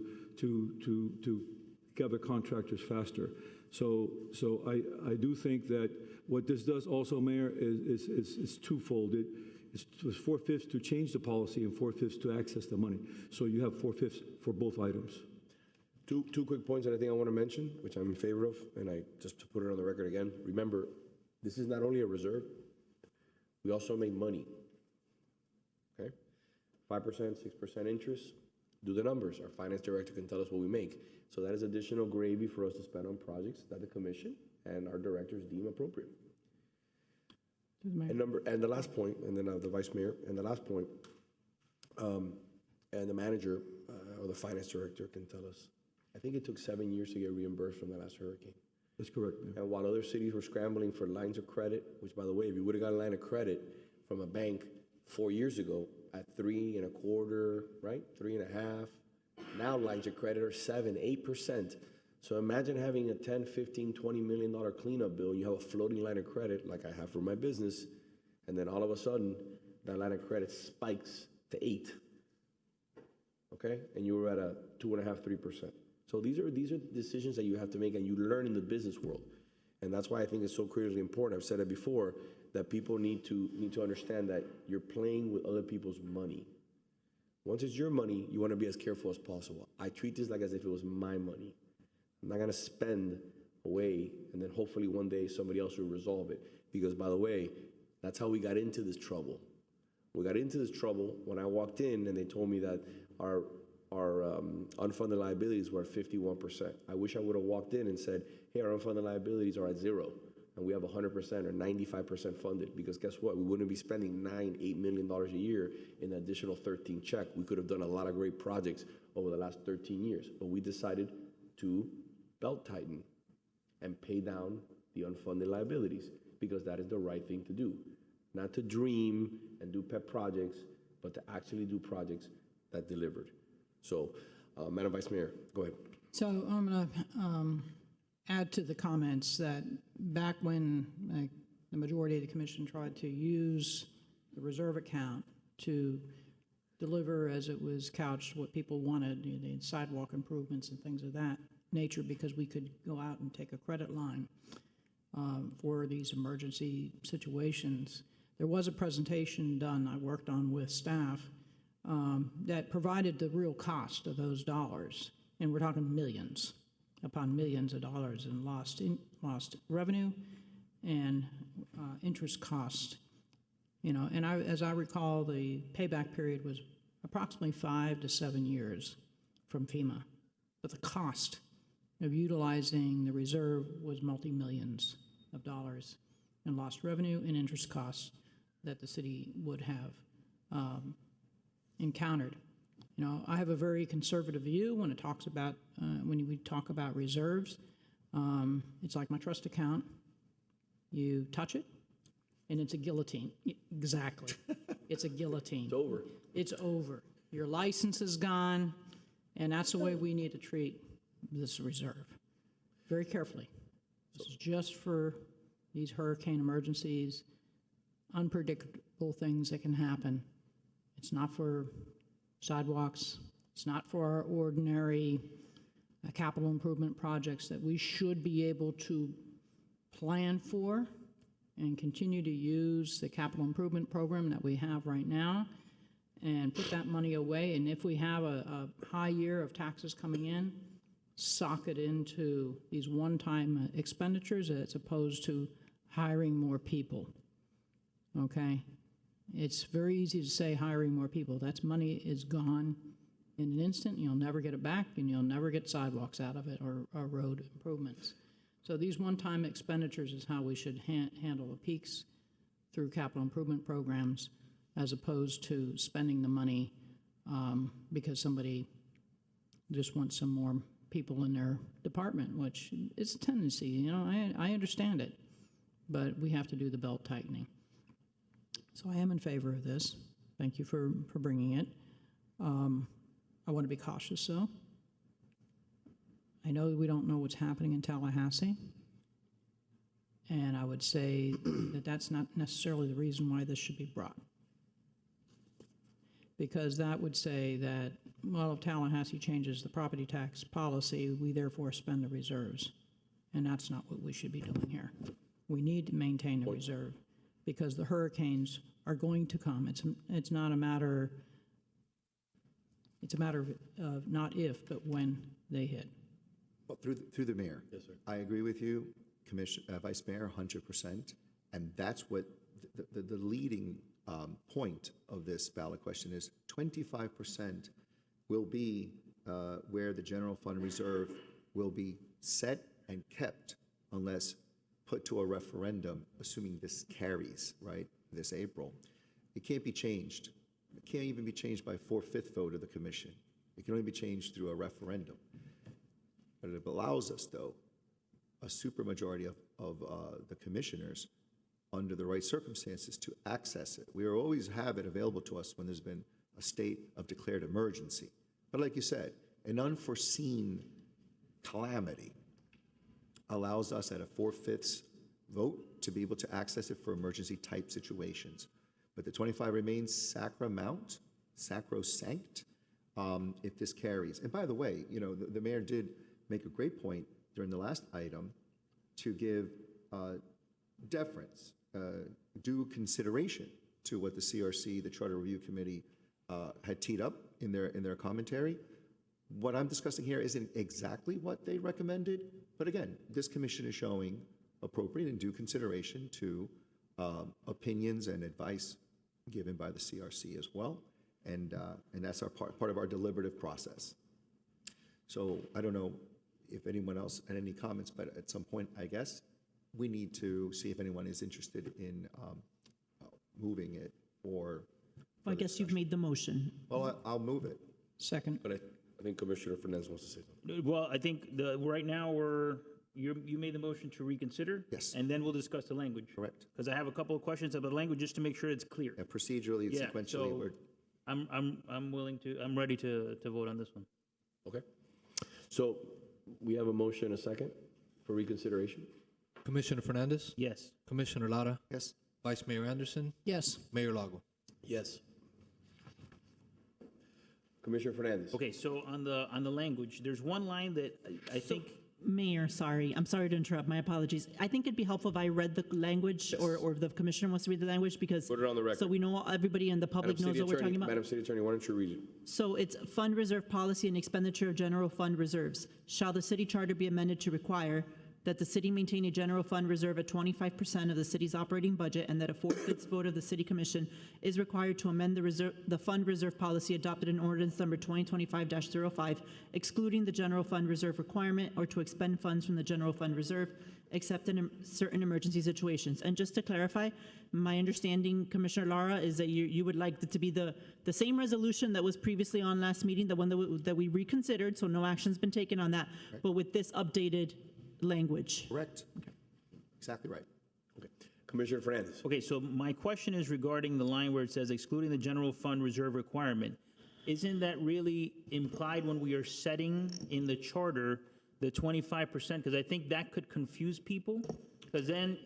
gather contractors faster. So I do think that what this does also, Mayor, is twofold. It's 4/5 to change the policy and 4/5 to access the money. So you have 4/5 for both items. Two quick points that I think I want to mention, which I'm in favor of, and I just to put it on the record again. Remember, this is not only a reserve, we also make money. Okay? 5%, 6% interest. Do the numbers. Our finance director can tell us what we make. So that is additional gravy for us to spend on projects that the commission and our directors deem appropriate. And the last point, and then the vice mayor, and the last point, and the manager or the finance director can tell us. I think it took 7 years to get reimbursed from the last hurricane. That's correct, Mayor. And while other cities were scrambling for lines of credit, which by the way, if you would have got a line of credit from a bank 4 years ago at 3.25%, right? 3.5%. Now lines of credit are 7%, 8%. So imagine having a $10, $15, $20 million cleanup bill, and you have a floating line of credit like I have for my business, and then all of a sudden that line of credit spikes to 8%. Okay? And you were at a 2.5%, 3%. So these are decisions that you have to make, and you learn in the business world. And that's why I think it's so critically important. I've said it before, that people need to understand that you're playing with other people's money. Once it's your money, you want to be as careful as possible. I treat this like as if it was my money. I'm not going to spend away, and then hopefully one day somebody else will resolve it. Because, by the way, that's how we got into this trouble. We got into this trouble when I walked in and they told me that our unfunded liabilities were at 51%. I wish I would have walked in and said, hey, our unfunded liabilities are at 0, and we have 100% or 95% funded, because guess what? We wouldn't be spending $8 million a year in an additional 13 check. We could have done a lot of great projects over the last 13 years, but we decided to belt tighten and pay down the unfunded liabilities, because that is the right thing to do. Not to dream and do pet projects, but to actually do projects that delivered. So, Madam Vice Mayor, go ahead. So I'm going to add to the comments that back when the majority of the commission tried to use the reserve account to deliver, as it was couched, what people wanted, the sidewalk improvements and things of that nature, because we could go out and take a credit line for these emergency situations. There was a presentation done I worked on with staff that provided the real cost of those dollars, and we're talking millions upon millions of dollars in lost revenue and interest cost. And as I recall, the payback period was approximately 5 to 7 years from FEMA, but the cost of utilizing the reserve was multi-millions of dollars in lost revenue and interest costs that the city would have encountered. I have a very conservative view when it talks about when we talk about reserves. It's like my trust account. You touch it, and it's a guillotine. Exactly, it's a guillotine. It's over. It's over. Your license is gone, and that's the way we need to treat this reserve. Very carefully. This is just for these hurricane emergencies, unpredictable things that can happen. It's not for sidewalks. It's not for our ordinary capital improvement projects that we should be able to plan for and continue to use the capital improvement program that we have right now and put that money away. And if we have a high year of taxes coming in, sock it into these one-time expenditures as opposed to hiring more people. Okay? It's very easy to say hiring more people. That money is gone in an instant. You'll never get it back, and you'll never get sidewalks out of it or road improvements. So these one-time expenditures is how we should handle the peaks through capital improvement programs, as opposed to spending the money because somebody just wants some more people in their department, which is a tendency. I understand it, but we have to do the belt tightening. So I am in favor of this. Thank you for bringing it. I want to be cautious, though. I know we don't know what's happening in Tallahassee, and I would say that that's not necessarily the reason why this should be brought, because that would say that well, if Tallahassee changes the property tax policy, we therefore spend the reserves. And that's not what we should be doing here. We need to maintain the reserve because the hurricanes are going to come. It's not a matter, it's a matter of not if, but when they hit. Well, through the mayor. Yes, sir. I agree with you, Vice Mayor, 100%. And that's what the leading point of this ballot question is. 25% will be where the general fund reserve will be set and kept unless put to a referendum, assuming this carries, right, this April. It can't be changed. It can't even be changed by 4/5 vote of the commission. It can only be changed through a referendum. But it allows us, though, a supermajority of the commissioners, under the right circumstances, to access it. We always have it available to us when there's been a state of declared emergency. But like you said, an unforeseen calamity allows us at a 4/5 vote to be able to access it for emergency type situations. But the 25 remains sacrosanct if this carries. And by the way, you know, the mayor did make a great point during the last item to give deference, due consideration to what the CRC, the Charter Review Committee, had teed up in their commentary. What I'm discussing here isn't exactly what they recommended, but again, this commission is showing appropriate and due consideration to opinions and advice given by the CRC as well, and that's our part of our deliberative process. So I don't know if anyone else had any comments, but at some point, I guess, we need to see if anyone is interested in moving it or. Well, I guess you've made the motion. Well, I'll move it. Second. But I think Commissioner Fernandez wants to say something. Well, I think right now you made the motion to reconsider? Yes. And then we'll discuss the language. Correct. Because I have a couple of questions about the language just to make sure it's clear. Yeah, procedurally, Yeah, sequentially, so I'm ready to vote on this one. Okay. So we have a motion and a second for reconsideration. Commissioner Fernandez? Yes. Commissioner Lara? Yes. Vice Mayor Anderson? Yes. Mayor Lago? Yes. Commissioner Fernandez. Okay, so on the language, there's one line that I think. Mayor, I'm sorry to interrupt. My apologies. I think it'd be helpful if I read the language, Yes. or if the commissioner wants to read the language, because. Put it on the record. So we know, everybody in the public knows what we're talking about. Madam City Attorney, why don't you read it? So it's fund reserve policy and expenditure of general fund reserves. Shall the city charter be amended to require that the city maintain a general fund reserve at 25% of the city's operating budget, and that a 4/5 vote of the city commission is required to amend the fund reserve policy adopted in ordinance number 2025-05, excluding the general fund reserve requirement, or to expend funds from the general fund reserve, except in certain emergency situations. And just to clarify, my understanding, Commissioner Lara, is that you would like it to be the same resolution that was previously on last meeting, the one that we reconsidered, so no action's been taken on that, but with this updated language. Correct. Okay. Exactly right. Okay. Commissioner Fernandez. Okay, so my question is regarding the line where it says excluding the general fund reserve requirement. Isn't that really implied when we are setting in the charter the 25%? Because I think that could confuse people. Because then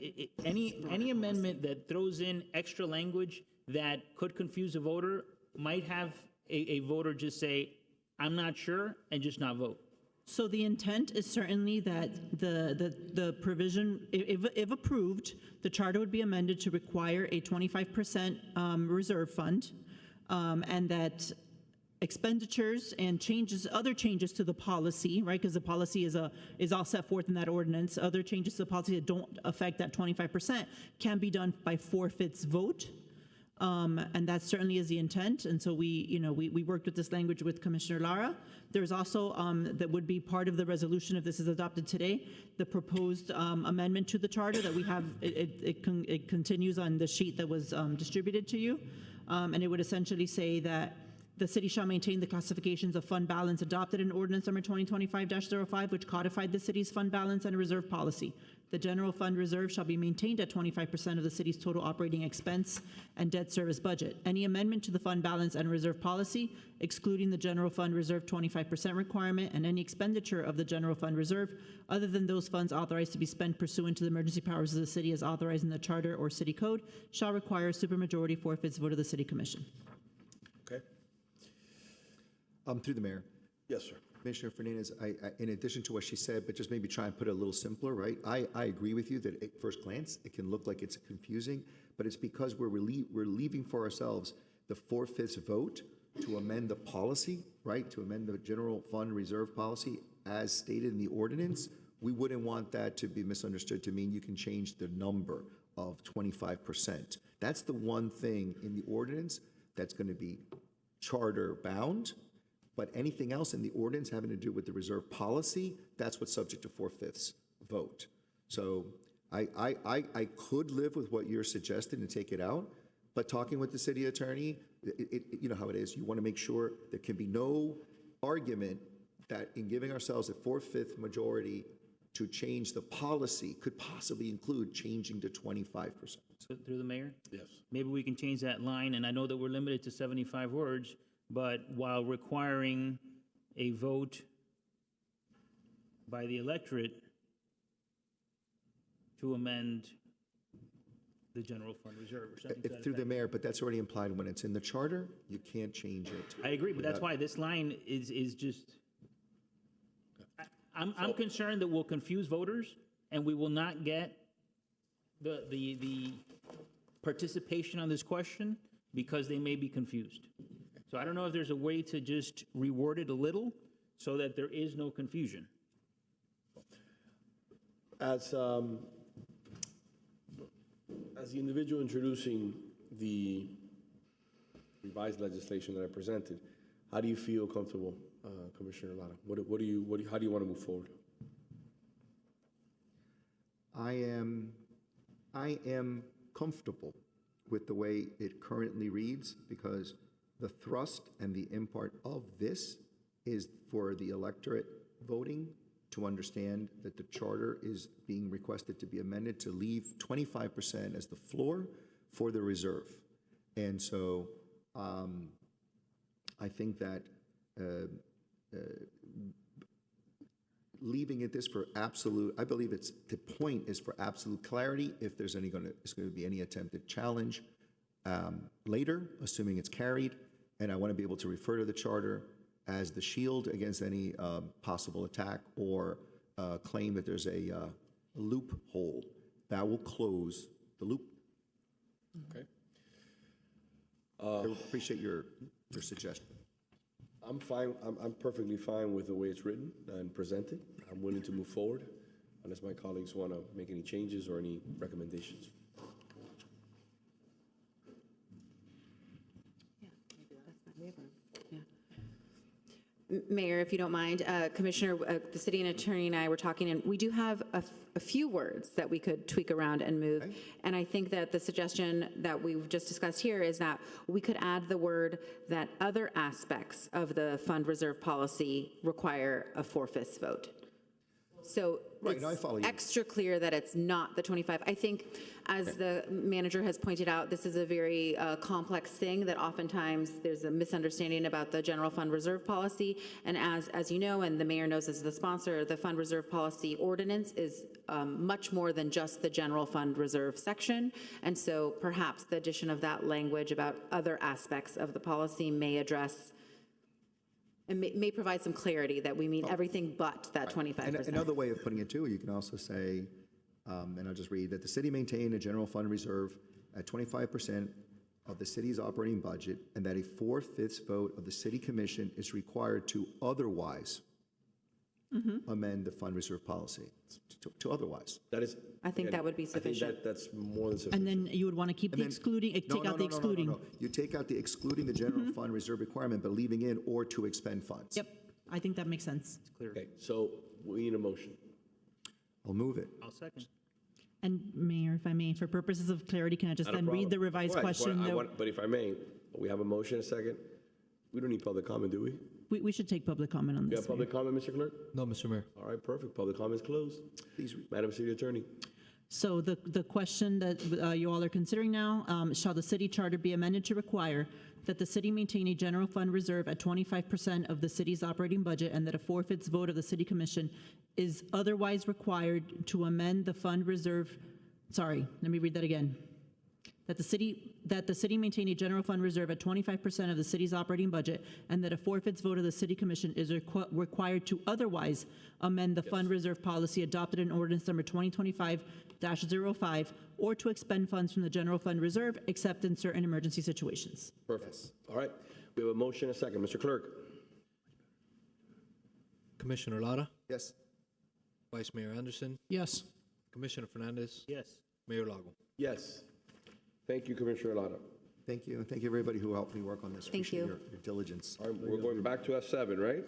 any amendment that throws in extra language that could confuse a voter might have a voter just say, I'm not sure, and just not vote. So the intent is certainly that the provision, if approved, the charter would be amended to require a 25% reserve fund, and that expenditures and other changes to the policy, right? Because the policy is all set forth in that ordinance. Other changes to the policy that don't affect that 25% can be done by 4/5 vote. And that certainly is the intent. And so we worked with this language with Commissioner Lara. There's also, that would be part of the resolution if this is adopted today, the proposed amendment to the charter that we have, it continues on the sheet that was distributed to you. And it would essentially say that the city shall maintain the classifications of fund balance adopted in ordinance number 2025-05, which codified the city's fund balance and reserve policy. The general fund reserve shall be maintained at 25% of the city's total operating expense and debt service budget. Any amendment to the fund balance and reserve policy, excluding the general fund reserve 25% requirement, and any expenditure of the general fund reserve other than those funds authorized to be spent pursuant to the emergency powers of the city as authorized in the charter or city code, shall require a supermajority 4/5 vote of the city commission. Okay. Through the mayor. Yes, sir. Commissioner Fernandez, in addition to what she said, but just maybe try and put it a little simpler, right? I agree with you that at first glance, it can look like it's confusing, but it's because we're leaving for ourselves the 4/5 vote to amend the policy, right? To amend the general fund reserve policy as stated in the ordinance. We wouldn't want that to be misunderstood to mean you can change the number of 25%. That's the one thing in the ordinance that's going to be charter bound. But anything else in the ordinance having to do with the reserve policy, that's what's subject to 4/5 vote. So I could live with what you're suggesting and take it out, but talking with the city attorney, you know how it is. You want to make sure there can be no argument that in giving ourselves a 4/5 majority to change the policy could possibly include changing to 25%. Through the mayor? Yes. Maybe we can change that line, and I know that we're limited to 75 words, but while requiring a vote by the electorate to amend the general fund reserve or something. If through the mayor, but that's already implied when it's in the charter, you can't change it. I agree, but that's why this line is just, I'm concerned that we'll confuse voters and we will not get the participation on this question because they may be confused. So I don't know if there's a way to just reword it a little so that there is no confusion. As the individual introducing the revised legislation that I presented, how do you feel comfortable, Commissioner Lara? How do you want to move forward? I am comfortable with the way it currently reads because the thrust and the import of this is for the electorate voting to understand that the charter is being requested to be amended to leave 25% as the floor for the reserve. And so I think that leaving it this for absolute, I believe the point is for absolute clarity. If there's going to be any attempted challenge later, assuming it's carried, and I want to be able to refer to the charter as the shield against any possible attack or claim that there's a loophole that will close the loop. Okay. I appreciate your suggestion. I'm fine. I'm perfectly fine with the way it's written and presented. I'm willing to move forward unless my colleagues want to make any changes or any recommendations. Mayor, if you don't mind, Commissioner, the city attorney and I were talking, and we do have a few words that we could tweak around and move. Okay. And I think that the suggestion that we've just discussed here is that we could add the word that other aspects of the fund reserve policy require a 4/5 vote. So right, no, I follow you. Extra clear that it's not the 25. I think, as the manager has pointed out, this is a very complex thing that oftentimes there's a misunderstanding about the general fund reserve policy. And as you know, and the mayor knows as the sponsor, the fund reserve policy ordinance is much more than just the general fund reserve section. And so perhaps the addition of that language about other aspects of the policy may address and may provide some clarity that we mean everything but that 25%. And another way of putting it too, you can also say, and I'll just read, that the city maintain a general fund reserve at 25% of the city's operating budget and that a 4/5 vote of the city commission is required to otherwise amend the fund reserve policy, to otherwise. That is. I think that would be sufficient. I think that's more than sufficient. And then you would want to keep the excluding, take out the excluding. No. You take out the excluding the general fund reserve requirement, but leaving in or to expend funds. Yep, I think that makes sense. It's clear. Okay, so we need a motion. I'll move it. I'll second. And Mayor, if I may, for purposes of clarity, can I just then read the revised question? But if I may, we have a motion, a second. We don't need public comment, do we? We should take public comment on You this. have public comment, Mr. Clerk? No, Mr. Mayor. All right, perfect. Public comment is closed. Please. Madam City Attorney. So the question that you all are considering now, shall the city charter be amended to require that the city maintain a general fund reserve at 25% of the city's operating budget and that a 4/5 vote of the city commission is otherwise required to amend the fund reserve, sorry, let me read that again. that the city maintain a general fund reserve at 25% of the city's operating budget, and that a forfeits vote of the city commission is required to otherwise amend the fund reserve policy adopted in ordinance number 2025-05, or to expend funds from the general fund reserve, except in certain emergency situations. Perfect. All right. We have a motion and a second. Mr. Clerk. Commissioner Lara, Yes. Vice Mayor Anderson, Yes. Commissioner Fernandez, Yes. Mayor Lago. Yes. Thank you, Commissioner Lara. Thank you, and thank you everybody who helped me work on this. Thank Appreciate you. your diligence. All right, we're going back to F7, right?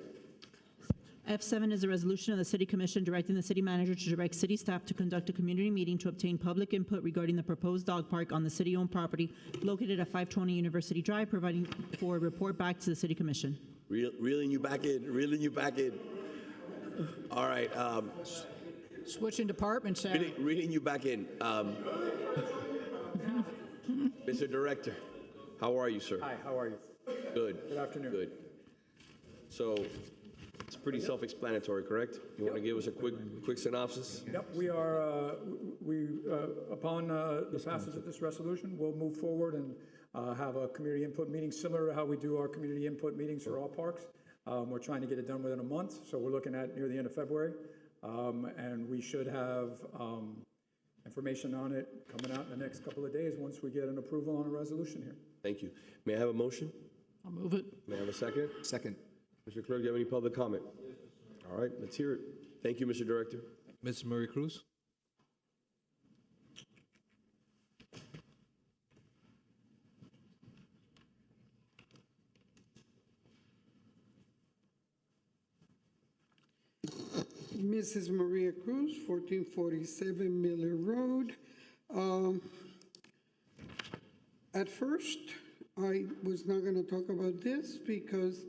F7 is a resolution of the City Commission directing the city manager to direct city staff to conduct a community meeting to obtain public input regarding the proposed dog park on the city-owned property located at 520 University Drive, providing for a report back to the City Commission. Reeling you back in. All right. Switching departments, Reading you back in. Mr. Director, how are you, sir? Hi, how are you? Good. Good afternoon. Good. So it's pretty self-explanatory, correct? You want to give us a quick synopsis? Yep, we are, upon the passage of this resolution, we'll move forward and have a community input meeting similar to how we do our community input meetings for all parks. We're trying to get it done within a month, so we're looking at near the end of February. And we should have information on it coming out in the next couple of days once we get an approval on a resolution here. Thank you. May I have a motion? I'll move it. May I have a second? Second. Mr. Clerk, do you have any public comment? All right, let's hear it. Thank you, Mr. Director. Ms. Marie Cruz. Mrs. Maria Cruz, 1447 Miller Road. At first, I was not going to talk about this because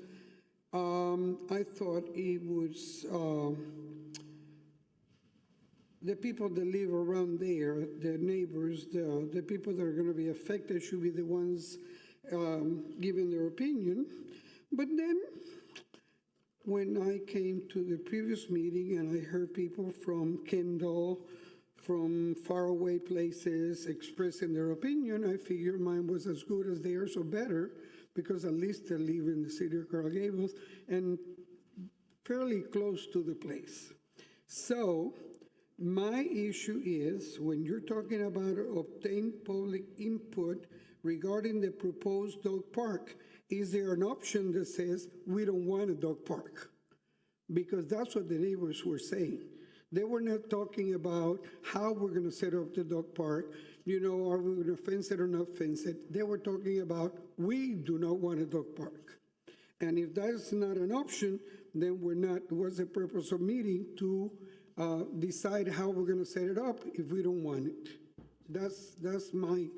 I thought it was the people that live around there, the neighbors, the people that are going to be affected should be the ones giving their opinion. But then, when I came to the previous meeting and I heard people from Kendall, from faraway places expressing their opinion, I figured mine was as good as theirs or better, because at least they live in the city of Coral Gables and fairly close to the place. So my issue is, when you're talking about obtain public input regarding the proposed dog park, is there an option that says we don't want a dog park? Because that's what the neighbors were saying. They were not talking about how we're going to set up the dog park, you know, are we going to fence it or not fence it? They were talking about we do not want a dog park. And if that's not an option, then what's the purpose of meeting to decide how we're going to set it up if we don't want it? That's my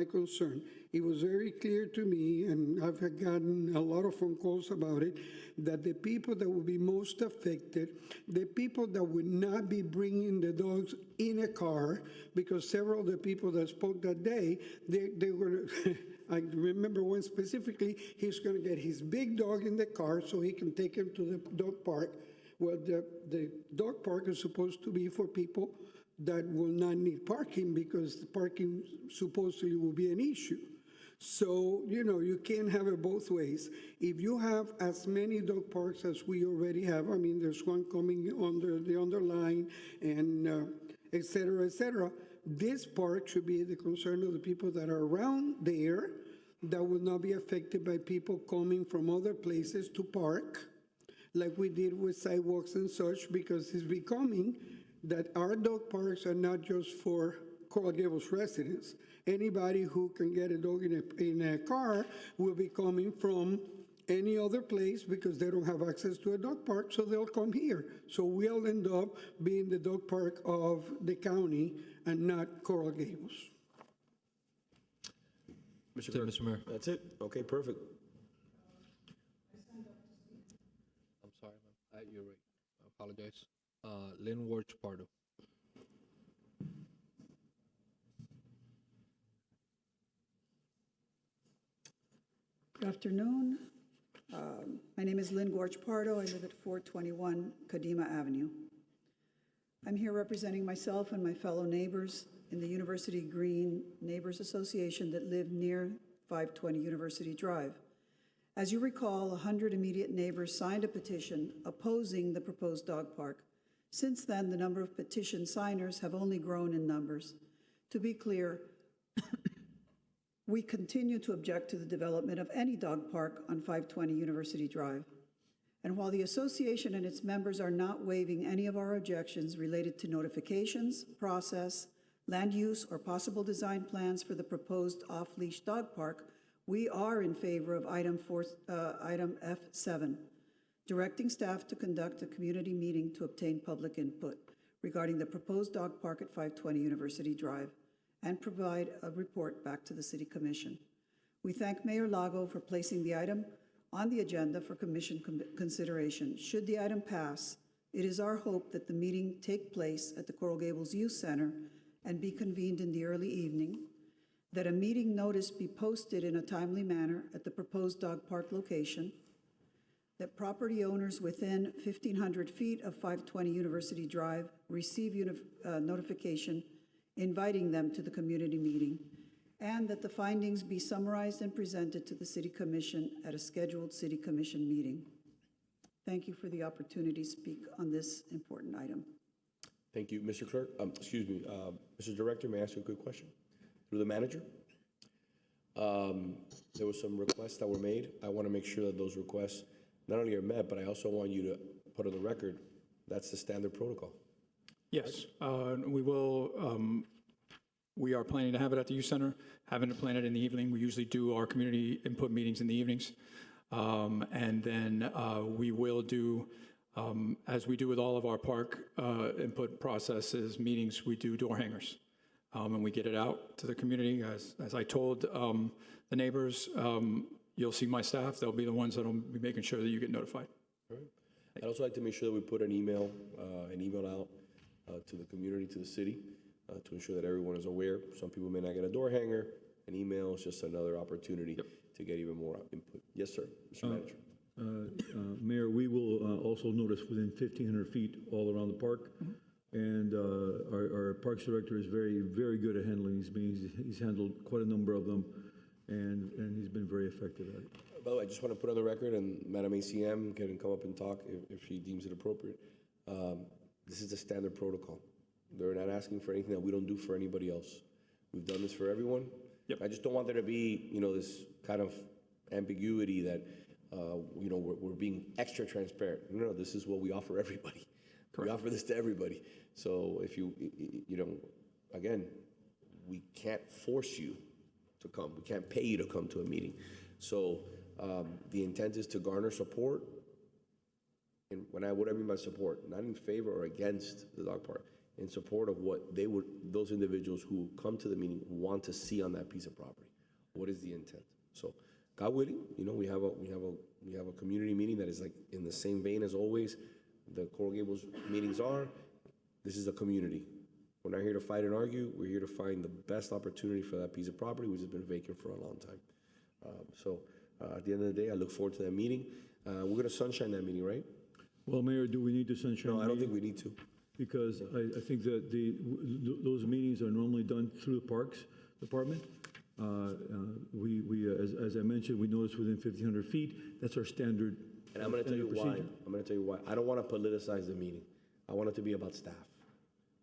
concern. It was very clear to me, and I've gotten a lot of phone calls about it, that the people that will be most affected, the people that would not be bringing the dogs in a car, because several of the people that spoke that day, they were, I remember one specifically, he's going to get his big dog in the car so he can take him to the dog park. Well, the dog park is supposed to be for people that will not need parking, because the parking supposedly will be an issue. So, you know, you can't have it both ways. If you have as many dog parks as we already have, I mean, there's one coming under the underline and et cetera, this park should be the concern of the people that are around there, that will not be affected by people coming from other places to park, like we did with sidewalks and such, because it's becoming that our dog parks are not just for Coral Gables residents. Anybody who can get a dog in a car will be coming from any other place because they don't have access to a dog park, so they'll come here. So we'll end up being the dog park of the county and not Coral Gables. Mr. Mayor. That's it? Okay, perfect. I'm sorry, ma'am. You're right. I apologize. Lynn Warch Pardo. Good afternoon. My name is Lynn Gorch Pardo. I live at 421 Kadima Avenue. I'm here representing myself and my fellow neighbors in the University Green Neighbors Association that live near 520 University Drive. As you recall, 100 immediate neighbors signed a petition opposing the proposed dog park. Since then, the number of petition signers have only grown in numbers. To be clear, we continue to object to the development of any dog park on 520 University Drive. And while the association and its members are not waiving any of our objections related to notifications, process, land use, or possible design plans for the proposed off-leash dog park, we are in favor of item F7, directing staff to conduct a community meeting to obtain public input regarding the proposed dog park at 520 University Drive and provide a report back to the City Commission. We thank Mayor Lago for placing the item on the agenda for Commission consideration. Should the item pass, it is our hope that the meeting take place at the Coral Gables Youth Center and be convened in the early evening, that a meeting notice be posted in a timely manner at the proposed dog park location, that property owners within 1,500 feet of 520 University Drive receive notification inviting them to the community meeting, and that the findings be summarized and presented to the City Commission at a scheduled City Commission meeting. Thank you for the opportunity to speak on this important item. Thank you, Mr. Clerk. Mr. Director, may I ask you a quick question? Through the manager? There were some requests that were made. I want to make sure that those requests not only are met, but I also want you to put on the record that's the standard protocol. Yes, we will. We are planning to have it at the youth center, having it planned in the evening. We usually do our community input meetings in the evenings. And then we will do, as we do with all of our park input processes, meetings, we do door hangers. And we get it out to the community. As I told the neighbors, you'll see my staff. They'll be the ones that will be making sure that you get notified. All right. I'd also like to make sure that we put an email out to the community, to the city, to ensure that everyone is aware. Some people may not get a door hanger. An email is just another opportunity to get even more input. Yes, sir, Mr. Manager. Mayor, we will also notice within 1,500 feet all around the park. And our Parks Director is very, very good at handling these meetings. He's handled quite a number of them, and he's been very effective at it. By the way, I just want to put on the record, and Madam ACM can come up and talk if she deems it appropriate. This is a standard protocol. They're not asking for anything that we don't do for anybody else. We've done this for everyone. I just don't want there to be, this kind of ambiguity that, we're being extra transparent. No, this is what we offer everybody. Correct. We offer this to everybody. So if again, we can't force you to come. We can't pay you to come to a meeting. So the intent is to garner support. And what I mean by support, not in favor or against the dog park, in support of what those individuals who come to the meeting want to see on that piece of property. What is the intent? So, God willing, we have a community meeting that is like in the same vein as always. The Coral Gables meetings are. This is a community. We're not here to fight and argue. We're here to find the best opportunity for that piece of property, which has been vacant for a long time. At the end of the day, I look forward to that meeting. We're going to sunshine that meeting, right? Well, Mayor, do we need to sunshine? No, I don't think we need to. Because I think that those meetings are normally done through the Parks Department. As I mentioned, we notice within 1,500 feet. That's our standard. And I'm going to tell you why. I'm going to tell you why. I don't want to politicize the meeting. I want it to be about staff.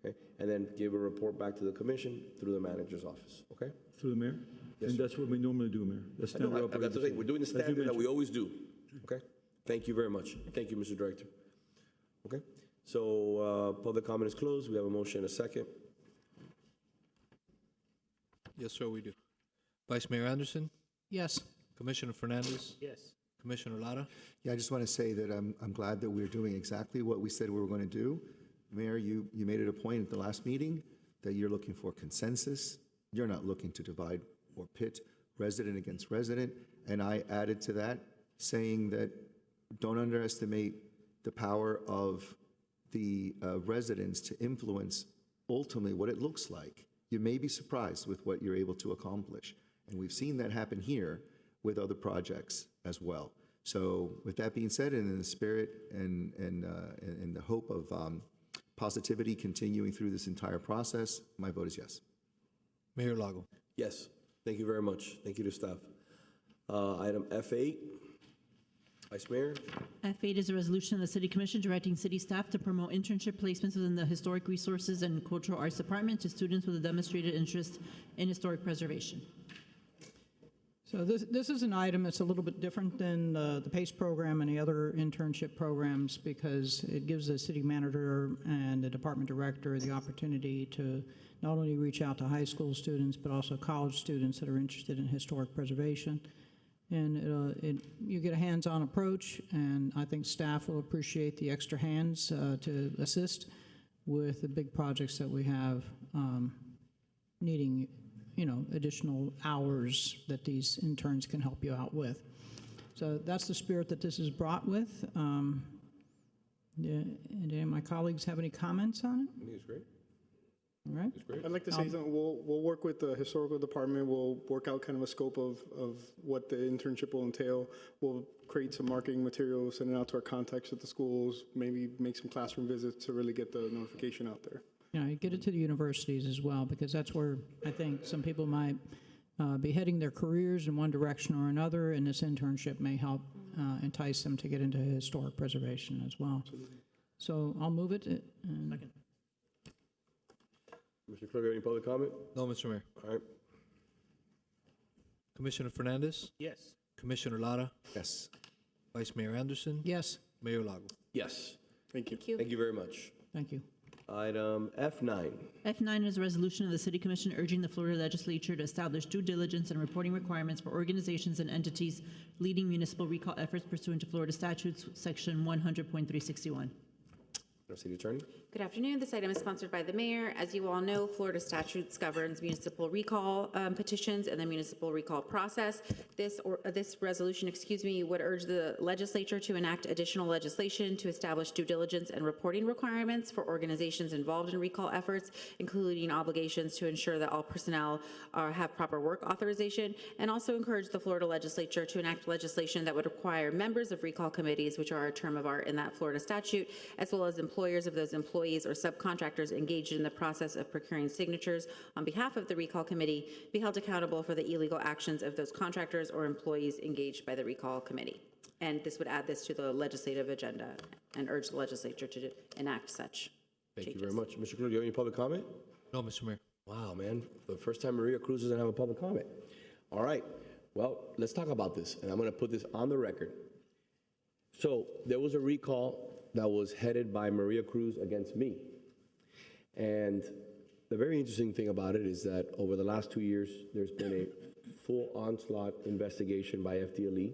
Okay? And then give a report back to the commission through the manager's office. Okay? Through the mayor? Yes, and that's what we normally do, Mayor. That's standard. That's the thing. We're doing the standard that we always do. Okay? Thank you very much. Thank you, Mr. Director. Okay? So public comment is closed. We have a motion and a second. Yes, sir, we do. Vice Mayor Anderson? Yes. Commissioner Fernandez? Yes. Commissioner Lara? Yeah, I just want to say that I'm glad that we're doing exactly what we said we were going to do. Mayor, you made it a point at the last meeting that you're looking for consensus. You're not looking to divide or pit resident against resident. And I added to that saying that don't underestimate the power of the residents to influence ultimately what it looks like. You may be surprised with what you're able to accomplish. And we've seen that happen here with other projects as well. So with that being said, and in the spirit and the hope of positivity continuing through this entire process, my vote is yes. Mayor Lago. Yes, thank you very much. Thank you to staff. Item F8, Vice Mayor. F8 is a resolution of the City Commission directing city staff to promote internship placements within the Historic Resources and Cultural Arts Department to students with a demonstrated interest in historic preservation. So this is an item that's a little bit different than the PACE program and the other internship programs because it gives the city manager and the department director the opportunity to not only reach out to high school students, but also college students that are interested in historic preservation. And you get a hands-on approach, and I think staff will appreciate the extra hands to assist with the big projects that we have needing, additional hours that these interns can help you out with. So that's the spirit that this is brought with. And any of my colleagues have any comments on it? I think it's great. All right. I'd like to say something. We'll work with the historical department. We'll work out kind of a scope of what the internship will entail. We'll create some marketing materials, send it out to our contacts at the schools, maybe make some classroom visits to really get the notification out there. You get it to the universities as well, because that's where I think some people might be heading their careers in one direction or another, and this internship may help entice them to get into historic preservation as well. Absolutely. So I'll move it. Mr. Clerk, any public comment? No, Mr. Mayor. All right. Commissioner Fernandez? Yes. Commissioner Lara? Yes. Vice Mayor Anderson? Yes. Mayor Lago. Yes. Thank you. Thank you. Thank you very much. Thank you. Item F9. F9 is a resolution of the City Commission urging the Florida Legislature to establish due diligence and reporting requirements for organizations and entities leading municipal recall efforts pursuant to Florida statutes, section 100.361. City Attorney. Good afternoon. This item is sponsored by the mayor. As you all know, Florida statutes governs municipal recall petitions and the municipal recall process. This resolution, would urge the legislature to enact additional legislation to establish due diligence and reporting requirements for organizations involved in recall efforts, including obligations to ensure that all personnel have proper work authorization, and also encourage the Florida legislature to enact legislation that would require members of recall committees, which are a term of art in that Florida statute, as well as employers of those employees or subcontractors engaged in the process of procuring signatures on behalf of the recall committee be held accountable for the illegal actions of those contractors or employees engaged by the recall committee. And this would add this to the legislative agenda and urge the legislature to enact such Thank changes. you very much. Mr. Clerk, do you have any public comment? No, Mr. Mayor. Wow, man. For the first time, Maria Cruz doesn't have a public comment. All right. Well, let's talk about this, and I'm going to put this on the record. So there was a recall that was headed by Maria Cruz against me. And the very interesting thing about it is that over the last 2 years, there's been a full onslaught investigation by FDLE.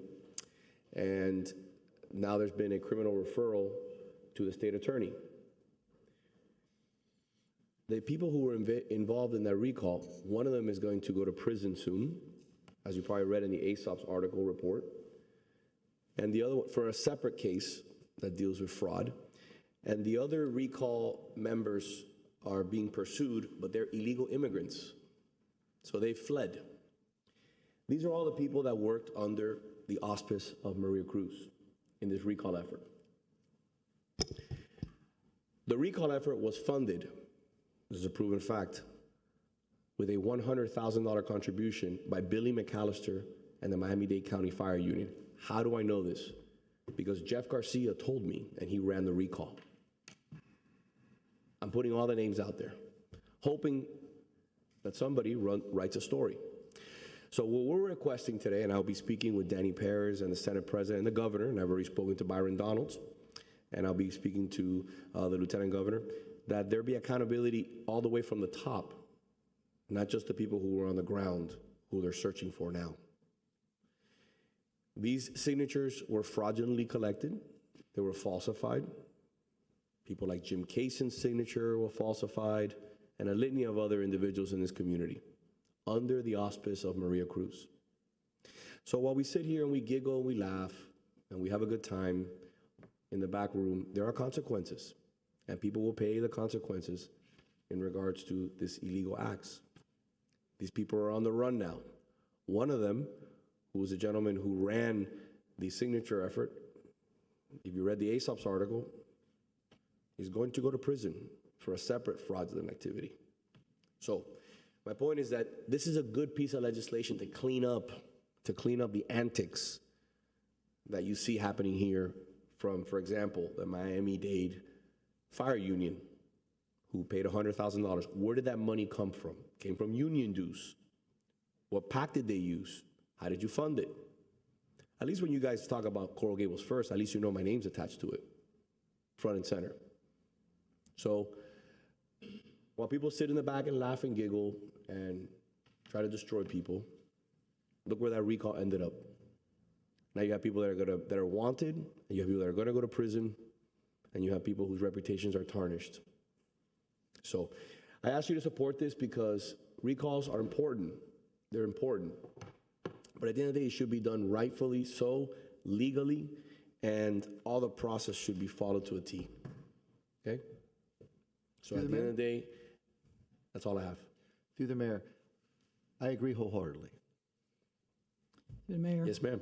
And now there's been a criminal referral to the state attorney. The people who were involved in that recall, one of them is going to go to prison soon, as you probably read in the ASOP's article report. And the other one, for a separate case that deals with fraud. And the other recall members are being pursued, but they're illegal immigrants. So they fled. These are all the people that worked under the auspice of Maria Cruz in this recall effort. The recall effort was funded, this is a proven fact, with a $100,000 contribution by Billy McAllister and the Miami-Dade County Fire Union. How do I know this? Because Jeff Garcia told me, and he ran the recall. I'm putting all the names out there, hoping that somebody writes a story. So what we're requesting today, and I'll be speaking with Danny Perez and the Senate President and the Governor, and I've already spoken to Byron Donalds, and I'll be speaking to the Lieutenant Governor, that there be accountability all the way from the top, not just the people who were on the ground, who they're searching for now. These signatures were fraudulently collected. They were falsified. People like Jim Cason's signature were falsified, and a litany of other individuals in this community under the auspice of Maria Cruz. So while we sit here and we giggle and we laugh and we have a good time in the back room, there are consequences, and people will pay the consequences in regards to this illegal acts. These people are on the run now. One of them, who was a gentleman who ran the signature effort, if you read the ASOP's article, is going to go to prison for a separate fraudulent activity. So My point is that this is a good piece of legislation to clean up the antics that you see happening here from, for example, the Miami-Dade Fire Union, who paid $100,000. Where did that money come from? Came from union dues. What PAC did they use? How did you fund it? At least when you guys talk about Coral Gables first, at least you know my name's attached to it, front and center. So while people sit in the back and laugh and giggle and try to destroy people, look where that recall ended up. Now you have people that are wanted, and you have people that are gonna go to prison, and you have people whose reputations are tarnished. So I ask you to support this because recalls are important. They're important. But at the end of the day, it should be done rightfully so, legally, and all the process should be followed to a T. Okay? So at the end of the day, that's all I have. Through the mayor, I agree wholeheartedly. The mayor. Yes, ma'am.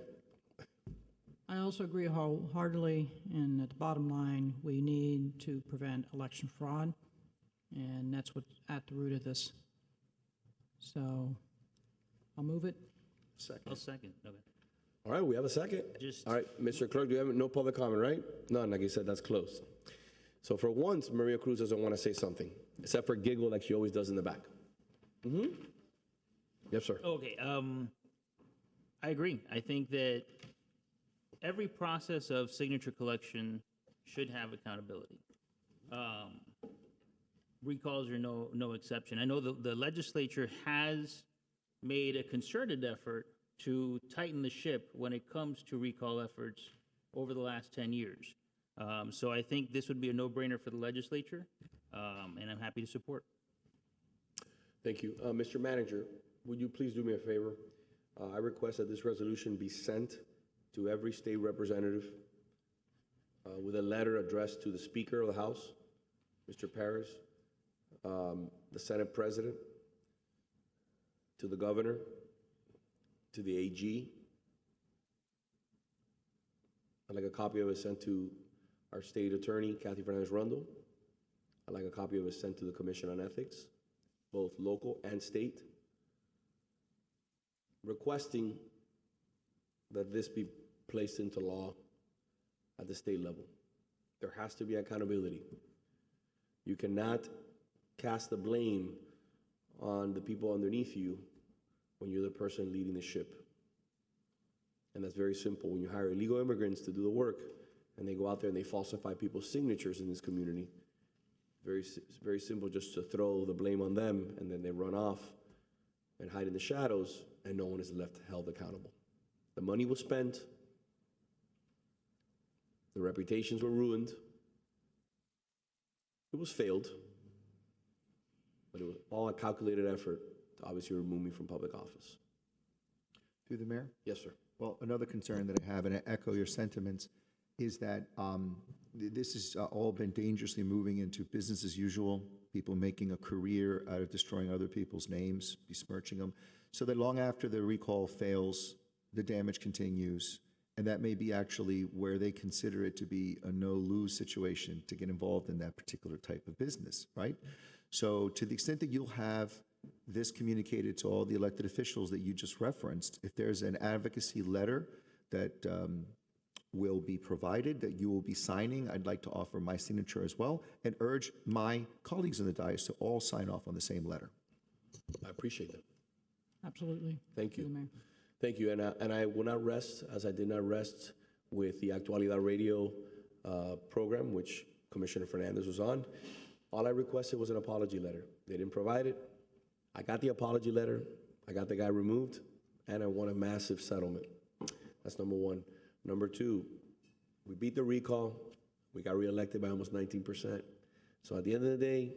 I also agree wholeheartedly, and at the bottom line, we need to prevent election fraud, and that's what's at the root of this. So I'll move it. Second. I'll second. Okay. All right, we have a second. All right, Mr. Clerk, do you have no public comment, right? None, like you said, that's closed. So for once, Maria Cruz doesn't want to say something, except for giggle like she always does in the back. Mm-hmm. Yes, sir. Okay, I agree. I think that every process of signature collection should have accountability. Recalls are no exception. I know the legislature has made a concerted effort to tighten the ship when it comes to recall efforts over the last 10 years. So I think this would be a no-brainer for the legislature, and I'm happy to support. Thank you. Mr. Manager, would you please do me a favor? I request that this resolution be sent to every state representative with a letter addressed to the Speaker of the House, Mr. Paris, the Senate President, to the Governor, to the AG. I'd like a copy of it sent to our State Attorney, Kathy Fernandez-Rundle. I'd like a copy of it sent to the Commission on Ethics, both local and state, requesting that this be placed into law at the state level. There has to be accountability. You cannot cast the blame on the people underneath you when you're the person leading the ship. And that's very simple. When you hire illegal immigrants to do the work and they go out there and they falsify people's signatures in this community, very simple just to throw the blame on them, and then they run off and hide in the shadows, and no one is left held accountable. The money was spent, the reputations were ruined, it was failed, but it was all a calculated effort to obviously remove me from public office. Through the mayor? Yes, sir. Well, another concern that I have, and I echo your sentiments, is that this has all been dangerously moving into business as usual, people making a career out of destroying other people's names, besmirching them, so that long after the recall fails, the damage continues, and that may be actually where they consider it to be a no-lose situation to get involved in that particular type of business, right? So to the extent that you'll have this communicated to all the elected officials that you just referenced, if there's an advocacy letter that will be provided, that you will be signing, I'd like to offer my signature as well, and urge my colleagues in the dais to all sign off on the same letter. I appreciate that. Absolutely. Thank you. Through the mayor. Thank you, and I will not rest, as I did not rest with the Actualidad Radio program, which Commissioner Fernandez was on. All I requested was an apology letter. They didn't provide it. I got the apology letter. I got the guy removed, and I won a massive settlement. That's number one. Number two, we beat the recall. We got reelected by almost 19%. So at the end of the day,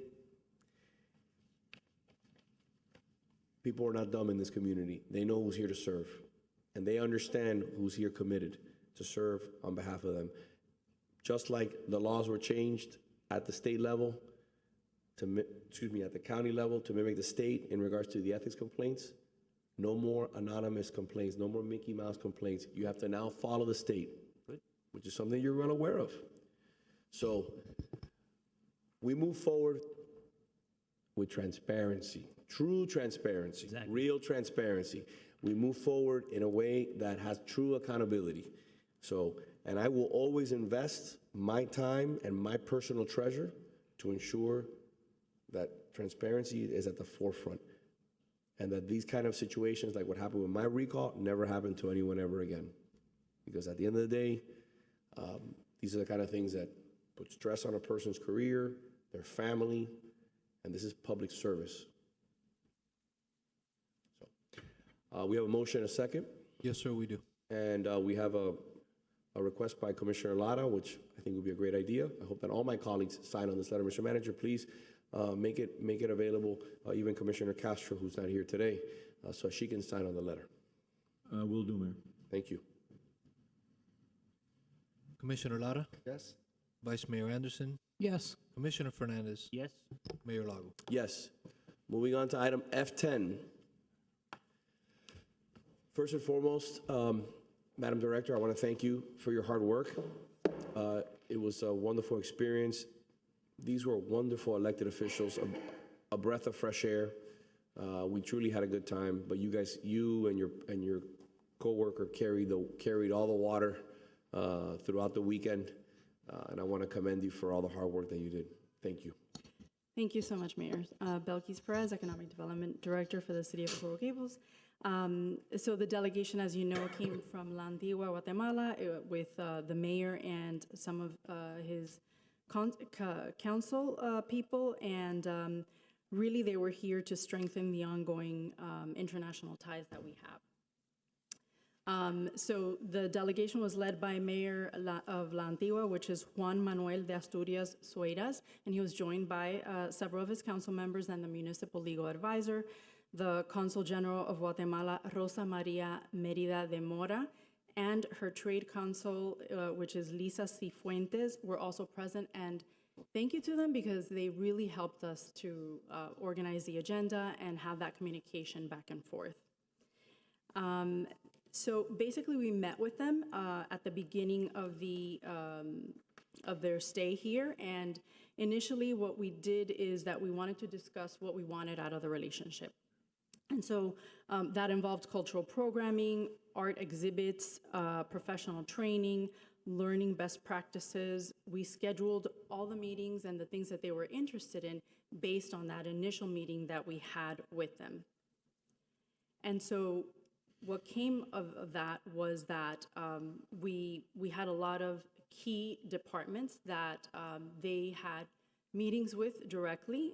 people are not dumb in this community. They know who's here to serve, and they understand who's here committed to serve on behalf of them. Just like the laws were changed at the state level, at the county level to mimic the state in regards to the ethics complaints, no more anonymous complaints, no more Mickey Mouse complaints. You have to now follow the state, which is something you're well aware of. So we move forward with transparency. true transparency, real transparency. We move forward in a way that has true accountability. So, and I will always invest my time and my personal treasure to ensure that transparency is at the forefront and that these kind of situations, like what happened with my recall, never happen to anyone ever again. Because at the end of the day, these are the kind of things that put stress on a person's career, their family, and this is public service. So, we have a motion and a second. Yes, sir, we do. And we have a request by Commissioner Lara, which I think would be a great idea. I hope that all my colleagues sign on this letter. Mr. Manager, please make it available, even Commissioner Castro, who's not here today, so she can sign on the letter. Will do, Mayor. Thank you. Commissioner Lara? Yes. Vice Mayor Anderson? Yes. Commissioner Fernandez? Yes. Mayor Lago? Yes. Moving on to item F10. First and foremost, Madam Director, I want to thank you for your hard work. It was a wonderful experience. These were wonderful elected officials, a breath of fresh air. We truly had a good time, but you guys, you and your coworker carried all the water throughout the weekend, and I want to commend you for all the hard work that you did. Thank you. Thank you so much, Mayor. Belkis Perez, Economic Development Director for the City of Coral Gables. So the delegation, as you know, came from La Antigua, Guatemala, with the mayor and some of his council people, and really they were here to strengthen the ongoing international ties that we have. So the delegation was led by Mayor of La Antigua, which is Juan Manuel de Asturias Sueiras, and he was joined by several of his council members and the municipal legal advisor. The Consul General of Guatemala, Rosa Maria Merida de Mora, and her trade consul, which is Lisa Cifuentes, were also present. And thank you to them because they really helped us to organize the agenda and have that communication back and forth. So basically, we met with them at the beginning of their stay here, and initially, what we did is that we wanted to discuss what we wanted out of the relationship. And so that involved cultural programming, art exhibits, professional training, learning best practices. We scheduled all the meetings and the things that they were interested in based on that initial meeting that we had with them. And so what came of that was that we had a lot of key departments that they had meetings with directly.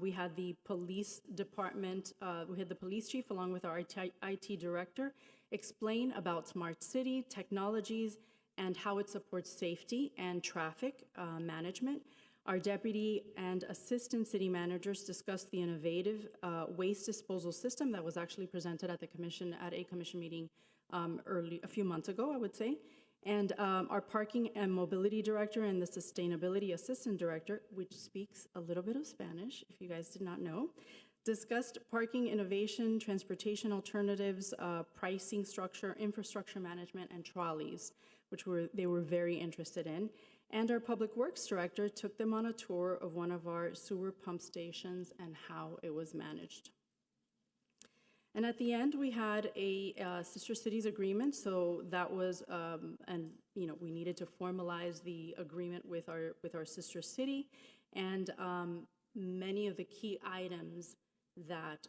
We had the police department, we had the police chief along with our IT director explain about smart city technologies and how it supports safety and traffic management. Our deputy and assistant city managers discussed the innovative waste disposal system that was actually presented at a commission meeting a few months ago, I would say. And our parking and mobility director and the sustainability assistant director, which speaks a little bit of Spanish, if you guys did not know, discussed parking innovation, transportation alternatives, pricing structure, infrastructure management, and trolleys, which they were very interested in. And our public works director took them on a tour of one of our sewer pump stations and how it was managed. And at the end, we had a sister cities agreement. So that was, and we needed to formalize the agreement with our sister city, and many of the key items that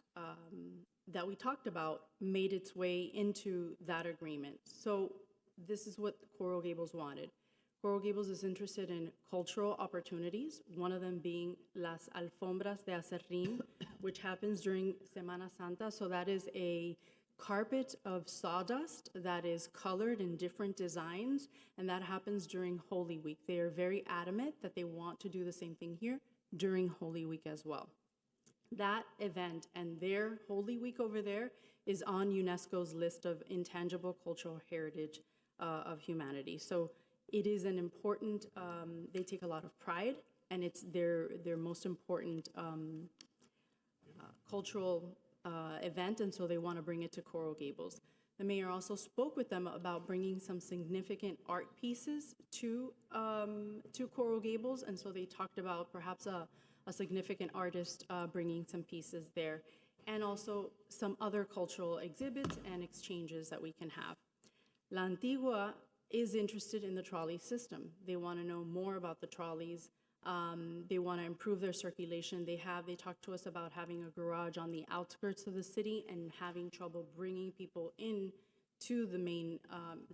we talked about made its way into that agreement. So this is what Coral Gables wanted. Coral Gables is interested in cultural opportunities, one of them being Las Alfombras de Acerrín, which happens during Semana Santa. So that is a carpet of sawdust that is colored in different designs, and that happens during Holy Week. They are very adamant that they want to do the same thing here during Holy Week as well. That event and their Holy Week over there is on UNESCO's list of intangible cultural heritage of humanity. So it is an important, they take a lot of pride, and it's their most important cultural event, and so they want to bring it to Coral Gables. The mayor also spoke with them about bringing some significant art pieces to Coral Gables, and so they talked about perhaps a significant artist bringing some pieces there. and also some other cultural exhibits and exchanges that we can have. La Antigua is interested in the trolley system. They want to know more about the trolleys. They want to improve their circulation. They talked to us about having a garage on the outskirts of the city and having trouble bringing people in to the main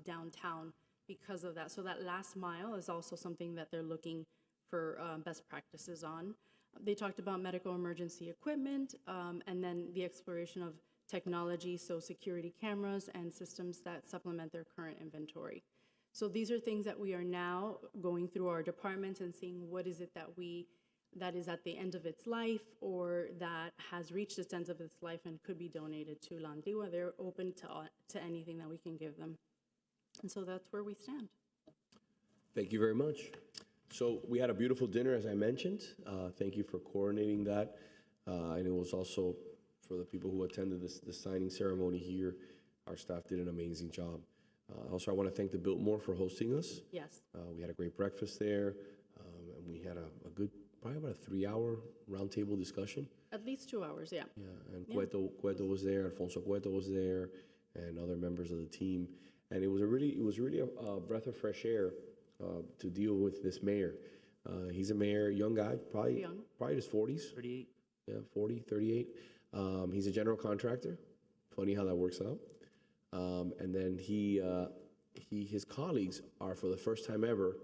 downtown because of that. So that last mile is also something that they're looking for best practices on. They talked about medical emergency equipment and then the exploration of technology, so security cameras and systems that supplement their current inventory. So these are things that we are now going through our departments and seeing what is it that is at the end of its life or that has reached its end of its life and could be donated to La Antigua. They're open to anything that we can give them. And so that's where we stand. Thank you very much. So we had a beautiful dinner, as I mentioned. Thank you for coordinating that. And it was also for the people who attended the signing ceremony here. Our staff did an amazing job. Also, I want to thank the Biltmore for hosting us. Yes. We had a great breakfast there, and we had a good, probably about a 3-hour roundtable discussion. At least 2 hours, yeah. Yeah, and Cueto was there, Alfonso Cueto was there, and other members of the team. And it was really a breath of fresh air to deal with this mayor. He's a mayor, young guy, probably in his 40s. 38. Yeah, 40, 38. He's a general contractor. Funny how that works out. And then his colleagues are, for the first time ever,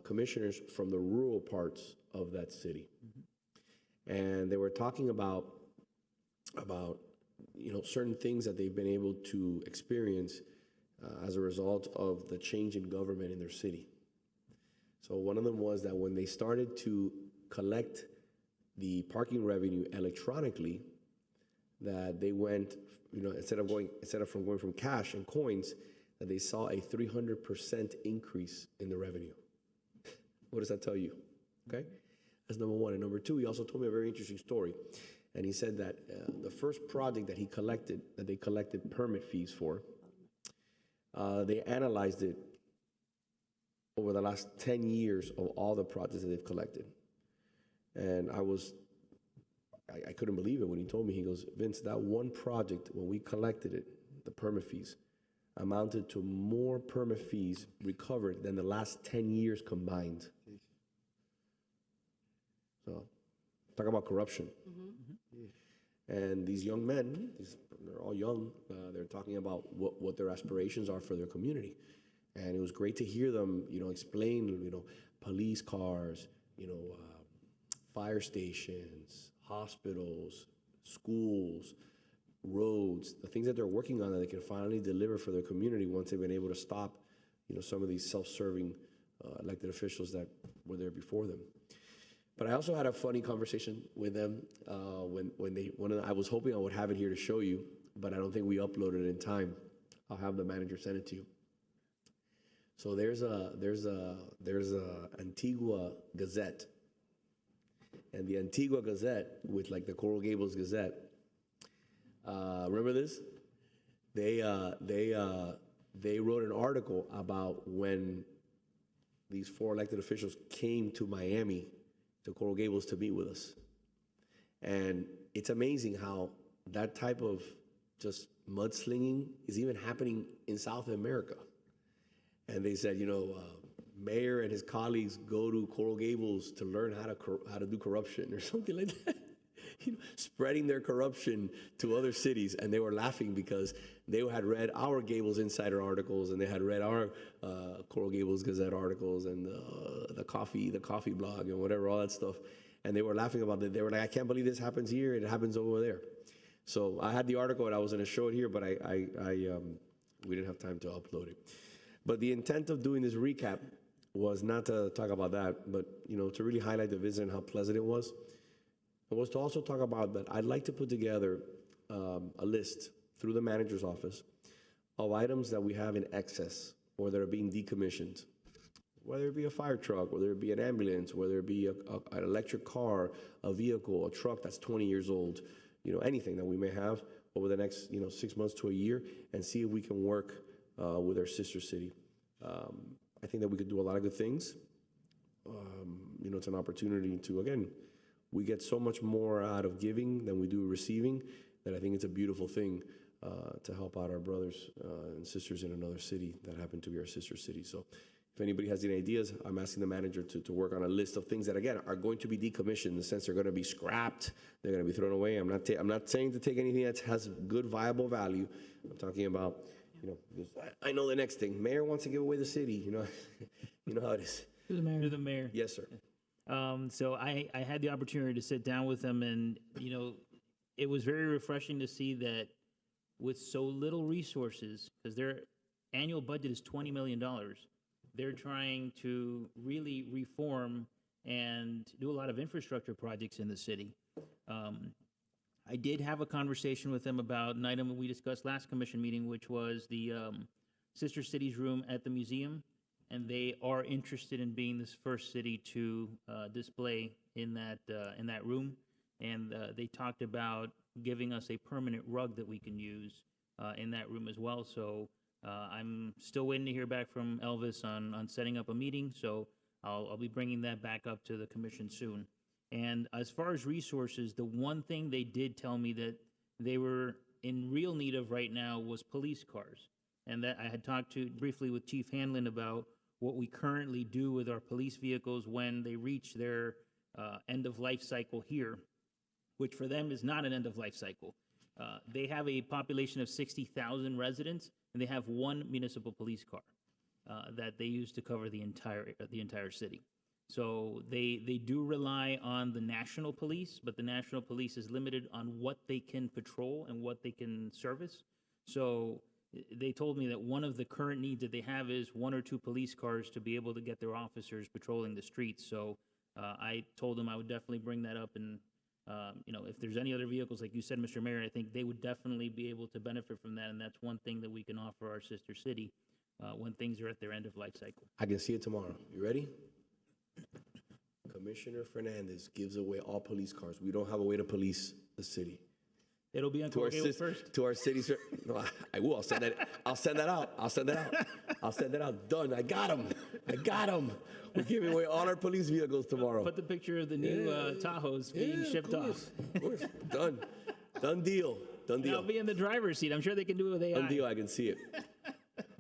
commissioners from the rural parts of that city. Mm-hmm. And they were talking about certain things that they've been able to experience as a result of the change in government in their city. So one of them was that when they started to collect the parking revenue electronically, that they went, instead of going from cash and coins, that they saw a 300% increase in the revenue. What does that tell you? Okay, that's number one. And number two, he also told me a very interesting story. And he said that the first project that they collected permit fees for, they analyzed it over the last 10 years of all the projects that they've collected. And I couldn't believe it when he told me. He goes, Vince, that one project, when we collected it, the permit fees, amounted to more permit fees recovered than the last 10 years combined. So, talk about corruption. Mm-hmm. And these young men, they're all young, they're talking about what their aspirations are for their community. And it was great to hear them, explain, police cars, fire stations, hospitals, schools, roads, the things that they're working on that they can finally deliver for their community once they've been able to stop, some of these self-serving elected officials that were there before them. But I also had a funny conversation with them I was hoping I would have it here to show you, but I don't think we uploaded it in time. I'll have the manager send it to you. So there's a Antigua Gazette. And the Antigua Gazette, with like the Coral Gables Gazette, remember this? They wrote an article about when these 4 elected officials came to Miami, to Coral Gables, to meet with us. And it's amazing how that type of just mudslinging is even happening in South America. And they said, Mayor and his colleagues go to Coral Gables to learn how to do corruption or something like that. Spreading their corruption to other cities. And they were laughing because they had read our Gables Insider articles, and they had read our Coral Gables Gazette articles, and the coffee blog and whatever, all that stuff. And they were laughing about it. They were like, I can't believe this happens here. It happens over there. So I had the article and I was going to show it here, but we didn't have time to upload it. But the intent of doing this recap was not to talk about that, but to really highlight the visit and how pleasant it was. It was to also talk about that I'd like to put together a list through the manager's office of items that we have in excess or that are being decommissioned, whether it be a fire truck, whether it be an ambulance, whether it be an electric car, a vehicle, a truck that's 20 years old, anything that we may have over the next 6 months to a year, and see if we can work with our sister city. I think that we could do a lot of good things. It's an opportunity to, again, we get so much more out of giving than we do receiving, that I think it's a beautiful thing to help out our brothers and sisters in another city that happen to be our sister city. So if anybody has any ideas, I'm asking the manager to work on a list of things that, again, are going to be decommissioned in the sense they're going to be scrapped, they're going to be thrown away. I'm not saying to take anything that has good, viable value. I'm talking about, I know the next thing. Mayor wants to give away the city, you know how it is. To the mayor. To the mayor. Yes, sir. So I had the opportunity to sit down with them, and it was very refreshing to see that with so little resources, because their annual budget is $20 million, they're trying to really reform and do a lot of infrastructure projects in the city. I did have a conversation with them about an item we discussed last commission meeting, which was the Sister Cities room at the museum, and they are interested in being this first city to display in that room. And they talked about giving us a permanent rug that we can use in that room as well. So I'm still waiting to hear back from Elvis on setting up a meeting. So I'll be bringing that back up to the commission soon. And as far as resources, the one thing they did tell me that they were in real need of right now was police cars. And that I had talked to briefly with Chief Hanlon about what we currently do with our police vehicles when they reach their end of life cycle here, which for them is not an end of life cycle. They have a population of 60,000 residents, and they have one municipal police car that they use to cover the entire city. So they do rely on the national police, but the national police is limited on what they can patrol and what they can service. So they told me that one of the current needs that they have is 1 or 2 police cars to be able to get their officers patrolling the streets. So I told them I would definitely bring that up, and if there's any other vehicles, like you said, Mr. Mayor, I think they would definitely be able to benefit from that, and that's one thing that we can offer our sister city when things are at their end of life cycle. I can see it tomorrow. You ready? Commissioner Fernandez gives away all police cars. We don't have a way to police the city. It'll be on To our, Gables first. to our cities. No, I will. I'll send that out. Done. I got him. We're giving away all our police vehicles tomorrow. Put the picture of the new Tahoes being shipped off. Of course. Done. Done deal. And I'll be in the driver's seat. I'm sure they can do it with AI. Done deal. I can see it.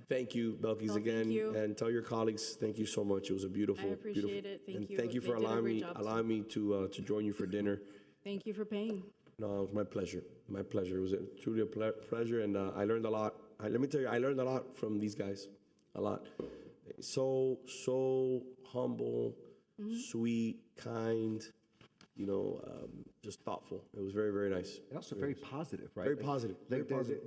Thank you, Belkis, again. Thank you. And tell your colleagues, thank you so much. It was a beautiful, I appreciate it. Thank and you. thank you for They did a great allowing job. me to join you for dinner. Thank you for paying. No, it was my pleasure. My pleasure. It was truly a pleasure, and I learned a lot. Let me tell you, I learned a lot from these guys. A lot. So humble, sweet, kind, just thoughtful. It was very, very nice. And also very positive, right? Very positive. Very Like positive.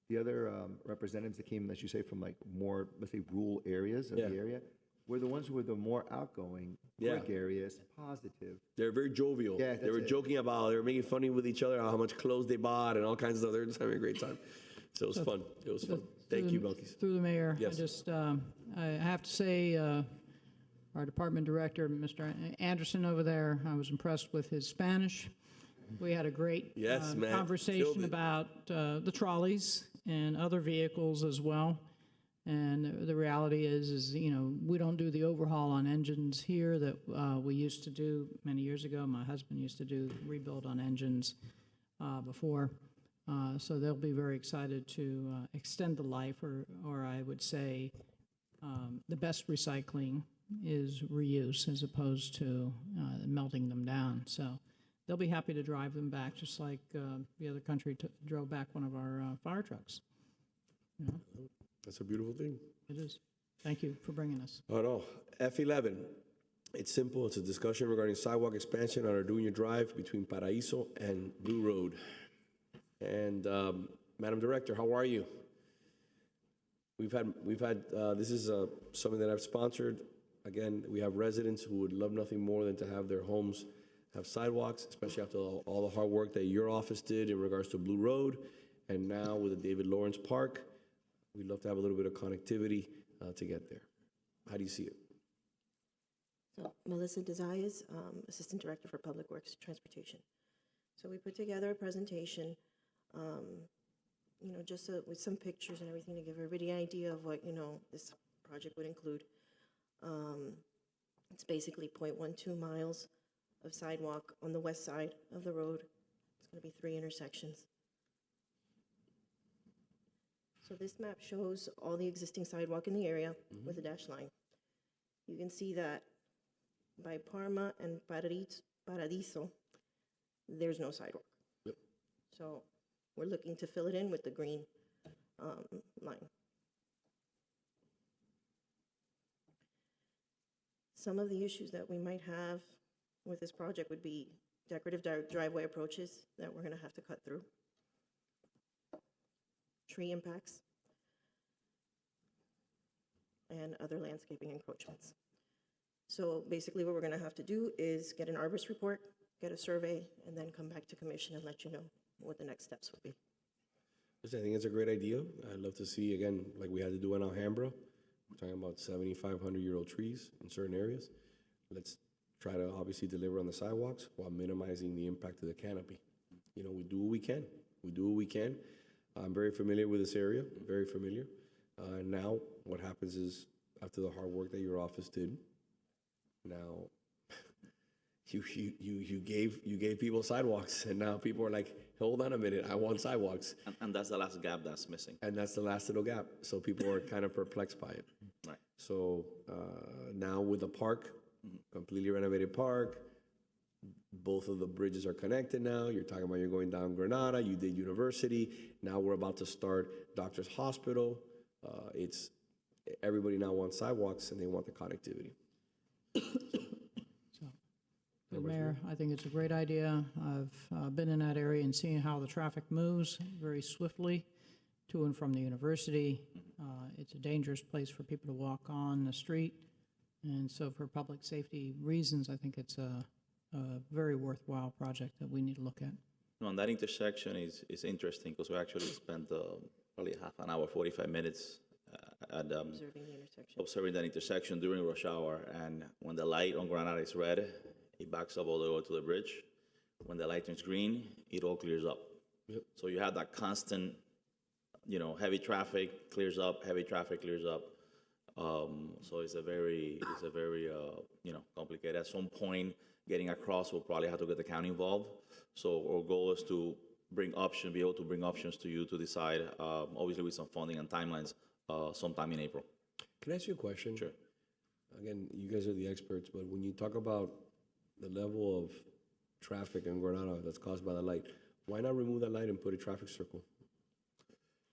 the other representatives that came, as you say, from like more, let's say, rural areas of the area, were the ones who were the more outgoing, gregarious, positive. They're very jovial. Yeah, they were joking about, they were making funny with each other, how much clothes they bought and all kinds of stuff. They were just having a great time. So it was fun. It was fun. Thank you, Belkis. Through the mayor, Yes. I have to say, our department director, Mr. Anderson over there, I was impressed with his Spanish. We had a great conversation about the trolleys and other vehicles as well. And the reality is we don't do the overhaul on engines here that we used to do many years ago. My husband used to do rebuild on engines before. So they'll be very excited to extend the life, or I would say the best recycling is reuse as opposed to melting them down. So they'll be happy to drive them back, just like the other country drove back one of our fire trucks. That's a beautiful thing. It is. Thank you for bringing us. Oh, no. F11. It's simple. It's a discussion regarding sidewalk expansion on Arduino Drive between Paraíso and Blue Road. And Madam Director, how are you? We've had. This is something that I've sponsored. Again, we have residents who would love nothing more than to have their homes have sidewalks, especially after all the hard work that your office did in regards to Blue Road, and now with the David Lawrence Park. We'd love to have a little bit of connectivity to get there. How do you see it? So, Melissa Desires, Assistant Director for Public Works Transportation. So we put together a presentation, just with some pictures and everything to give everybody an idea of what, this project would include. It's basically 0.12 miles of sidewalk on the west side of the road. It's going to be 3 intersections. So this map shows all the existing sidewalk in the area with a dashed line. You can see that by Parma and Paradiso, there's no sidewalk. Yep. So we're looking to fill it in with the green line. Some of the issues that we might have with this project would be decorative driveway approaches that we're going to have to cut through, tree impacts, and other landscaping encroachments. So basically what we're going to have to do is get an arborist report, get a survey, and then come back to commission and let you know what the next steps would be. I think it's a great idea. I'd love to see, again, like we had to do in Alhambra. We're talking about 7,500-year-old trees in certain areas. Let's try to obviously deliver on the sidewalks while minimizing the impact of the canopy. You know, we do what we can. We do what we can. I'm very familiar with this area, very familiar. And now what happens is, after the hard work that your office did, now you gave people sidewalks, and now people are like, hold on a minute, I want sidewalks. And that's the last gap that's missing. And that's the last little gap. So people are kind of perplexed by it. Right. So now with the park, completely renovated park, both of the bridges are connected now. You're talking about you're going down Granada, you did University. Now we're about to start Doctor's Hospital. Everybody now wants sidewalks and they want the connectivity. Good, Mayor, I think it's a great idea. I've been in that area and seen how the traffic moves very swiftly to and from the university. It's a dangerous place for people to walk on the street. And so for public safety reasons, I think it's a very worthwhile project that we need to look at. No, and that intersection is interesting because we actually spent probably half an hour, 45 minutes at observing that intersection during rush hour. And when the light on Granada is red, it backs up all the way to the bridge. When the light turns green, it all clears up. Yep. So you have that constant, heavy traffic clears up, heavy traffic clears up. So it's a very complicated. At some point, getting across, we'll probably have to get the county involved. So our goal is to be able to bring options to you to decide, obviously with some funding and timelines, sometime in April. Can I ask you a question? Sure. Again, you guys are the experts, but when you talk about the level of traffic in Granada that's caused by the light, why not remove that light and put a traffic circle?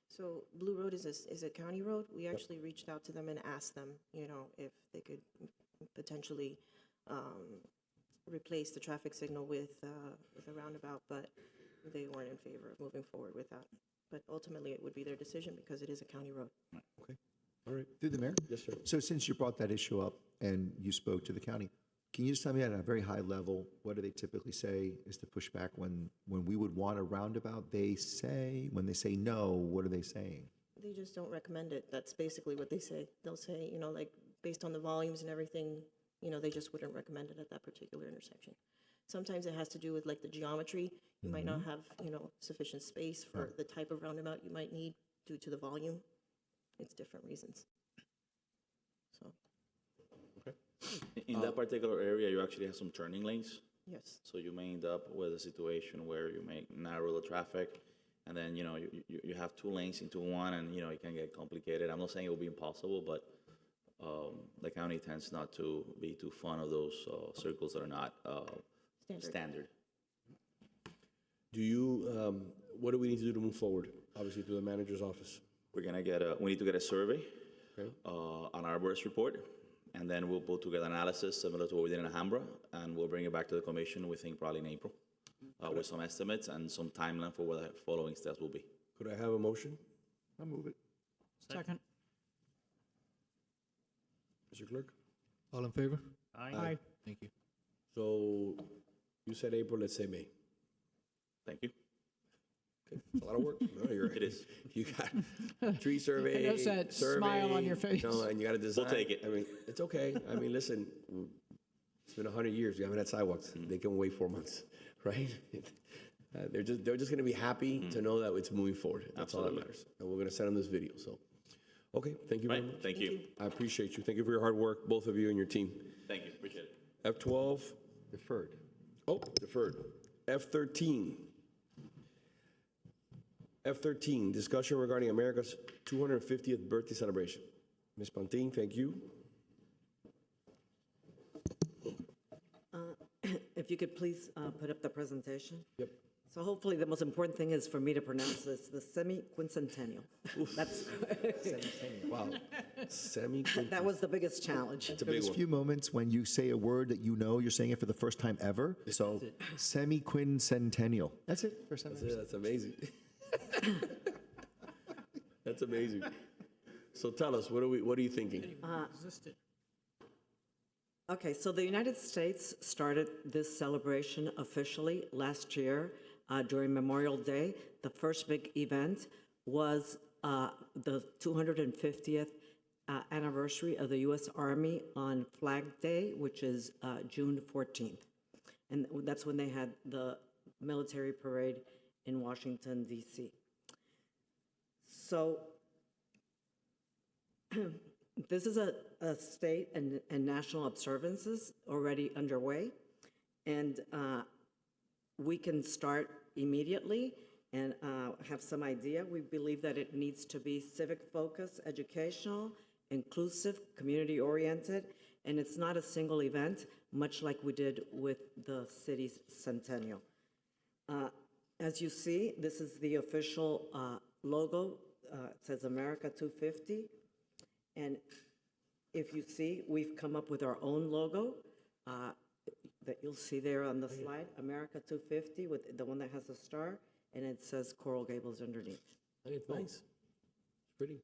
So Blue Road is a county road. We actually reached out to them and asked them, if they could potentially replace the traffic signal with a roundabout, but they weren't in favor of moving forward with that. But ultimately, it would be their decision because it is a county road. Okay. All right. Through the mayor? Yes, sir. So since you brought that issue up and you spoke to the county, can you just tell me at a very high level, what do they typically say is the pushback when we would want a roundabout? When they say no, what are they saying? They just don't recommend it. That's basically what they say. They'll say, like based on the volumes and everything, they just wouldn't recommend it at that particular intersection. Sometimes it has to do with like the geometry. You might not have, sufficient space for the type of roundabout you might need due to the volume. It's different reasons. So. In that particular area, you actually have some turning lanes. Yes. So you may end up with a situation where you may narrow the traffic, and then, you have two lanes into one, and, it can get complicated. I'm not saying it will be impossible, but the county tends not to be too fond of those circles that are not standard. Do you, what do we need to do to move forward? Obviously through the manager's office. We're going to we need to get a survey, an arborist report, and then we'll put together analysis similar to what we did in Alhambra, and we'll bring it back to the commission, we think probably in April, with some estimates and some timeline for what the following steps will be. Could I have a motion? I'll move it. Second. Mr. Clerk? All in favor? Aye. Thank you. So you said April, let's say May. Thank you. Okay. It's a lot of work. No, It is. You got tree survey, There's that smile on your face. and you got to design. We'll take it. I mean, it's okay. I mean, listen, it's been 100 years. We haven't had sidewalks. They can wait 4 months, right? They're just going to be happy to know that it's moving forward. That's all that matters. And we're going to send them this video. So, okay, thank you very much. Thank you. I appreciate you. Thank you for your hard work, both of you and your team. Thank you. Appreciate it. F12 Deferred. Oh, deferred. F13. F13, discussion regarding America's 250th birthday celebration. Ms. Pontin, thank you. If you could please put up the presentation. Yep. So hopefully the most important thing is for me to pronounce this, the semi-quincentennial. That's Wow. that was the biggest challenge. It's a big There's a one. few moments when you say a word that you know, you're saying it for the first time ever. So semi-quincentennial. That's it. First time That's ever. it. That's amazing. That's amazing. So tell us, what are you thinking? Okay, so the United States started this celebration officially last year during Memorial Day. The first big event was the 250th anniversary of the U.S. Army on Flag Day, which is June 14th. And that's when they had the military parade in Washington, D.C. So this is a state and national observances already underway, and we can start immediately and have some idea. We believe that it needs to be civic focused, educational, inclusive, community oriented, and it's not a single event, much like we did with the city's centennial. As you see, this is the official logo. It says America 250. And if you see, we've come up with our own logo that you'll see there on the slide, America 250, with the one that has a star, and it says Coral Gables underneath. It's nice. It's pretty.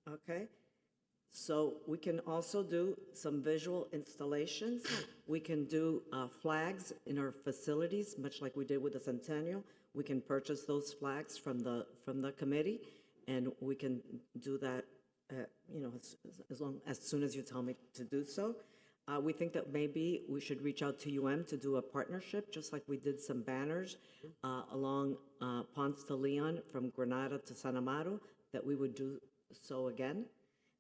Okay. So we can also do some visual installations. We can do flags in our facilities, much like we did with the Centennial. We can purchase those flags from the committee, and we can do that as soon as you tell me to do so. We think that maybe we should reach out to UM to do a partnership, just like we did some banners along Ponce de Leon from Granada to San Amaro, that we would do so again.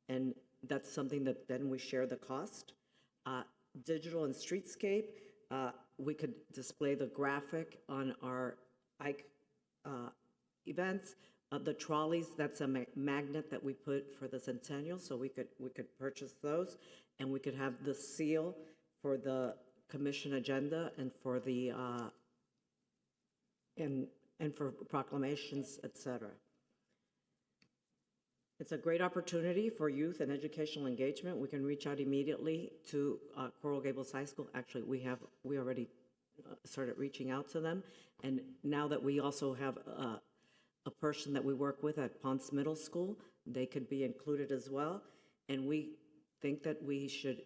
And that's something that then we share the cost. Digital and streetscape, we could display the graphic on our Ike events. The trolleys, that's a magnet that we put for the Centennial, so we could purchase those, and we could have the seal for the commission agenda and for the and for proclamations, etc. It's a great opportunity for youth and educational engagement. We can reach out immediately to Coral Gables High School. Actually, we already started reaching out to them, and now that we also have a person that we work with at Ponce Middle School, they could be included as well. And we think that we should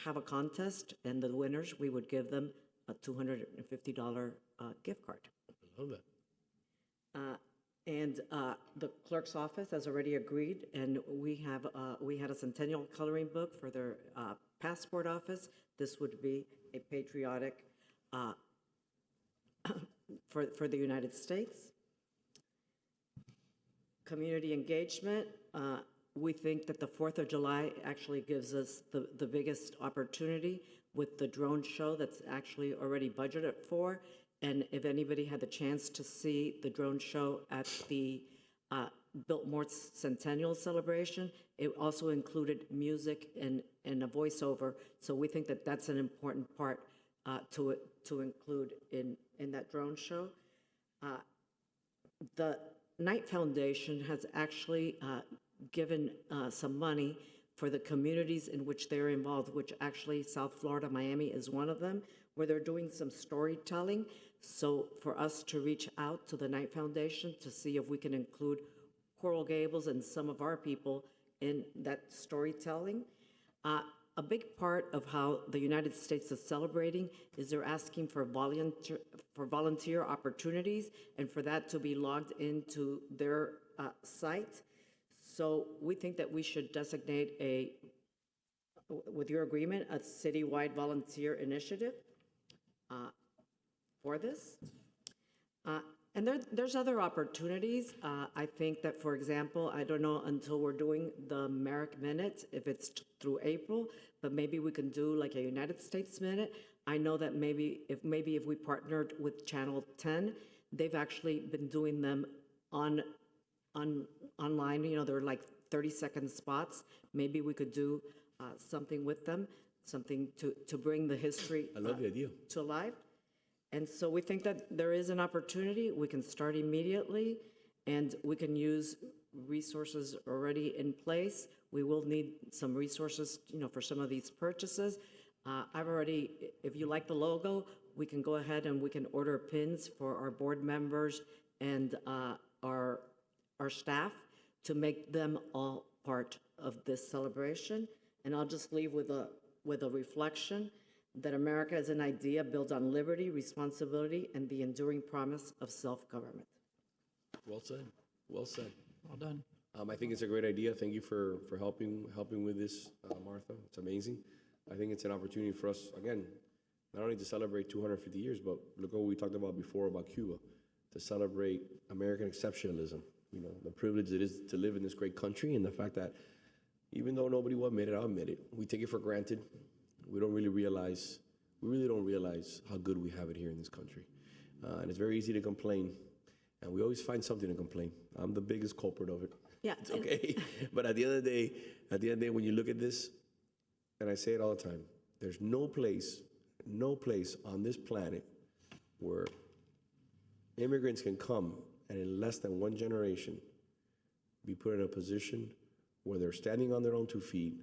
have a contest, and the winners, we would give them a $250 gift card. I love that. And the clerk's office has already agreed, and we had a Centennial coloring book for their passport office. This would be a patriotic for the United States. Community engagement, we think that the 4th of July actually gives us the biggest opportunity with the drone show that's actually already budgeted for. And if anybody had the chance to see the drone show at the Biltmore Centennial celebration, it also included music and a voiceover. So we think that that's an important part to include in that drone show. The Knight Foundation has actually given some money for the communities in which they're involved, which actually South Florida, Miami is one of them, where they're doing some storytelling. So for us to reach out to the Knight Foundation to see if we can include Coral Gables and some of our people in that storytelling. A big part of how the United States is celebrating is they're asking for volunteer opportunities, and for that to be logged into their site. So we think that we should designate with your agreement, a citywide volunteer initiative for this. And there's other opportunities. I think that, for example, I don't know until we're doing the Merrick Minute, if it's through April, but maybe we can do like a United States Minute. I know that maybe if we partnered with Channel 10, they've actually been doing them online. They're like 30-second spots. Maybe we could do something with them, something to bring the history I love the idea. to life. And so we think that there is an opportunity. We can start immediately, and we can use resources already in place. We will need some resources, for some of these purchases. If you like the logo, we can go ahead and we can order pins for our board members and our staff to make them all part of this celebration. And I'll just leave with a reflection that America is an idea built on liberty, responsibility, and the enduring promise of self-government. Well said. Well said. Well done. I think it's a great idea. Thank you for helping with this, Martha. It's amazing. I think it's an opportunity for us, again, not only to celebrate 250 years, but look at what we talked about before about Cuba, to celebrate American exceptionalism, the privilege it is to live in this great country, and the fact that even though nobody will admit it, I'll admit it, we take it for granted. We really don't realize how good we have it here in this country. And it's very easy to complain, and we always find something to complain. I'm the biggest culprit of it. Yeah. It's okay. But at the end of the day, when you look at this, and I say it all the time, there's no place on this planet where immigrants can come and in less than one generation be put in a position where they're standing on their own 2 feet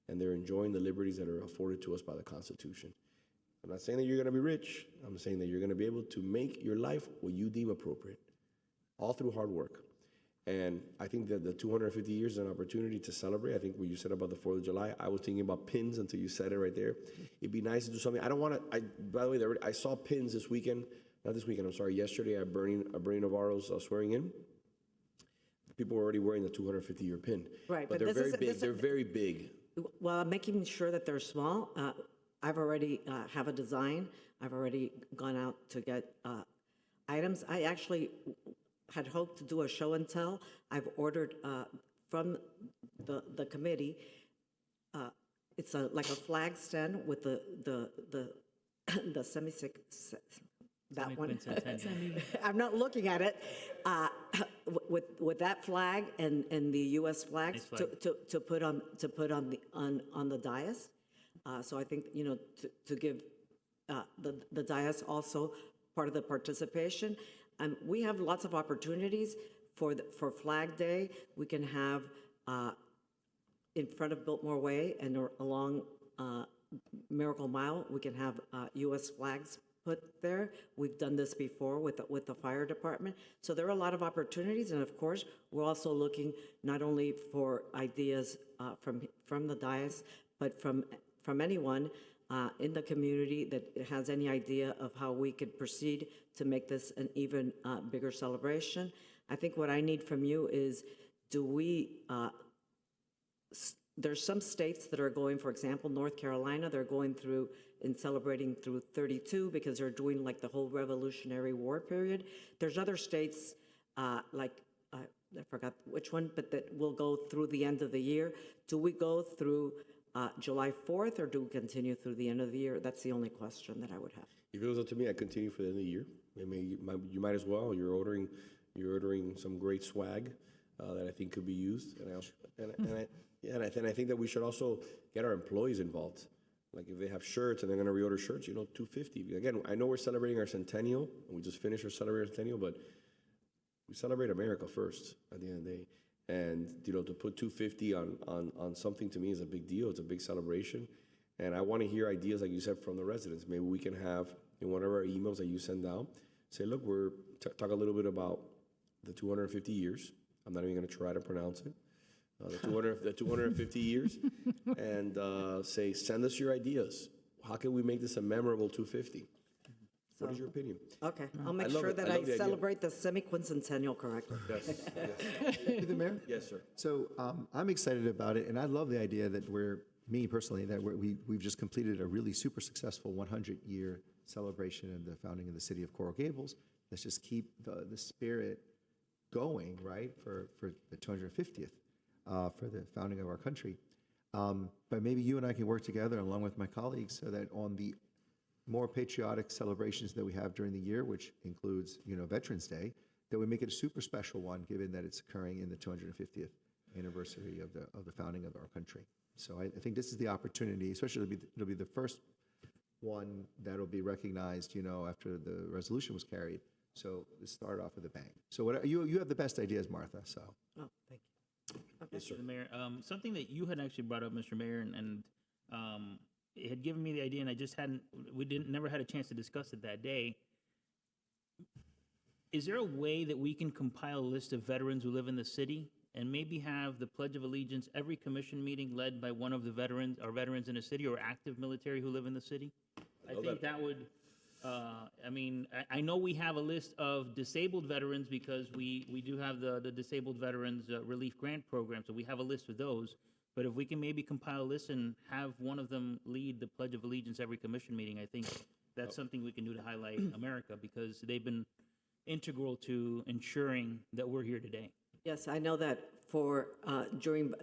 and they're enjoying the liberties that are afforded to us by the Constitution. I'm not saying that you're going to be rich. I'm saying that you're going to be able to make your life what you deem appropriate, all through hard work. And I think that the 250 years is an opportunity to celebrate. I think what you said about the 4th of July, I was thinking about pins until you said it right there. It'd be nice to do something. I don't want to, by the way, I saw pins yesterday at Bernie Navarro's swearing in. People were already wearing the 250-year pin. Right. But they're very big. They're very big. Well, I'm making sure that they're small. I've already have a design. I've already gone out to get items. I actually had hoped to do a show and tell. I've ordered from the committee. It's like a flag stand with the that one. I'm not looking at it. With that flag and the U.S. flags Nice flag. to put on the dais. So I think to give the dais also part of the participation. We have lots of opportunities for Flag Day. We can have in front of Biltmore Way and along Miracle Mile. We can have U.S. flags put there. We've done this before with the fire department. So there are a lot of opportunities, and of course, we're also looking not only for ideas from the dais, but from anyone in the community that has any idea of how we could proceed to make this an even bigger celebration. I think what I need from you is, there's some states that are going, for example, North Carolina, they're going through and celebrating through 32 because they're doing like the whole Revolutionary War period. There's other states like, I forgot which one, but that will go through the end of the year. Do we go through July 4th or do we continue through the end of the year? That's the only question that I would have. If it was up to me, I'd continue for the end of the year. You might as well. You're ordering some great swag that I think could be used, and I think that we should also get our employees involved. Like if they have shirts and they're going to reorder shirts, $250. Again, I know we're celebrating our centennial, and we just finished our celebrating our centennial, but we celebrate America first at the end of the day. And to put $250 on something to me is a big deal. It's a big celebration, and I want to hear ideas, like you said, from the residents. Maybe we can have in one of our emails that you send out, say, look, we're talk a little bit about the 250 years. I'm not even going to try to pronounce it. The 250 years, and say, send us your ideas. How can we make this a memorable 250? What is your opinion? Okay, I'll make sure that I celebrate the semi-quincentennial correctly. Yes. Through the mayor? Yes, sir. So I'm excited about it, and I love the idea that we've just completed a really super successful 100-year celebration of the founding of the city of Coral Gables, let's just keep the spirit going, right, for the 250th, for the founding of our country. But maybe you and I can work together along with my colleagues so that on the more patriotic celebrations that we have during the year, which includes, Veterans Day, that we make it a super special one, given that it's occurring in the 250th anniversary of the founding of our country. So I think this is the opportunity, especially it'll be the first one that'll be recognized, after the resolution was carried. So let's start off with a bang. So what you have the best ideas, Martha. So. Oh, thank you. Yes, sir. The Mayor, something that you had actually brought up, Mr. Mayor, and it had given me the idea, and I just never had a chance to discuss it that day. Is there a way that we can compile a list of veterans who live in the city and maybe have the Pledge of Allegiance every commission meeting led by one of the veterans or veterans in the city or active military who live in the city? I think that would, I know we have a list of disabled veterans because we do have the Disabled Veterans Relief Grant Program, so we have a list of those. But if we can maybe compile a list and have one of them lead the Pledge of Allegiance every commission meeting, I think that's something we can do to highlight America, because they've been integral to ensuring that we're here today. Yes, I know that during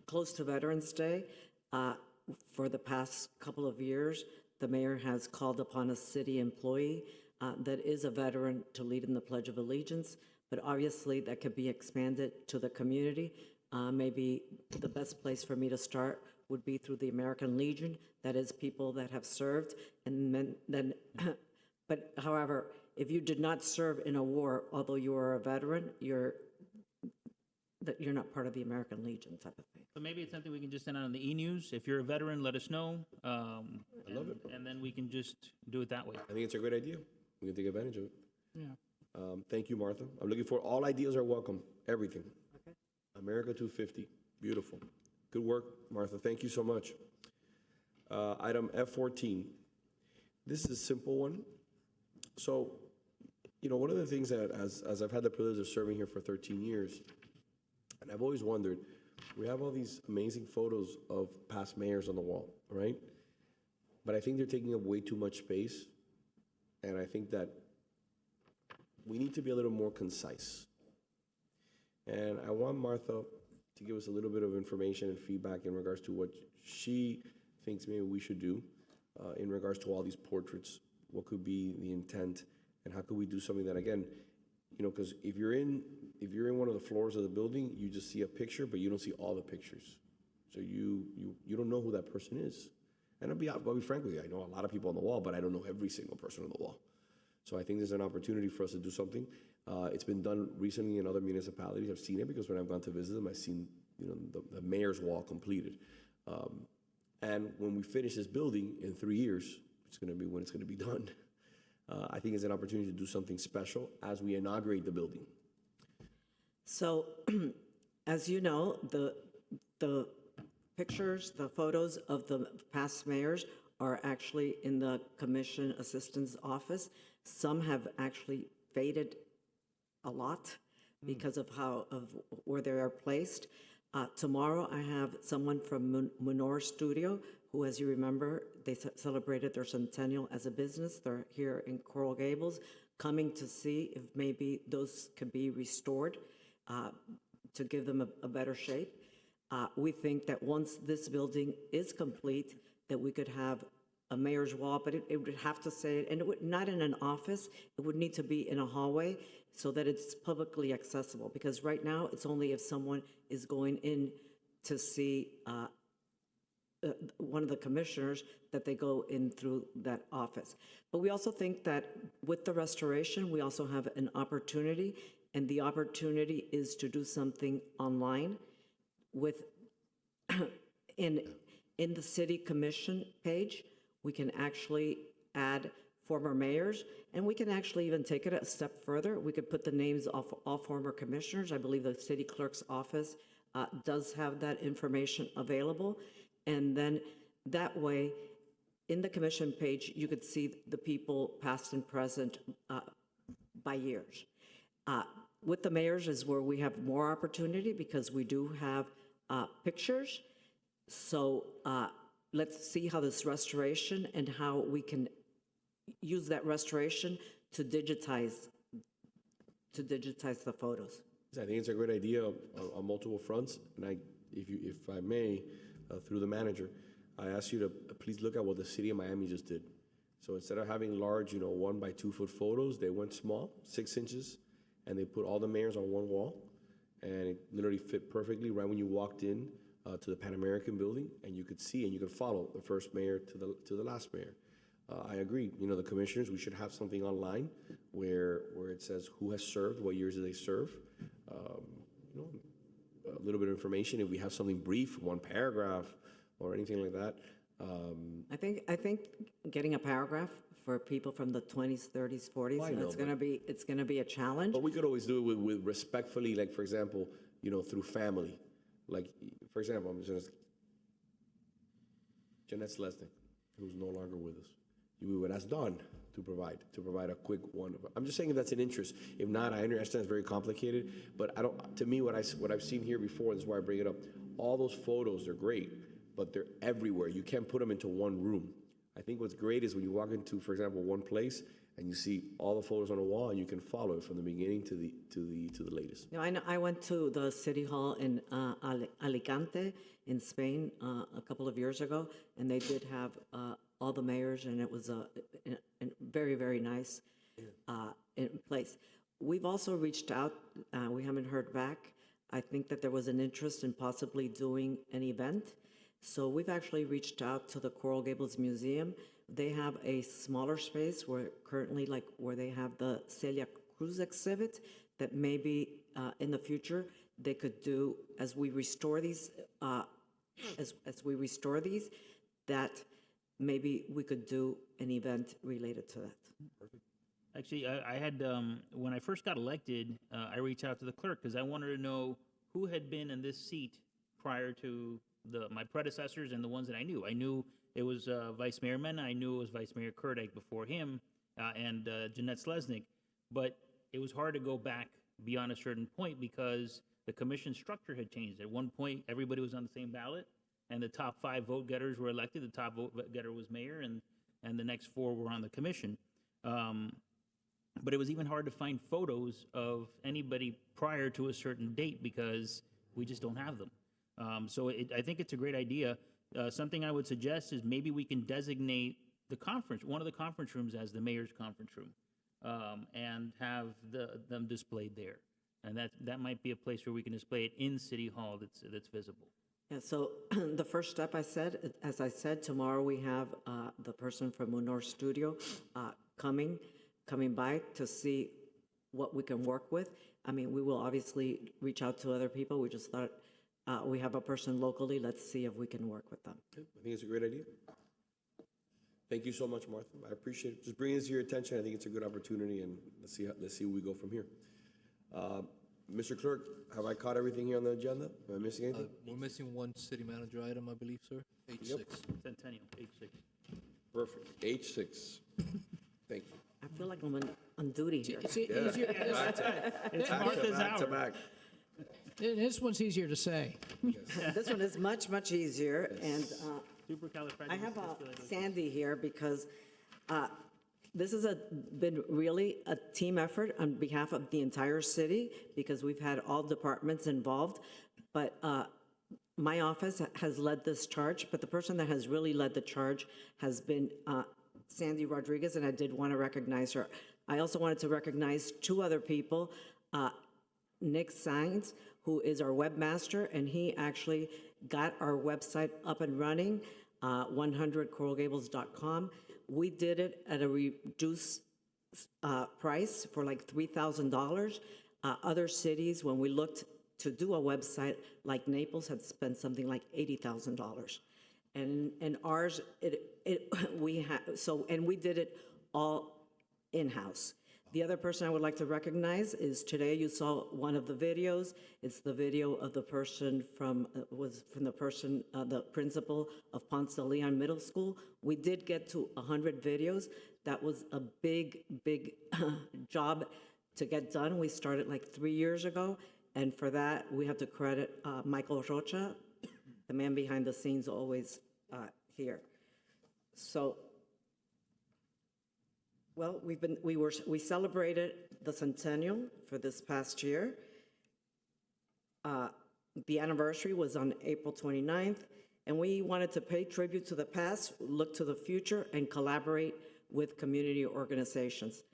close to Veterans Day, for the past couple of years, the mayor has called upon a city employee that is a veteran to lead in the Pledge of Allegiance, but obviously that could be expanded to the community. Maybe the best place for me to start would be through the American Legion, that is people that have served, and then but however, if you did not serve in a war, although you are a veteran, you're not part of the American Legion type of thing. So maybe it's something we can just send out on the e-news. If you're a veteran, let us know. I love it. And then we can just do it that way. I think it's a great idea. We can take advantage of it. Yeah. Thank you, Martha. I'm looking for all ideas are welcome. Everything. Okay. America 250. Beautiful. Good work, Martha. Thank you so much. Item F14. This is a simple one. So, one of the things that, as I've had the privilege of serving here for 13 years, and I've always wondered, we have all these amazing photos of past mayors on the wall, right? But I think they're taking up way too much space, and I think that we need to be a little more concise. And I want Martha to give us a little bit of information and feedback in regards to what she thinks maybe we should do in regards to all these portraits. What could be the intent, and how could we do something that, again, because if you're in one of the floors of the building, you just see a picture, but you don't see all the pictures. So you don't know who that person is. And I'll be frank with you, I know a lot of people on the wall, but I don't know every single person on the wall. So I think there's an opportunity for us to do something. It's been done recently in other municipalities. I've seen it because when I've gone to visit them, I've seen the mayor's wall completed. And when we finish this building in 3 years, it's going to be when it's going to be done. I think it's an opportunity to do something special as we inaugurate the building. So, as you know, the pictures, the photos of the past mayors are actually in the commission assistant's office. Some have actually faded a lot because of where they are placed. Tomorrow, I have someone from Menorah Studio, who, as you remember, they celebrated their centennial as a business. They're here in Coral Gables, coming to see if maybe those could be restored to give them a better shape. We think that once this building is complete, that we could have a mayor's wall, but it would have to say, and it would not in an office, it would need to be in a hallway so that it's publicly accessible. Because right now, it's only if someone is going in to see one of the commissioners that they go in through that office. But we also think that with the restoration, we also have an opportunity, and the opportunity is to do something online with, in the city commission page, we can actually add former mayors, and we can actually even take it a step further. We could put the names of all former commissioners. I believe the city clerk's office does have that information available. And then that way, in the commission page, you could see the people past and present by years. With the mayors is where we have more opportunity because we do have pictures. So let's see how this restoration and how we can use that restoration to digitize to digitize the photos. I think it's a great idea on multiple fronts, and if I may, through the manager, I ask you to please look at what the city of Miami just did. So instead of having large, 1 by 2 foot photos, they went small, 6 inches, and they put all the mayors on one wall, and it literally fit perfectly right when you walked in to the Pan American building, and you could see and you could follow the first mayor to the last mayor. I agree. The commissioners, we should have something online where it says who has served, what years did they serve. A little bit of information. If we have something brief, 1 paragraph or anything like that. I think getting a paragraph for people from the 20s, 30s, 40s, I know, it's gonna be a challenge. But we could always do it with respectfully, like for example, through family. Like for example, I'm just Jeanette Lesnick, who's no longer with us. We would ask Dawn to provide a quick one. I'm just saying if that's an interest. If not, I understand it's very complicated, but I don't. To me, what I've seen here before, this is why I bring it up. All those photos are great, but they're everywhere. You can't put them into one room. I think what's great is when you walk into, for example, one place and you see all the photos on the wall, and you can follow it from the beginning to the latest. I know. I went to the city hall in Alicante in Spain a couple of years ago, and they did have all the mayors, and it was a very, very nice in place. We've also reached out. We haven't heard back. I think that there was an interest in possibly doing an event. So we've actually reached out to the Coral Gables Museum. They have a smaller space where currently, where they have the Celia Cruz exhibit, that maybe in the future they could do, as we restore these, that maybe we could do an event related to that. Perfect. Actually, I had, when I first got elected, I reached out to the clerk because I wanted to know who had been in this seat prior to my predecessors and the ones that I knew. I knew it was Vice Mayor Mena. I knew it was Vice Mayor Kurdak before him, and Jeanette Slesnik. But it was hard to go back beyond a certain point because the commission structure had changed. At one point, everybody was on the same ballot, and the top 5 vote getters were elected. The top vote getter was mayor, and the next 4 were on the commission. But it was even hard to find photos of anybody prior to a certain date because we just don't have them. So I think it's a great idea. Something I would suggest is maybe we can designate one of the conference rooms as the mayor's conference room, and have them displayed there. And that might be a place where we can display it in City Hall that's visible. Yeah, so the first step as I said, tomorrow we have the person from Munor Studio coming by to see what we can work with. I mean, we will obviously reach out to other people. We just thought we have a person locally. Let's see if we can work with them. Okay. I think it's a great idea. Thank you so much, Martha. I appreciate it. Just bringing this to your attention. I think it's a good opportunity, and let's see where we go from here. Mr. Clerk, have I caught everything here on the agenda? Am I missing anything? We're missing one city manager item, I believe, sir. H6. Centennial, H6. Perfect. H6. Thank you. I feel like I'm on duty here. It's easier. It's Martha's hour. Back. This one's easier to say. This one is much, much easier, and I have Sandy here because this has been really a team effort on behalf of the entire city because we've had all departments involved, but my office has led this charge, but the person that has really led the charge has been Sandy Rodriguez, and I did want to recognize her. I also wanted to recognize 2 other people, Nick Sainz, who is our webmaster, and he actually got our website up and running, 100coralgables.com. We did it at a reduced price for like $3,000. Other cities, when we looked to do a website, like Naples, had spent something like $80,000. And ours, we did it all in-house. The other person I would like to recognize is today you saw one of the videos. It's the video of the person the principal of Ponce de Leon Middle School. We did get to 100 videos. That was a big, big job to get done. We started like 3 years ago, and for that we have to credit Michael Rocha, the man behind the scenes, always here. So Well, we celebrated the centennial for this past year. The anniversary was on April 29th, and we wanted to pay tribute to the past, look to the future, and collaborate with community organizations.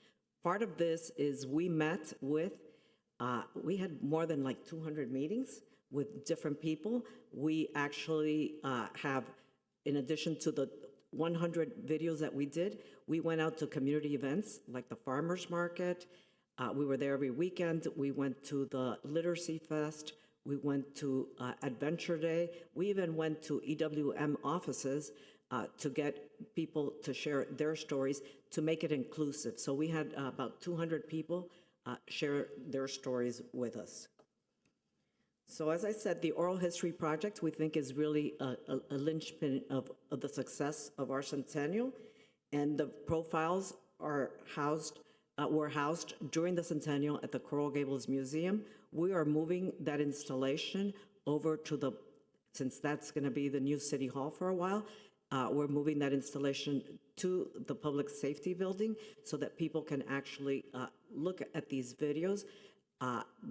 Part of this is we met with, we had more than like 200 meetings with different people. We actually have, in addition to the 100 videos that we did, we went out to community events like the farmers market. We were there every weekend. We went to the Literacy Fest. We went to Adventure Day. We even went to EWM offices to get people to share their stories to make it inclusive. So we had about 200 people share their stories with us. So as I said, the Oral History Project we think is really a linchpin of the success of our centennial, and the profiles are were housed during the centennial at the Coral Gables Museum. We are moving that installation over to since that's going to be the new City Hall for a while, we're moving that installation to the Public Safety Building so that people can actually look at these videos.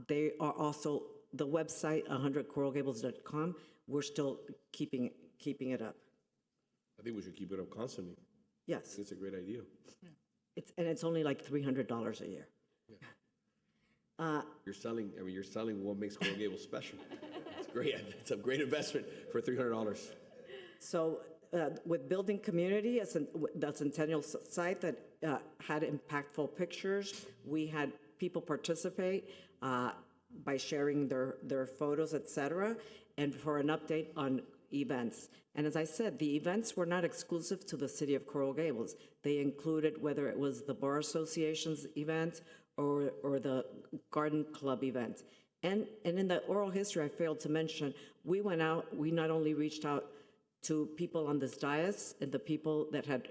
They are also, the website, 100coralgables.com, we're still keeping it up. I think we should keep it up constantly. Yes. It's a great idea. It's only like $300 a year. You're selling what makes Coral Gables special. It's great. It's a great investment for $300. So with building community, the Centennial site that had impactful pictures, we had people participate by sharing their photos, etc., and for an update on events. And as I said, the events were not exclusive to the city of Coral Gables. They included whether it was the Bar Association's event or the Garden Club event. And in the oral history, I failed to mention, we went out, we not only reached out to people on this dais and the people that had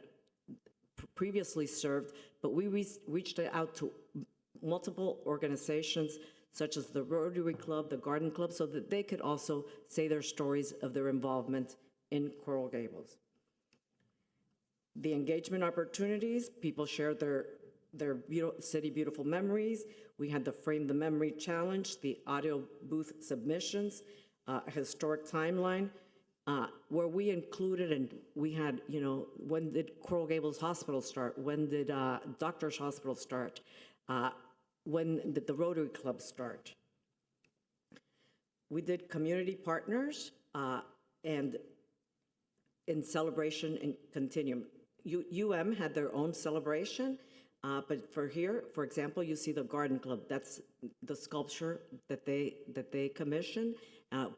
previously served, but we reached out to multiple organizations such as the Rotary Club, the Garden Club, so that they could also say their stories of their involvement in Coral Gables. The engagement opportunities, people shared their City Beautiful memories. We had the Frame the Memory Challenge, the audio booth submissions, a historic timeline, where we included, and we had, when did Coral Gables Hospital start? When did Doctors Hospital start? When did the Rotary Club start? We did community partners and in celebration and continuum. UM had their own celebration, but for here, for example, you see the Garden Club. That's the sculpture that they commissioned,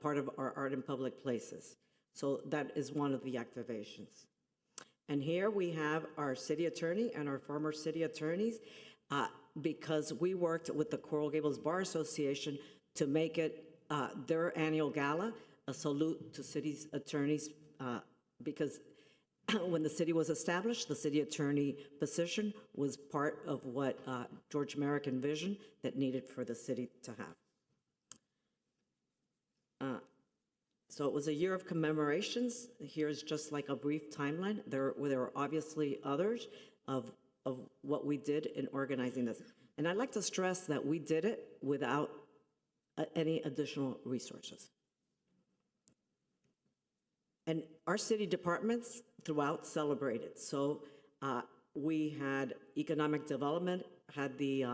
part of our Art in Public Places. So that is one of the activations. And here we have our city attorney and our former city attorneys, because we worked with the Coral Gables Bar Association to make it their annual gala, a salute to city's attorneys, because when the city was established, the city attorney position was part of what George Merrick envisioned that needed for the city to have. So it was a year of commemorations. Here's just like a brief timeline. There were obviously others of what we did in organizing this. And I'd like to stress that we did it without any additional resources. And our city departments throughout celebrated. So we had economic development, had the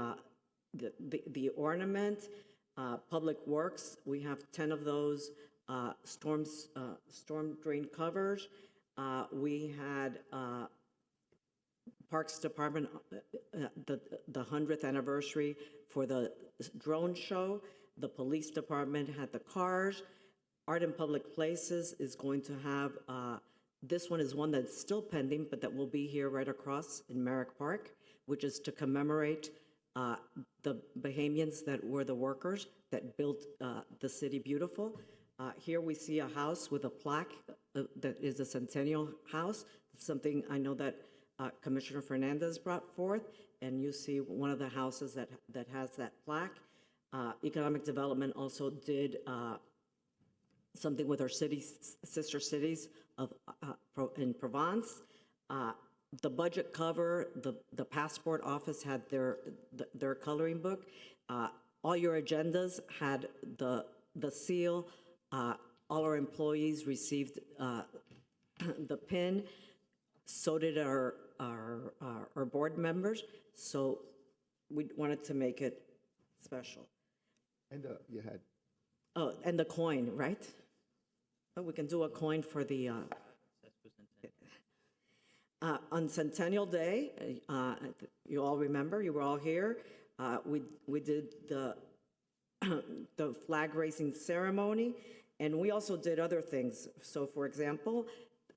ornament, public works. We have 10 of those storm drain covers. We had Parks Department, the 100th anniversary for the drone show. The police department had the cars. Art in Public Places is going to have, this one is one that's still pending, but that will be here right across in Merrick Park, which is to commemorate the Bahamians that were the workers that built the city beautiful. Here we see a house with a plaque that is a centennial house. It's something I know that Commissioner Fernandez brought forth, and you see one of the houses that has that plaque. Economic Development also did something with our cities, sister cities in Provence. The budget cover, the passport office had their coloring book. All your agendas had the seal. All our employees received the pin. So did our board members. So we wanted to make it special. And you had. Oh, and the coin, right? Oh, we can do a coin for the. On Centennial Day, you all remember, you were all here. We did the the flag raising ceremony, and we also did other things. So, for example,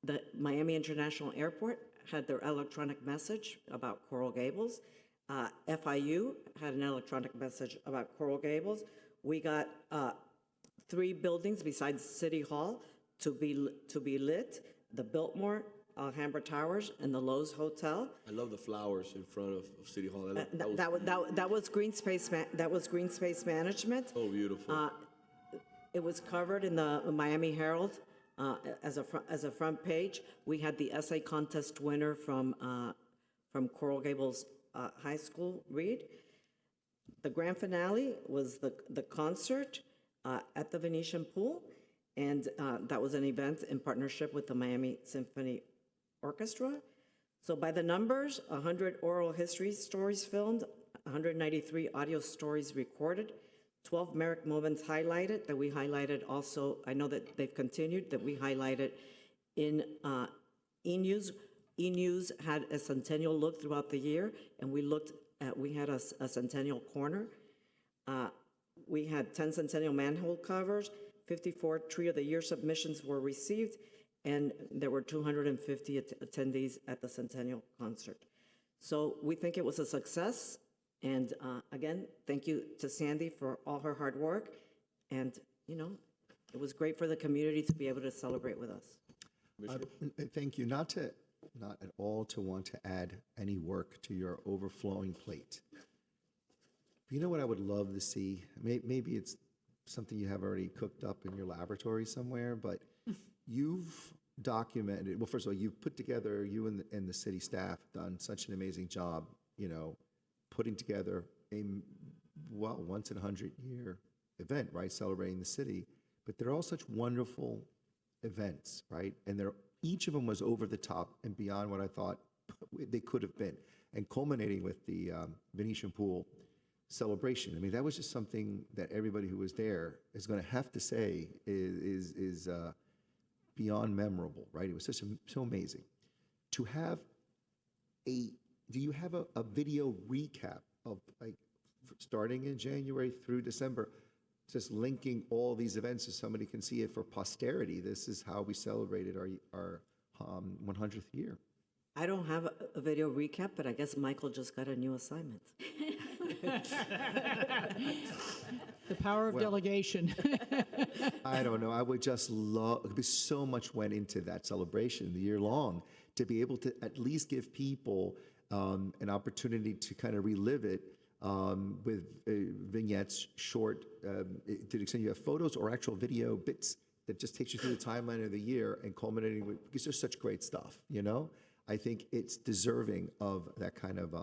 the Miami International Airport had their electronic message about Coral Gables. FIU had an electronic message about Coral Gables. We got 3 buildings besides City Hall to be lit: the Biltmore, Alhambra Towers, and the Lowe's Hotel. I love the flowers in front of City Hall. That was green space. That was green space management. Oh, beautiful. It was covered in the Miami Herald as a front page. We had the essay contest winner from Coral Gables High School read. The grand finale was the concert at the Venetian Pool, and that was an event in partnership with the Miami Symphony Orchestra. So by the numbers, 100 oral history stories filmed, 193 audio stories recorded, 12 Merrick moments highlighted that we highlighted also. I know that they've continued, that we highlighted in E-News. E-News had a centennial look throughout the year, and we had a centennial corner. We had 10 centennial manhole covers, 54 Tree of the Year submissions were received, and there were 250 attendees at the centennial concert. So we think it was a success. And again, thank you to Sandy for all her hard work. And, it was great for the community to be able to celebrate with us. Thank you. Not at all to want to add any work to your overflowing plate. But you know what I would love to see? Maybe it's something you have already cooked up in your laboratory somewhere, but you've documented, well, first of all, you've put together, you and the city staff done such an amazing job, putting together a, once in 100-year event, right, celebrating the city. But they're all such wonderful events, right? And each of them was over the top and beyond what I thought they could have been. And culminating with the Venetian Pool celebration. I mean, that was just something that everybody who was there is going to have to say is beyond memorable, right? It was so amazing. To have do you have a video recap of starting in January through December, just linking all these events so somebody can see it for posterity? This is how we celebrated our 100th year. I don't have a video recap, but I guess Michael just got a new assignment. The power of delegation. I don't know. I would just love, because so much went into that celebration the year long, to be able to at least give people an opportunity to kind of relive it with vignettes, short, to the extent you have photos or actual video bits that just takes you through the timeline of the year and culminating with, because there's such great stuff, I think it's deserving of that kind of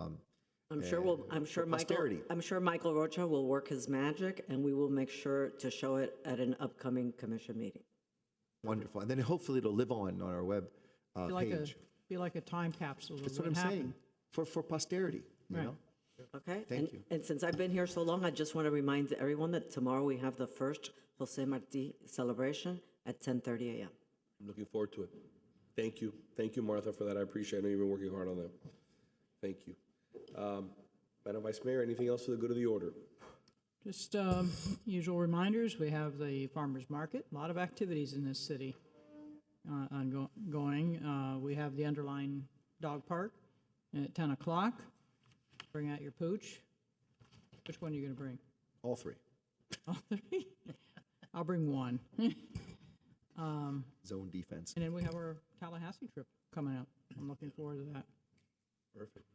I'm sure Michael Rocha will work his magic, and we will make sure to show it at an upcoming commission meeting. Wonderful. And then hopefully it'll live on our web page. Be like a time capsule. That's what I'm saying. For posterity, you know? Okay. Thank you. And since I've been here so long, I just want to remind everyone that tomorrow we have the first Jose Marti celebration at 10:30 a.m. I'm looking forward to it. Thank you. Thank you, Martha, for that. I appreciate it. I know you've been working hard on that. Thank you. Madam Vice Mayor, anything else for the good of the order? Just usual reminders. We have the farmers market. A lot of activities in this city ongoing. We have the underlying dog park at 10 o'clock. Bring out your pooch. Which one are you going to bring? All three. All three? I'll bring one. Zone defense. And then we have our Tallahassee trip coming up. I'm looking forward to that. Perfect.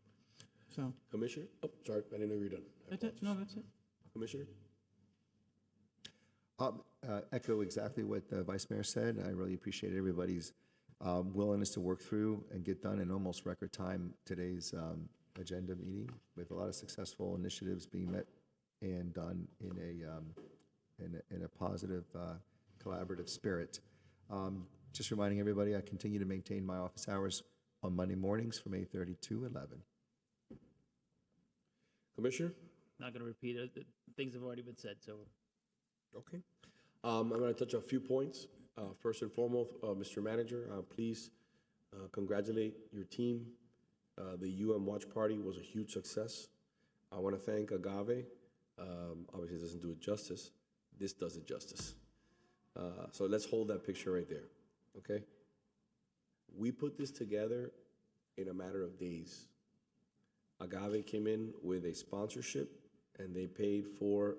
So, Commissioner? Oh, sorry, I didn't know you were done. that's it. No, that's it. Commissioner? Echo exactly what the Vice Mayor said. I really appreciate everybody's willingness to work through and get done in almost record time today's agenda meeting with a lot of successful initiatives being met and done in a positive, collaborative spirit. Just reminding everybody, I continue to maintain my office hours on Monday mornings from 8:30 to 11. Commissioner? Not going to repeat it. Things have already been said, so. Okay. I'm going to touch on a few points. First and foremost, Mr. Manager, please congratulate your team. The Watch Party was a huge success. I want to thank Agave. Obviously, it doesn't do it justice. This does it justice. So let's hold that picture right there, okay? We put this together in a matter of days. Agave came in with a sponsorship, and they paid for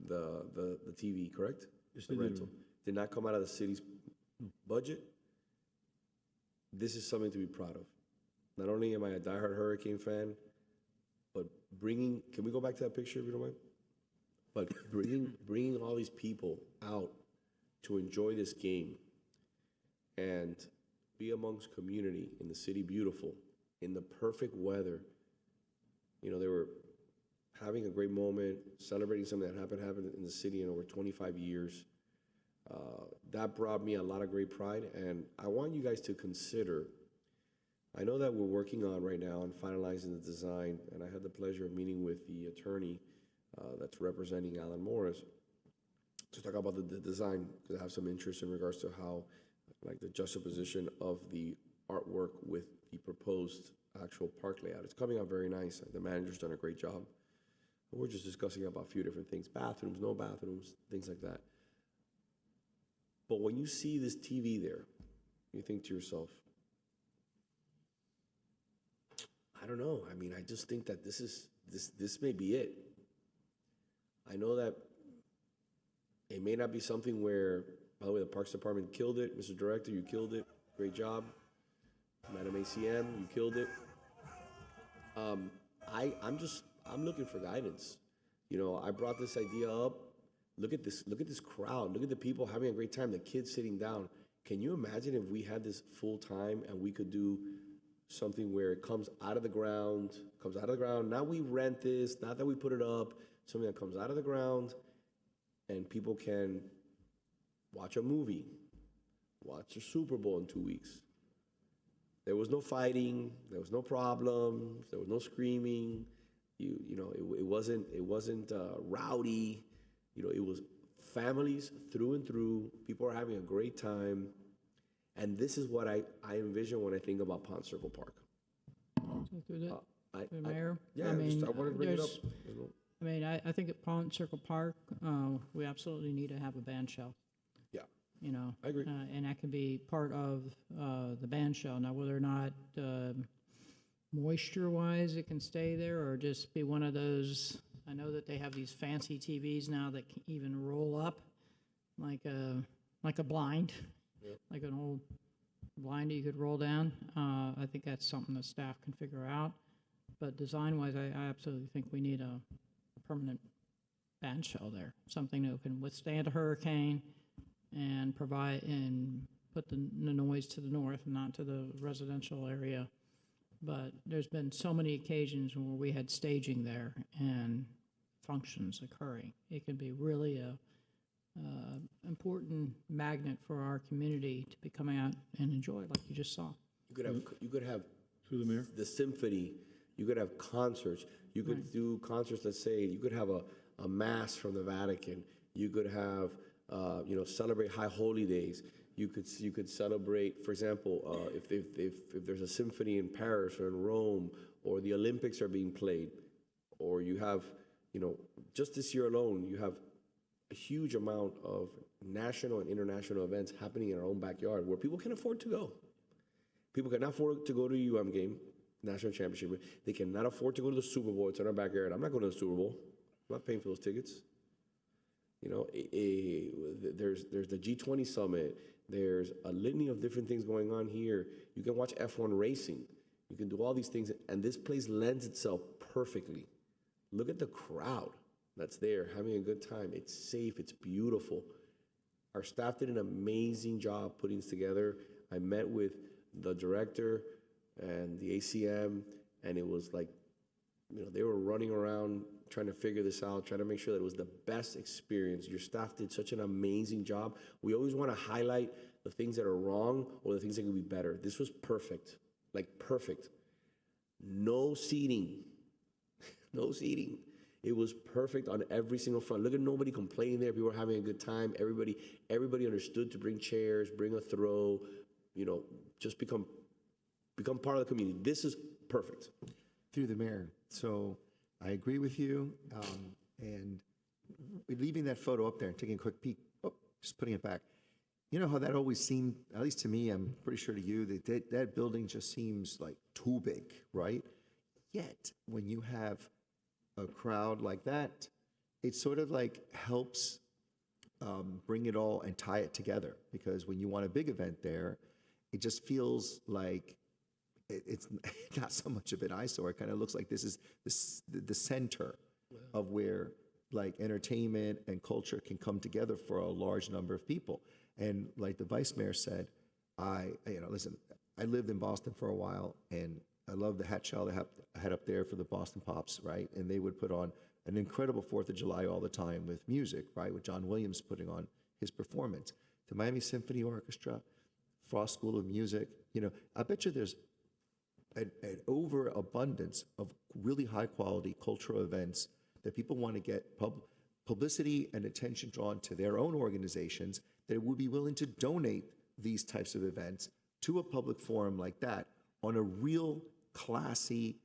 the TV, correct? Yes, the they did. rental. Did not come out of the city's budget. This is something to be proud of. Not only am I a diehard Hurricane fan, but bringing, can we go back to that picture if you don't mind? But bringing all these people out to enjoy this game and be amongst community in the city beautiful, in the perfect weather. You know, they were having a great moment, celebrating something that happened in the city in over 25 years. That brought me a lot of great pride, and I want you guys to consider, I know that we're working on right now on finalizing the design, and I had the pleasure of meeting with the attorney that's representing Alan Morris to talk about the design, because I have some interest in regards to how, like, the juxtaposition of the artwork with the proposed actual park layout. It's coming out very nice. The manager's done a great job. We're just discussing about a few different things, bathrooms, no bathrooms, things like that. But when you see this TV there, you think to yourself, I don't know. I mean, I just think that this may be it. I know that it may not be something where, by the way, the Parks Department killed it. Mr. Director, you killed it. Great job. Madam ACM, you killed it. I'm looking for guidance. You know, I brought this idea up. Look at this crowd. Look at the people having a great time, the kids sitting down. Can you imagine if we had this full time and we could do something where it comes out of the ground, not we rent this, not that we put it up, something that comes out of the ground and people can watch a movie, watch the Super Bowl in 2 weeks. There was no fighting, there was no problems, there was no screaming. You know, it wasn't rowdy. You know, it was families through and through. People are having a great time. And this is what I envision when I think about Pond Circle Park. Mayor? Yeah, I wanted to bring it up. I mean, I think at Pond Circle Park, we absolutely need to have a band shell. Yeah. You know? I agree. And that can be part of the band shell. Now, whether or not moisture-wise it can stay there or just be one of those, I know that they have these fancy TVs now that can even roll up like a blind, like an old blind that you could roll down. I think that's something that staff can figure out. But design-wise, I absolutely think we need a permanent band shell there, something that can withstand a hurricane and provide and put the noise to the north and not to the residential area. But there's been so many occasions where we had staging there and functions occurring. It can be really a important magnet for our community to be coming out and enjoy, like you just saw. You could have through the mayor, the symphony. You could have concerts. You could do concerts. Let's say you could have a mass from the Vatican. You could have celebrate high holy days. You could celebrate, for example, if there's a symphony in Paris or in Rome, or the Olympics are being played, or you have, just this year alone, you have a huge amount of national and international events happening in our own backyard where people can afford to go. People cannot afford to go to a national championship. They cannot afford to go to the Super Bowl. It's in our backyard. I'm not going to the Super Bowl. I'm not paying for those tickets. There's the G20 summit. There's a litany of different things going on here. You can watch F1 racing. You can do all these things, and this place lends itself perfectly. Look at the crowd that's there having a good time. It's safe. It's beautiful. Our staff did an amazing job putting this together. I met with the director and the ACM, and it was like, they were running around trying to figure this out, trying to make sure that it was the best experience. Your staff did such an amazing job. We always want to highlight the things that are wrong or the things that could be better. This was perfect, like perfect. No seating, no seating. It was perfect on every single front. Look at nobody complaining there. People were having a good time. Everybody understood to bring chairs, bring a throw, just become part of the community. This is perfect. Through the mayor. So I agree with you. And leaving that photo up there and taking a quick peek, just putting it back. You know how that always seemed, at least to me, I'm pretty sure to you, that building just seems like too big, right? Yet, when you have a crowd like that, it sort of like helps bring it all and tie it together. Because when you want a big event there, it just feels like it's not so much of an eyesore. It kind of looks like this is the center of where like entertainment and culture can come together for a large number of people. And like the vice mayor said, listen, I lived in Boston for a while, and I love the hat show they had up there for the Boston Pops, right? And they would put on an incredible 4th of July all the time with music, right? With John Williams putting on his performance. The Miami Symphony Orchestra, Frost School of Music, I bet you there's an overabundance of really high quality cultural events that people want to get publicity and attention drawn to their own organizations that would be willing to donate these types of events to a public forum like that on a real classy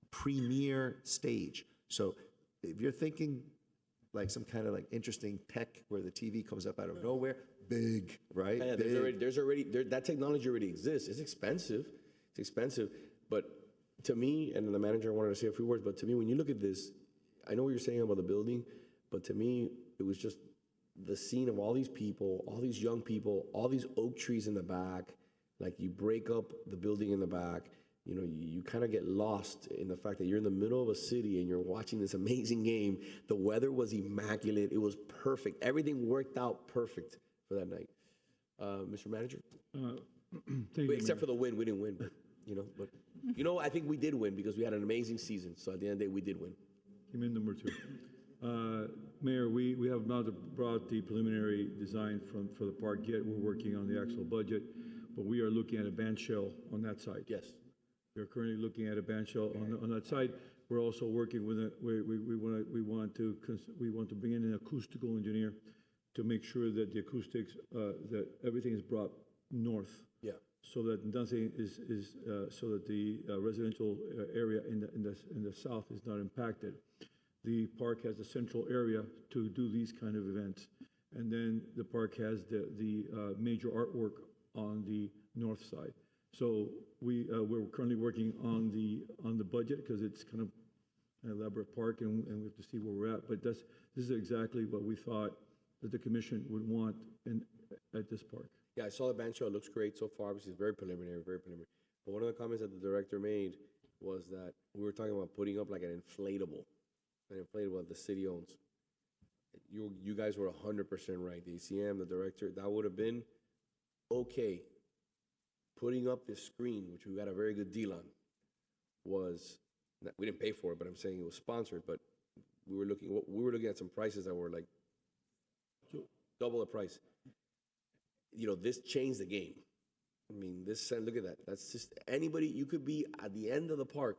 premier stage. So if you're thinking like some kind of like interesting tech where the TV comes up out of nowhere, big, right? Yeah, Big. there's already that technology already exists. It's expensive, but to me, and the manager wanted to say a few words, but to me, when you look at this, I know what you're saying about the building, but to me, it was just the scene of all these people, all these young people, all these oak trees in the back. Like you break up the building in the back, you kind of get lost in the fact that you're in the middle of a city and you're watching this amazing game. The weather was immaculate. It was perfect. Everything worked out perfect for that night. Mr. Manager? Except for the win. We didn't win, but, I think we did win because we had an amazing season. So at the end of the day, we did win. Came in number 2. Mayor, we have not brought the preliminary design for the park yet. We're working on the actual budget, but we are looking at a band shell on that side. Yes. We're currently looking at a band shell on that side. We're also working with we want to bring in an acoustical engineer to make sure that the acoustics that everything is brought north. Yeah. So that nothing is so that the residential area in the south is not impacted. The park has a central area to do these kind of events, and then the park has the major artwork on the north side. So we're currently working on the budget because it's kind of an elaborate park, and we have to see where we're at. But this is exactly what we thought that the commission would want at this park. Yeah, I saw the band show. It looks great so far. Obviously, it's very preliminary. But one of the comments that the director made was that we were talking about putting up like an inflatable that the city owns. You guys were 100% right. The ACM, the director, that would have been okay. Putting up this screen, which we got a very good deal on, we didn't pay for it, but I'm saying it was sponsored. But we were looking at some prices that were like double the price. This changed the game. I mean, look at that. That's just anybody. You could be at the end of the park.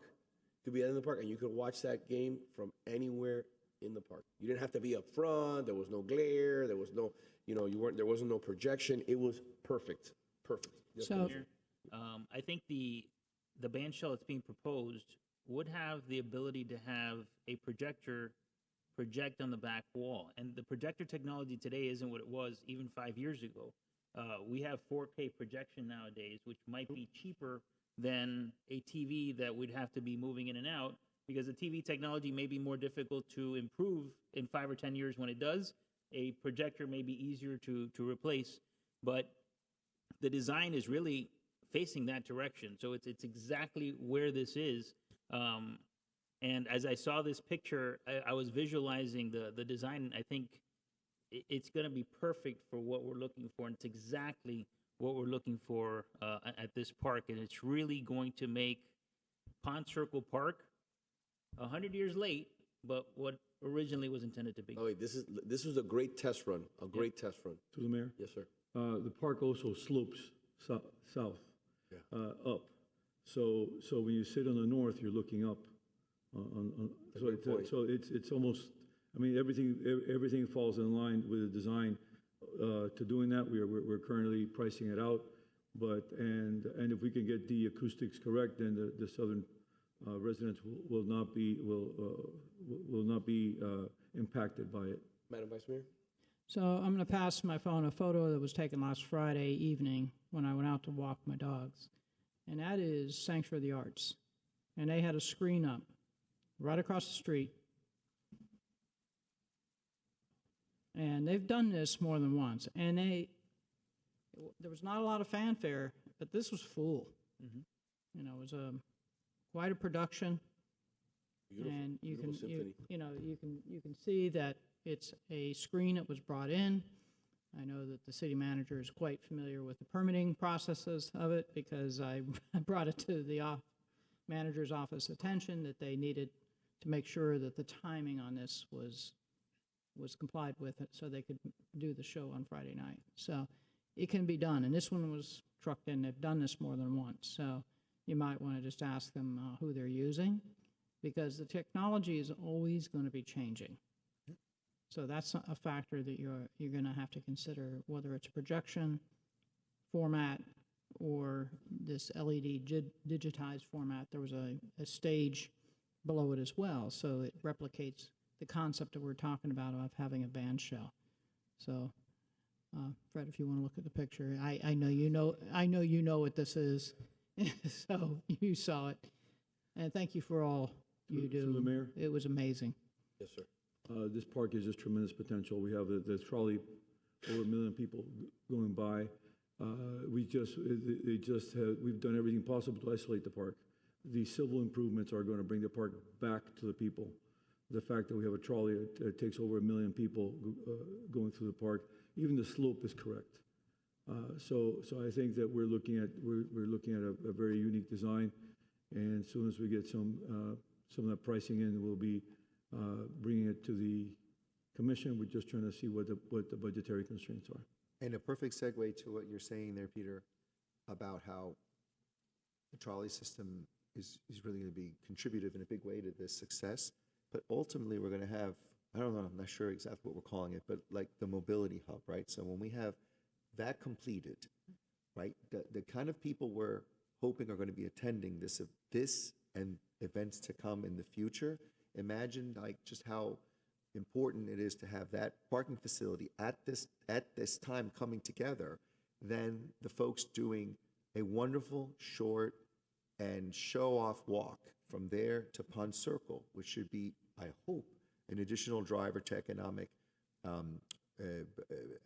And you could watch that game from anywhere in the park. You didn't have to be up front. There was no glare. There was no, there wasn't no projection. It was perfect. Yes, So, I think the band shell that's being proposed would have the ability to have a projector project on the back wall. And the projector technology today isn't what it was even 5 years ago. We have 4K projection nowadays, which might be cheaper than a TV that would have to be moving in and out, because the TV technology may be more difficult to improve in 5 or 10 years when it does. A projector may be easier to replace, but the design is really facing that direction. So it's exactly where this is. And as I saw this picture, I was visualizing the design. I think it's going to be perfect for what we're looking for, and it's exactly what we're looking for at this park, and it's really going to make Pond Circle Park 100 years late, but what originally was intended to be. Oh, wait, this was a great test run, a great test run. To the mayor? Yes, sir. The park also slopes south, up. So when you sit on the north, you're looking up. So it's almost, I mean, everything falls in line with the design. To doing that, we're currently pricing it out. And if we can get the acoustics correct, then the southern residents will not be impacted by it. Madam Vice Mayor? So I'm going to pass my phone a photo that was taken last Friday evening when I went out to walk my dogs. And that is Sanctuary of the Arts. And they had a screen up right across the street. And they've done this more than once. And there was not a lot of fanfare, but this was full. Mm-hmm. You know, it was quite a production. Beautiful, and you beautiful symphony. you can see that it's a screen that was brought in. I know that the city manager is quite familiar with the permitting processes of it because I brought it to the manager's office attention that they needed to make sure that the timing on this was complied with it so they could do the show on Friday night. So it can be done, and this one was trucked in. They've done this more than once, so you might want to just ask them who they're using, because the technology is always going to be changing. So that's a factor that you're going to have to consider, whether it's a projection format or this LED digitized format. There was a stage below it as well, so it replicates the concept that we're talking about of having a band shell. So, Fred, if you want to look at the picture, I know you know what this is, so you saw it, and thank you for all you do. Through the mayor? It was amazing. Yes, sir. This park has just tremendous potential. We have the trolley, over 1 million people going by. We've done everything possible to isolate the park. The civil improvements are going to bring the park back to the people. The fact that we have a trolley that takes over 1 million people going through the park, even the slope is correct. So I think that we're looking at a very unique design, and as soon as we get some of that pricing in, we'll be bringing it to the commission. We're just trying to see what the budgetary constraints are. And a perfect segue to what you're saying there, Peter, about how the trolley system is really going to be contributive in a big way to this success. But ultimately, we're going to have, I don't know, I'm not sure exactly what we're calling it, but like the mobility hub, right? So when we have that completed, right, the kind of people we're hoping are going to be attending this and events to come in the future, imagine like just how important it is to have that parking facility at this time coming together, than the folks doing a wonderful, short, and show-off walk from there to Pond Circle, which should be, I hope, an additional driver to economic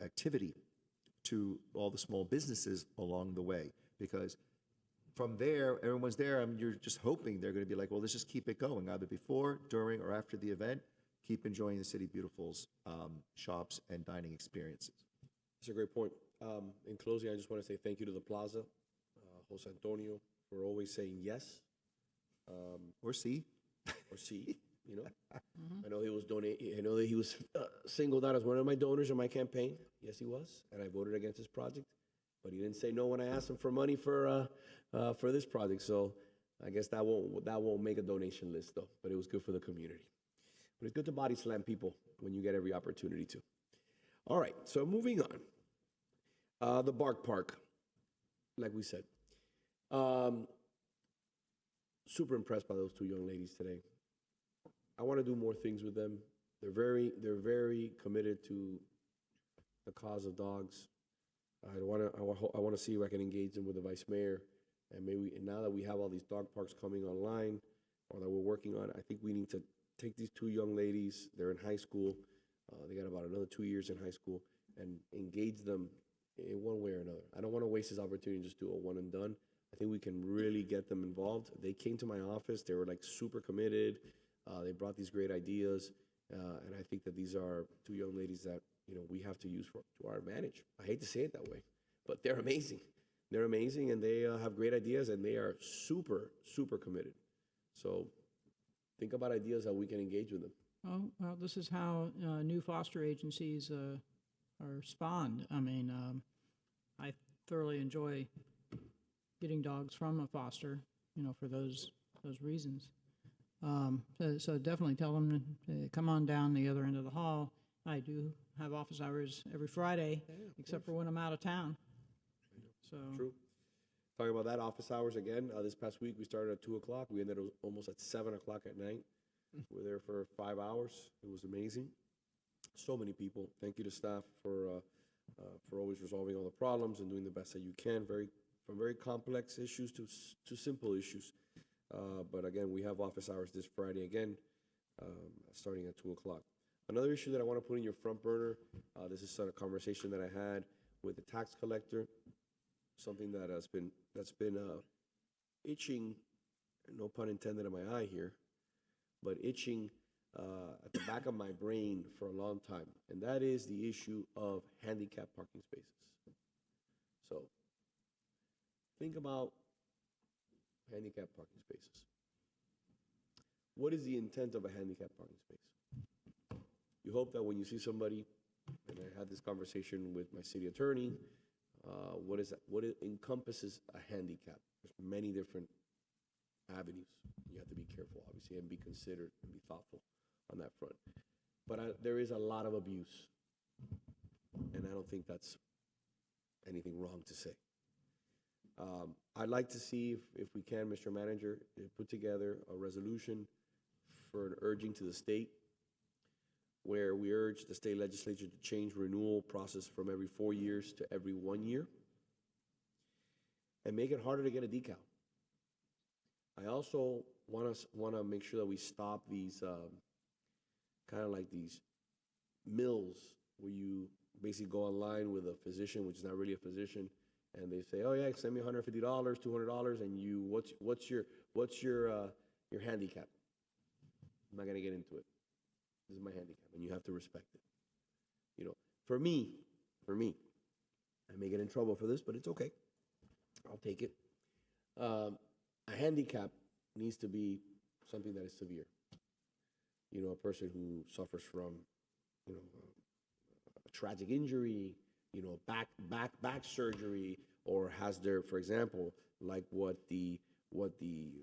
activity to all the small businesses along the way. Because from there, everyone's there, you're just hoping they're going to be like, well, let's just keep it going, either before, during, or after the event. Keep enjoying the City Beautiful's shops and dining experiences. That's a great point. In closing, I just want to say thank you to the Plaza, Jose Antonio, for always saying yes. Or see. Or see, you know. I know he was I know that he was singled out as one of my donors in my campaign. Yes, he was, and I voted against his project. But he didn't say no when I asked him for money for this project. So I guess that won't make a donation list though. But it was good for the community. But it's good to body slam people when you get every opportunity to. All right, so moving on. The Bark Park, like we said. Super impressed by those two young ladies today. I want to do more things with them. They're very committed to the cause of dogs. I want to see if I can engage them with the vice mayor, and now that we have all these dog parks coming online, or that we're working on, I think we need to take these two young ladies. They're in high school. They got about another 2 years in high school, and engage them in one way or another. I don't want to waste this opportunity and just do a one and done. I think we can really get them involved. They came to my office. They were like super committed. They brought these great ideas, and I think that these are two young ladies that we have to use to our advantage. I hate to say it that way, but they're amazing. They're amazing, and they have great ideas, and they are super, super committed. So think about ideas that we can engage with them. Oh, well, this is how new foster agencies are spawned. I mean, I thoroughly enjoy getting dogs from a foster, for those reasons. So definitely tell them to come on down the other end of the hall. I do have office hours every Friday, except for when I'm out of town. So True. Talking about that, office hours again, this past week we started at 2 o'clock. We ended almost at 7 o'clock at night. We were there for 5 hours. It was amazing. So many people. Thank you to staff for always resolving all the problems and doing the best that you can. From very complex issues to simple issues. But again, we have office hours this Friday again, starting at 2 o'clock. Another issue that I want to put in your front burner, this is a conversation that I had with the tax collector, something that that's been itching, no pun intended in my eye here, but itching at the back of my brain for a long time, and that is the issue of handicapped parking spaces. So think about handicapped parking spaces. What is the intent of a handicapped parking space? You hope that when you see somebody, and I had this conversation with my city attorney, what is that? What it encompasses a handicap? There's many different avenues. You have to be careful, obviously, and be considered and be thoughtful on that front. But there is a lot of abuse, and I don't think that's anything wrong to say. I'd like to see if we can, Mr. Manager, put together a resolution for an urging to the state where we urge the state legislature to change renewal process from every 4 years to every 1 year and make it harder to get a decal. I also want to make sure that we stop these kind of like these mills where you basically go online with a physician, which is not really a physician, and they say, "Oh yeah, send me $150, $200," and you, what's your handicap? I'm not gonna get into it. This is my handicap, and you have to respect it. For me, I may get in trouble for this, but it's okay. I'll take it. A handicap needs to be something that is severe. A person who suffers from, a tragic injury, back surgery, or has their, for example, like what the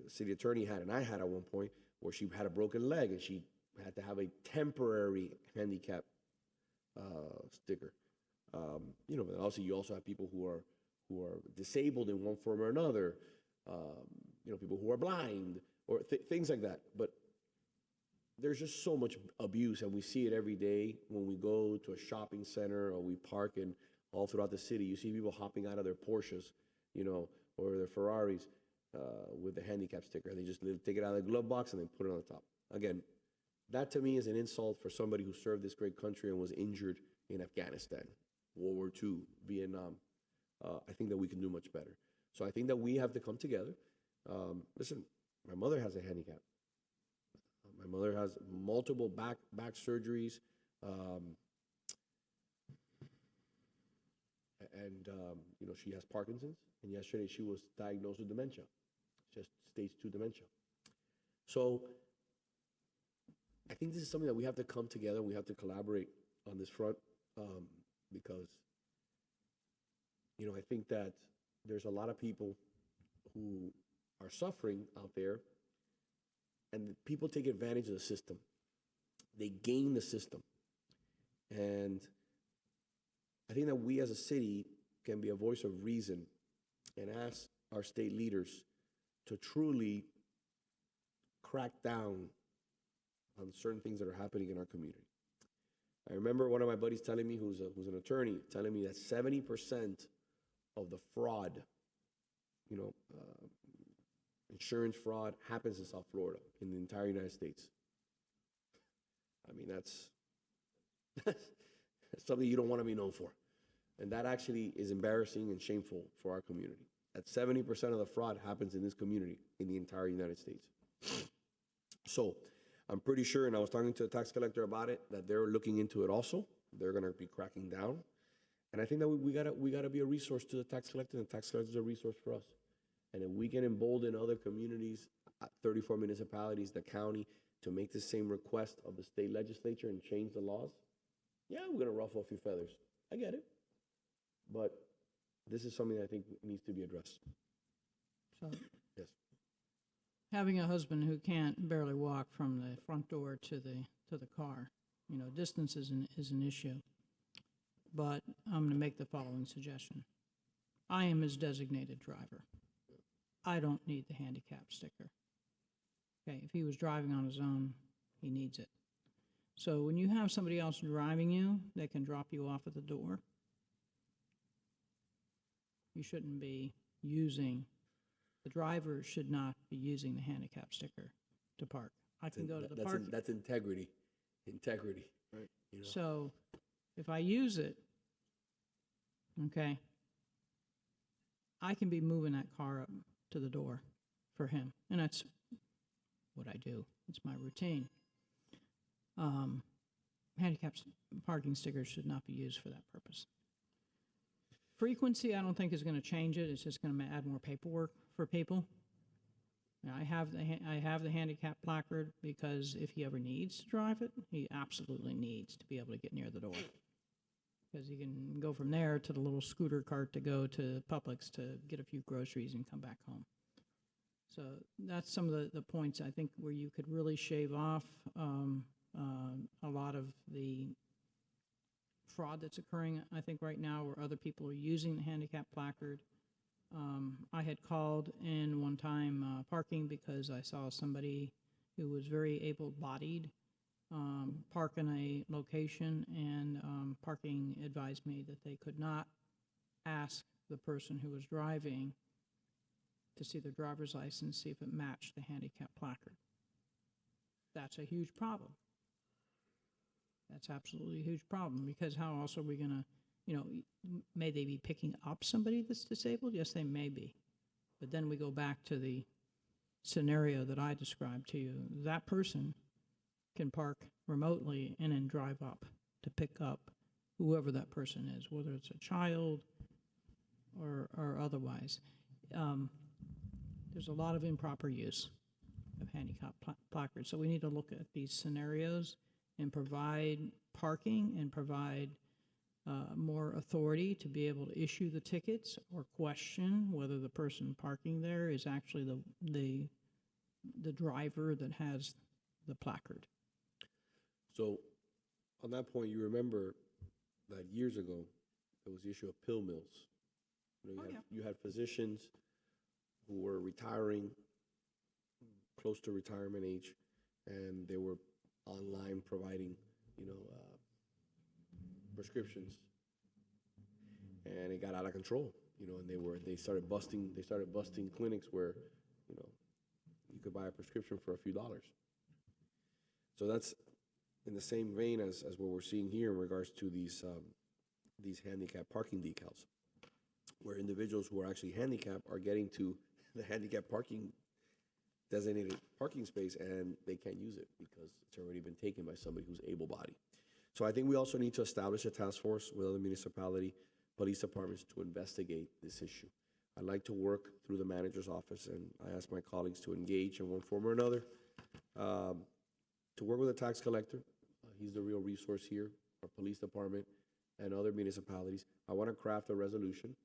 city attorney had and I had at one point, where she had a broken leg and she had to have a temporary handicap sticker. But also you also have people who are disabled in one form or another. People who are blind or things like that. But there's just so much abuse, and we see it every day when we go to a shopping center or we park in all throughout the city. You see people hopping out of their Porsches, or their Ferraris with the handicap sticker. They just take it out of the glove box and they put it on the top. Again, that to me is an insult for somebody who served this great country and was injured in Afghanistan, World War II, Vietnam. I think that we can do much better. So I think that we have to come together. Listen, my mother has a handicap. My mother has multiple back surgeries, and she has Parkinson's. And yesterday she was diagnosed with dementia, just stage 2 dementia. So I think this is something that we have to come together. We have to collaborate on this front because I think that there's a lot of people who are suffering out there, and people take advantage of the system. They game the system. And I think that we as a city can be a voice of reason and ask our state leaders to truly crack down on certain things that are happening in our community. I remember one of my buddies telling me, who's an attorney, telling me that 70% of the fraud, insurance fraud, happens in South Florida, in the entire United States. I mean, that's something you don't want to be known for. And that actually is embarrassing and shameful for our community. That 70% of the fraud happens in this community, in the entire United States. So I'm pretty sure, and I was talking to the tax collector about it, that they're looking into it also. They're going to be cracking down. And I think that we gotta be a resource to the tax collector, and the tax collector is a resource for us. And if we can embolden other communities, 34 municipalities, the county, to make the same request of the state legislature and change the laws, yeah, we're gonna ruffle a few feathers. I get it. But this is something I think needs to be addressed. So Yes. having a husband who can't barely walk from the front door to the car, distance is an issue. But I'm going to make the following suggestion. I am his designated driver. I don't need the handicap sticker. Okay, if he was driving on his own, he needs it. So when you have somebody else driving you, they can drop you off at the door. You shouldn't be the driver should not be using the handicap sticker to park. I can go to the park. That's integrity. Integrity. Right. So if I use it, okay, I can be moving that car up to the door for him. And that's what I do. It's my routine. Handicap parking stickers should not be used for that purpose. Frequency, I don't think is going to change it. It's just going to add more paperwork for people. Now, I have the handicap placard because if he ever needs to drive it, he absolutely needs to be able to get near the door. Because he can go from there to the little scooter cart to go to Publix to get a few groceries and come back home. So that's some of the points I think where you could really shave off a lot of the fraud that's occurring, I think, right now, where other people are using the handicap placard. I had called in one time parking because I saw somebody who was very able-bodied park in a location, and parking advised me that they could not ask the person who was driving to see their driver's license, see if it matched the handicap placard. That's a huge problem. That's absolutely a huge problem, because how else are we going to, may they be picking up somebody that's disabled? Yes, they may be. But then we go back to the scenario that I described to you. That person can park remotely and then drive up to pick up whoever that person is, whether it's a child or otherwise. There's a lot of improper use of handicap placards, so we need to look at these scenarios and provide parking and provide more authority to be able to issue the tickets or question whether the person parking there is actually the driver that has the placard. So on that point, you remember that years ago, there was the issue of pill mills. You had physicians who were retiring, close to retirement age, and they were online providing, prescriptions, and it got out of control, and they started busting clinics where, you could buy a prescription for a few dollars. So that's in the same vein as what we're seeing here in regards to these handicap parking decals, where individuals who are actually handicapped are getting to the handicap parking designated parking space, and they can't use it because it's already been taken by somebody who's able-bodied. So I think we also need to establish a task force with other municipality, police departments to investigate this issue. I'd like to work through the manager's office, and I ask my colleagues to engage in one form or another, to work with the tax collector. He's the real resource here, our police department, and other municipalities. I want to craft a resolution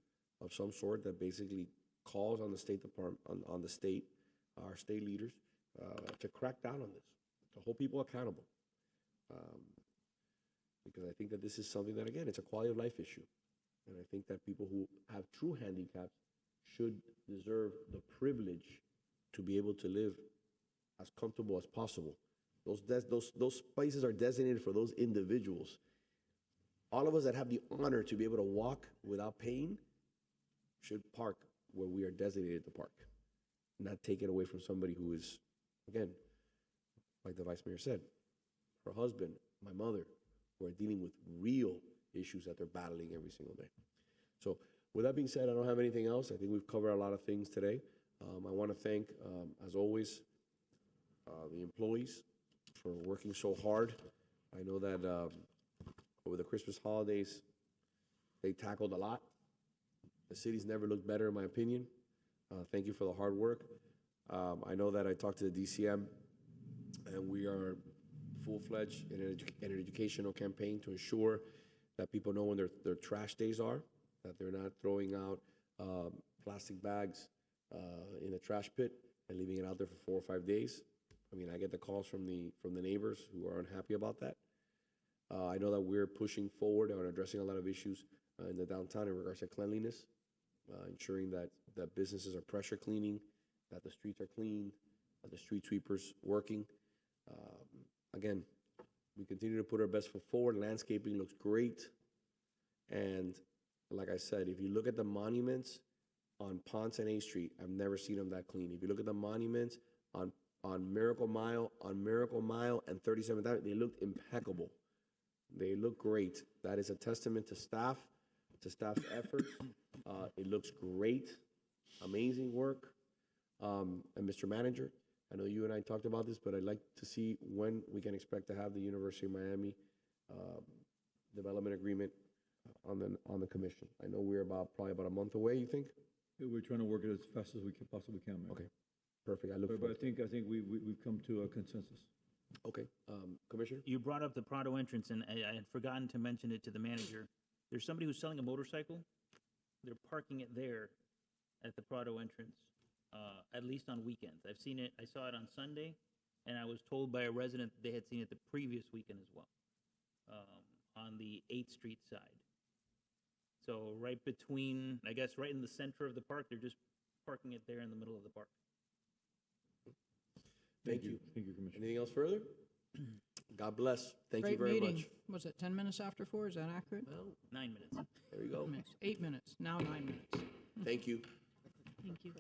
of some sort that basically calls on the State Department, on the state, our state leaders, to crack down on this, to hold people accountable. Because I think that this is something that, again, it's a quality of life issue. And I think that people who have true handicaps should deserve the privilege to be able to live as comfortable as possible. Those spaces are designated for those individuals. All of us that have the honor to be able to walk without pain should park where we are designated to park, not take it away from somebody who is, again, like the Vice Mayor said, her husband, my mother, who are dealing with real issues that they're battling every single day. So with that being said, I don't have anything else. I think we've covered a lot of things today. I want to thank, as always, the employees for working so hard. I know that over the Christmas holidays, They tackled a lot. The city's never looked better, in my opinion. Thank you for the hard work. I know that I talked to the DCM, and we are full-fledged in an educational campaign to ensure that people know when their trash days are, that they're not throwing out plastic bags in the trash pit and leaving it out there for 4 or 5 days. I mean, I get the calls from the neighbors who are unhappy about that. I know that we're pushing forward on addressing a lot of issues in the downtown in regards to cleanliness, ensuring that businesses are pressure cleaning, that the streets are clean, that the street sweepers working. Again, we continue to put our best foot forward. Landscaping looks great. And like I said, if you look at the monuments on Ponce and A Street, I've never seen them that clean. If you look at the monuments on Miracle Mile, and 37th Avenue, they looked impeccable. They look great. That is a testament to staff's efforts. It looks great. Amazing work. And Mr. Manager, I know you and I talked about this, but I'd like to see when we can expect to have the University of Miami development agreement on the commission. I know we're probably about a month away, you think? Yeah, we're trying to work it as fast as we possibly can, Mayor. Okay, perfect. I But I think we've come to a consensus. Okay, Commissioner? You brought up the Prado entrance, and I had forgotten to mention it to the manager. There's somebody who's selling a motorcycle. They're parking it there at the Prado entrance, at least on weekends. I've seen it. I saw it on Sunday, and I was told by a resident that they had seen it the previous weekend as well, on the 8th Street side. So right between, I guess, right in the center of the park, they're just parking it there in the middle of the park. Thank you. Thank you, Commissioner. Anything else further? God bless. Thank you Great very meeting. much. Was it 10 minutes after 4? Is that accurate? Well, 9 minutes. there we go. 8 minutes, now 9 minutes. Thank you. Thank you.